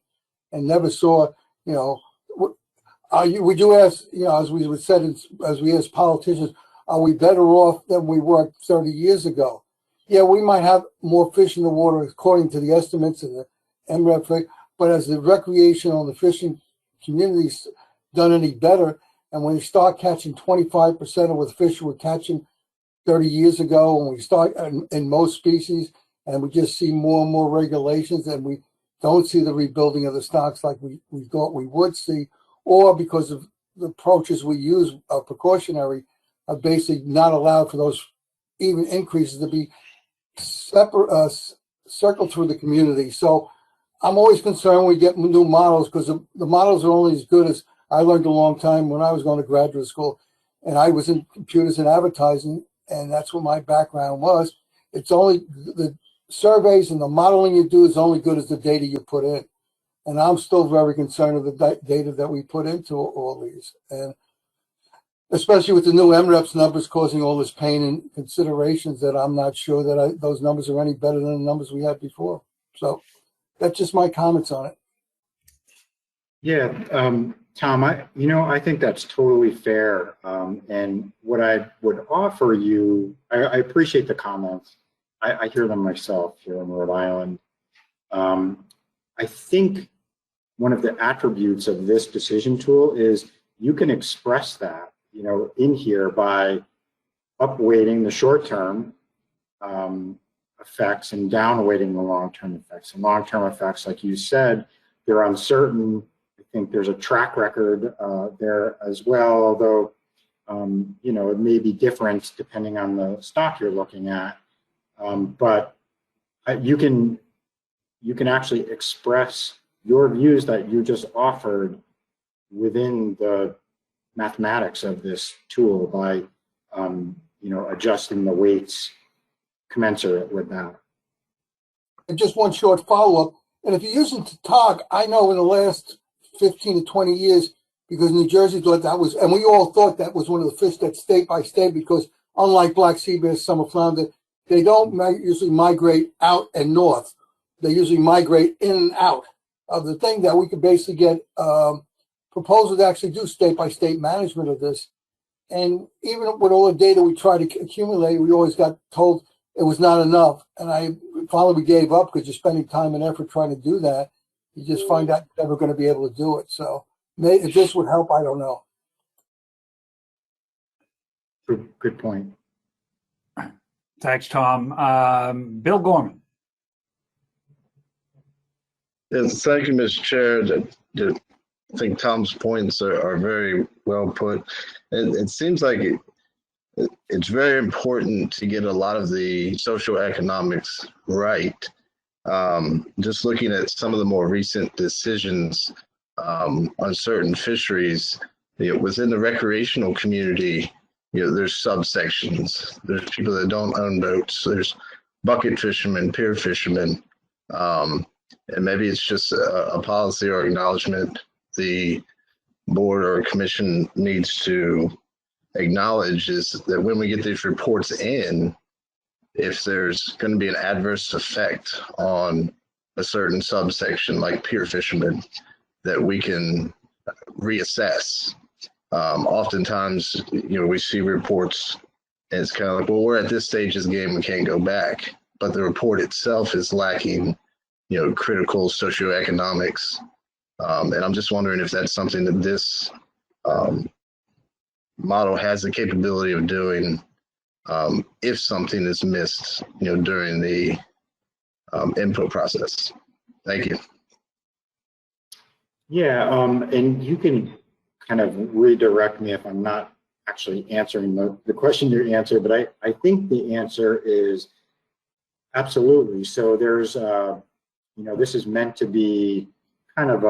and never saw, would you ask, as we would said, as we as politicians, are we better off than we were 30 years ago? Yeah, we might have more fish in the water according to the estimates and the MREP, but as the recreational and the fishing communities done any better, and when you start catching 25% of what fish we're catching 30 years ago, and we start in most species, and we just see more and more regulations, and we don't see the rebuilding of the stocks like we thought we would see, or because of the approaches we use precautionary, are basically not allowed for those even increases to be separate, circled through the community. So I'm always concerned when we get new models, because the models are only as good as I learned a long time when I was going to graduate school, and I was in computers and advertising, and that's what my background was. It's only the surveys and the modeling you do is only good as the data you put in. And I'm still very concerned of the data that we put into all these. And especially with the new MREPS numbers causing all this pain and considerations that I'm not sure that those numbers are any better than the numbers we had before. So that's just my comments on it. Yeah, Tom, I think that's totally fair. And what I would offer you, I appreciate the comments. I hear them myself here in Rhode Island. I think one of the attributes of this decision tool is you can express that, in here by upweighting the short-term effects and downweighting the long-term effects. And long-term effects, like you said, they're uncertain. I think there's a track record there as well, although, it may be different depending on the stock you're looking at. But you can actually express your views that you just offered within the mathematics of this tool by, adjusting the weights commensurate with that. And just one short follow-up. And if you're using TAG, I know in the last 15 to 20 years, because New Jersey thought that was, and we all thought that was one of the fish that state by state, because unlike black sea bass, summer flounder, they don't usually migrate out and north. They usually migrate in and out of the thing that we could basically get proposals to actually do state by state management of this. And even with all the data we tried to accumulate, we always got told it was not enough. And finally we gave up because you're spending time and effort trying to do that. You just find out you're never going to be able to do it. So if this would help, I don't know. Good point. Thanks, Tom. Bill Gorman. Yes, thank you, Mr. Chair. I think Tom's points are very well put. And it seems like it's very important to get a lot of the socioeconomics right. just looking at some of the more recent decisions on certain fisheries, within the recreational community, there's subsections. There's people that don't own boats. There's bucket fishermen, pier fishermen, and maybe it's just a policy or acknowledgement the board or commission needs to acknowledge is that when we get these reports in, if there's going to be an adverse effect on a certain subsection like pier fishermen, that we can reassess. Oftentimes, we see reports and it's kind of like, well, we're at this stage of the game, we can't go back. But the report itself is lacking, critical socioeconomics. And I'm just wondering if that's something that this model has the capability of doing if something is missed, during the input process. Thank you. Yeah, and you can kind of redirect me if I'm not actually answering the question you answered, but I think the answer is absolutely. So there's, this is meant to be kind of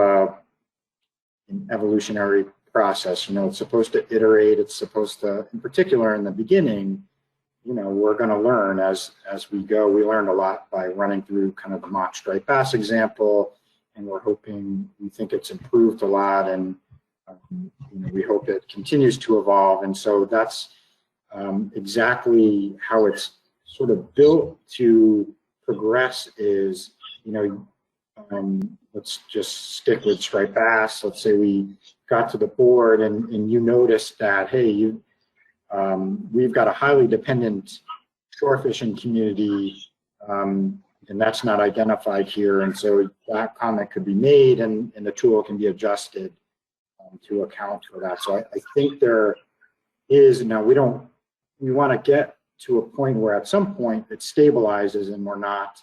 an evolutionary process. It's supposed to iterate. It's supposed to, in particular in the beginning, we're going to learn as we go. We learned a lot by running through kind of the mock striped bass example, and we think it's improved a lot, and we hope it continues to evolve. And so that's exactly how it's sort of built to progress is, let's just stick with striped bass. Let's say we got to the board and you noticed that, hey, we've got a highly dependent shore fishing community, and that's not identified here. And so that comment could be made and the tool can be adjusted to account for that. So I think there is, now we want to get to a point where at some point it stabilizes and we're not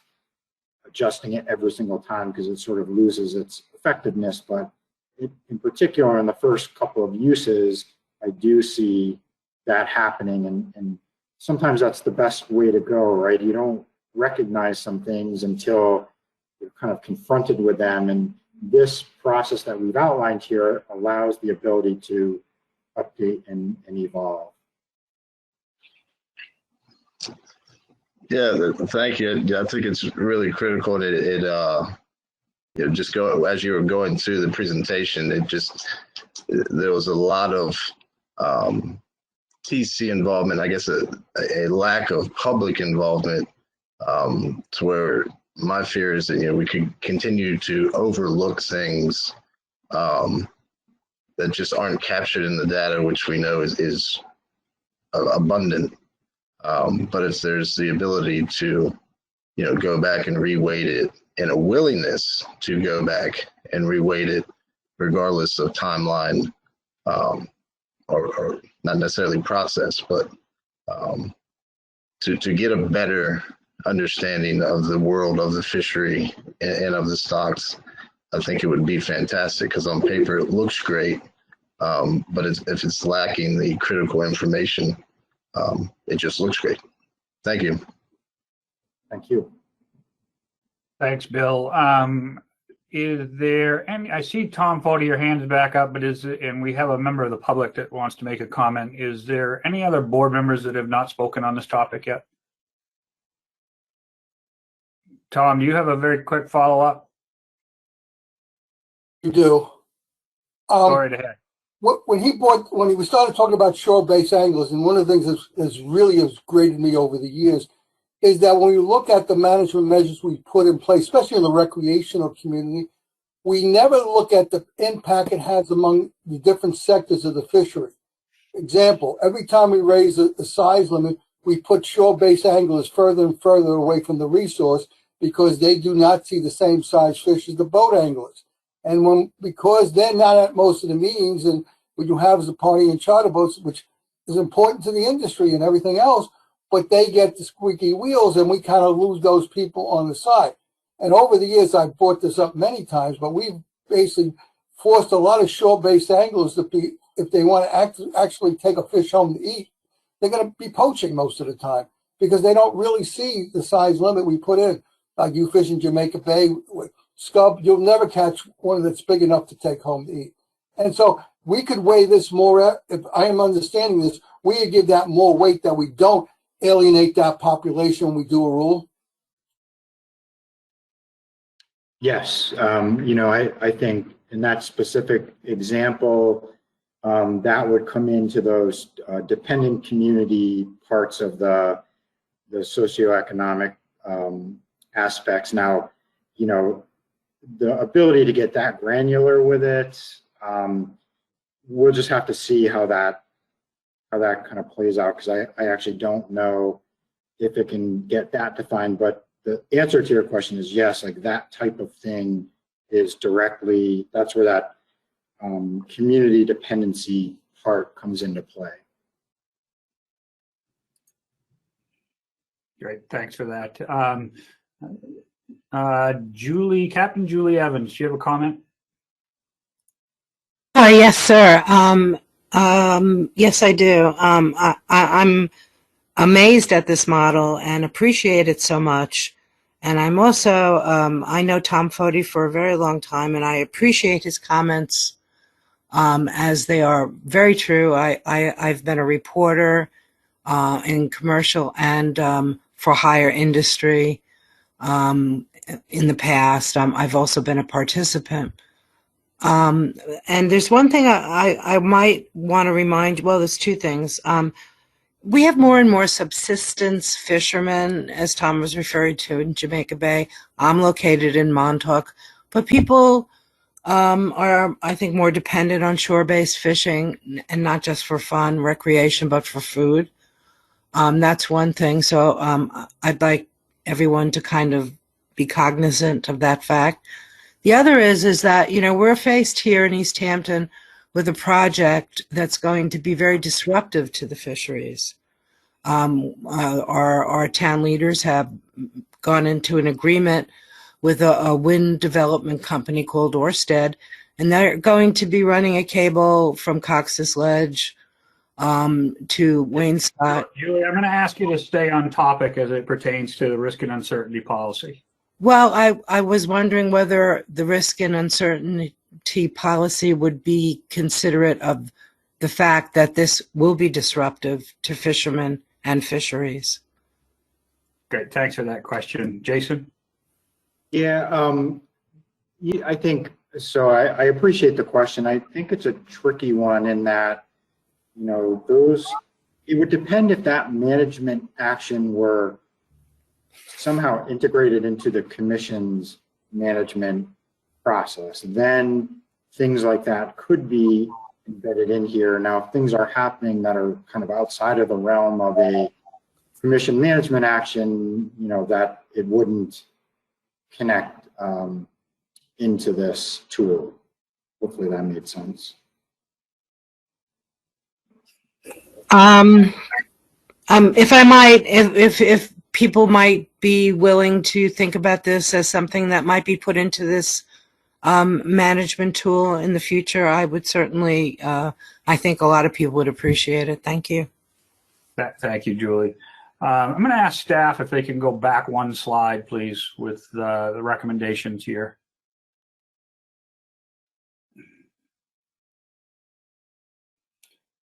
adjusting it every single time because it sort of loses its effectiveness. But in particular, in the first couple of uses, I do see that happening, and sometimes that's the best way to go, right? You don't recognize some things until you're kind of confronted with them, and this process that we've outlined here allows the ability to update and evolve. Yeah, thank you. I think it's really critical, and it just as you were going through the presentation, there was a lot of TC involvement, I guess a lack of public involvement, to where my fear is that we could continue to overlook things that just aren't captured in the data, which we know is abundant. But if there's the ability to go back and reweight it, and a willingness to go back and reweight it regardless of timeline, or not necessarily process, but to get a better understanding of the world of the fishery and of the stocks, I think it would be fantastic, because on paper it looks great, but if it's lacking the critical information, it just looks great. Thank you. Thank you. Thanks, Bill. Is there any, I see Tom Foddy, your hand's back up, but and we have a member of the public that wants to make a comment. Is there any other board members that have not spoken on this topic yet? Tom, do you have a very quick follow-up? You do. Go right ahead. When we started talking about shore-based anglers, and one of the things that's really has graded me over the years is that when you look at the management measures we put in place, especially in the recreational community, we never look at the impact it has among the different sectors of the fishery. Example, every time we raise the size limit, we put shore-based anglers further and further away from the resource because they do not see the same size fish as the boat anglers. And because they're not at most of the meetings, and what you have is a party in charter boats, which is important to the industry and everything else, but they get the squeaky wheels, and we kind of lose those people on the side. And over the years, I've brought this up many times, but we've basically forced a lot of shore-based anglers to be, if they want to actually take a fish home to eat, they're going to be poaching most of the time because they don't really see the size limit we put in. like you fish in Jamaica Bay, scub, you'll never catch one that's big enough to take home to eat. And so we could weigh this more, if I am understanding this, we could give that more weight that we don't alienate that population when we do a rule. Yes, I think in that specific example, that would come into those dependent community parts of the socioeconomic aspects. Now, the ability to get that granular with it, we'll just have to see how that kind of plays out, because I actually don't know if it can get that defined. But the answer to your question is yes, like that type of thing is directly, that's where that community dependency part comes into play. Great, thanks for that. Captain Julie Evans, do you have a comment? Yes, sir. Yes, I do. I'm amazed at this model and appreciate it so much. And I'm also, I know Tom Foti for a very long time, and I appreciate his comments as they are very true. I've been a reporter in commercial and for hire industry in the past. I've also been a participant. And there's one thing I might want to remind you, well, there's two things. We have more and more subsistence fishermen, as Tom was referring to, in Jamaica Bay. I'm located in Montauk, but people are, I think, more dependent on shore-based fishing, and not just for fun, recreation, but for food. That's one thing. So I'd like everyone to kind of be cognizant of that fact. The other is that, we're faced here in East Hampton with a project that's going to be very disruptive to the fisheries. Our town leaders have gone into an agreement with a wind development company called Ørsted, and they're going to be running a cable from Cox's Ledge to Wainscott. Julie, I'm going to ask you to stay on topic as it pertains to the risk and uncertainty policy. Well, I was wondering whether the risk and uncertainty policy would be considerate of the fact that this will be disruptive to fishermen and fisheries. Great, thanks for that question. Jason? Yeah, I think so. I appreciate the question. I think it's a tricky one in that, it would depend if that management action were somehow integrated into the commission's management process. Then things like that could be embedded in here. Now, if things are happening that are kind of outside of the realm of a commission management action, that it wouldn't connect into this tool. Hopefully that made sense. If I might, if people might be willing to think about this as something that might be put into this management tool in the future, I would certainly, I think a lot of people would appreciate it. Thank you. Thank you, Julie. I'm going to ask staff if they can go back one slide, please, with the recommendations here.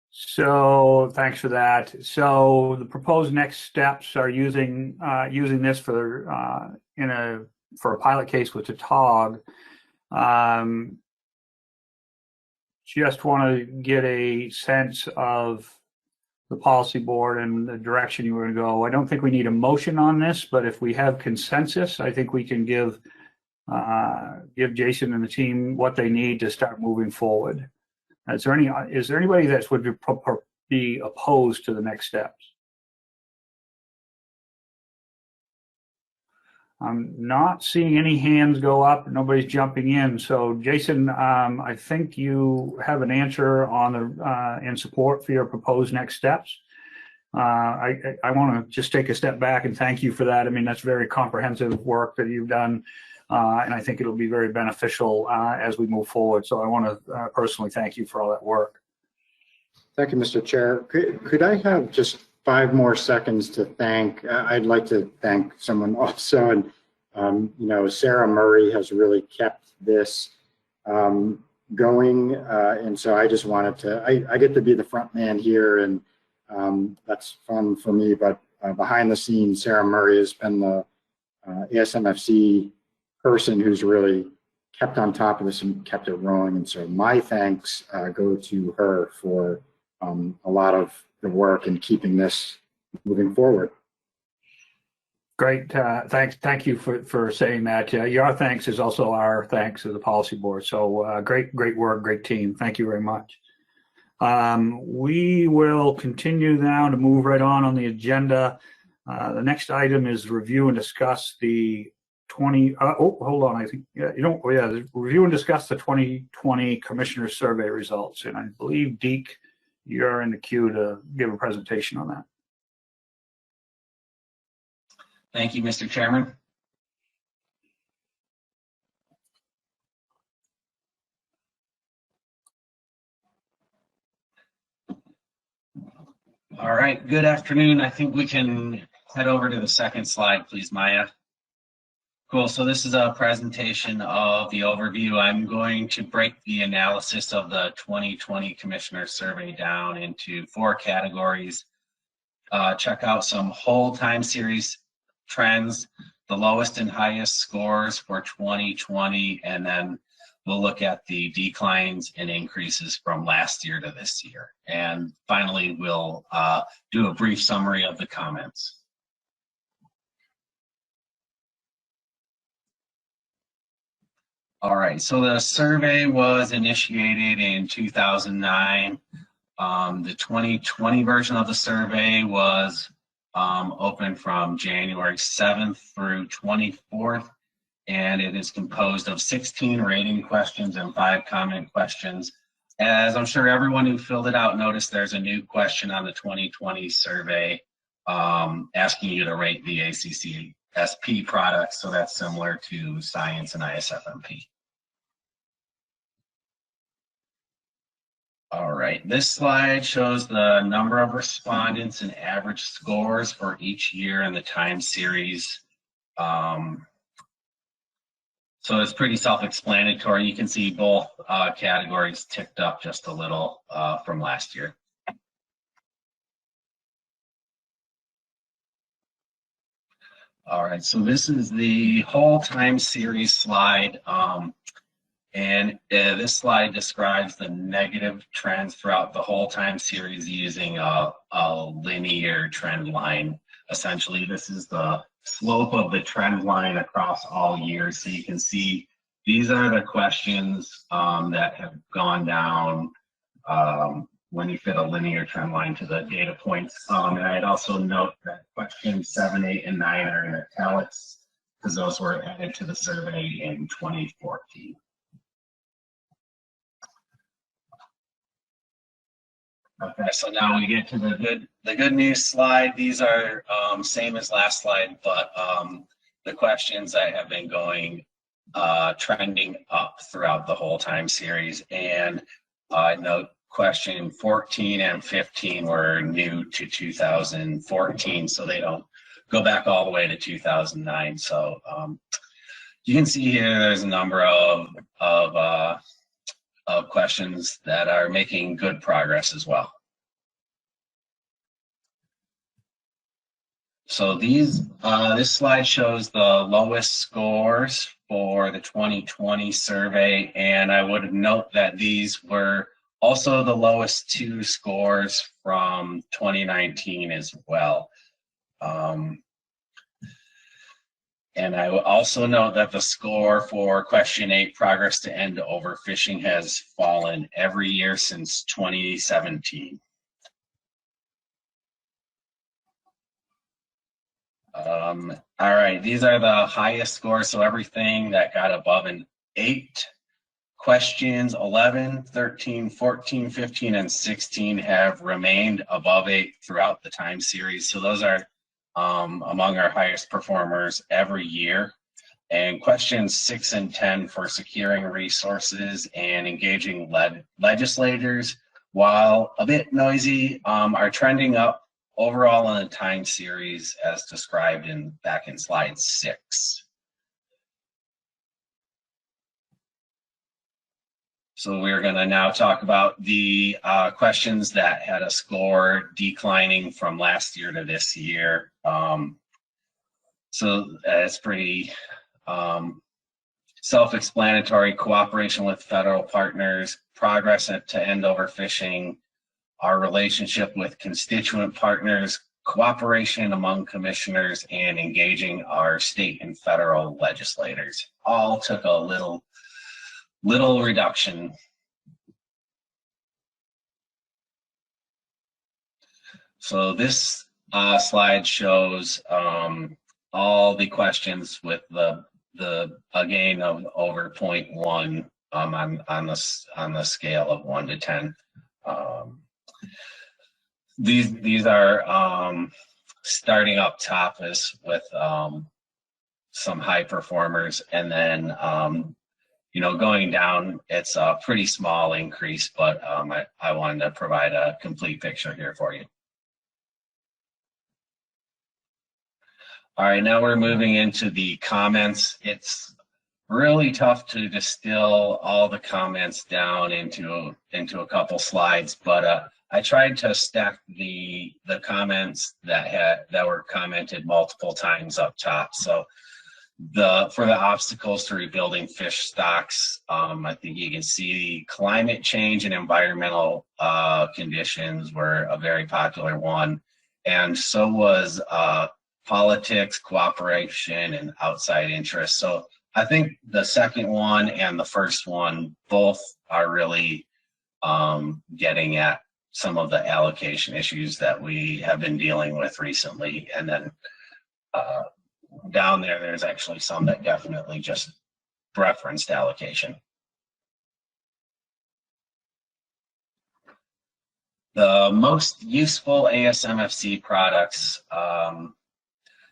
So thanks for that. So the proposed next steps are using this for a pilot case with Tautog. Just want to get a sense of the policy board and the direction you were going to go. I don't think we need a motion on this, but if we have consensus, I think we can give Jason and the team what they need to start moving forward. Is there anybody that would be opposed to the next steps? I'm not seeing any hands go up. Nobody's jumping in. So, Jason, I think you have an answer on the in support for your proposed next steps. I want to just take a step back and thank you for that. I mean, that's very comprehensive work that you've done, and I think it'll be very beneficial as we move forward. So, I want to personally thank you for all that work. Thank you, Mr. Chair. Could I have just 5 more seconds to thank? I'd like to thank someone also, and Sarah Murray has really kept this going, and so I just wanted to, I get to be the front man here, and that's fun for me, but behind the scenes, Sarah Murray has been the ASMFC person who's really kept on top of this and kept it rolling, and so my thanks go to her for a lot of the work and keeping this moving forward. Great. Thank you for saying that. Your thanks is also our thanks to the policy board. So great work, great team. Thank you very much. We will continue now to move right on the agenda. The next item is review and discuss the review and discuss the 2020 Commissioner Survey results. And I believe, Deke, you're in the queue to give a presentation on that. Thank you, Mr. Chairman. All right, good afternoon. I think we can head over to the second slide, please, Maya. Cool, so this is a presentation of the overview. I'm going to break the analysis of the 2020 Commissioner Survey down into 4 categories. Check out some whole time series trends, the lowest and highest scores for 2020, and then we'll look at the declines and increases from last year to this year. And finally, we'll do a brief summary of the comments. All right, so the survey was initiated in 2009. The 2020 version of the survey was open from January 7th through 24th, and it is composed of 16 rating questions and 5 comment questions. As I'm sure everyone who filled it out noticed, there's a new question on the 2020 survey asking you to rate the ACC-SP products, so that's similar to Science and ISFMP. All right, this slide shows the number of respondents and average scores for each year in the time series. So it's pretty self-explanatory. You can see both categories ticked up just a little from last year. All right, so this is the whole time series slide. And this slide describes the negative trends throughout the whole time series using a linear trend line. Essentially, this is the slope of the trend line across all years. So you can see these are the questions that have gone down when you fit a linear trend line to the data points. And I'd also note that questions 7, 8, and 9 are in italics because those were added to the survey in 2014. Okay, so now we get to the good news slide. These are same as last slide, but the questions that have been going trending up throughout the whole time series. And note question 14 and 15 were new to 2014, so they don't go back all the way to 2009. So you can see here there's a number of questions that are making good progress as well. So this slide shows the lowest scores for the 2020 survey, and I would note that these were also the lowest 2 scores from 2019 as well. And I will also note that the score for question 8, progress to end overfishing, has fallen every year since 2017. All right, these are the highest scores, so everything that got above an 8. Questions 11, 13, 14, 15, and 16 have remained above 8 throughout the time series. So those are among our highest performers every year. And questions 6 and 10 for securing resources and engaging legislators, while a bit noisy, are trending up overall in the time series as described back in slide 6. So we're going to now talk about the questions that had a score declining from last year to this year. So it's pretty self-explanatory: cooperation with federal partners, progress to end overfishing, our relationship with constituent partners, cooperation among commissioners, and engaging our state and federal legislators. All took a little reduction. So this slide shows all the questions with a gain of over 0.1 on the scale of 1 to 10. These are starting up top with some high performers, and then going down, it's a pretty small increase, but I wanted to provide a complete picture here for you. All right, now we're moving into the comments. It's really tough to distill all the comments down into a couple slides, but I tried to stack the comments that were commented multiple times up top. So for the obstacles to rebuilding fish stocks, I think you can see climate change and environmental conditions were a very popular one, and so was politics, cooperation, and outside interests. So I think the second one and the first one both are really getting at some of the allocation issues that we have been dealing with recently. And then down there's actually some that definitely just referenced allocation. The most useful ASMFC products.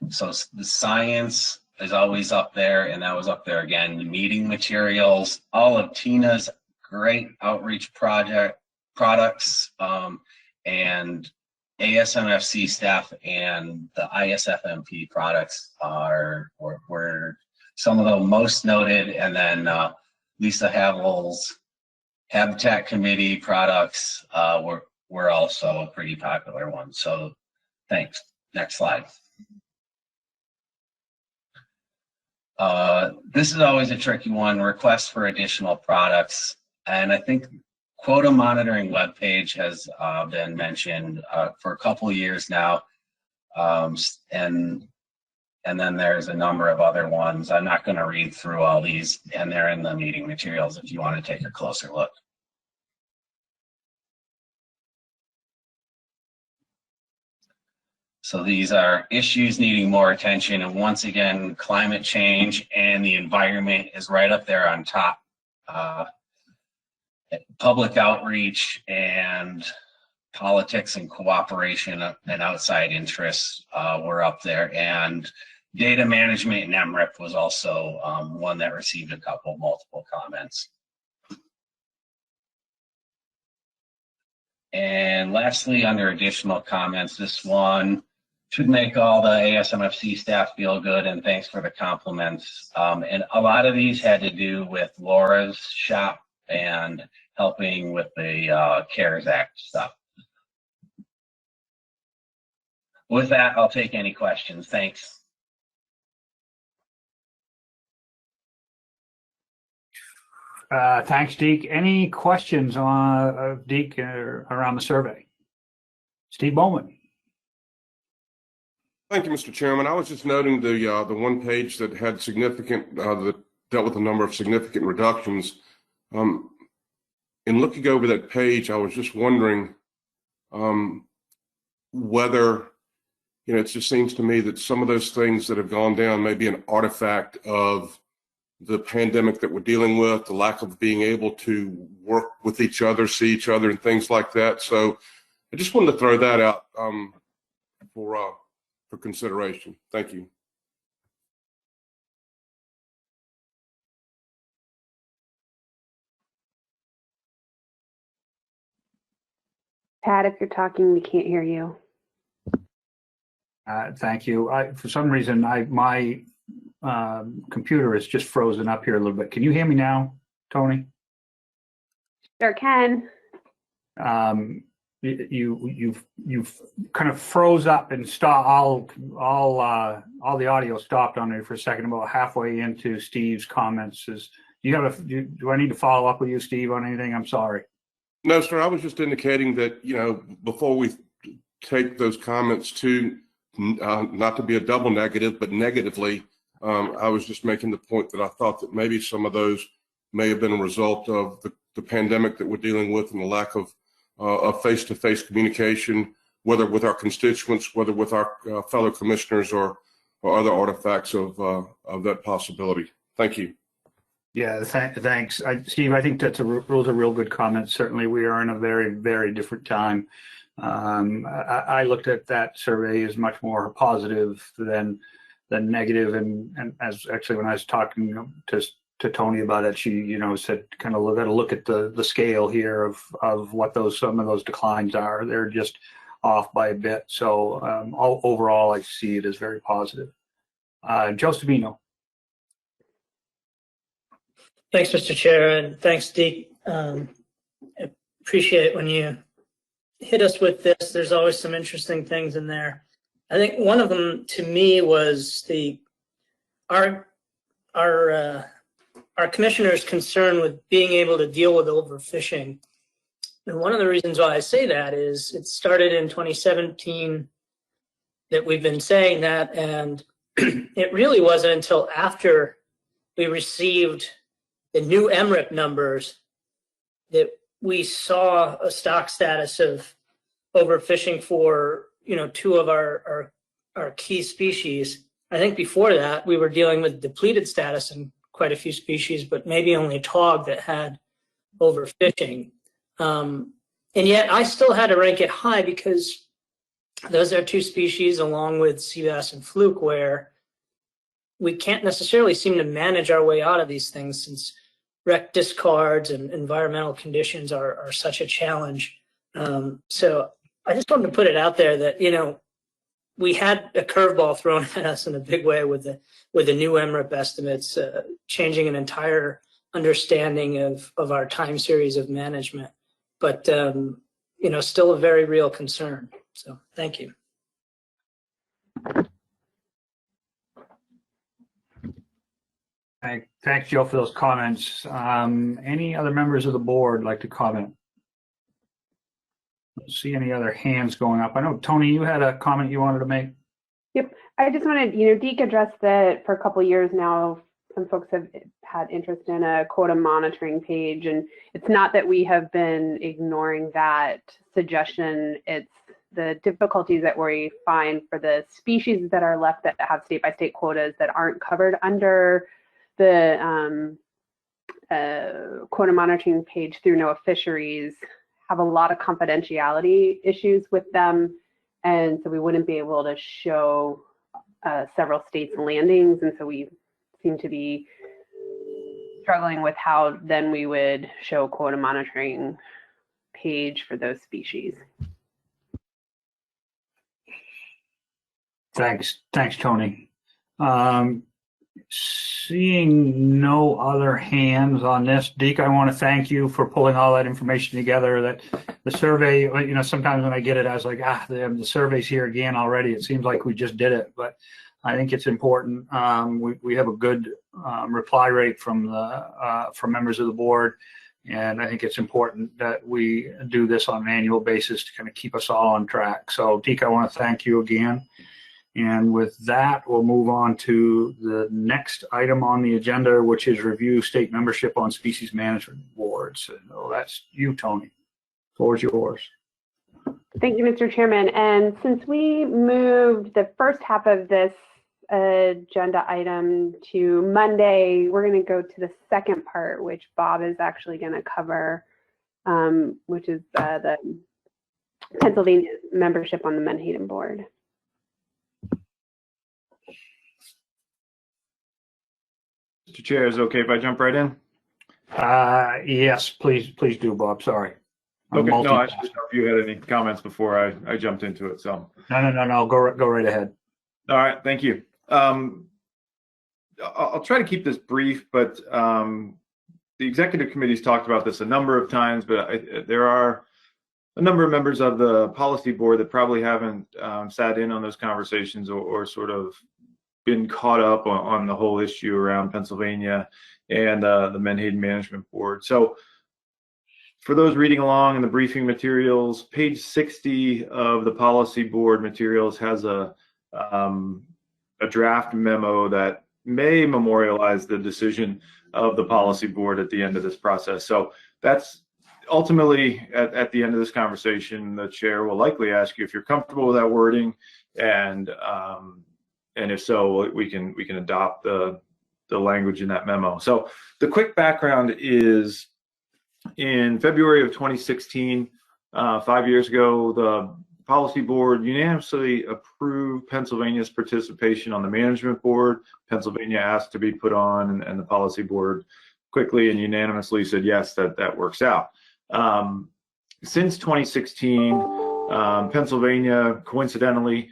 So the science is always up there, and that was up there again. The meeting materials, all of Tina's great outreach products, and ASMFC staff and the ISFMP products were some of the most noted, and then Lisa Havel's Habitat Committee products were also a pretty popular one. So thanks. Next slide. This is always a tricky one, requests for additional products. And I think quota monitoring webpage has been mentioned for a couple of years now. And then there's a number of other ones. I'm not going to read through all these, and they're in the meeting materials if you want to take a closer look. So these are issues needing more attention, and once again, climate change and the environment is right up there on top. Public outreach and politics and cooperation and outside interests were up there, and data management and MRIP was also one that received a couple multiple comments. And lastly, under additional comments, this one should make all the ASMFC staff feel good, and thanks for the compliments. And a lot of these had to do with Laura's shop and helping with the CARES Act stuff. With that, I'll take any questions. Thanks. Thanks, Deke. Any questions on Deke around the survey? Steve Bowman. Thank you, Mr. Chairman. I was just noting the one page that had significant that dealt with a number of significant reductions. In looking over that page, I was just wondering whether, it just seems to me that some of those things that have gone down may be an artifact of the pandemic that we're dealing with, the lack of being able to work with each other, see each other, and things like that. So I just wanted to throw that out for consideration. Thank you. Pat, if you're talking, we can't hear you. Thank you. For some reason, my computer is just frozen up here a little bit. Can you hear me now, Tony? There, Ken. You've kind of froze up and stop. All the audio stopped on me for a second, about halfway into Steve's comments. Do I need to follow up with you, Steve, on anything? I'm sorry. No, sir. I was just indicating that, you know, before we take those comments to, not to be a double negative, but negatively, I was just making the point that I thought that maybe some of those may have been a result of the pandemic that we're dealing with and the lack of face-to-face communication, whether with our constituents, whether with our fellow commissioners, or other artifacts of that possibility. Thank you. Yeah, thanks. Steve, I think those are real good comments. Certainly, we are in a very, very different time. I looked at that survey as much more positive than negative. And as actually, when I was talking to Tony about it, she, said kind of got to look at the scale here of what some of those declines are. They're just off by a bit. So overall, I see it as very positive. Joe Savino. Thanks, Mr. Chair, and thanks, Deke. Appreciate it when you hit us with this. There's always some interesting things in there. I think one of them to me was our commissioner's concern with being able to deal with overfishing. And one of the reasons why I say that is it started in 2017 that we've been saying that, and it really wasn't until after we received the new MRIP numbers that we saw a stock status of overfishing for, two of our key species. I think before that we were dealing with depleted status in quite a few species, but maybe only tog that had overfishing. And yet I still had to rank it high because those are two species, along with sea bass and fluke, where we can't necessarily seem to manage our way out of these things, since wreck discards and environmental conditions are such a challenge. So I just wanted to put it out there that, we had a curveball thrown at us in a big way with the new MRIP estimates, changing an entire understanding of our time series of management. But, still a very real concern. So thank you. Thanks, Joe, for those comments. Any other members of the board like to comment? I don't see any other hands going up. I know, Tony, you had a comment you wanted to make. Yep. I just wanted, Deke addressed that for a couple of years now. Some folks have had interest in a quota monitoring page, and it's not that we have been ignoring that suggestion. It's the difficulties that we find for the species that are left that have state-by-state quotas that aren't covered under the quota monitoring page through NOAA Fisheries have a lot of confidentiality issues with them, and so we wouldn't be able to show several states' landings, and so we seem to be struggling with how then we would show quota monitoring page for those species. Thanks, Tony. Seeing no other hands on this, Deke, I want to thank you for pulling all that information together. That the survey, sometimes when I get it, I was like, the survey's here again already. It seems like we just did it, but I think it's important. We have a good reply rate from members of the board, and I think it's important that we do this on an annual basis to kind of keep us all on track. So, Deke, I want to thank you again. And with that, we'll move on to the next item on the agenda, which is review state membership on species management boards. So that's you, Tony. The floor is yours. Thank you, Mr. Chairman. And since we moved the first half of this agenda item to Monday, we're going to go to the second part, which Bob is actually going to cover, which is the Pennsylvania membership on the Menhaden board. Mr. Chair, is it okay if I jump right in? Yes, please do, Bob. Sorry. Okay. No, I just didn't know if you had any comments before I jumped into it. So. No. Go right ahead. All right. Thank you. I'll try to keep this brief, but the executive committee's talked about this a number of times, but there are a number of members of the policy board that probably haven't sat in on those conversations or sort of been caught up on the whole issue around Pennsylvania and the Menhaden Management Board. So for those reading along in the briefing materials, page 60 of the policy board materials has a draft memo that may memorialize the decision of the policy board at the end of this process. So that's ultimately at the end of this conversation, the chair will likely ask you if you're comfortable with that wording, and if so, we can adopt the language in that memo. So the quick background is, in February of 2016, 5 years ago, the policy board unanimously approved Pennsylvania's participation on the management board. Pennsylvania asked to be put on, and the policy board quickly and unanimously said yes, that works out. Since 2016, Pennsylvania coincidentally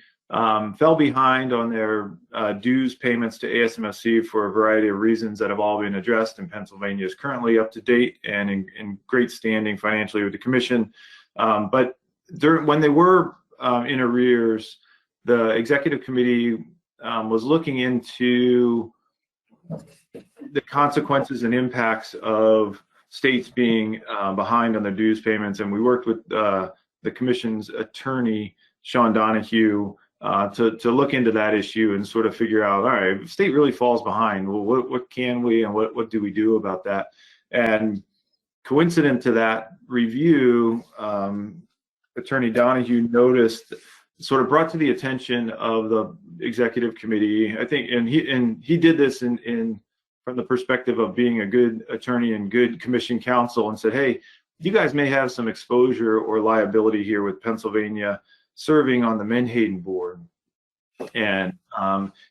fell behind on their dues payments to ASMSC for a variety of reasons that have all been addressed, and Pennsylvania is currently up to date and in great standing financially with the commission. But when they were in arrears, the executive committee was looking into the consequences and impacts of states being behind on their dues payments, and we worked with the commission's attorney, Sean Donahue, to look into that issue and sort of figure out, all right, if state really falls behind, well, what can we and what do we do about that? And coincident to that review, Attorney Donahue noticed, sort of brought to the attention of the executive committee, I think, and he did this from the perspective of being a good attorney and good commission counsel, and said, hey, you guys may have some exposure or liability here with Pennsylvania serving on the Menhaden board. And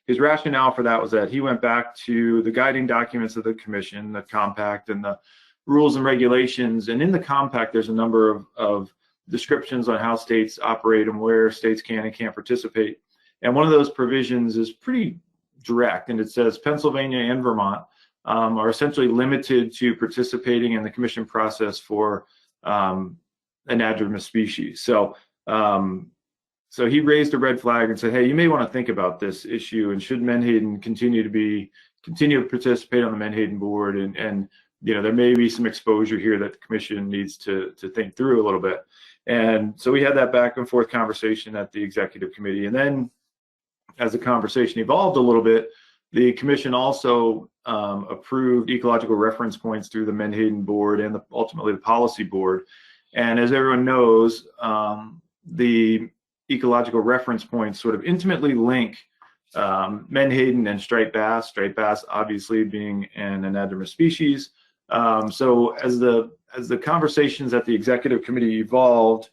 his rationale for that was that he went back to the guiding documents of the commission, the compact and the rules and regulations. And in the compact, there's a number of descriptions on how states operate and where states can and can't participate. And one of those provisions is pretty direct, and it says Pennsylvania and Vermont are essentially limited to participating in the commission process for anadromous species. So he raised a red flag and said, hey, you may want to think about this issue, and should Menhaden continue to participate on the Menhaden board, and you know, there may be some exposure here that the commission needs to think through a little bit. And so we had that back and forth conversation at the executive committee, and then as the conversation evolved a little bit, the commission also approved ecological reference points through the Menhaden board and ultimately the policy board. And as everyone knows, the ecological reference points sort of intimately link Menhaden and striped bass obviously being an anadromous species. So as the conversations at the executive committee evolved,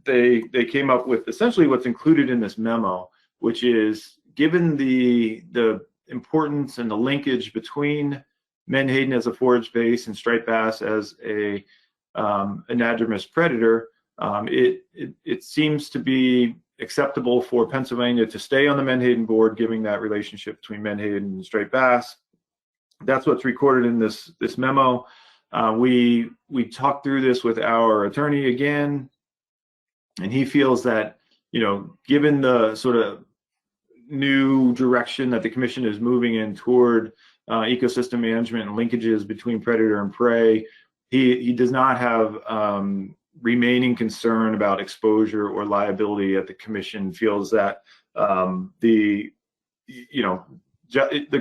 they came up with essentially what's included in this memo, which is, given the importance and the linkage between Menhaden as a forage base and striped bass as a anadromous predator, it seems to be acceptable for Pennsylvania to stay on the Menhaden board, given that relationship between Menhaden and striped bass. That's what's recorded in this memo. We talked through this with our attorney again, and he feels that, you know, given the sort of new direction that the commission is moving in toward ecosystem management and linkages between predator and prey, he does not have remaining concern about exposure or liability at the commission. Feels that the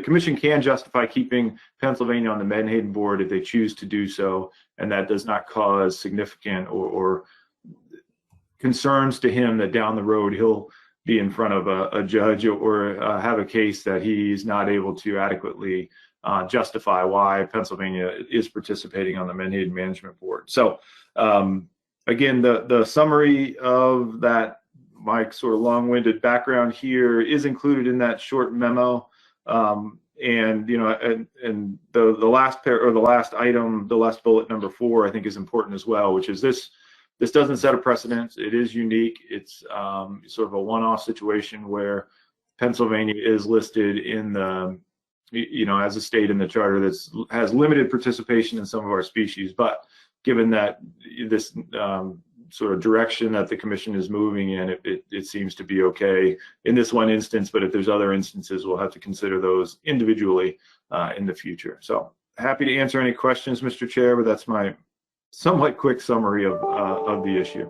commission can justify keeping Pennsylvania on the Menhaden board if they choose to do so, and that does not cause significant or concerns to him that down the road he'll be in front of a judge or have a case that he's not able to adequately justify why Pennsylvania is participating on the Menhaden Management Board. So again, the summary of that, my sort of long-winded background here, is included in that short memo. And you know, and the last item, the last bullet, number 4, I think is important as well, which is this doesn't set a precedent. It is unique. It's sort of a one-off situation where Pennsylvania is listed in the as a state in the charter that has limited participation in some of our species. But given that this sort of direction that the commission is moving in, it seems to be okay in this one instance. But if there's other instances, we'll have to consider those individually in the future. So happy to answer any questions, Mr. Chair, but that's my somewhat quick summary of the issue.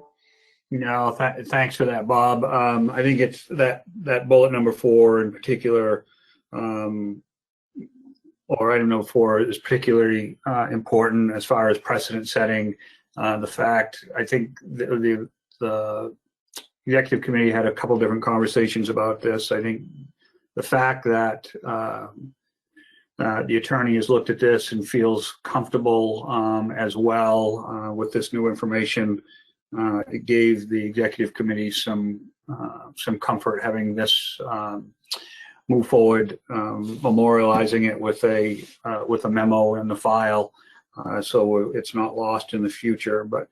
No, thanks for that, Bob. I think it's that bullet number 4 in particular, or item number 4 is particularly important as far as precedent setting. The fact, I think the executive committee had a couple different conversations about this. I think the fact that the attorney has looked at this and feels comfortable as well with this new information, it gave the executive committee some comfort having this move forward, memorializing it with a memo in the file, so it's not lost in the future. But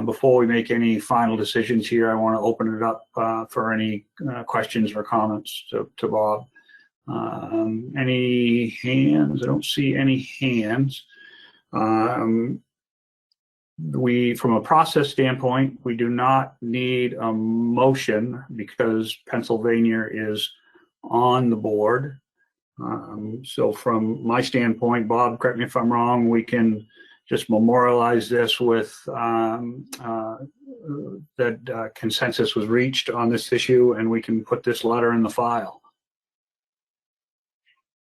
before we make any final decisions here, I want to open it up for any questions or comments to Bob. Any hands? I don't see any hands. From a process standpoint, we do not need a motion because Pennsylvania is on the board. So from my standpoint, Bob, correct me if I'm wrong, we can just memorialize this with that consensus was reached on this issue, and we can put this letter in the file.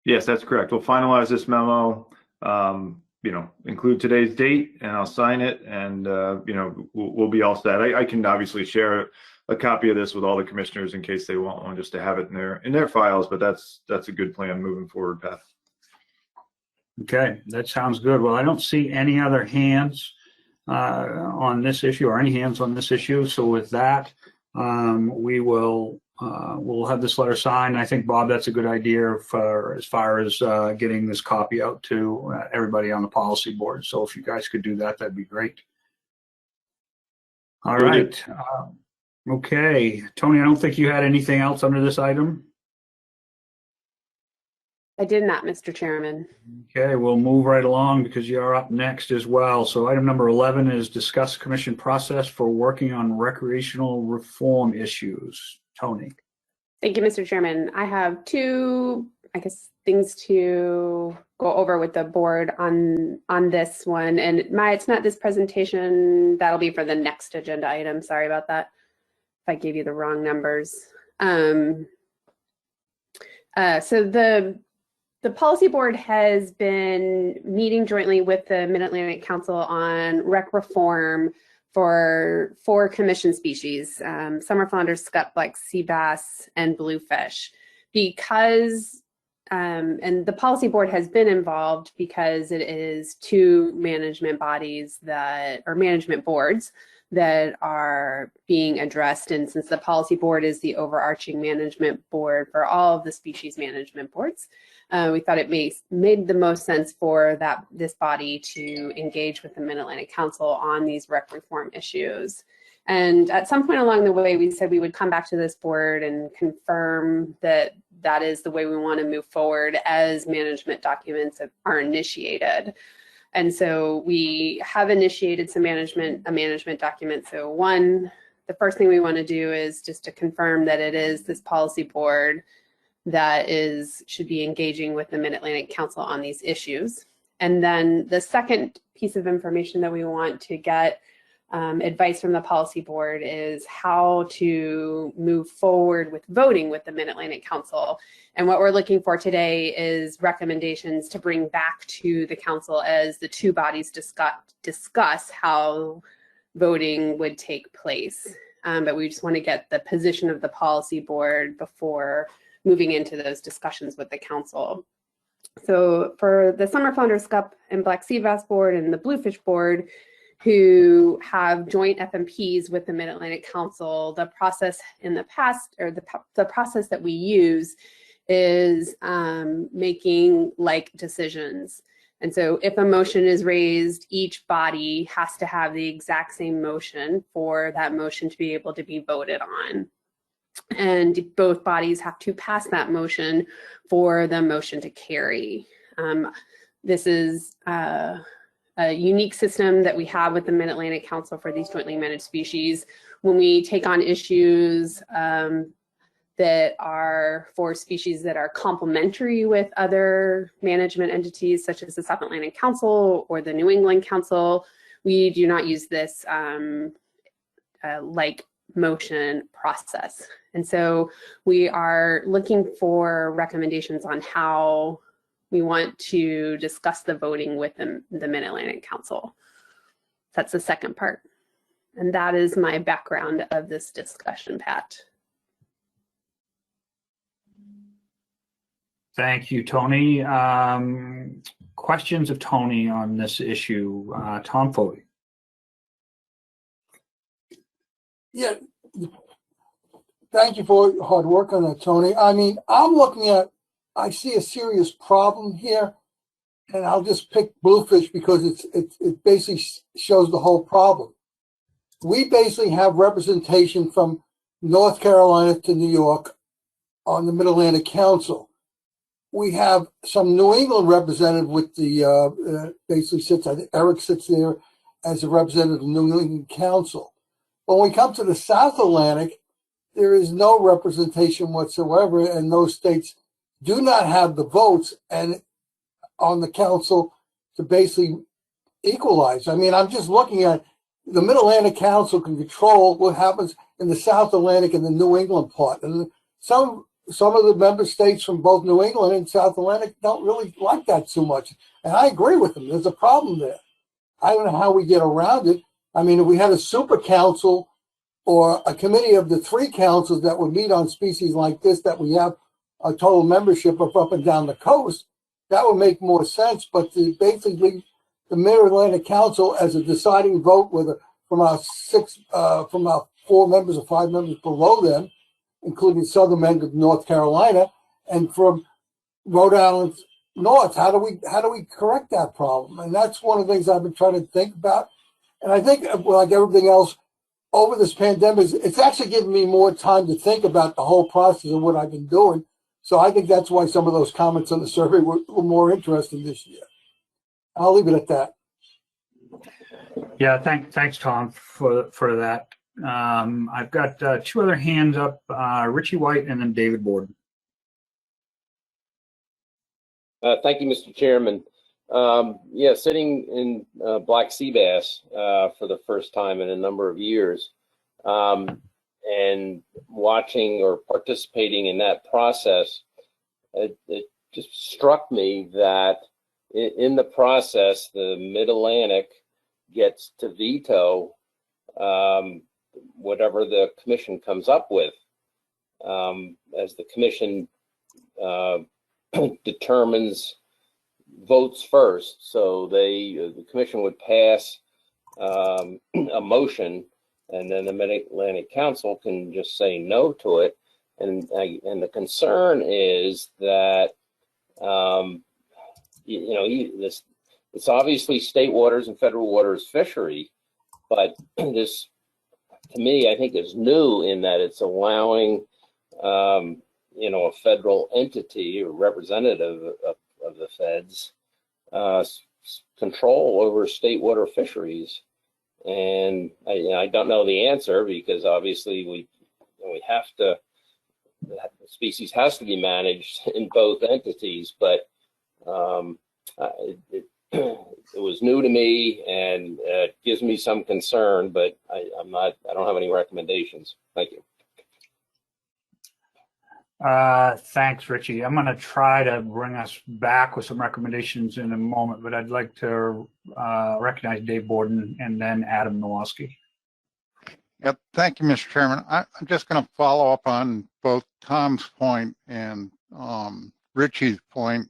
Yes, that's correct. We'll finalize this memo, include today's date, and I'll sign it, and we'll be all set. I can obviously share a copy of this with all the commissioners in case they want one, just to have it in their files. But that's a good plan moving forward, Pat. Okay, that sounds good. Well, I don't see any other hands on this issue, or any hands on this issue. So with that, we'll have this letter signed. I think, Bob, that's a good idea for as far as getting this copy out to everybody on the policy board. So if you guys could do that, that'd be great. All right. Okay, Tony, I don't think you had anything else under this item. I did not, Mr. Chairman. Okay, we'll move right along because you're up next as well. So item number 11 is discuss commission process for working on recreational reform issues. Tony. Thank you, Mr. Chairman. I have 2, things to go over with the board on this one. And it's not this presentation. That'll be for the next agenda item. Sorry about that, if I gave you the wrong numbers. So the policy board has been meeting jointly with the Mid-Atlantic Council on rec reform for 4 commission species, summer flounder, scup, black sea bass, and bluefish. Because, and the policy board has been involved because it is 2 management bodies management boards that are being addressed. And since the policy board is the overarching management board for all of the species management boards, we thought it made the most sense for this body to engage with the Mid-Atlantic Council on these rec reform issues. And at some point along the way, we said we would come back to this board and confirm that that is the way we want to move forward as management documents are initiated. And so we have initiated a management document. So the first thing we want to do is just to confirm that it is this policy board that should be engaging with the Mid-Atlantic Council on these issues. And then the second piece of information that we want to get advice from the policy board is how to move forward with voting with the Mid-Atlantic Council. And what we're looking for today is recommendations to bring back to the council as the 2 bodies discuss how voting would take place. But we just want to get the position of the policy board before moving into those discussions with the council. So for the summer flounder, scup, and black sea bass board and the bluefish board, who have joint FMPs with the Mid-Atlantic Council, the process in the past, or the process that we use, is making like decisions. And so if a motion is raised, each body has to have the exact same motion for that motion to be able to be voted on. And both bodies have to pass that motion for the motion to carry. This is a unique system that we have with the Mid-Atlantic Council for these jointly managed species. When we take on issues that are for species that are complementary with other management entities, such as the South Atlantic Council or the New England Council, we do not use this like motion process. And so we are looking for recommendations on how we want to discuss the voting with the Mid-Atlantic Council. That's the second part. And that is my background of this discussion, Pat. Thank you, Tony. Questions of Tony on this issue? Tom Foley. Yeah, thank you for your hard work on that, Tony. I mean, I'm looking at, I see a serious problem here, and I'll just pick bluefish because it basically shows the whole problem. We basically have representation from North Carolina to New York on the Mid-Atlantic Council. We have some New England representative with the, basically sits, I think Eric sits there as a representative of the New England Council. When we come to the South Atlantic, there is no representation whatsoever, and those states do not have the votes and on the council to basically equalize. I mean, I'm just looking at the Mid-Atlantic Council can control what happens in the South Atlantic and the New England part. And some of the member states from both New England and South Atlantic don't really like that too much. And I agree with them. There's a problem there. I don't know how we get around it. I mean, if we had a super council or a committee of the three councils that would meet on species like this, that we have a total membership of up and down the coast, that would make more sense. But to basically the Mid-Atlantic Council as a deciding vote from our 4 members or 5 members below them, including southern end of North Carolina, and from Rhode Island North, how do we correct that problem? And that's one of the things I've been trying to think about. And I think, like everything else, over this pandemic, it's actually given me more time to think about the whole process of what I've been doing. So I think that's why some of those comments on the survey were more interesting this year. I'll leave it at that. Yeah, thanks, Tom, for that. I've got 2 other hands up, Richie White and then David Borden. Thank you, Mr. Chairman. Yeah, sitting in black sea bass for the first time in a number of years, and watching or participating in that process, it just struck me that in the process, the Mid-Atlantic gets to veto whatever the commission comes up with, as the commission determines votes first. So the commission would pass a motion, and then the Mid-Atlantic Council can just say no to it. And the concern is that it's obviously state waters and federal waters fishery, but this, to me, I think is new in that it's allowing a federal entity or representative of the feds control over state water fisheries. And I don't know the answer, because obviously we have to, the species has to be managed in both entities, but it was new to me, and it gives me some concern, but I don't have any recommendations. Thank you. Thanks, Richie. I'm going to try to bring us back with some recommendations in a moment, but I'd like to recognize Dave Borden and then Adam Nowalski. Yep. Thank you, Mr. Chairman. I'm just going to follow up on both Tom's point and Richie's point.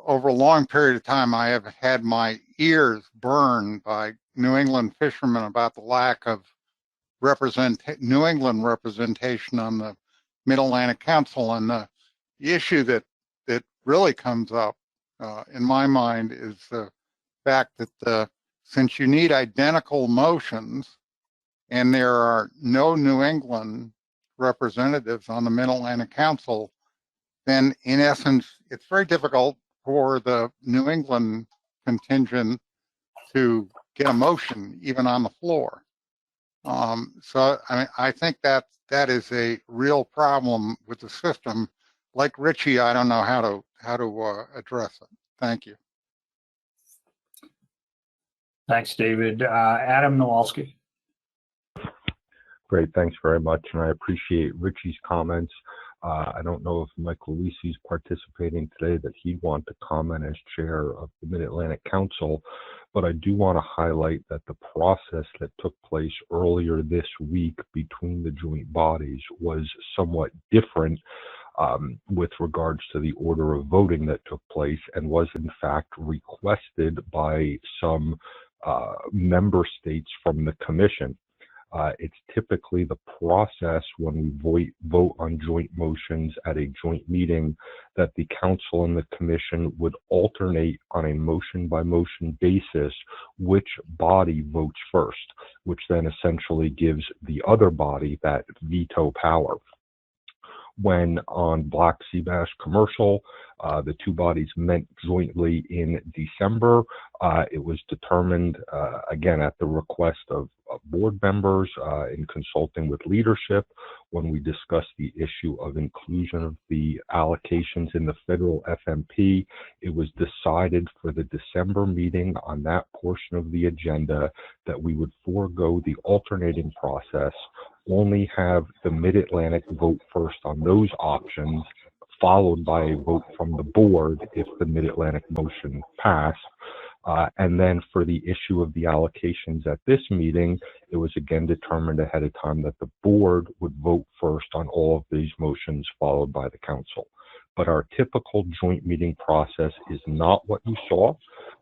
Over a long period of time, I have had my ears burned by New England fishermen about the lack of New England representation on the Mid-Atlantic Council. And the issue that really comes up in my mind is the fact that since you need identical motions, and there are no New England representatives on the Mid-Atlantic Council, then in essence, it's very difficult for the New England contingent to get a motion even on the floor. So I think that is a real problem with the system. Like Richie, I don't know how to address it. Thank you. Thanks, David. Adam Nowalski. Great, thanks very much, and I appreciate Richie's comments. I don't know if Mike Luisi's participating today, that he'd want to comment as chair of the Mid-Atlantic Council, but I do want to highlight that the process that took place earlier this week between the joint bodies was somewhat different with regards to the order of voting that took place, and was in fact requested by some member states from the commission. It's typically the process when we vote on joint motions at a joint meeting that the council and the commission would alternate on a motion by motion basis which body votes first, which then essentially gives the other body that veto power. When on Black Sea Bass Commercial, the two bodies met jointly in December. It was determined, again, at the request of board members in consulting with leadership, when we discussed the issue of inclusion of the allocations in the federal FMP, it was decided for the December meeting on that portion of the agenda that we would forego the alternating process, only have the Mid-Atlantic vote first on those options, followed by a vote from the board if the Mid-Atlantic motion passed. And then for the issue of the allocations at this meeting, it was again determined ahead of time that the board would vote first on all of these motions, followed by the council. But our typical joint meeting process is not what you saw.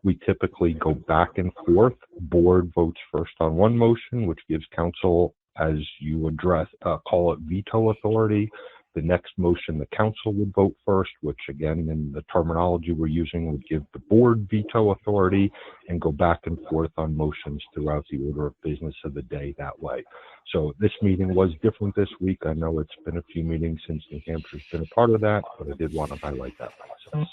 We typically go back and forth. Board votes first on one motion, which gives council, as you address, call it veto authority. The next motion, the council would vote first, which again, in the terminology we're using, would give the board veto authority, and go back and forth on motions throughout the order of business of the day that way. So this meeting was different this week. I know it's been a few meetings since New Hampshire's been a part of that, but I did want to highlight that process.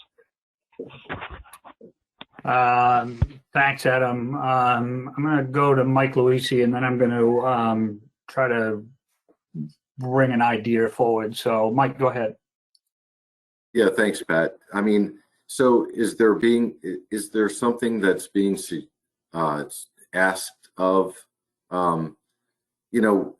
Thanks, Adam. I'm going to go to Mike Luisi, and then I'm going to try to bring an idea forward. So Mike, go ahead. Yeah, thanks, Pat. I mean, so is there something that's being asked of, you know,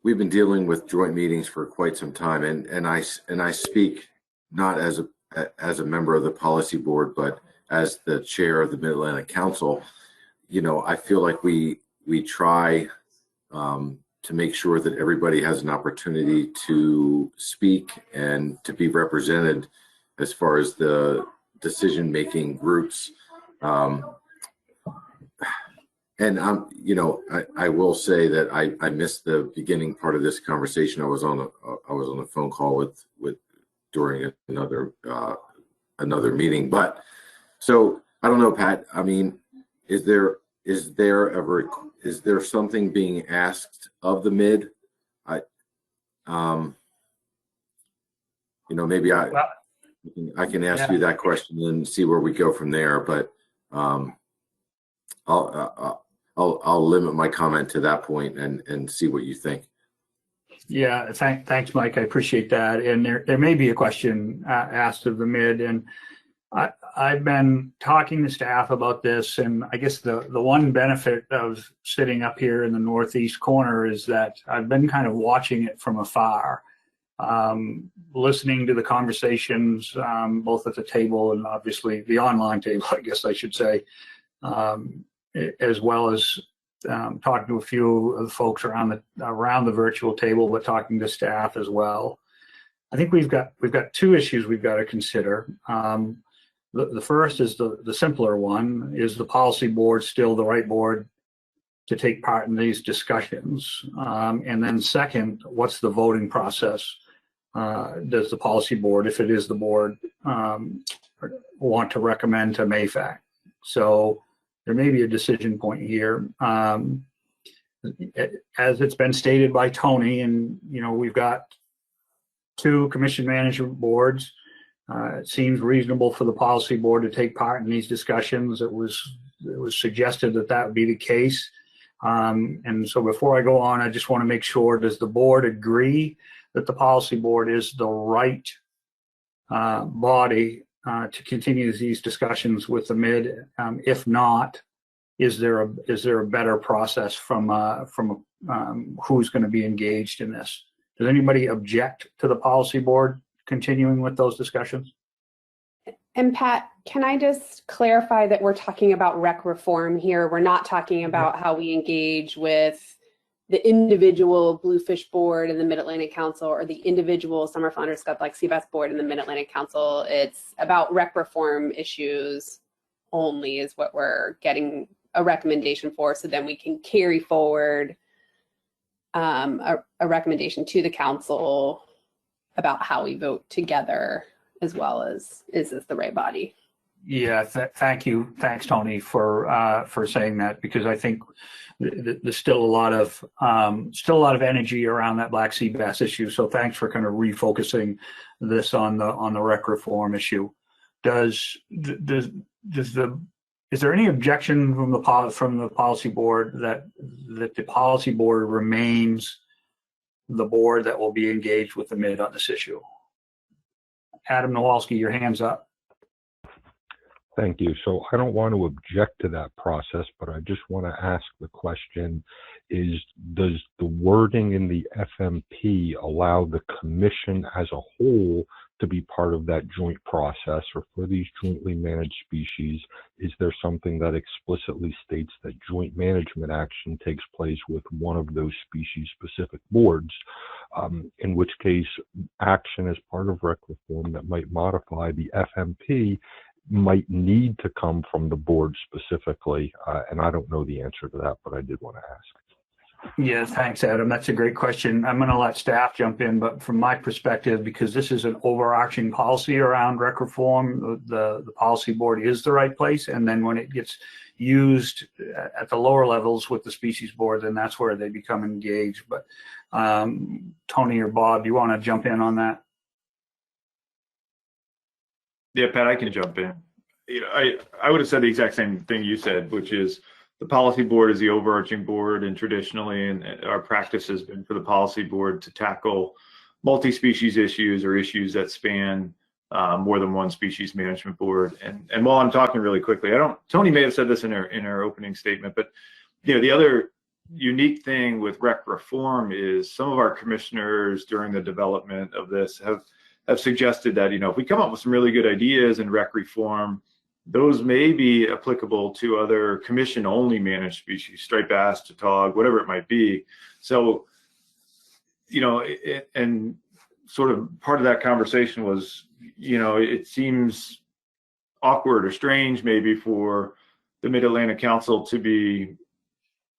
we've been dealing with joint meetings for quite some time, and I speak not as a member of the policy board, but as the chair of the Mid-Atlantic Council. You know, I feel like we try to make sure that everybody has an opportunity to speak and to be represented as far as the decision-making groups. And you know, I will say that I missed the beginning part of this conversation. I was on a phone call with during another meeting. But so I don't know, Pat. I mean, is there something being asked of the mid? You know, maybe I can ask you that question and see where we go from there. But I'll limit my comment to that point and see what you think. Yeah, thanks, Mike. I appreciate that. And there may be a question asked of the mid, and I've been talking to staff about this, and I guess the one benefit of sitting up here in the northeast corner is that I've been kind of watching it from afar, listening to the conversations, both at the table and obviously the online table, I guess I should say, as well as talking to a few of the folks around the virtual table, but talking to staff as well. I think we've got two issues we've got to consider. The first is the simpler one. Is the policy board still the right board to take part in these discussions? And then second, what's the voting process? Does the policy board, if it is the board, want to recommend to MAFAC? So there may be a decision point here. as it's been stated by Tony, and we've got 2 commission management boards. It seems reasonable for the policy board to take part in these discussions. It was suggested that that would be the case. And so before I go on, I just want to make sure, does the board agree that the policy board is the right body to continue these discussions with the MID? If not, is there a better process from who's going to be engaged in this? Does anybody object to the policy board continuing with those discussions? And Pat, can I just clarify that we're talking about rec reform here? We're not talking about how we engage with the individual Bluefish board in the Mid-Atlantic Council or the individual Summer Flounders Club like Seabass board in the Mid-Atlantic Council. It's about rec reform issues only is what we're getting a recommendation for, so then we can carry forward a recommendation to the council about how we vote together, as well as, is this the right body? Yeah, thank you. Thanks, Tony, for saying that, because I think there's still a lot of energy around that black sea bass issue. So thanks for kind of refocusing this on the rec reform issue. Is there any objection from the policy board that the policy board remains the board that will be engaged with the MID on this issue? Adam Nowalski, your hand's up. Thank you. So I don't want to object to that process, but I just want to ask the question, does the wording in the FMP allow the commission as a whole to be part of that joint process? Or for these jointly managed species, is there something that explicitly states that joint management action takes place with one of those species specific boards? In which case action as part of rec reform that might modify the FMP might need to come from the board specifically, and I don't know the answer to that, but I did want to ask. Yeah, thanks, Adam. That's a great question. I'm going to let staff jump in, but from my perspective, because this is an overarching policy around rec reform, the policy board is the right place, and then when it gets used at the lower levels with the species board, then that's where they become engaged. But Tony or Bob, do you want to jump in on that? Yeah, Pat, I can jump in. I would have said the exact same thing you said, which is the policy board is the overarching board, and traditionally, and our practice has been for the policy board to tackle multi-species issues or issues that span more than one species management board. And while I'm talking really quickly, Tony may have said this in her opening statement, but the other unique thing with rec reform is some of our commissioners during the development of this have suggested that, if we come up with some really good ideas in rec reform, those may be applicable to other commission-only managed species, striped bass, tautog, whatever it might be. So, and sort of part of that conversation was, it seems awkward or strange maybe for the Mid-Atlantic Council to be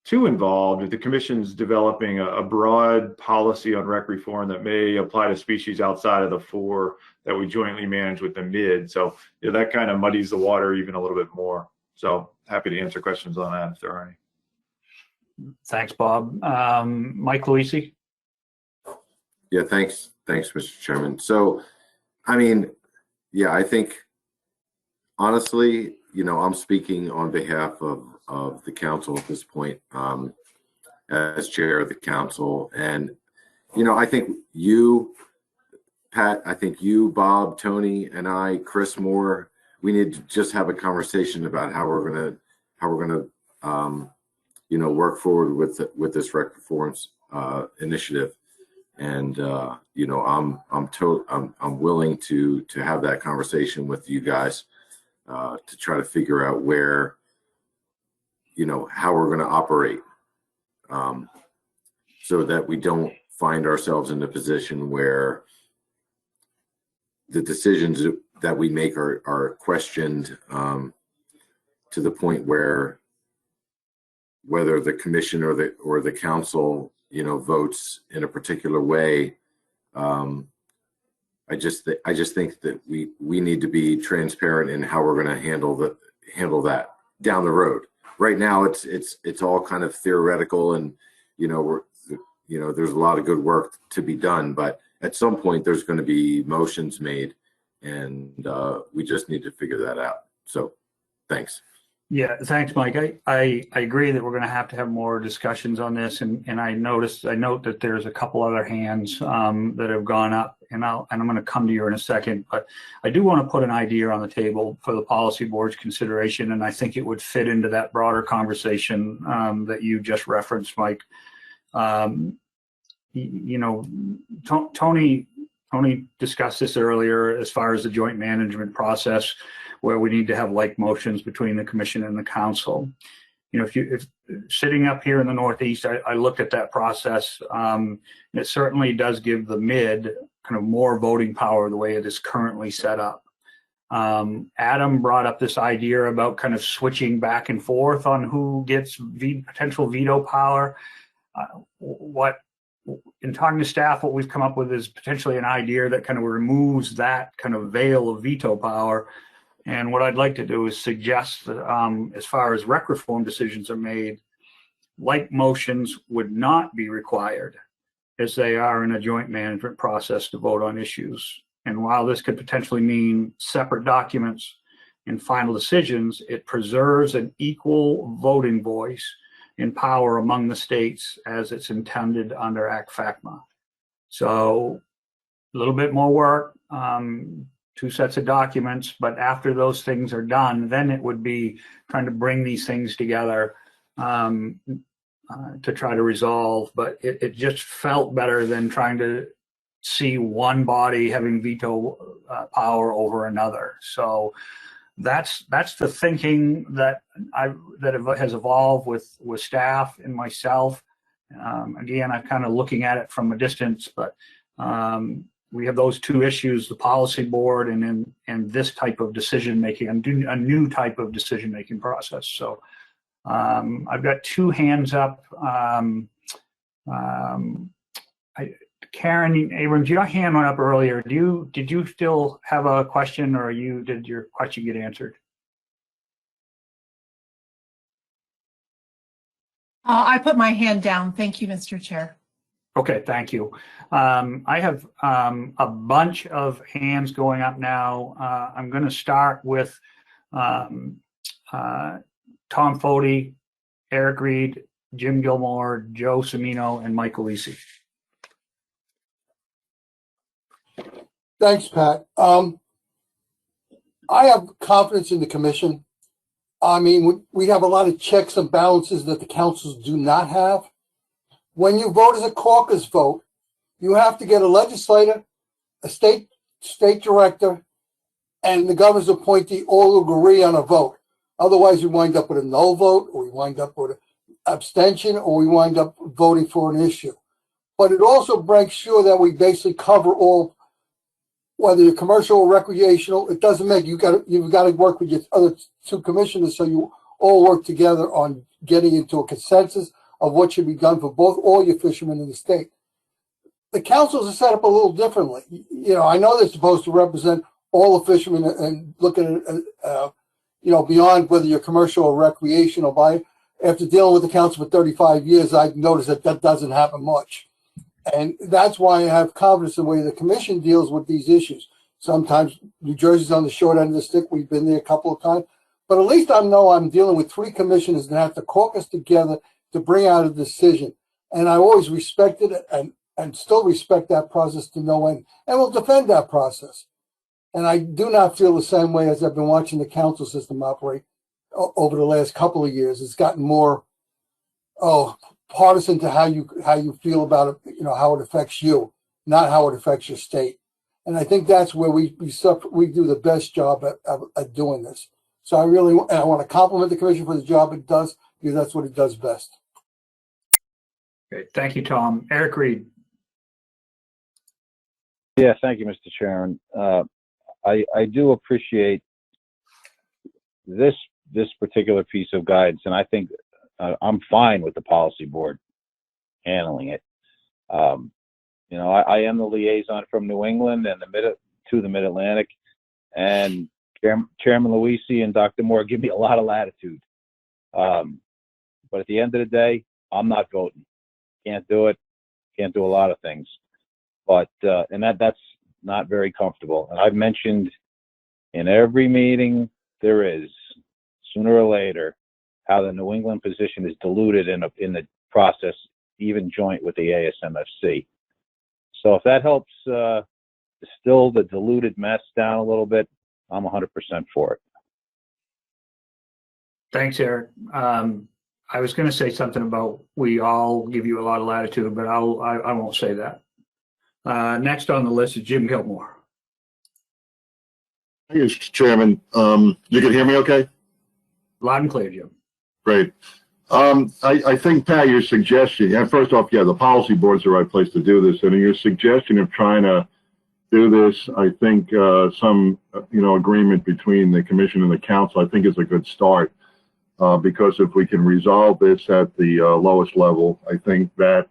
too involved if the commission's developing a broad policy on rec reform that may apply to species outside of the 4 that we jointly manage with the MID. So that kind of muddies the water even a little bit more. So happy to answer questions on that if there are any. Thanks, Bob. Mike Luisi. Yeah, thanks, Mr. Chairman. So, I think honestly, I'm speaking on behalf of the council at this point, as chair of the council. And, I think you, Pat, Bob, Tony, and I, Chris Moore, we need to just have a conversation about how we're gonna work forward with this rec reforms initiative. And I'm willing to have that conversation with you guys to try to figure out where, how we're going to operate, so that we don't find ourselves in a position where the decisions that we make are questioned to the point where whether the commission or the council votes in a particular way. I just think that we need to be transparent in how we're going to handle that down the road. Right now, it's all kind of theoretical, and there's a lot of good work to be done, but at some point there's going to be motions made, and we just need to figure that out. So, thanks. Yeah, thanks, Mike. I agree that we're going to have more discussions on this, and I note that there's a couple other hands that have gone up, and I'm going to come to you in a second, but I do want to put an idea on the table for the policy board's consideration, and I think it would fit into that broader conversation that you just referenced, Mike. Tony discussed this earlier as far as the joint management process, where we need to have like motions between the commission and the council. If sitting up here in the Northeast, I looked at that process. It certainly does give the mid kind of more voting power the way it is currently set up. Adam brought up this idea about kind of switching back and forth on who gets potential veto power. In talking to staff, what we've come up with is potentially an idea that kind of removes that kind of veil of veto power. And what I'd like to do is suggest that as far as rec reform decisions are made, like motions would not be required as they are in a joint management process to vote on issues. And while this could potentially mean separate documents and final decisions, it preserves an equal voting voice in power among the states as it's intended under Act FACMA. So a little bit more work, 2 sets of documents, but after those things are done, then it would be trying to bring these things together to try to resolve. But it just felt better than trying to see one body having veto power over another. So that's the thinking that has evolved with staff and myself. Again, I'm kind of looking at it from a distance, but we have those 2 issues: the policy board and this type of decision making, a new type of decision making process. So I've got 2 hands up. Karen Abrams, your hand went up earlier. Did you still have a question, or did your question get answered? I put my hand down. Thank you, Mr. Chair. Okay, thank you. I have a bunch of hands going up now. I'm going to start with Tom Foti, Eric Reed, Jim Gilmore, Joe Semino, and Michael Lisi. Thanks, Pat. I have confidence in the commission. I mean, we have a lot of checks and balances that the councils do not have. When you vote as a caucus vote, you have to get a legislator, a state director, and the governor's appointee all agree on a vote. Otherwise, we wind up with a no vote, or we wind up with an abstention, or we wind up voting for an issue. But it also makes sure that we basically cover all, whether you're commercial or recreational, it doesn't make, you've got to work with your other 2 commissioners so you all work together on getting into a consensus of what should be done for all your fishermen in the state. The councils are set up a little differently. I know they're supposed to represent all the fishermen and look at it, beyond whether you're commercial or recreational. After dealing with the council for 35 years, I've noticed that doesn't happen much. And that's why I have confidence in the way the commission deals with these issues. Sometimes New Jersey's on the short end of the stick. We've been there a couple of times. But at least I know I'm dealing with 3 commissioners that have to caucus together to bring out a decision. And I always respected it and still respect that process to no end. And will defend that process. And I do not feel the same way as I've been watching the council system operate over the last couple of years. It's gotten more, partisan to how you feel about it, how it affects you, not how it affects your state. And I think that's where we do the best job at doing this. So I want to compliment the commission for the job it does, because that's what it does best. Great. Thank you, Tom. Eric Reed. Yeah, thank you, Mr. Chairman. I do appreciate this particular piece of guidance, and I think I'm fine with the policy board handling it. I am the liaison from New England and to the Mid-Atlantic, and Chairman Luisi and Dr. Moore give me a lot of latitude. But at the end of the day, I'm not voting. can't do it, can't do a lot of things. But, and that's not very comfortable. And I've mentioned in every meeting there is, sooner or later, how the New England position is diluted in the process, even joint with the ASMFC. So if that helps distill the diluted mess down a little bit, I'm 100% for it. Thanks, Eric. I was going to say something about we all give you a lot of latitude, but I won't say that. Next on the list is Jim Gilmore. Thank you, Mr. Chairman. You can hear me okay? Loud and clear, Jim. Great. I think, Pat, your suggestion, and first off, yeah, the policy board's the right place to do this. And your suggestion of trying to do this, I think some, agreement between the commission and the council, I think is a good start. Because if we can resolve this at the lowest level, I think that,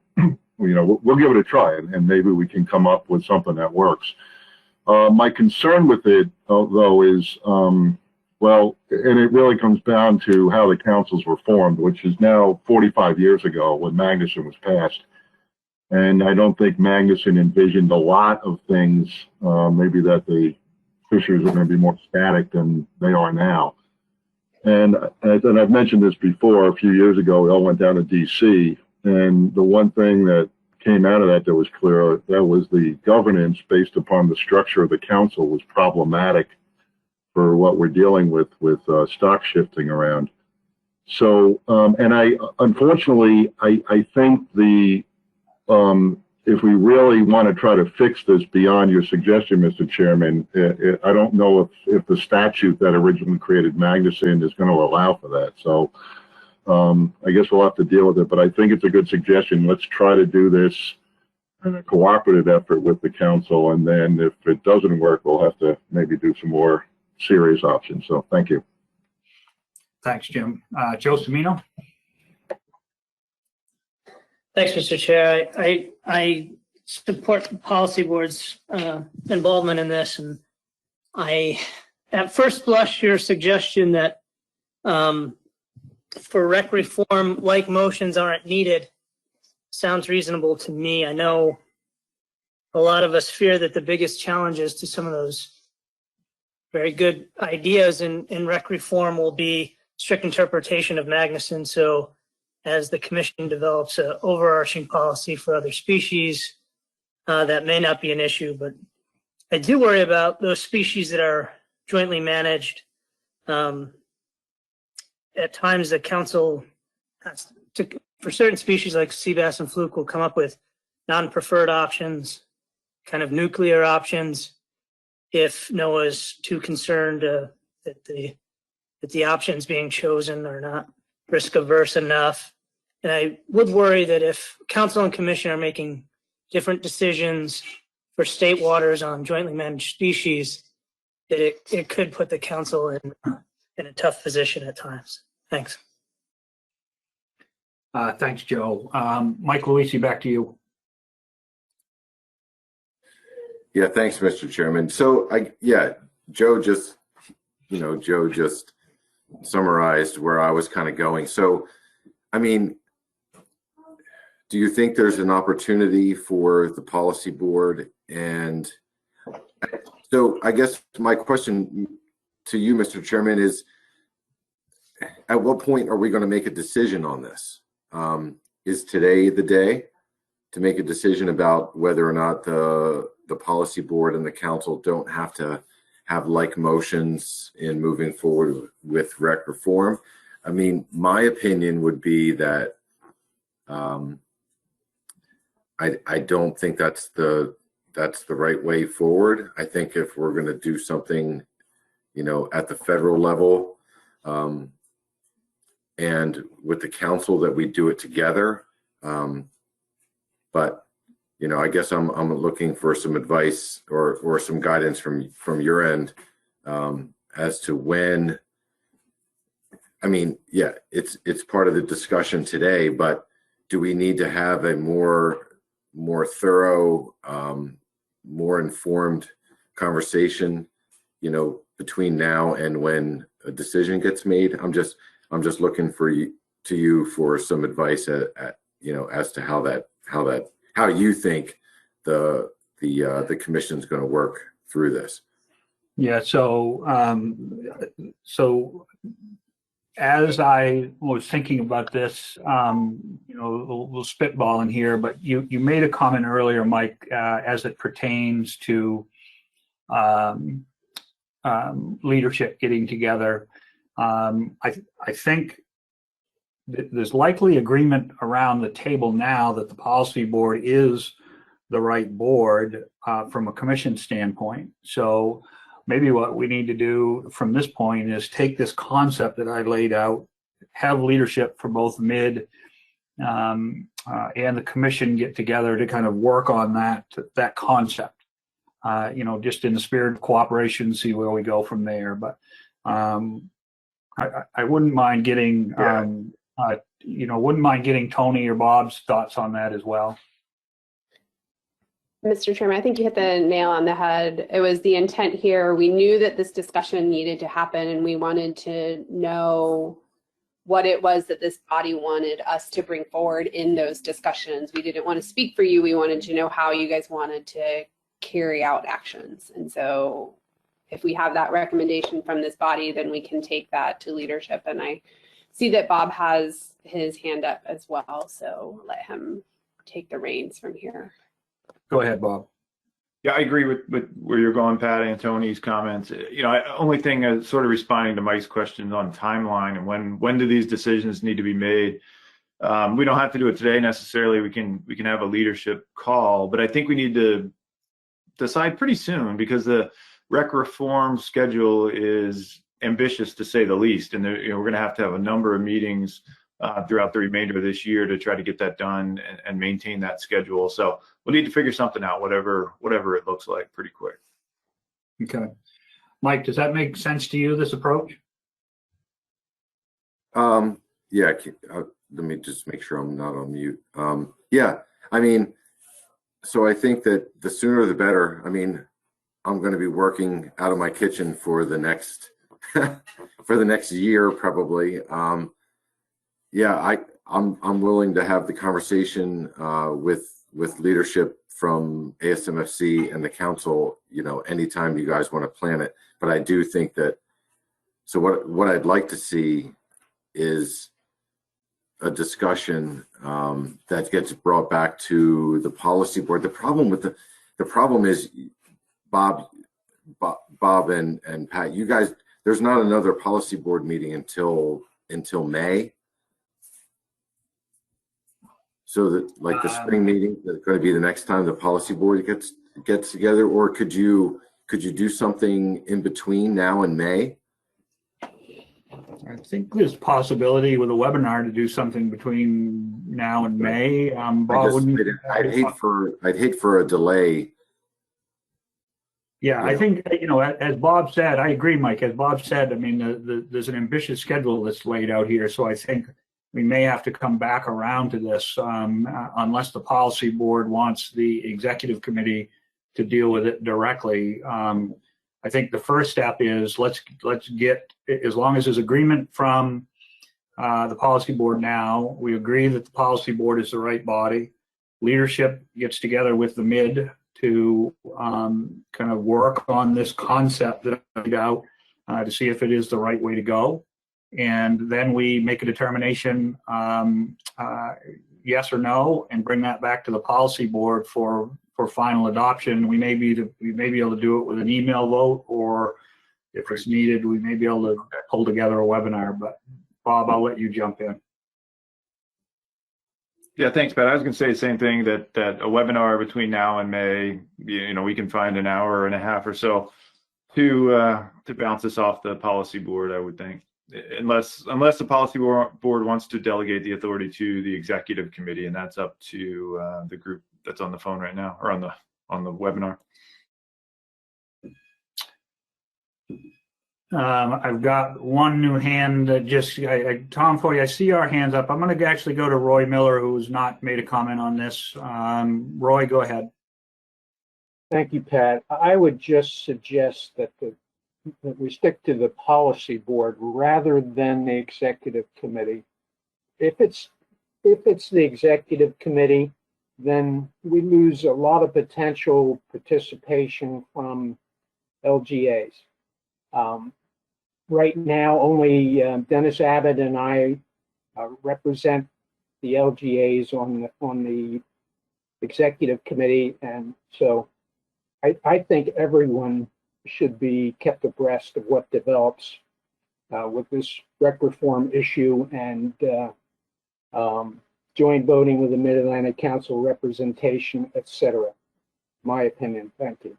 we'll give it a try and maybe we can come up with something that works. My concern with it, though, is, well, and it really comes down to how the councils were formed, which is now 45 years ago when Magnuson was passed. And I don't think Magnuson envisioned a lot of things, maybe that the fisheries are going to be more static than they are now. And I've mentioned this before, a few years ago, we all went down to DC, and the one thing that came out of that was clear, that was the governance based upon the structure of the council was problematic for what we're dealing with stock shifting around. So, and unfortunately, I think if we really want to try to fix this beyond your suggestion, Mr. Chairman, I don't know if the statute that originally created Magnuson is going to allow for that. So I guess we'll have to deal with it, but I think it's a good suggestion. Let's try to do this in a cooperative effort with the council, and then if it doesn't work, we'll have to maybe do some more serious options. So thank you. Thanks, Jim. Joe Semino. Thanks, Mr. Chair. I support the policy board's involvement in this, and at first blush, your suggestion that for rec reform, like motions aren't needed sounds reasonable to me. I know a lot of us fear that the biggest challenges to some of those very good ideas in rec reform will be strict interpretation of Magnuson. So as the commission develops an overarching policy for other species, that may not be an issue, but I do worry about those species that are jointly managed. At times the council has to, for certain species like sea bass and fluke, will come up with non-preferred options, kind of nuclear options, if NOAA's too concerned that the options being chosen are not risk averse enough. And I would worry that if council and commission are making different decisions for state waters on jointly managed species, that it could put the council in a tough position at times. Thanks. Thanks, Joe. Mike Luisi, back to you. Yeah, thanks, Mr. Chairman. So Joe just summarized where I was kind of going. So, I mean, do you think there's an opportunity for the policy board? And so I guess my question to you, Mr. Chairman, is at what point are we going to make a decision on this? Is today the day to make a decision about whether or not the policy board and the council don't have to have like motions in moving forward with rec reform? I mean, my opinion would be that I don't think that's the right way forward. I think if we're going to do something, at the federal level, and with the council, that we do it together. But I guess I'm looking for some advice or some guidance from your end as to when. I mean, yeah, it's part of the discussion today, but do we need to have a more thorough, more informed conversation, between now and when a decision gets made? I'm just looking for you for some advice as to how you think the commission's going to work through this. Yeah. So as I was thinking about this, we'll spitball in here, but you made a comment earlier, Mike, as it pertains to leadership getting together. I think that there's likely agreement around the table now that the policy board is the right board from a commission standpoint. So maybe what we need to do from this point is take this concept that I laid out, have leadership for both mid and the commission get together to kind of work on that concept. Just in the spirit of cooperation, see where we go from there. But I wouldn't mind getting, wouldn't mind getting Tony or Bob's thoughts on that as well. Mr. Chairman, I think you hit the nail on the head. It was the intent here. We knew that this discussion needed to happen, and we wanted to know what it was that this body wanted us to bring forward in those discussions. We didn't want to speak for you. We wanted to know how you guys wanted to carry out actions. And so if we have that recommendation from this body, then we can take that to leadership. And I see that Bob has his hand up as well, so let him take the reins from here. Go ahead, Bob. Yeah, I agree with where you're going, Pat, and Tony's comments. Only thing is sort of responding to Mike's questions on timeline and when do these decisions need to be made. We don't have to do it today necessarily. We can have a leadership call, but I think we need to decide pretty soon because the rec reform schedule is ambitious to say the least, and we're going to have a number of meetings throughout the remainder of this year to try to get that done and maintain that schedule. So we'll need to figure something out, whatever it looks like, pretty quick. Okay, Mike, does that make sense to you? This approach? Yeah. Let me just make sure I'm not on mute. Yeah. I mean, so I think that the sooner the better. I mean, I'm going to be working out of my kitchen for the next year probably. Yeah, I'm willing to have the conversation with leadership from ASMFC and the council, anytime you guys want to plan it. But I do think that, so what I'd like to see is a discussion that gets brought back to the policy board. The problem is Bob and Pat, you guys, there's not another policy board meeting until May. So that like the spring meeting that's going to be the next time the policy board gets together, or could you do something in between now and May? I think there's possibility with a webinar to do something between now and May. Bob, I'd hate for a delay. Yeah, I think, as Bob said, I agree, Mike. As Bob said, I mean, there's an ambitious schedule that's laid out here. So I think we may have to come back around to this unless the policy board wants the executive committee to deal with it directly. I think the first step is let's get, as long as there's agreement from the policy board now, we agree that the policy board is the right body. Leadership gets together with the mid to kind of work on this concept that I laid out to see if it is the right way to go. And then we make a determination, yes or no, and bring that back to the policy board for final adoption. We may be able to do it with an email vote, or if it's needed, we may be able to pull together a webinar. But Bob, I'll let you jump in. Yeah, thanks, Pat. I was going to say the same thing, that a webinar between now and May, we can find an hour and a half or so to bounce this off the policy board, I would think, unless the policy board wants to delegate the authority to the executive committee, and that's up to the group that's on the phone right now, or on the webinar. I've got one new hand that just, Tom Foy, I see our hands up. I'm going to actually go to Roy Miller, who's not made a comment on this. Roy, go ahead. Thank you, Pat. I would just suggest that we stick to the policy board rather than the executive committee. If it's if it's the executive committee, then we lose a lot of potential participation from LGAs. Right now, only Dennis Abbott and I represent the LGAs on the executive committee, and so I think everyone should be kept abreast of what develops with this rec reform issue and joint voting with the Mid-Atlantic Council representation, etc. My opinion. Thank you.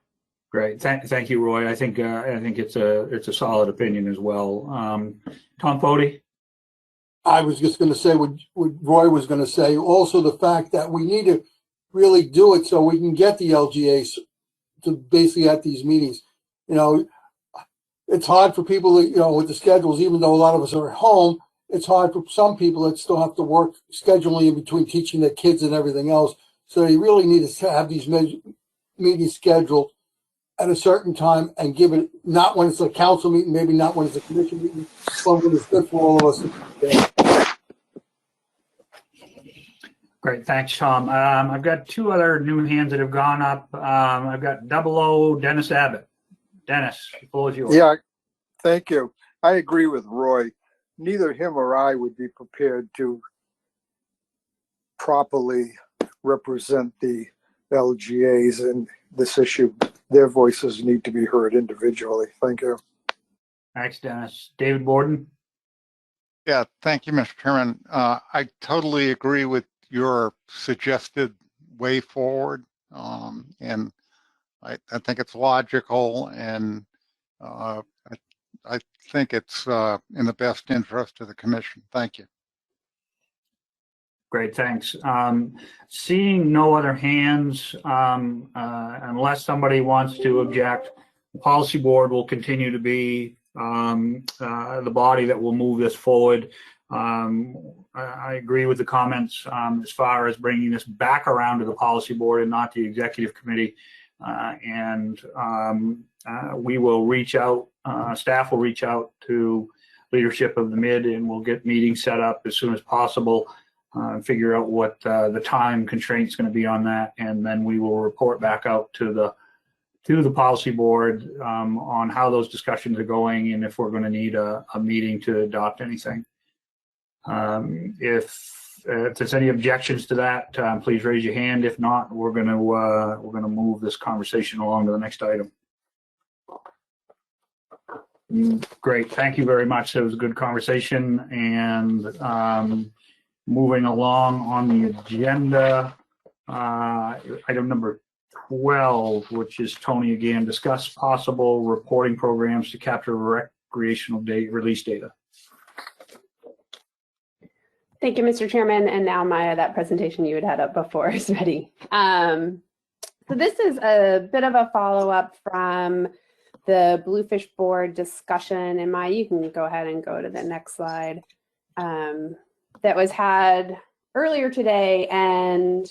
Great. Thank you, Roy. I think it's a solid opinion as well. Tom Foti? I was just going to say what Roy was going to say. Also, the fact that we need to really do it so we can get the LGAs to basically at these meetings. You know, it's hard for people, you know, with the schedules, even though a lot of us are at home, it's hard for some people that still have to work scheduling in between teaching their kids and everything else. So you really need to have these meetings scheduled at a certain time and give it, not when it's a council meeting, maybe not when it's a commission meeting, but when it's good for all of us. Great, thanks, Tom. I've got two other new hands that have gone up. I've got 00 Dennis Abbott. Dennis, the floor is yours. Yeah, thank you. I agree with Roy. Neither him or I would be prepared to properly represent the LGAs in this issue. Their voices need to be heard individually. Thank you. Thanks, Dennis. David Borden? Yeah, thank you, Mr. Chairman. I totally agree with your suggested way forward, and I think it's logical, and I think it's in the best interest of the commission. Thank you. Great, thanks. Seeing no other hands, unless somebody wants to object, the policy board will continue to be the body that will move this forward. I agree with the comments as far as bringing this back around to the policy board and not the executive committee. We will reach out, staff will reach out to leadership of the mid, and we'll get meetings set up as soon as possible, figure out what the time constraint is going to be on that, and then we will report back out to the policy board on how those discussions are going and if we're going to need a meeting to adopt anything. If there's any objections to that, please raise your hand. If not, we're going to move this conversation along to the next item. Great, thank you very much. It was a good conversation. And moving along on the agenda, item number 12, which is Tony again, discuss possible reporting programs to capture recreational release data. Thank you, Mr. Chairman. And now Maya, that presentation you had had up before is ready. So this is a bit of a follow-up from the Bluefish Board discussion. And Maya, you can go ahead and go to the next slide. That was had earlier today and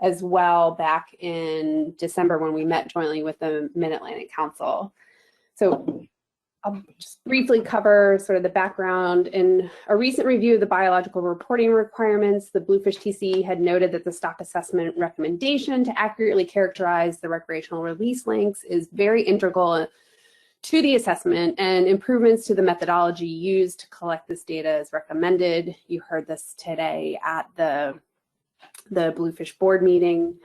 as well back in December when we met jointly with the Mid-Atlantic Council. So I'll just briefly cover sort of the background. In a recent review of the biological reporting requirements, the Bluefish TC had noted that the stock assessment recommendation to accurately characterize the recreational release lengths is very integral to the assessment, and improvements to the methodology used to collect this data is recommended. You heard this today at the Bluefish Board meeting.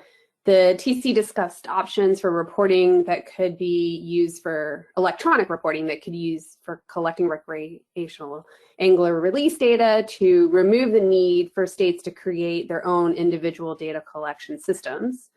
The TC discussed options for reporting that could be used for electronic reporting that could use for collecting recreational angler release data to remove the need for states to create their own individual data collection systems.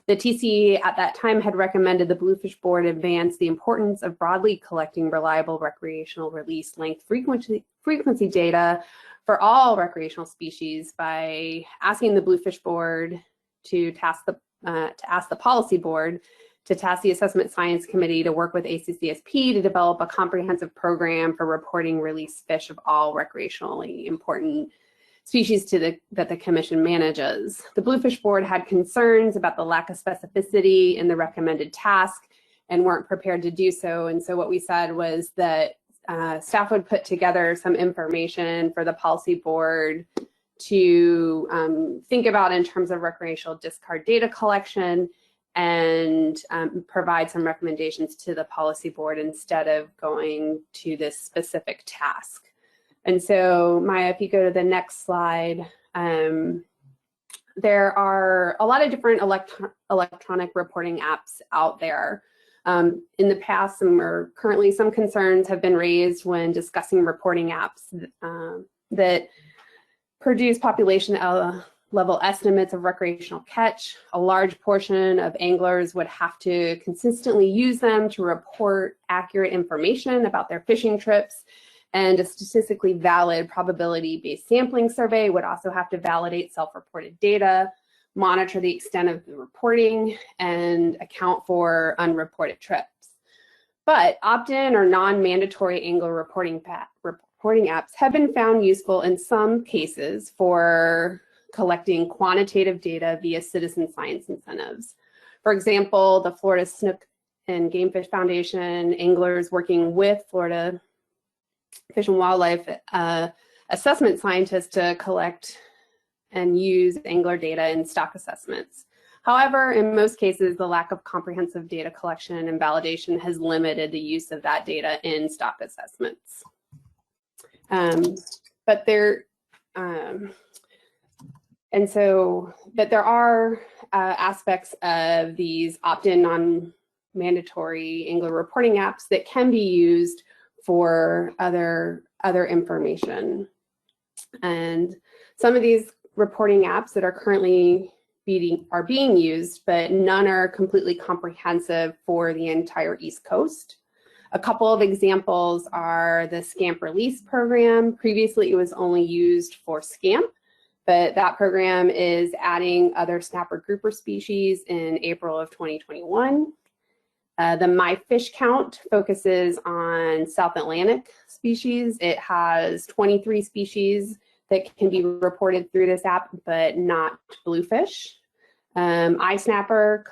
The TC at that time had recommended the Bluefish Board advance the importance of broadly collecting reliable recreational release length frequency data for all recreational species by asking the Bluefish Board to ask the policy board to task the Assessment Science Committee to work with ACCSP to develop a comprehensive program for reporting release fish of all recreationally important species that the commission manages. The Bluefish Board had concerns about the lack of specificity in the recommended task and weren't prepared to do so. And so what we said was that staff would put together some information for the policy board to think about in terms of recreational discard data collection and provide some recommendations to the policy board instead of going to this specific task. And so, Maya, if you go to the next slide, there are a lot of different electronic reporting apps out there. In the past, currently some concerns have been raised when discussing reporting apps that produce population level estimates of recreational catch. A large portion of anglers would have to consistently use them to report accurate information about their fishing trips, and a statistically valid probability-based sampling survey would also have to validate self-reported data, monitor the extent of the reporting, and account for unreported trips. But opt-in or non-mandatory angler reporting apps have been found useful in some cases for collecting quantitative data via citizen science incentives. For example, the Florida Snook and Game Fish Foundation, anglers working with Florida Fish and Wildlife assessment scientists to collect and use angler data in stock assessments. However, in most cases, the lack of comprehensive data collection and validation has limited the use of that data in stock assessments. But there are aspects of these opt-in non-mandatory angler reporting apps that can be used for other information. And some of these reporting apps that are currently being used, but none are completely comprehensive for the entire East Coast. A couple of examples are the Scamp Release program. Previously, it was only used for scamp, but that program is adding other snapper grouper species in April of 2021. The My Fish Count focuses on South Atlantic species. It has 23 species that can be reported through this app, but not bluefish. iSnapper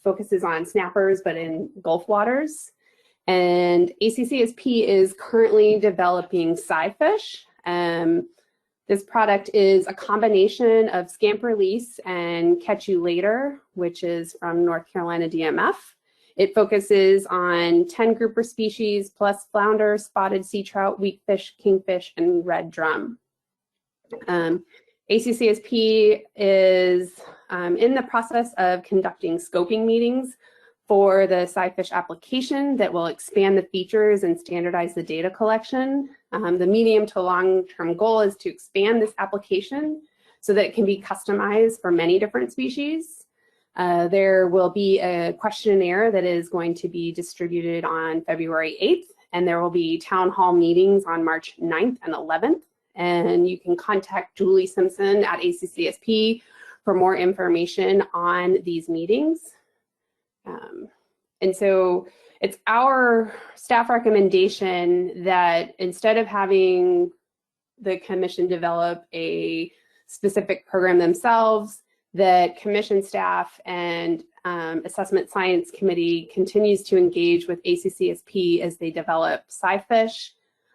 focuses on snappers, but in Gulf waters. And ACCSP is currently developing SciFish. This product is a combination of Scamp Release and Catch You Later, which is from North Carolina DMF. It focuses on 10 grouper species plus flounder, spotted sea trout, weakfish, kingfish, and red drum. ACCSP is in the process of conducting scoping meetings for the SciFish application that will expand the features and standardize the data collection. The medium to long-term goal is to expand this application so that it can be customized for many different species. There will be a questionnaire that is going to be distributed on February 8th, and there will be town hall meetings on March 9th and 11th. And you can contact Julie Simpson at ACCSP for more information on these meetings. And so it's our staff recommendation that instead of having the commission develop a specific program themselves, that commission staff and assessment science committee continues to engage with ACCSP as they develop SciFish.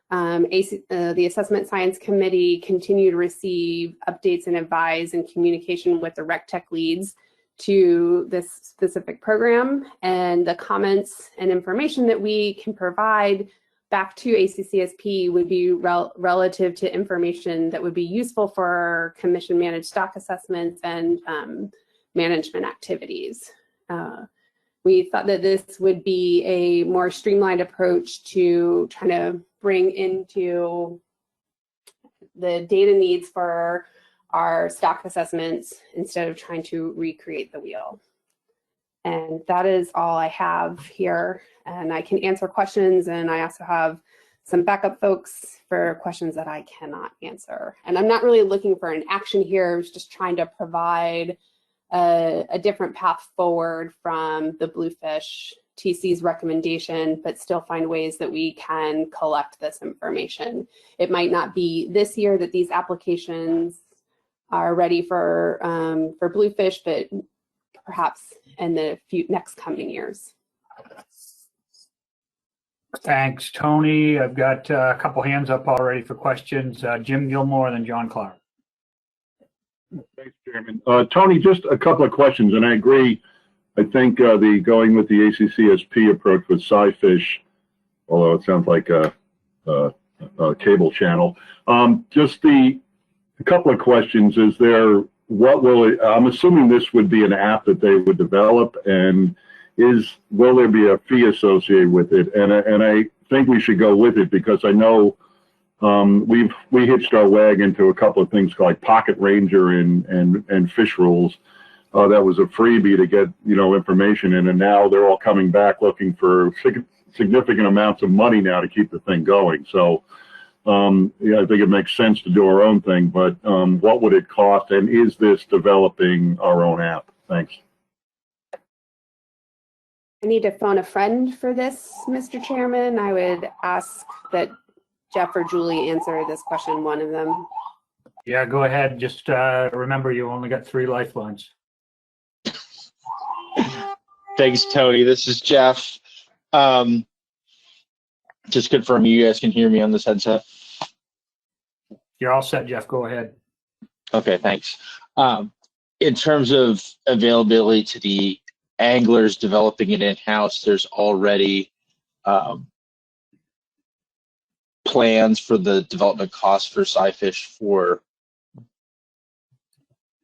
The assessment science committee continue to receive updates and advise and communication with the rec tech leads to this specific program, and the comments and information that we can provide back to ACCSP would be relative to information that would be useful for commission managed stock assessments and management activities. We thought that this would be a more streamlined approach to trying to bring into the data needs for our stock assessments instead of trying to recreate the wheel. And that is all I have here. And I can answer questions, and I also have some backup folks for questions that I cannot answer. And I'm not really looking for an action here. I was just trying to provide a different path forward from the Bluefish TC's recommendation, but still find ways that we can collect this information. It might not be this year that these applications are ready for Bluefish, but perhaps in the next coming years. Thanks, Tony. I've got a couple hands up already for questions. Jim Gilmore and then John Clark. Thanks, Chairman. Tony, just a couple of questions, and I agree. I think the going with the ACCSP approach with SciFish, although it sounds like a cable channel. Just a couple of questions. Is there, what will it, I'm assuming this would be an app that they would develop, and will there be a fee associated with it? And I think we should go with it because I know we hitched our wagon to a couple of things like Pocket Ranger and Fish Rules. That was a freebie to get, information in, and now they're all coming back looking for significant amounts of money now to keep the thing going. So yeah, I think it makes sense to do our own thing, but what would it cost, and is this developing our own app? Thanks. I need to phone a friend for this, Mr. Chairman. I would ask that Jeff or Julie answer this question, one of them. Yeah, go ahead. Just remember, you only got 3 lifelines. Thanks, Tony. This is Jeff. Just confirming you guys can hear me on this headset. You're all set, Jeff. Go ahead. Okay, thanks. In terms of availability to the anglers developing it in-house, there's already plans for the development costs for SciFish for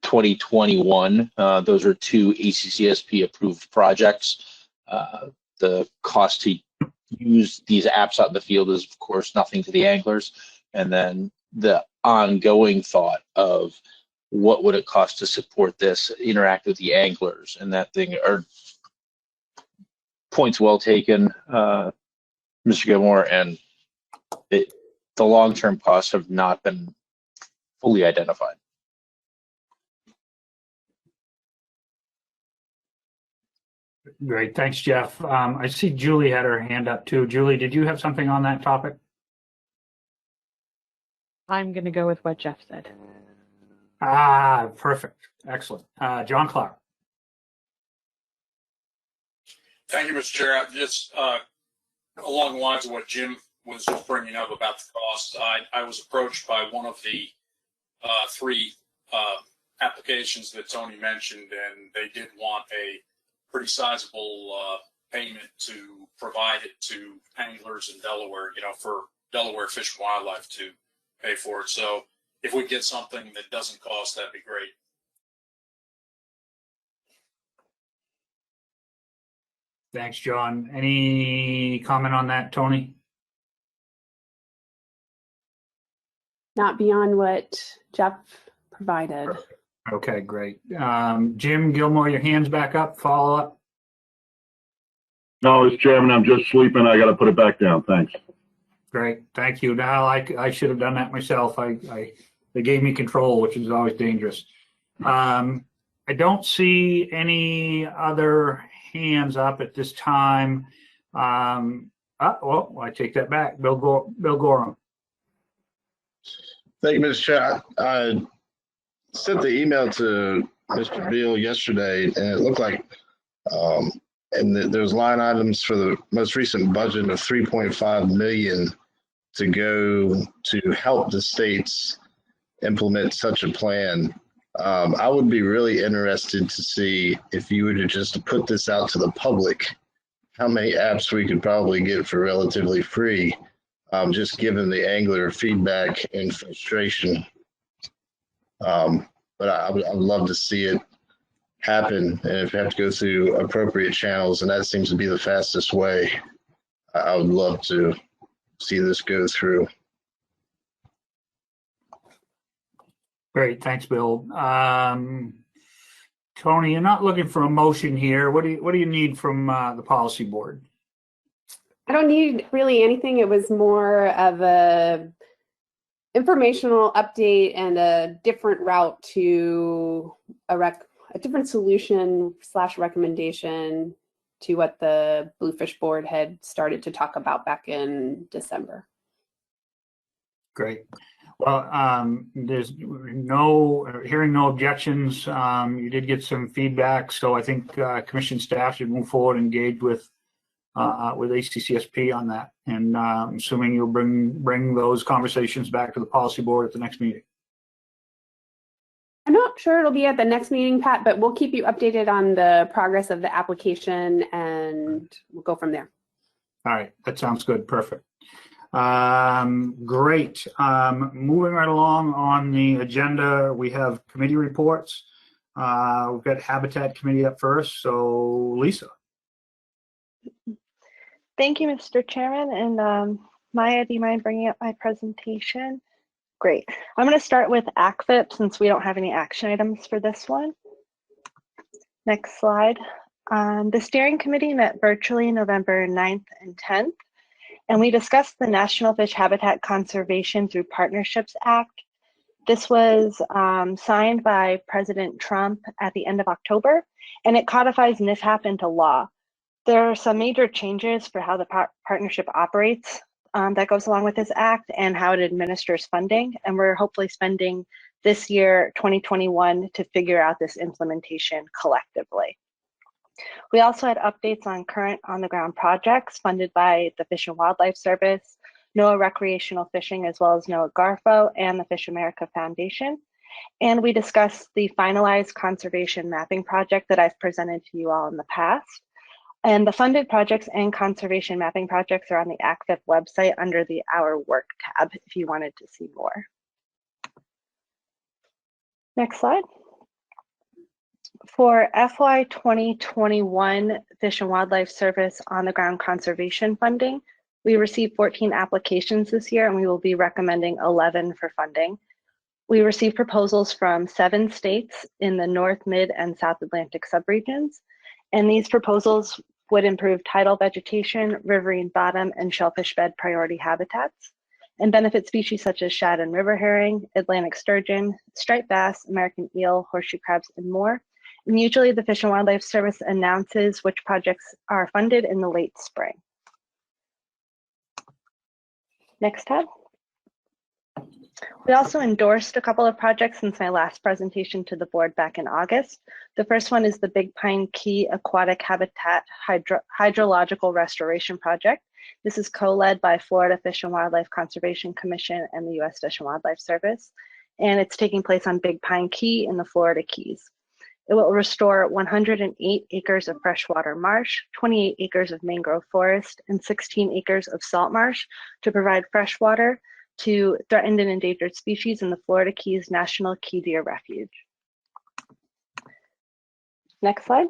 2021. Those are 2 ACCSP approved projects. The cost to use these apps out in the field is, of course, nothing to the anglers. And then the ongoing thought of what would it cost to support this, interact with the anglers, and that thing are points well taken, Mr. Gilmore, and the long-term costs have not been fully identified. Great. Thanks, Jeff. I see Julie had her hand up too. Julie, did you have something on that topic? I'm going to go with what Jeff said. Ah, perfect. Excellent. John Clark. Thank you, Mr. Chair. Just along the lines of what Jim was just bringing up about the cost, I was approached by one of the 3 applications that Tony mentioned, and they did want a pretty sizable payment to provide it to anglers in Delaware, for Delaware Fish and Wildlife to pay for it. So if we get something that doesn't cost, that'd be great. Thanks, John. Any comment on that, Tony? Not beyond what Jeff provided. Okay, great. Jim Gilmore, your hand's back up. Follow up. No, Mr. Chairman, I'm just sleeping. I got to put it back down. Thanks. Great. Thank you. Now I should have done that myself. They gave me control, which is always dangerous. I don't see any other hands up at this time. Well, I take that back. Bill Gorham. Thank you, Mr. Chair. I sent the email to Mr. Beal yesterday, and it looked like there's line items for the most recent budget of $3.5 million to go to help the states implement such a plan. I would be really interested to see if you were to just put this out to the public, how many apps we could probably get for relatively free, just given the angler feedback and frustration. But I would love to see it happen, and if you have to go through appropriate channels, and that seems to be the fastest way, I would love to see this go through. Great, thanks, Bill. Tony, you're not looking for a motion here. What do you need from the policy board? I don't need really anything. It was more of a informational update and a different route to a different solution / recommendation to what the Bluefish Board had started to talk about back in December. Great. Well, there's hearing no objections. You did get some feedback, so I think commission staff should move forward and engage with with ACCSP on that. And I'm assuming you'll bring those conversations back to the policy board at the next meeting. I'm not sure it'll be at the next meeting, Pat, but we'll keep you updated on the progress of the application and we'll go from there. All right, that sounds good. Perfect. Great. Moving right along on the agenda, we have committee reports. We've got Habitat Committee up first. So Lisa. Thank you, Mr. Chairman. And Maya, do you mind bringing up my presentation? Great. I'm going to start with ACFIP since we don't have any action items for this one. Next slide. The steering committee met virtually November 9th and 10th, and we discussed the National Fish Habitat Conservation Through Partnerships Act. This was signed by President Trump at the end of October, and it codifies NFHAP into law. There are some major changes for how the partnership operates that goes along with this act and how it administers funding. And we're hopefully spending this year, 2021, to figure out this implementation collectively. We also had updates on current on-the-ground projects funded by the Fish and Wildlife Service, NOAA Recreational Fishing, as well as NOAA Garfo and the Fish America Foundation. And we discussed the finalized conservation mapping project that I've presented to you all in the past. And the funded projects and conservation mapping projects are on the ACFIP website under the Our Work tab if you wanted to see more. Next slide. For FY 2021 Fish and Wildlife Service on-the-ground conservation funding, we received 14 applications this year and we will be recommending 11 for funding. We received proposals from 7 states in the North, Mid, and South Atlantic subregions. And these proposals would improve tidal vegetation, riverine bottom, and shellfish bed priority habitats, and benefit species such as shad and river herring, Atlantic sturgeon, striped bass, American eel, horseshoe crabs, and more. And usually the Fish and Wildlife Service announces which projects are funded in the late spring. Next tab. We also endorsed a couple of projects since my last presentation to the board back in August. The first one is the Big Pine Key Aquatic Habitat Hydrological Restoration Project. This is co-led by Florida Fish and Wildlife Conservation Commission and the U.S. Fish and Wildlife Service, and it's taking place on Big Pine Key in the Florida Keys. It will restore 108 acres of freshwater marsh, 28 acres of mangrove forest, and 16 acres of salt marsh to provide fresh water to threatened and endangered species in the Florida Keys National Key Deer Refuge. Next slide.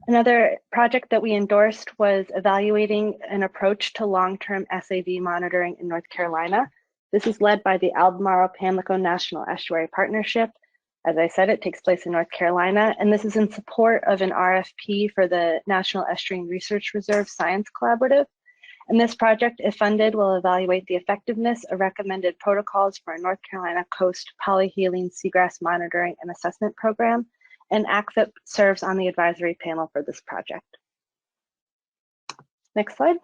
Another project that we endorsed was evaluating an approach to long-term SAV monitoring in North Carolina. This is led by the Albemarle-Pamlico National Estuary Partnership. As I said, it takes place in North Carolina, and this is in support of an RFP for the National Estuarine Research Reserve Science Collaborative. And this project, if funded, will evaluate the effectiveness of recommended protocols for a North Carolina coast polyhaline seagrass monitoring and assessment program, and ACFIP serves on the advisory panel for this project. Next slide.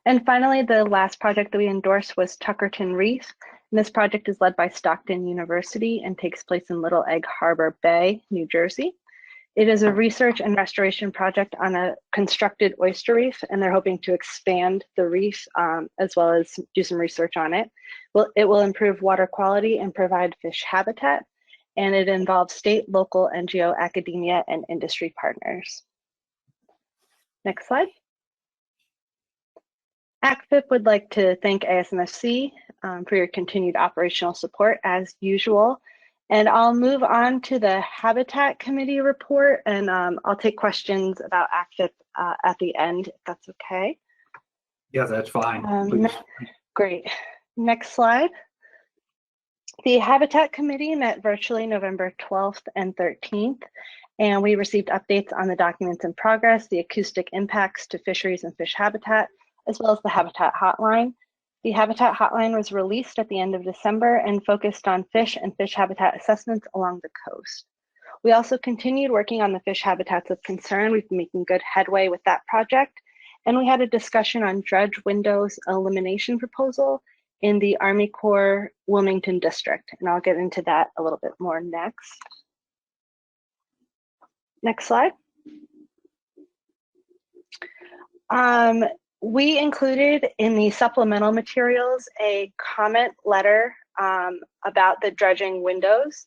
And finally, the last project that we endorsed was Tuckerton Reef. And this project is led by Stockton University and takes place in Little Egg Harbor Bay, New Jersey. It is a research and restoration project on a constructed oyster reef, and they're hoping to expand the reef as well as do some research on it. It will improve water quality and provide fish habitat, and it involves state, local, NGO, academia, and industry partners. Next slide. ACFIP would like to thank ASMFC for your continued operational support as usual. And I'll move on to the Habitat Committee report, and I'll take questions about ACFIP at the end, if that's okay. Yeah, that's fine. Great. Next slide. The Habitat Committee met virtually November 12th and 13th, and we received updates on the documents in progress, the acoustic impacts to fisheries and fish habitat, as well as the Habitat Hotline. The Habitat Hotline was released at the end of December and focused on fish and fish habitat assessments along the coast. We also continued working on the fish habitats of concern. We've been making good headway with that project. And we had a discussion on dredge windows elimination proposal in the Army Corps Wilmington District. And I'll get into that a little bit more next. Next slide. We included in the supplemental materials a comment letter about the dredging windows.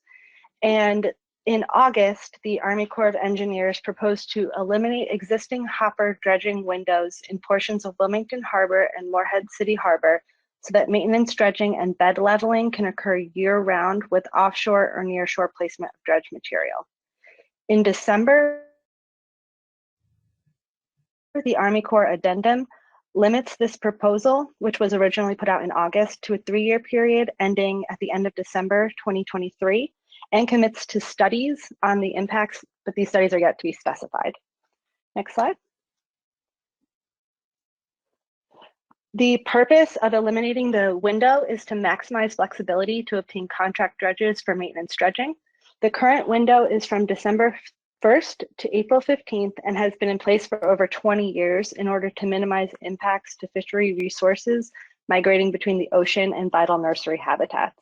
And in August, the Army Corps of Engineers proposed to eliminate existing hopper dredging windows in portions of Wilmington Harbor and Morehead City Harbor so that maintenance dredging and bed leveling can occur year-round with offshore or nearshore placement of dredge material. In December, the Army Corps addendum limits this proposal, which was originally put out in August, to a 3-year period ending at the end of December 2023, and commits to studies on the impacts, but these studies are yet to be specified. Next slide. The purpose of eliminating the window is to maximize flexibility to obtain contract dredges for maintenance dredging. The current window is from December 1st to April 15th and has been in place for over 20 years in order to minimize impacts to fishery resources migrating between the ocean and vital nursery habitats.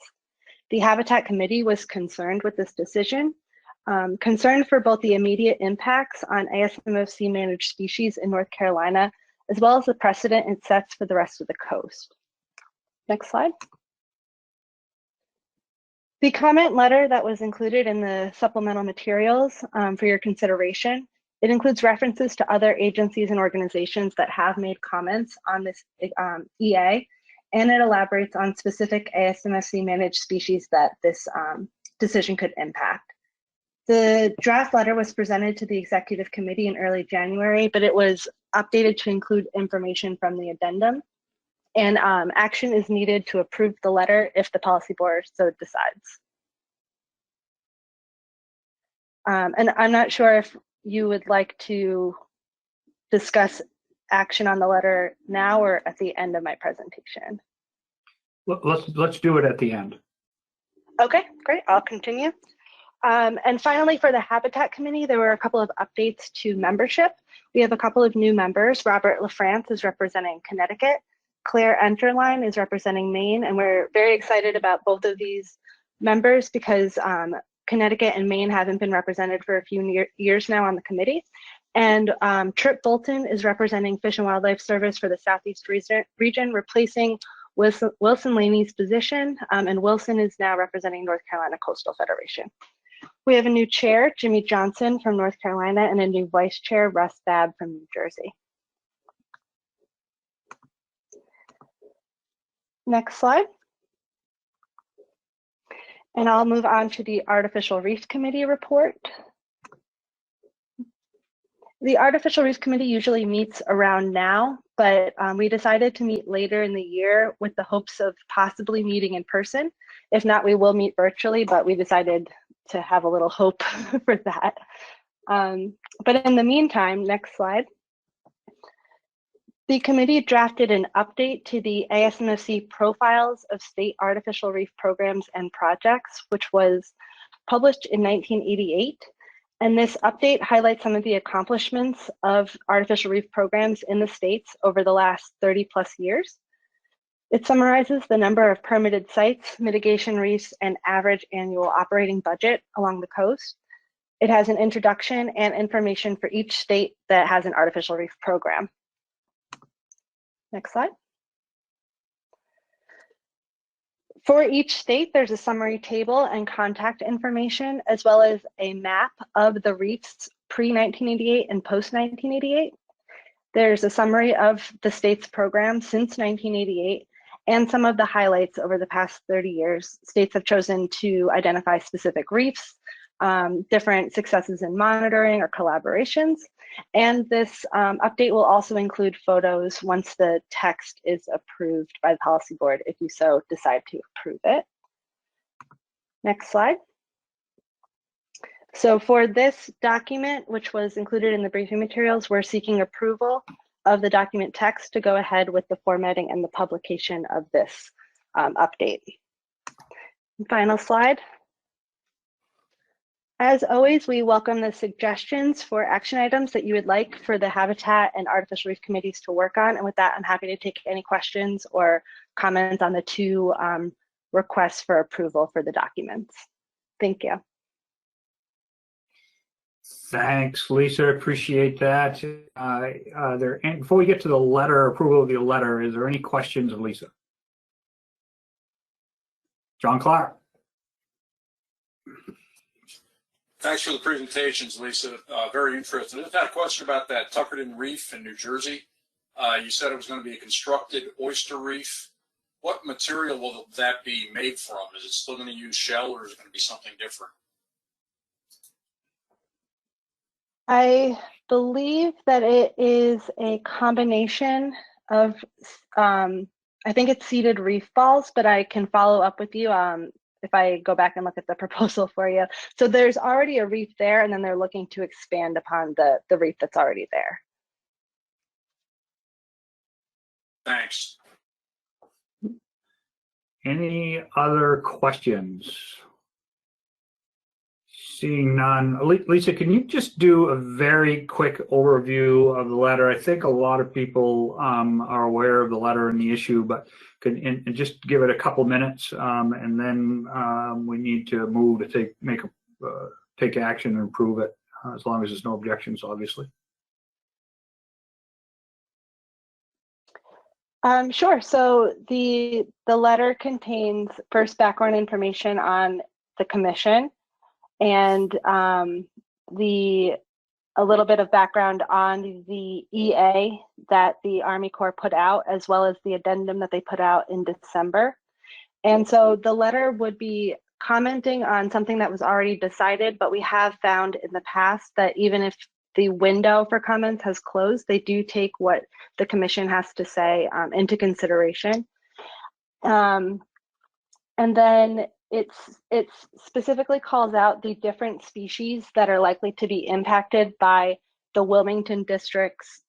The Habitat Committee was concerned with this decision, concerned for both the immediate impacts on ASMOC managed species in North Carolina, as well as the precedent it sets for the rest of the coast. Next slide. The comment letter that was included in the supplemental materials for your consideration, it includes references to other agencies and organizations that have made comments on this EA, and it elaborates on specific ASMSC managed species that this decision could impact. The draft letter was presented to the executive committee in early January, but it was updated to include information from the addendum. And action is needed to approve the letter if the policy board so decides. And I'm not sure if you would like to discuss action on the letter now or at the end of my presentation. Let's do it at the end. Okay, great. I'll continue. And finally, for the Habitat Committee, there were a couple of updates to membership. We have a couple of new members. Robert LaFrance is representing Connecticut. Claire Enterline is representing Maine, and we're very excited about both of these members because Connecticut and Maine haven't been represented for a few years now on the committee. And Trip Bolton is representing Fish and Wildlife Service for the Southeast region, replacing Wilson Laney's position, and Wilson is now representing North Carolina Coastal Federation. We have a new chair, Jimmy Johnson from North Carolina, and a new vice chair, Russ Babb from New Jersey. Next slide. And I'll move on to the Artificial Reef Committee report. The Artificial Reef Committee usually meets around now, but we decided to meet later in the year with the hopes of possibly meeting in person. If not, we will meet virtually, but we decided to have a little hope for that. But in the meantime, next slide. The committee drafted an update to the ASMFC profiles of state artificial reef programs and projects, which was published in 1988. And this update highlights some of the accomplishments of artificial reef programs in the states over the last 30+ years. It summarizes the number of permitted sites, mitigation reefs, and average annual operating budget along the coast. It has an introduction and information for each state that has an artificial reef program. Next slide. For each state, there's a summary table and contact information, as well as a map of the reefs pre-1988 and post-1988. There's a summary of the state's program since 1988 and some of the highlights over the past 30 years. States have chosen to identify specific reefs, different successes in monitoring or collaborations. And this update will also include photos once the text is approved by the policy board, if you so decide to approve it. Next slide. So for this document, which was included in the briefing materials, we're seeking approval of the document text to go ahead with the formatting and the publication of this update. Final slide. As always, we welcome the suggestions for action items that you would like for the Habitat and Artificial Reef Committees to work on. And with that, I'm happy to take any questions or comments on the two requests for approval for the documents. Thank you. Thanks, Lisa. Appreciate that. And before we get to the letter, approval of the letter, is there any questions of Lisa? John Clark. Thanks for the presentations, Lisa. Very interesting. I just had a question about that Tuckerton Reef in New Jersey. You said it was going to be a constructed oyster reef. What material will that be made from? Is it still going to use shell, or is it going to be something different? I believe that it is a combination of, I think it's seeded reef balls, but I can follow up with you if I go back and look at the proposal for you. So there's already a reef there, and then they're looking to expand upon the reef that's already there. Thanks. Any other questions? Seeing none. Lisa, can you just do a very quick overview of the letter? I think a lot of people are aware of the letter and the issue, but and just give it a couple minutes, and then we need to move to take action and approve it, as long as there's no objections, obviously. Sure. So the letter contains first background information on the commission, and a little bit of background on the EA that the Army Corps put out, as well as the addendum that they put out in December. And so the letter would be commenting on something that was already decided, but we have found in the past that even if the window for comments has closed, they do take what the commission has to say into consideration. And then it specifically calls out the different species that are likely to be impacted by the Wilmington District's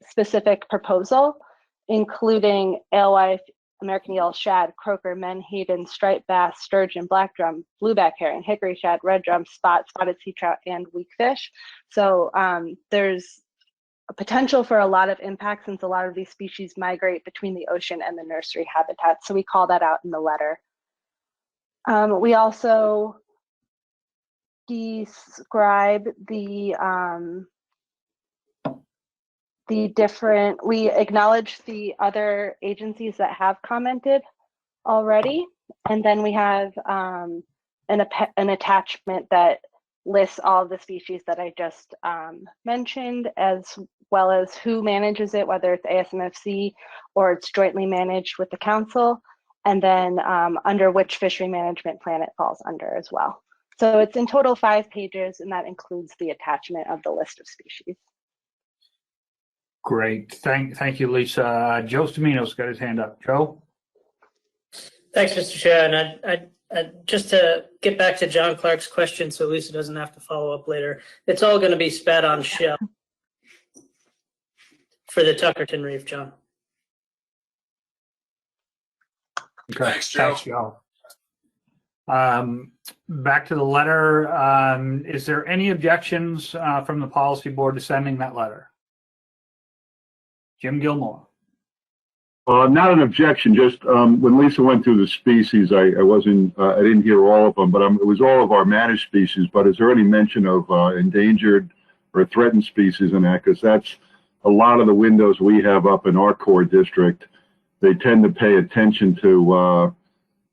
specific proposal, including alewife, American eel, shad, croaker, menhaden, striped bass, sturgeon, black drum, blueback herring, hickory shad, red drum, spotted sea trout, and weakfish. So there's a potential for a lot of impact, since a lot of these species migrate between the ocean and the nursery habitat. So we call that out in the letter. We also describe we acknowledge the other agencies that have commented already. And then we have an attachment that lists all of the species that I just mentioned, as well as who manages it, whether it's ASMFC or it's jointly managed with the council, and then under which fishery management plan it falls under as well. So it's in total 5 pages, and that includes the attachment of the list of species. Great. Thank you, Lisa. Joe Stamino's got his hand up. Joe? Thanks, Mr. Chair. And I just to get back to John Clark's question so Lisa doesn't have to follow up later, it's all going to be spat on shell for the Tuckerton Reef, John. Okay. Thanks, Joe. Thanks, Joe. Back to the letter. Is there any objections from the policy board to sending that letter? Jim Gilmore. Not an objection, just when Lisa went through the species, I didn't hear all of them, but it was all of our managed species. But is there any mention of endangered or threatened species in that? Because that's a lot of the windows we have up in our core district. They tend to pay attention to,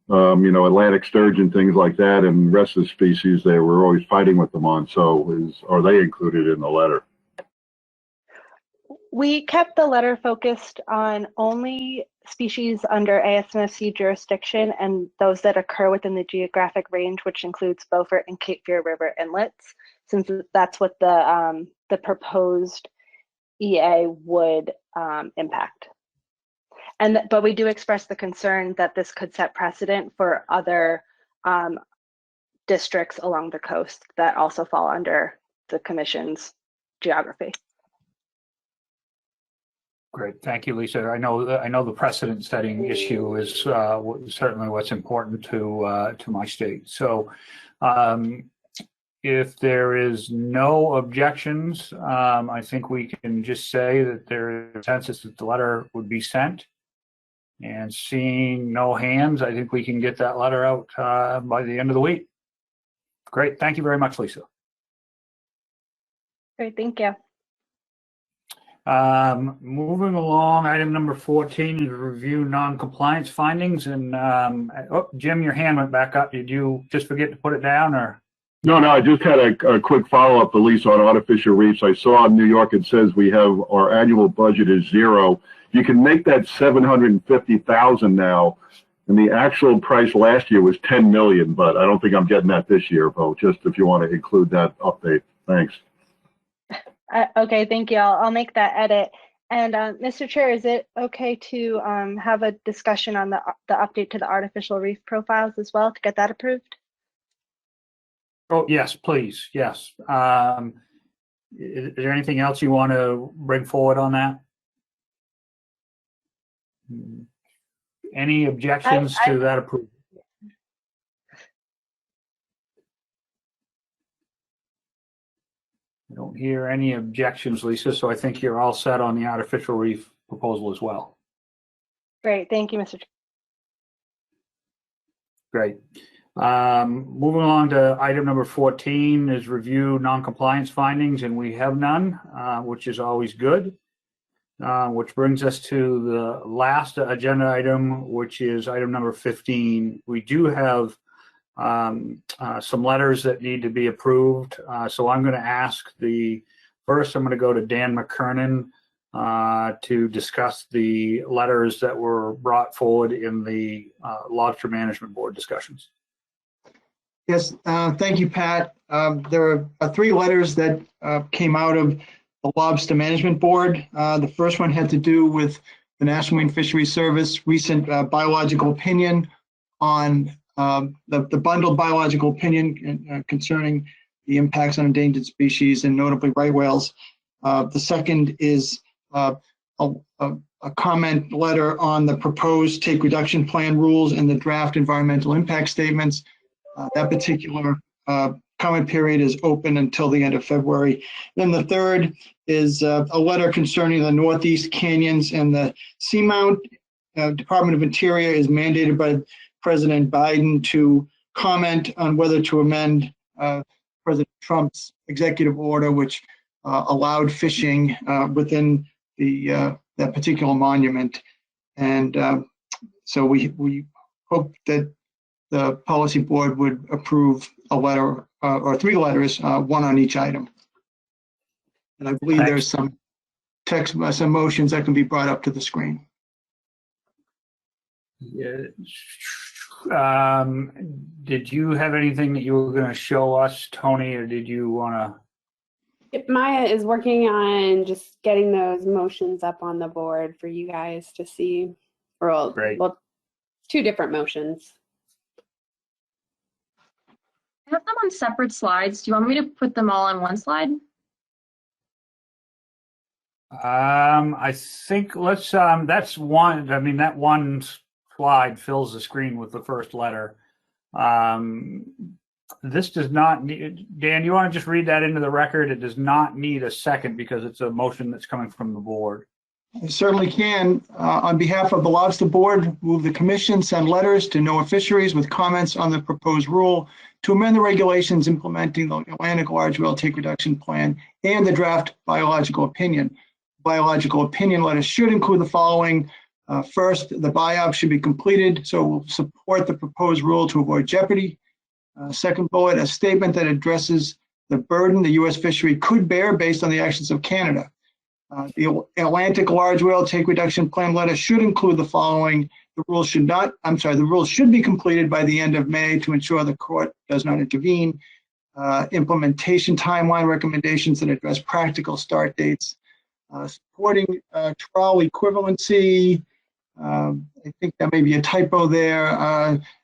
Atlantic sturgeon, things like that, and the rest of the species they were always fighting with them on. So are they included in the letter? We kept the letter focused on only species under ASMFC jurisdiction and those that occur within the geographic range, which includes Beaufort and Cape Fear River inlets, since that's what the proposed EA would impact. But we do express the concern that this could set precedent for other districts along the coast that also fall under the Commission's geography. Great, thank you, Lisa. I know the precedent-setting issue is certainly what's important to my state. So, if there is no objections, I think we can just say that there is consensus that the letter would be sent. And seeing no hands, I think we can get that letter out by the end of the week. Great, thank you very much, Lisa. Great, thank you. Moving along, item number 14 is review non-compliance findings. And oh, Jim, your hand went back up. Did you just forget to put it down, or? No, I just had a quick follow-up, Elise, on artificial reefs. I saw in New York it says we have our annual budget is 0. You can make that 750,000 now, and the actual price last year was 10 million, but I don't think I'm getting that this year, Bo. Just if you want to include that update, thanks. Okay, thank you. I'll make that edit. And Mr. Chair, is it okay to have a discussion on the update to the artificial reef profiles as well to get that approved? Oh, yes, please. Yes. Is there anything else you want to bring forward on that? Any objections to that approval? I don't hear any objections, Lisa, so I think you're all set on the artificial reef proposal as well. Great, thank you, Mr. Chair. Great. Moving along to item number 14 is review non-compliance findings, and we have none, which is always good. Which brings us to the last agenda item, which is item number 15. We do have some letters that need to be approved. So I'm going to ask first I'm going to go to Dan McKernan to discuss the letters that were brought forward in the Lobster Management Board discussions. Yes, thank you, Pat. There are 3 letters that came out of the Lobster Management Board. The first one had to do with the National Marine Fisheries Service recent biological opinion on the bundled biological opinion concerning the impacts on endangered species and notably right whales. The second is a comment letter on the proposed take reduction plan rules and the draft environmental impact statements. That particular comment period is open until the end of February. Then the third is a letter concerning the Northeast Canyons and the Seamount. Department of Interior is mandated by President Biden to comment on whether to amend President Trump's executive order, which allowed fishing within that particular monument. And so we hope that the policy board would approve a letter or 3 letters, 1 on each item. And I believe there's some text, some motions that can be brought up to the screen. Yeah. Did you have anything that you were going to show us, Tony, or did you want to? Maya is working on just getting those motions up on the board for you guys to see. Well, 2 different motions. I have them on separate slides. Do you want me to put them all on one slide? I think let's, that's one, I mean, that one slide fills the screen with the first letter. This does not need, Dan, you want to just read that into the record? It does not need a second because it's a motion that's coming from the board. I certainly can. On behalf of the Lobster Board, move the commission send letters to NOAA Fisheries with comments on the proposed rule to amend the regulations implementing the Atlantic Large Whale Take Reduction Plan and the draft biological opinion. Biological opinion letter should include the following. First, the biop should be completed, so we'll support the proposed rule to avoid jeopardy. Second bullet, a statement that addresses the burden the U.S. fishery could bear based on the actions of Canada. The Atlantic Large Whale Take Reduction Plan letter should include the following. The rules should be completed by the end of May to ensure the court does not intervene. Implementation timeline recommendations that address practical start dates. Supporting trawl equivalency. I think that may be a typo there.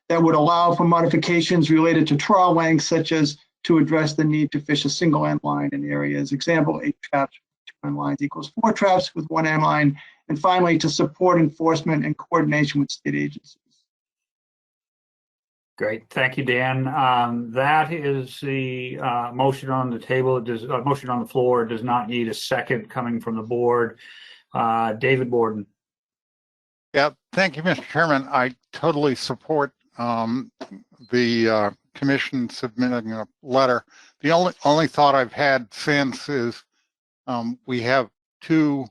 That would allow for modifications related to trawl lengths, such as to address the need to fish a single end line in areas. Example, 8 traps, 2 end lines equals 4 traps with 1 end line. And finally, to support enforcement and coordination with state agencies. Great, thank you, Dan. That is the motion on the table. It does motion on the floor. It does not need a second coming from the board. David Borden. Yeah, thank you, Mr. Chairman. I totally support the commission submitting a letter. The only thought I've had since is we have two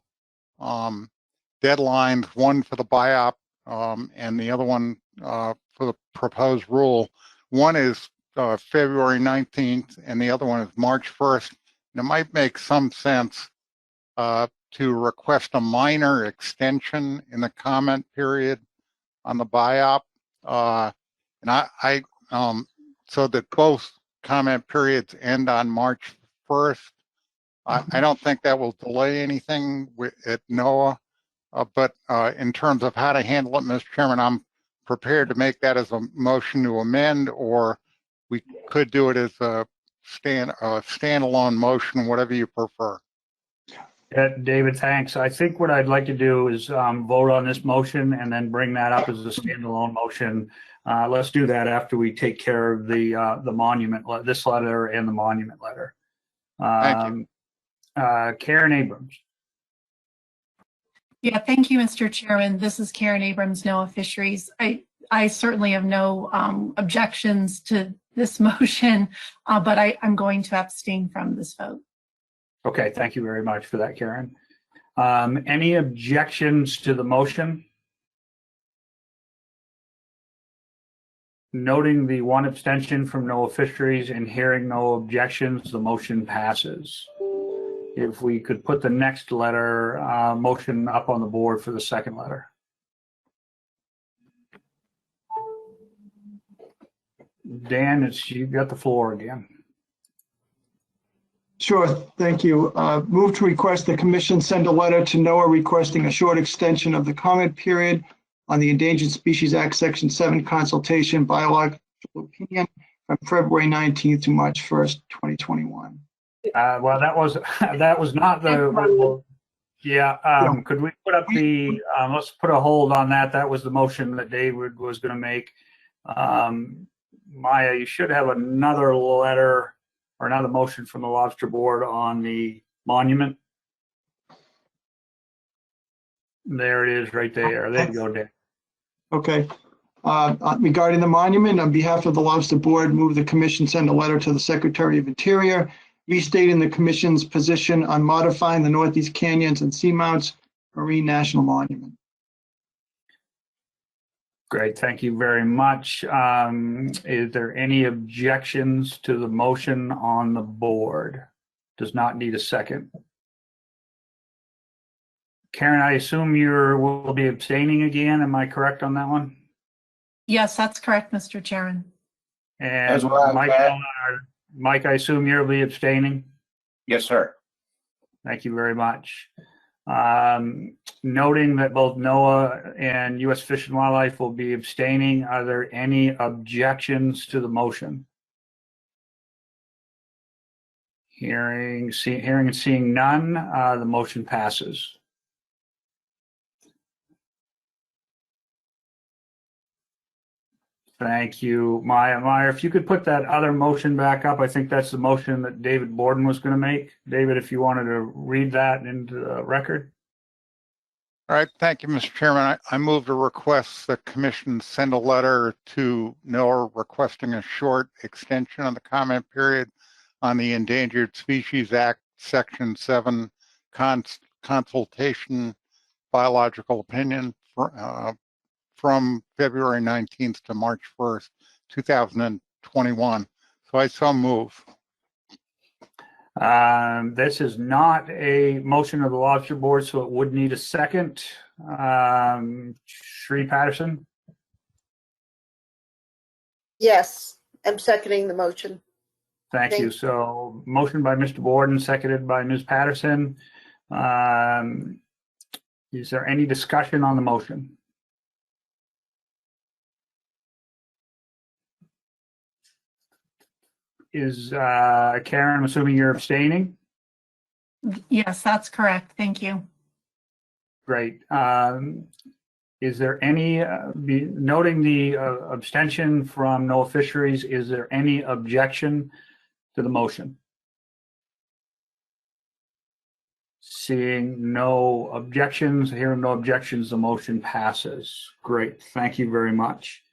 deadlines, one for the BIOP and the other one for the proposed rule. One is February 19th and the other one is March 1st. And it might make some sense to request a minor extension in the comment period on the BIOP. And I so that both comment periods end on March 1st. I don't think that will delay anything at NOAA, but in terms of how to handle it, Mr. Chairman, I'm prepared to make that as a motion to amend, or we could do it as a standalone motion, whatever you prefer. David, thanks. I think what I'd like to do is vote on this motion and then bring that up as a standalone motion. Let's do that after we take care of the monument, this letter and the monument letter. Thank you. Karen Abrams. Yeah, thank you, Mr. Chairman. This is Karen Abrams, NOAA Fisheries. I certainly have no objections to this motion, but I'm going to abstain from this vote. Okay, thank you very much for that, Karen. Any objections to the motion? Noting the one abstention from NOAA Fisheries and hearing no objections, the motion passes. If we could put the next letter motion up on the board for the second letter. Dan, you got the floor again. Sure, thank you. Move to request the commission send a letter to NOAA requesting a short extension of the comment period on the Endangered Species Act Section 7 consultation biological opinion from February 19th to March 1st, 2021. Well, that was not the, yeah, could we put up the, let's put a hold on that. That was the motion that David was going to make. Maya, you should have another letter or another motion from the Lobster Board on the monument. There it is right there. There you go, Dan. Okay. Regarding the monument, on behalf of the Lobster Board, move the commission send a letter to the Secretary of Interior restating the commission's position on modifying the Northeast Canyons and Seamounts Marine National Monument. Great, thank you very much. Is there any objections to the motion on the board? Does not need a second. Karen, I assume you will be abstaining again. Am I correct on that one? Yes, that's correct, Mr. Chairman. And Mike, I assume you'll be abstaining? Yes, sir. Thank you very much. Noting that both NOAA and U.S. Fish and Wildlife will be abstaining, are there any objections to the motion? Hearing and seeing none, the motion passes. Thank you, Maya. Maya, if you could put that other motion back up, I think that's the motion that David Borden was going to make. David, if you wanted to read that into the record. All right, thank you, Mr. Chairman. I move to request the commission send a letter to NOAA requesting a short extension of the comment period on the Endangered Species Act Section 7 consultation biological opinion from February 19th to March 1st, 2021. So I so move. This is not a motion of the Lobster Board, so it would need a second. Shree Patterson? Yes, I'm seconding the motion. Thank you. So motion by Mr. Borden, seconded by Ms. Patterson. Is there any discussion on the motion? Is Karen, I'm assuming you're abstaining? Yes, that's correct. Thank you. Great. Is there any, noting the abstention from NOAA Fisheries, is there any objection to the motion? Seeing no objections, hearing no objections, the motion passes. Great. Thank you very much.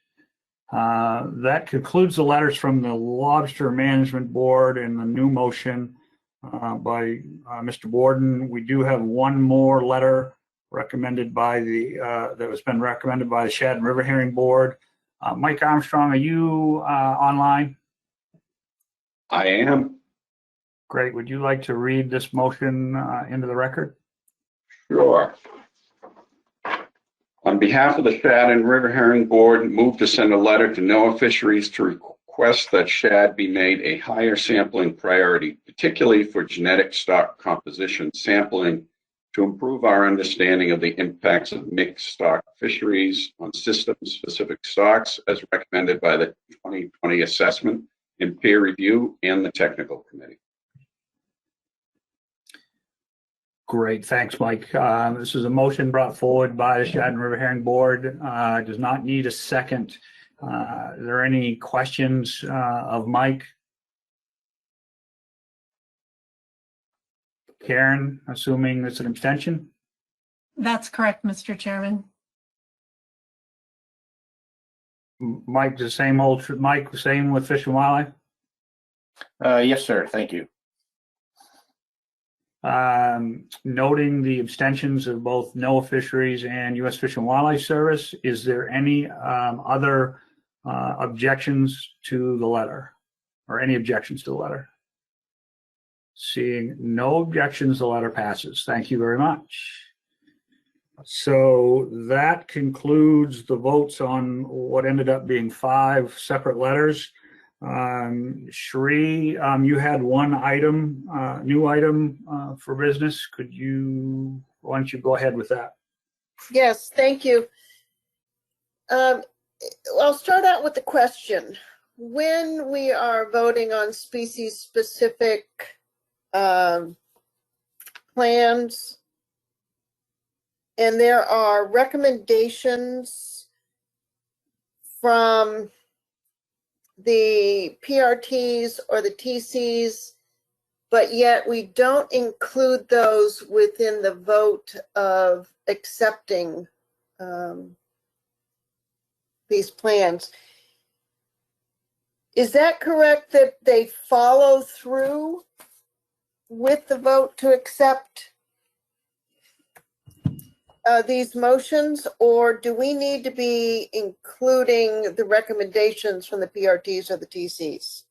That concludes the letters from the Lobster Management Board and the new motion by Mr. Borden. We do have one more letter recommended by that has been recommended by the Shad and River Herring Board. Mike Armstrong, are you online? I am. Great. Would you like to read this motion into the record? Sure. On behalf of the Shad and River Herring Board, move to send a letter to NOAA Fisheries to request that shad be made a higher sampling priority, particularly for genetic stock composition sampling, to improve our understanding of the impacts of mixed stock fisheries on system-specific stocks as recommended by the 2020 assessment and peer review and the technical committee. Great, thanks, Mike. This is a motion brought forward by the Shad and River Herring Board. Does not need a second. Are there any questions of Mike? Karen, assuming it's an abstention? That's correct, Mr. Chairman. Mike, the same old, Mike, same with Fish and Wildlife? Yes, sir. Thank you. Noting the abstentions of both NOAA Fisheries and U.S. Fish and Wildlife Service, is there any other objections to the letter or any objections to the letter? Seeing no objections, the letter passes. Thank you very much. So that concludes the votes on what ended up being 5 separate letters. Sheree, you had one item, new item for business. Why don't you go ahead with that? Yes, thank you. I'll start out with the question. When we are voting on species-specific plans, and there are recommendations from the PRTs or the TCs, but yet we don't include those within the vote of accepting these plans. Is that correct that they follow through with the vote to accept these motions, or do we need to be including the recommendations from the PRTs or the TCs?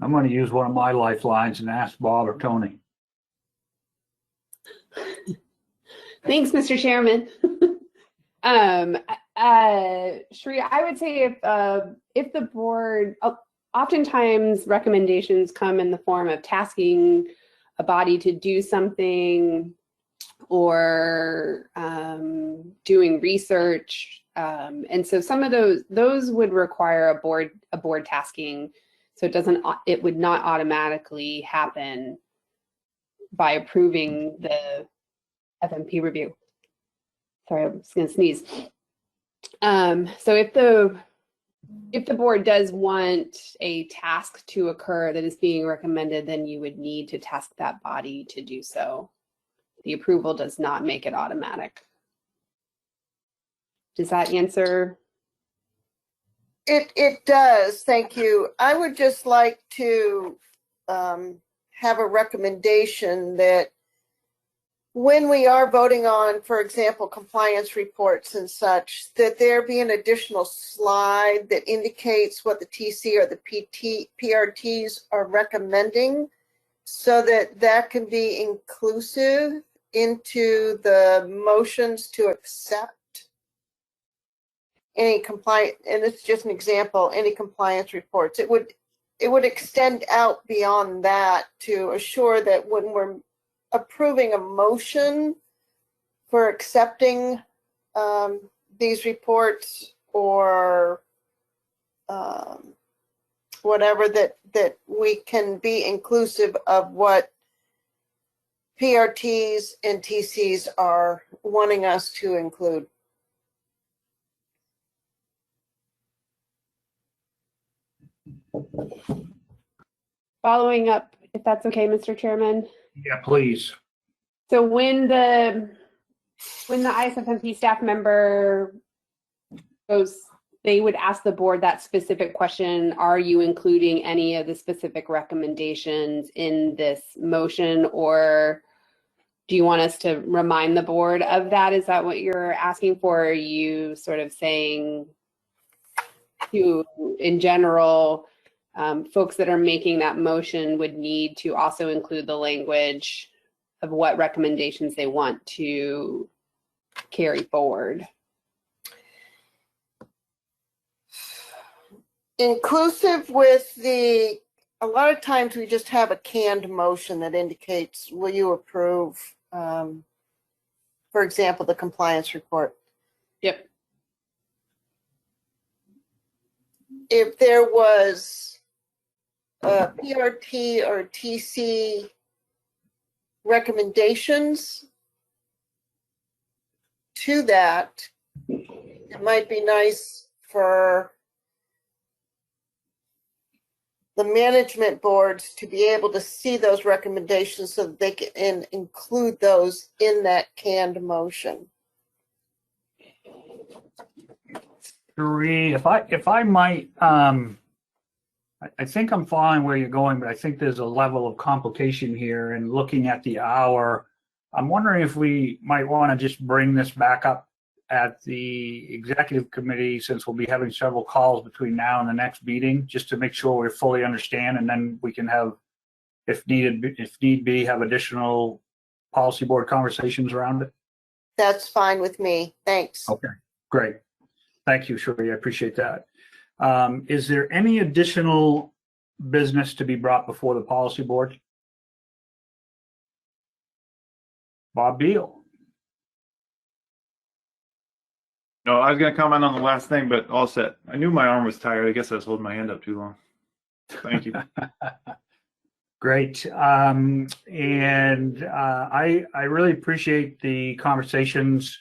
I'm going to use one of my lifelines and ask Bob or Tony. Thanks, Mr. Chairman. Sheree, I would say if the board, oftentimes recommendations come in the form of tasking a body to do something or doing research, and so some of those would require a board tasking. So it would not automatically happen by approving the FMP review. Sorry, I was going to sneeze. So if the board does want a task to occur that is being recommended, then you would need to task that body to do so. The approval does not make it automatic. Does that answer? It does, thank you. I would just like to have a recommendation that when we are voting on, for example, compliance reports and such, that there be an additional slide that indicates what the TC or the PRTs are recommending, so that that can be inclusive into the motions to accept any compliance, and it's just an example, any compliance reports. It would extend out beyond that to assure that when we're approving a motion for accepting these reports or whatever, that we can be inclusive of what PRTs and TCs are wanting us to include. Following up, if that's okay, Mr. Chairman. Yeah, please. So when the ISFMP staff member they would ask the board that specific question, are you including any of the specific recommendations in this motion, or do you want us to remind the board of that? Is that what you're asking for? Or are you sort of saying in general, folks that are making that motion would need to also include the language of what recommendations they want to carry forward? Inclusive with a lot of times we just have a canned motion that indicates, will you approve, for example, the compliance report. Yep. If there was a PRT or TC recommendations to that, it might be nice for the management boards to be able to see those recommendations so that they can include those in that canned motion. Sheree, if I might, I think I'm following where you're going, but I think there's a level of complication here. And looking at the hour, I'm wondering if we might want to just bring this back up at the executive committee, since we'll be having several calls between now and the next meeting, just to make sure we fully understand, and then we can have, if need be, have additional policy board conversations around it. That's fine with me. Thanks. Okay, great. Thank you, Sheree. I appreciate that. Is there any additional business to be brought before the policy board? Bob Beal. No, I was going to comment on the last thing, but all set. I knew my arm was tired. I guess I was holding my hand up too long. Thank you. Great. I really appreciate the conversations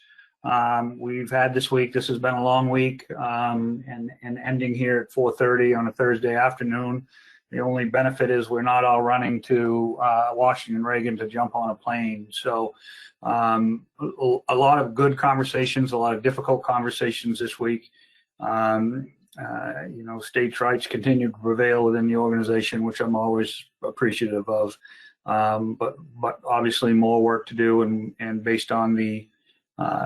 we've had this week. This has been a long week, and ending here at 4:30 on a Thursday afternoon. The only benefit is we're not all running to Washington Reagan to jump on a plane. So a lot of good conversations, a lot of difficult conversations this week. States' rights continue to prevail within the organization, which I'm always appreciative of. But obviously more work to do, and based on the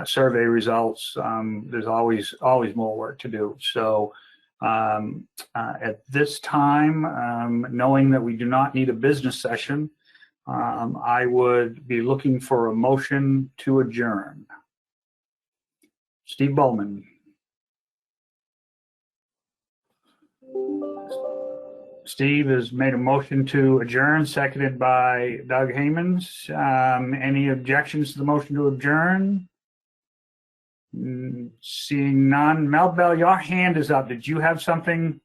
survey results, there's always more work to do. So at this time, knowing that we do not need a business session, I would be looking for a motion to adjourn. Steve Bowman. Steve has made a motion to adjourn, seconded by Doug Haymans. Any objections to the motion to adjourn? Seeing none. Mel Bell, your hand is up. Did you have something?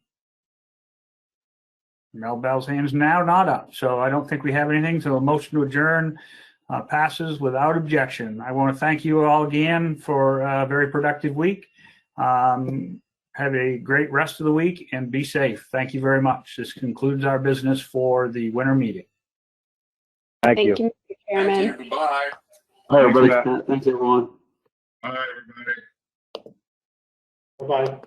Mel Bell's hand is now not up, so I don't think we have anything. So a motion to adjourn passes without objection. I want to thank you all again for a very productive week. Have a great rest of the week and be safe. Thank you very much. This concludes our business for the winter meeting. Thank you, Mr. Chairman. Thank you. Goodbye. Hi, everybody. Thanks, everyone. Bye, everybody. Bye-bye.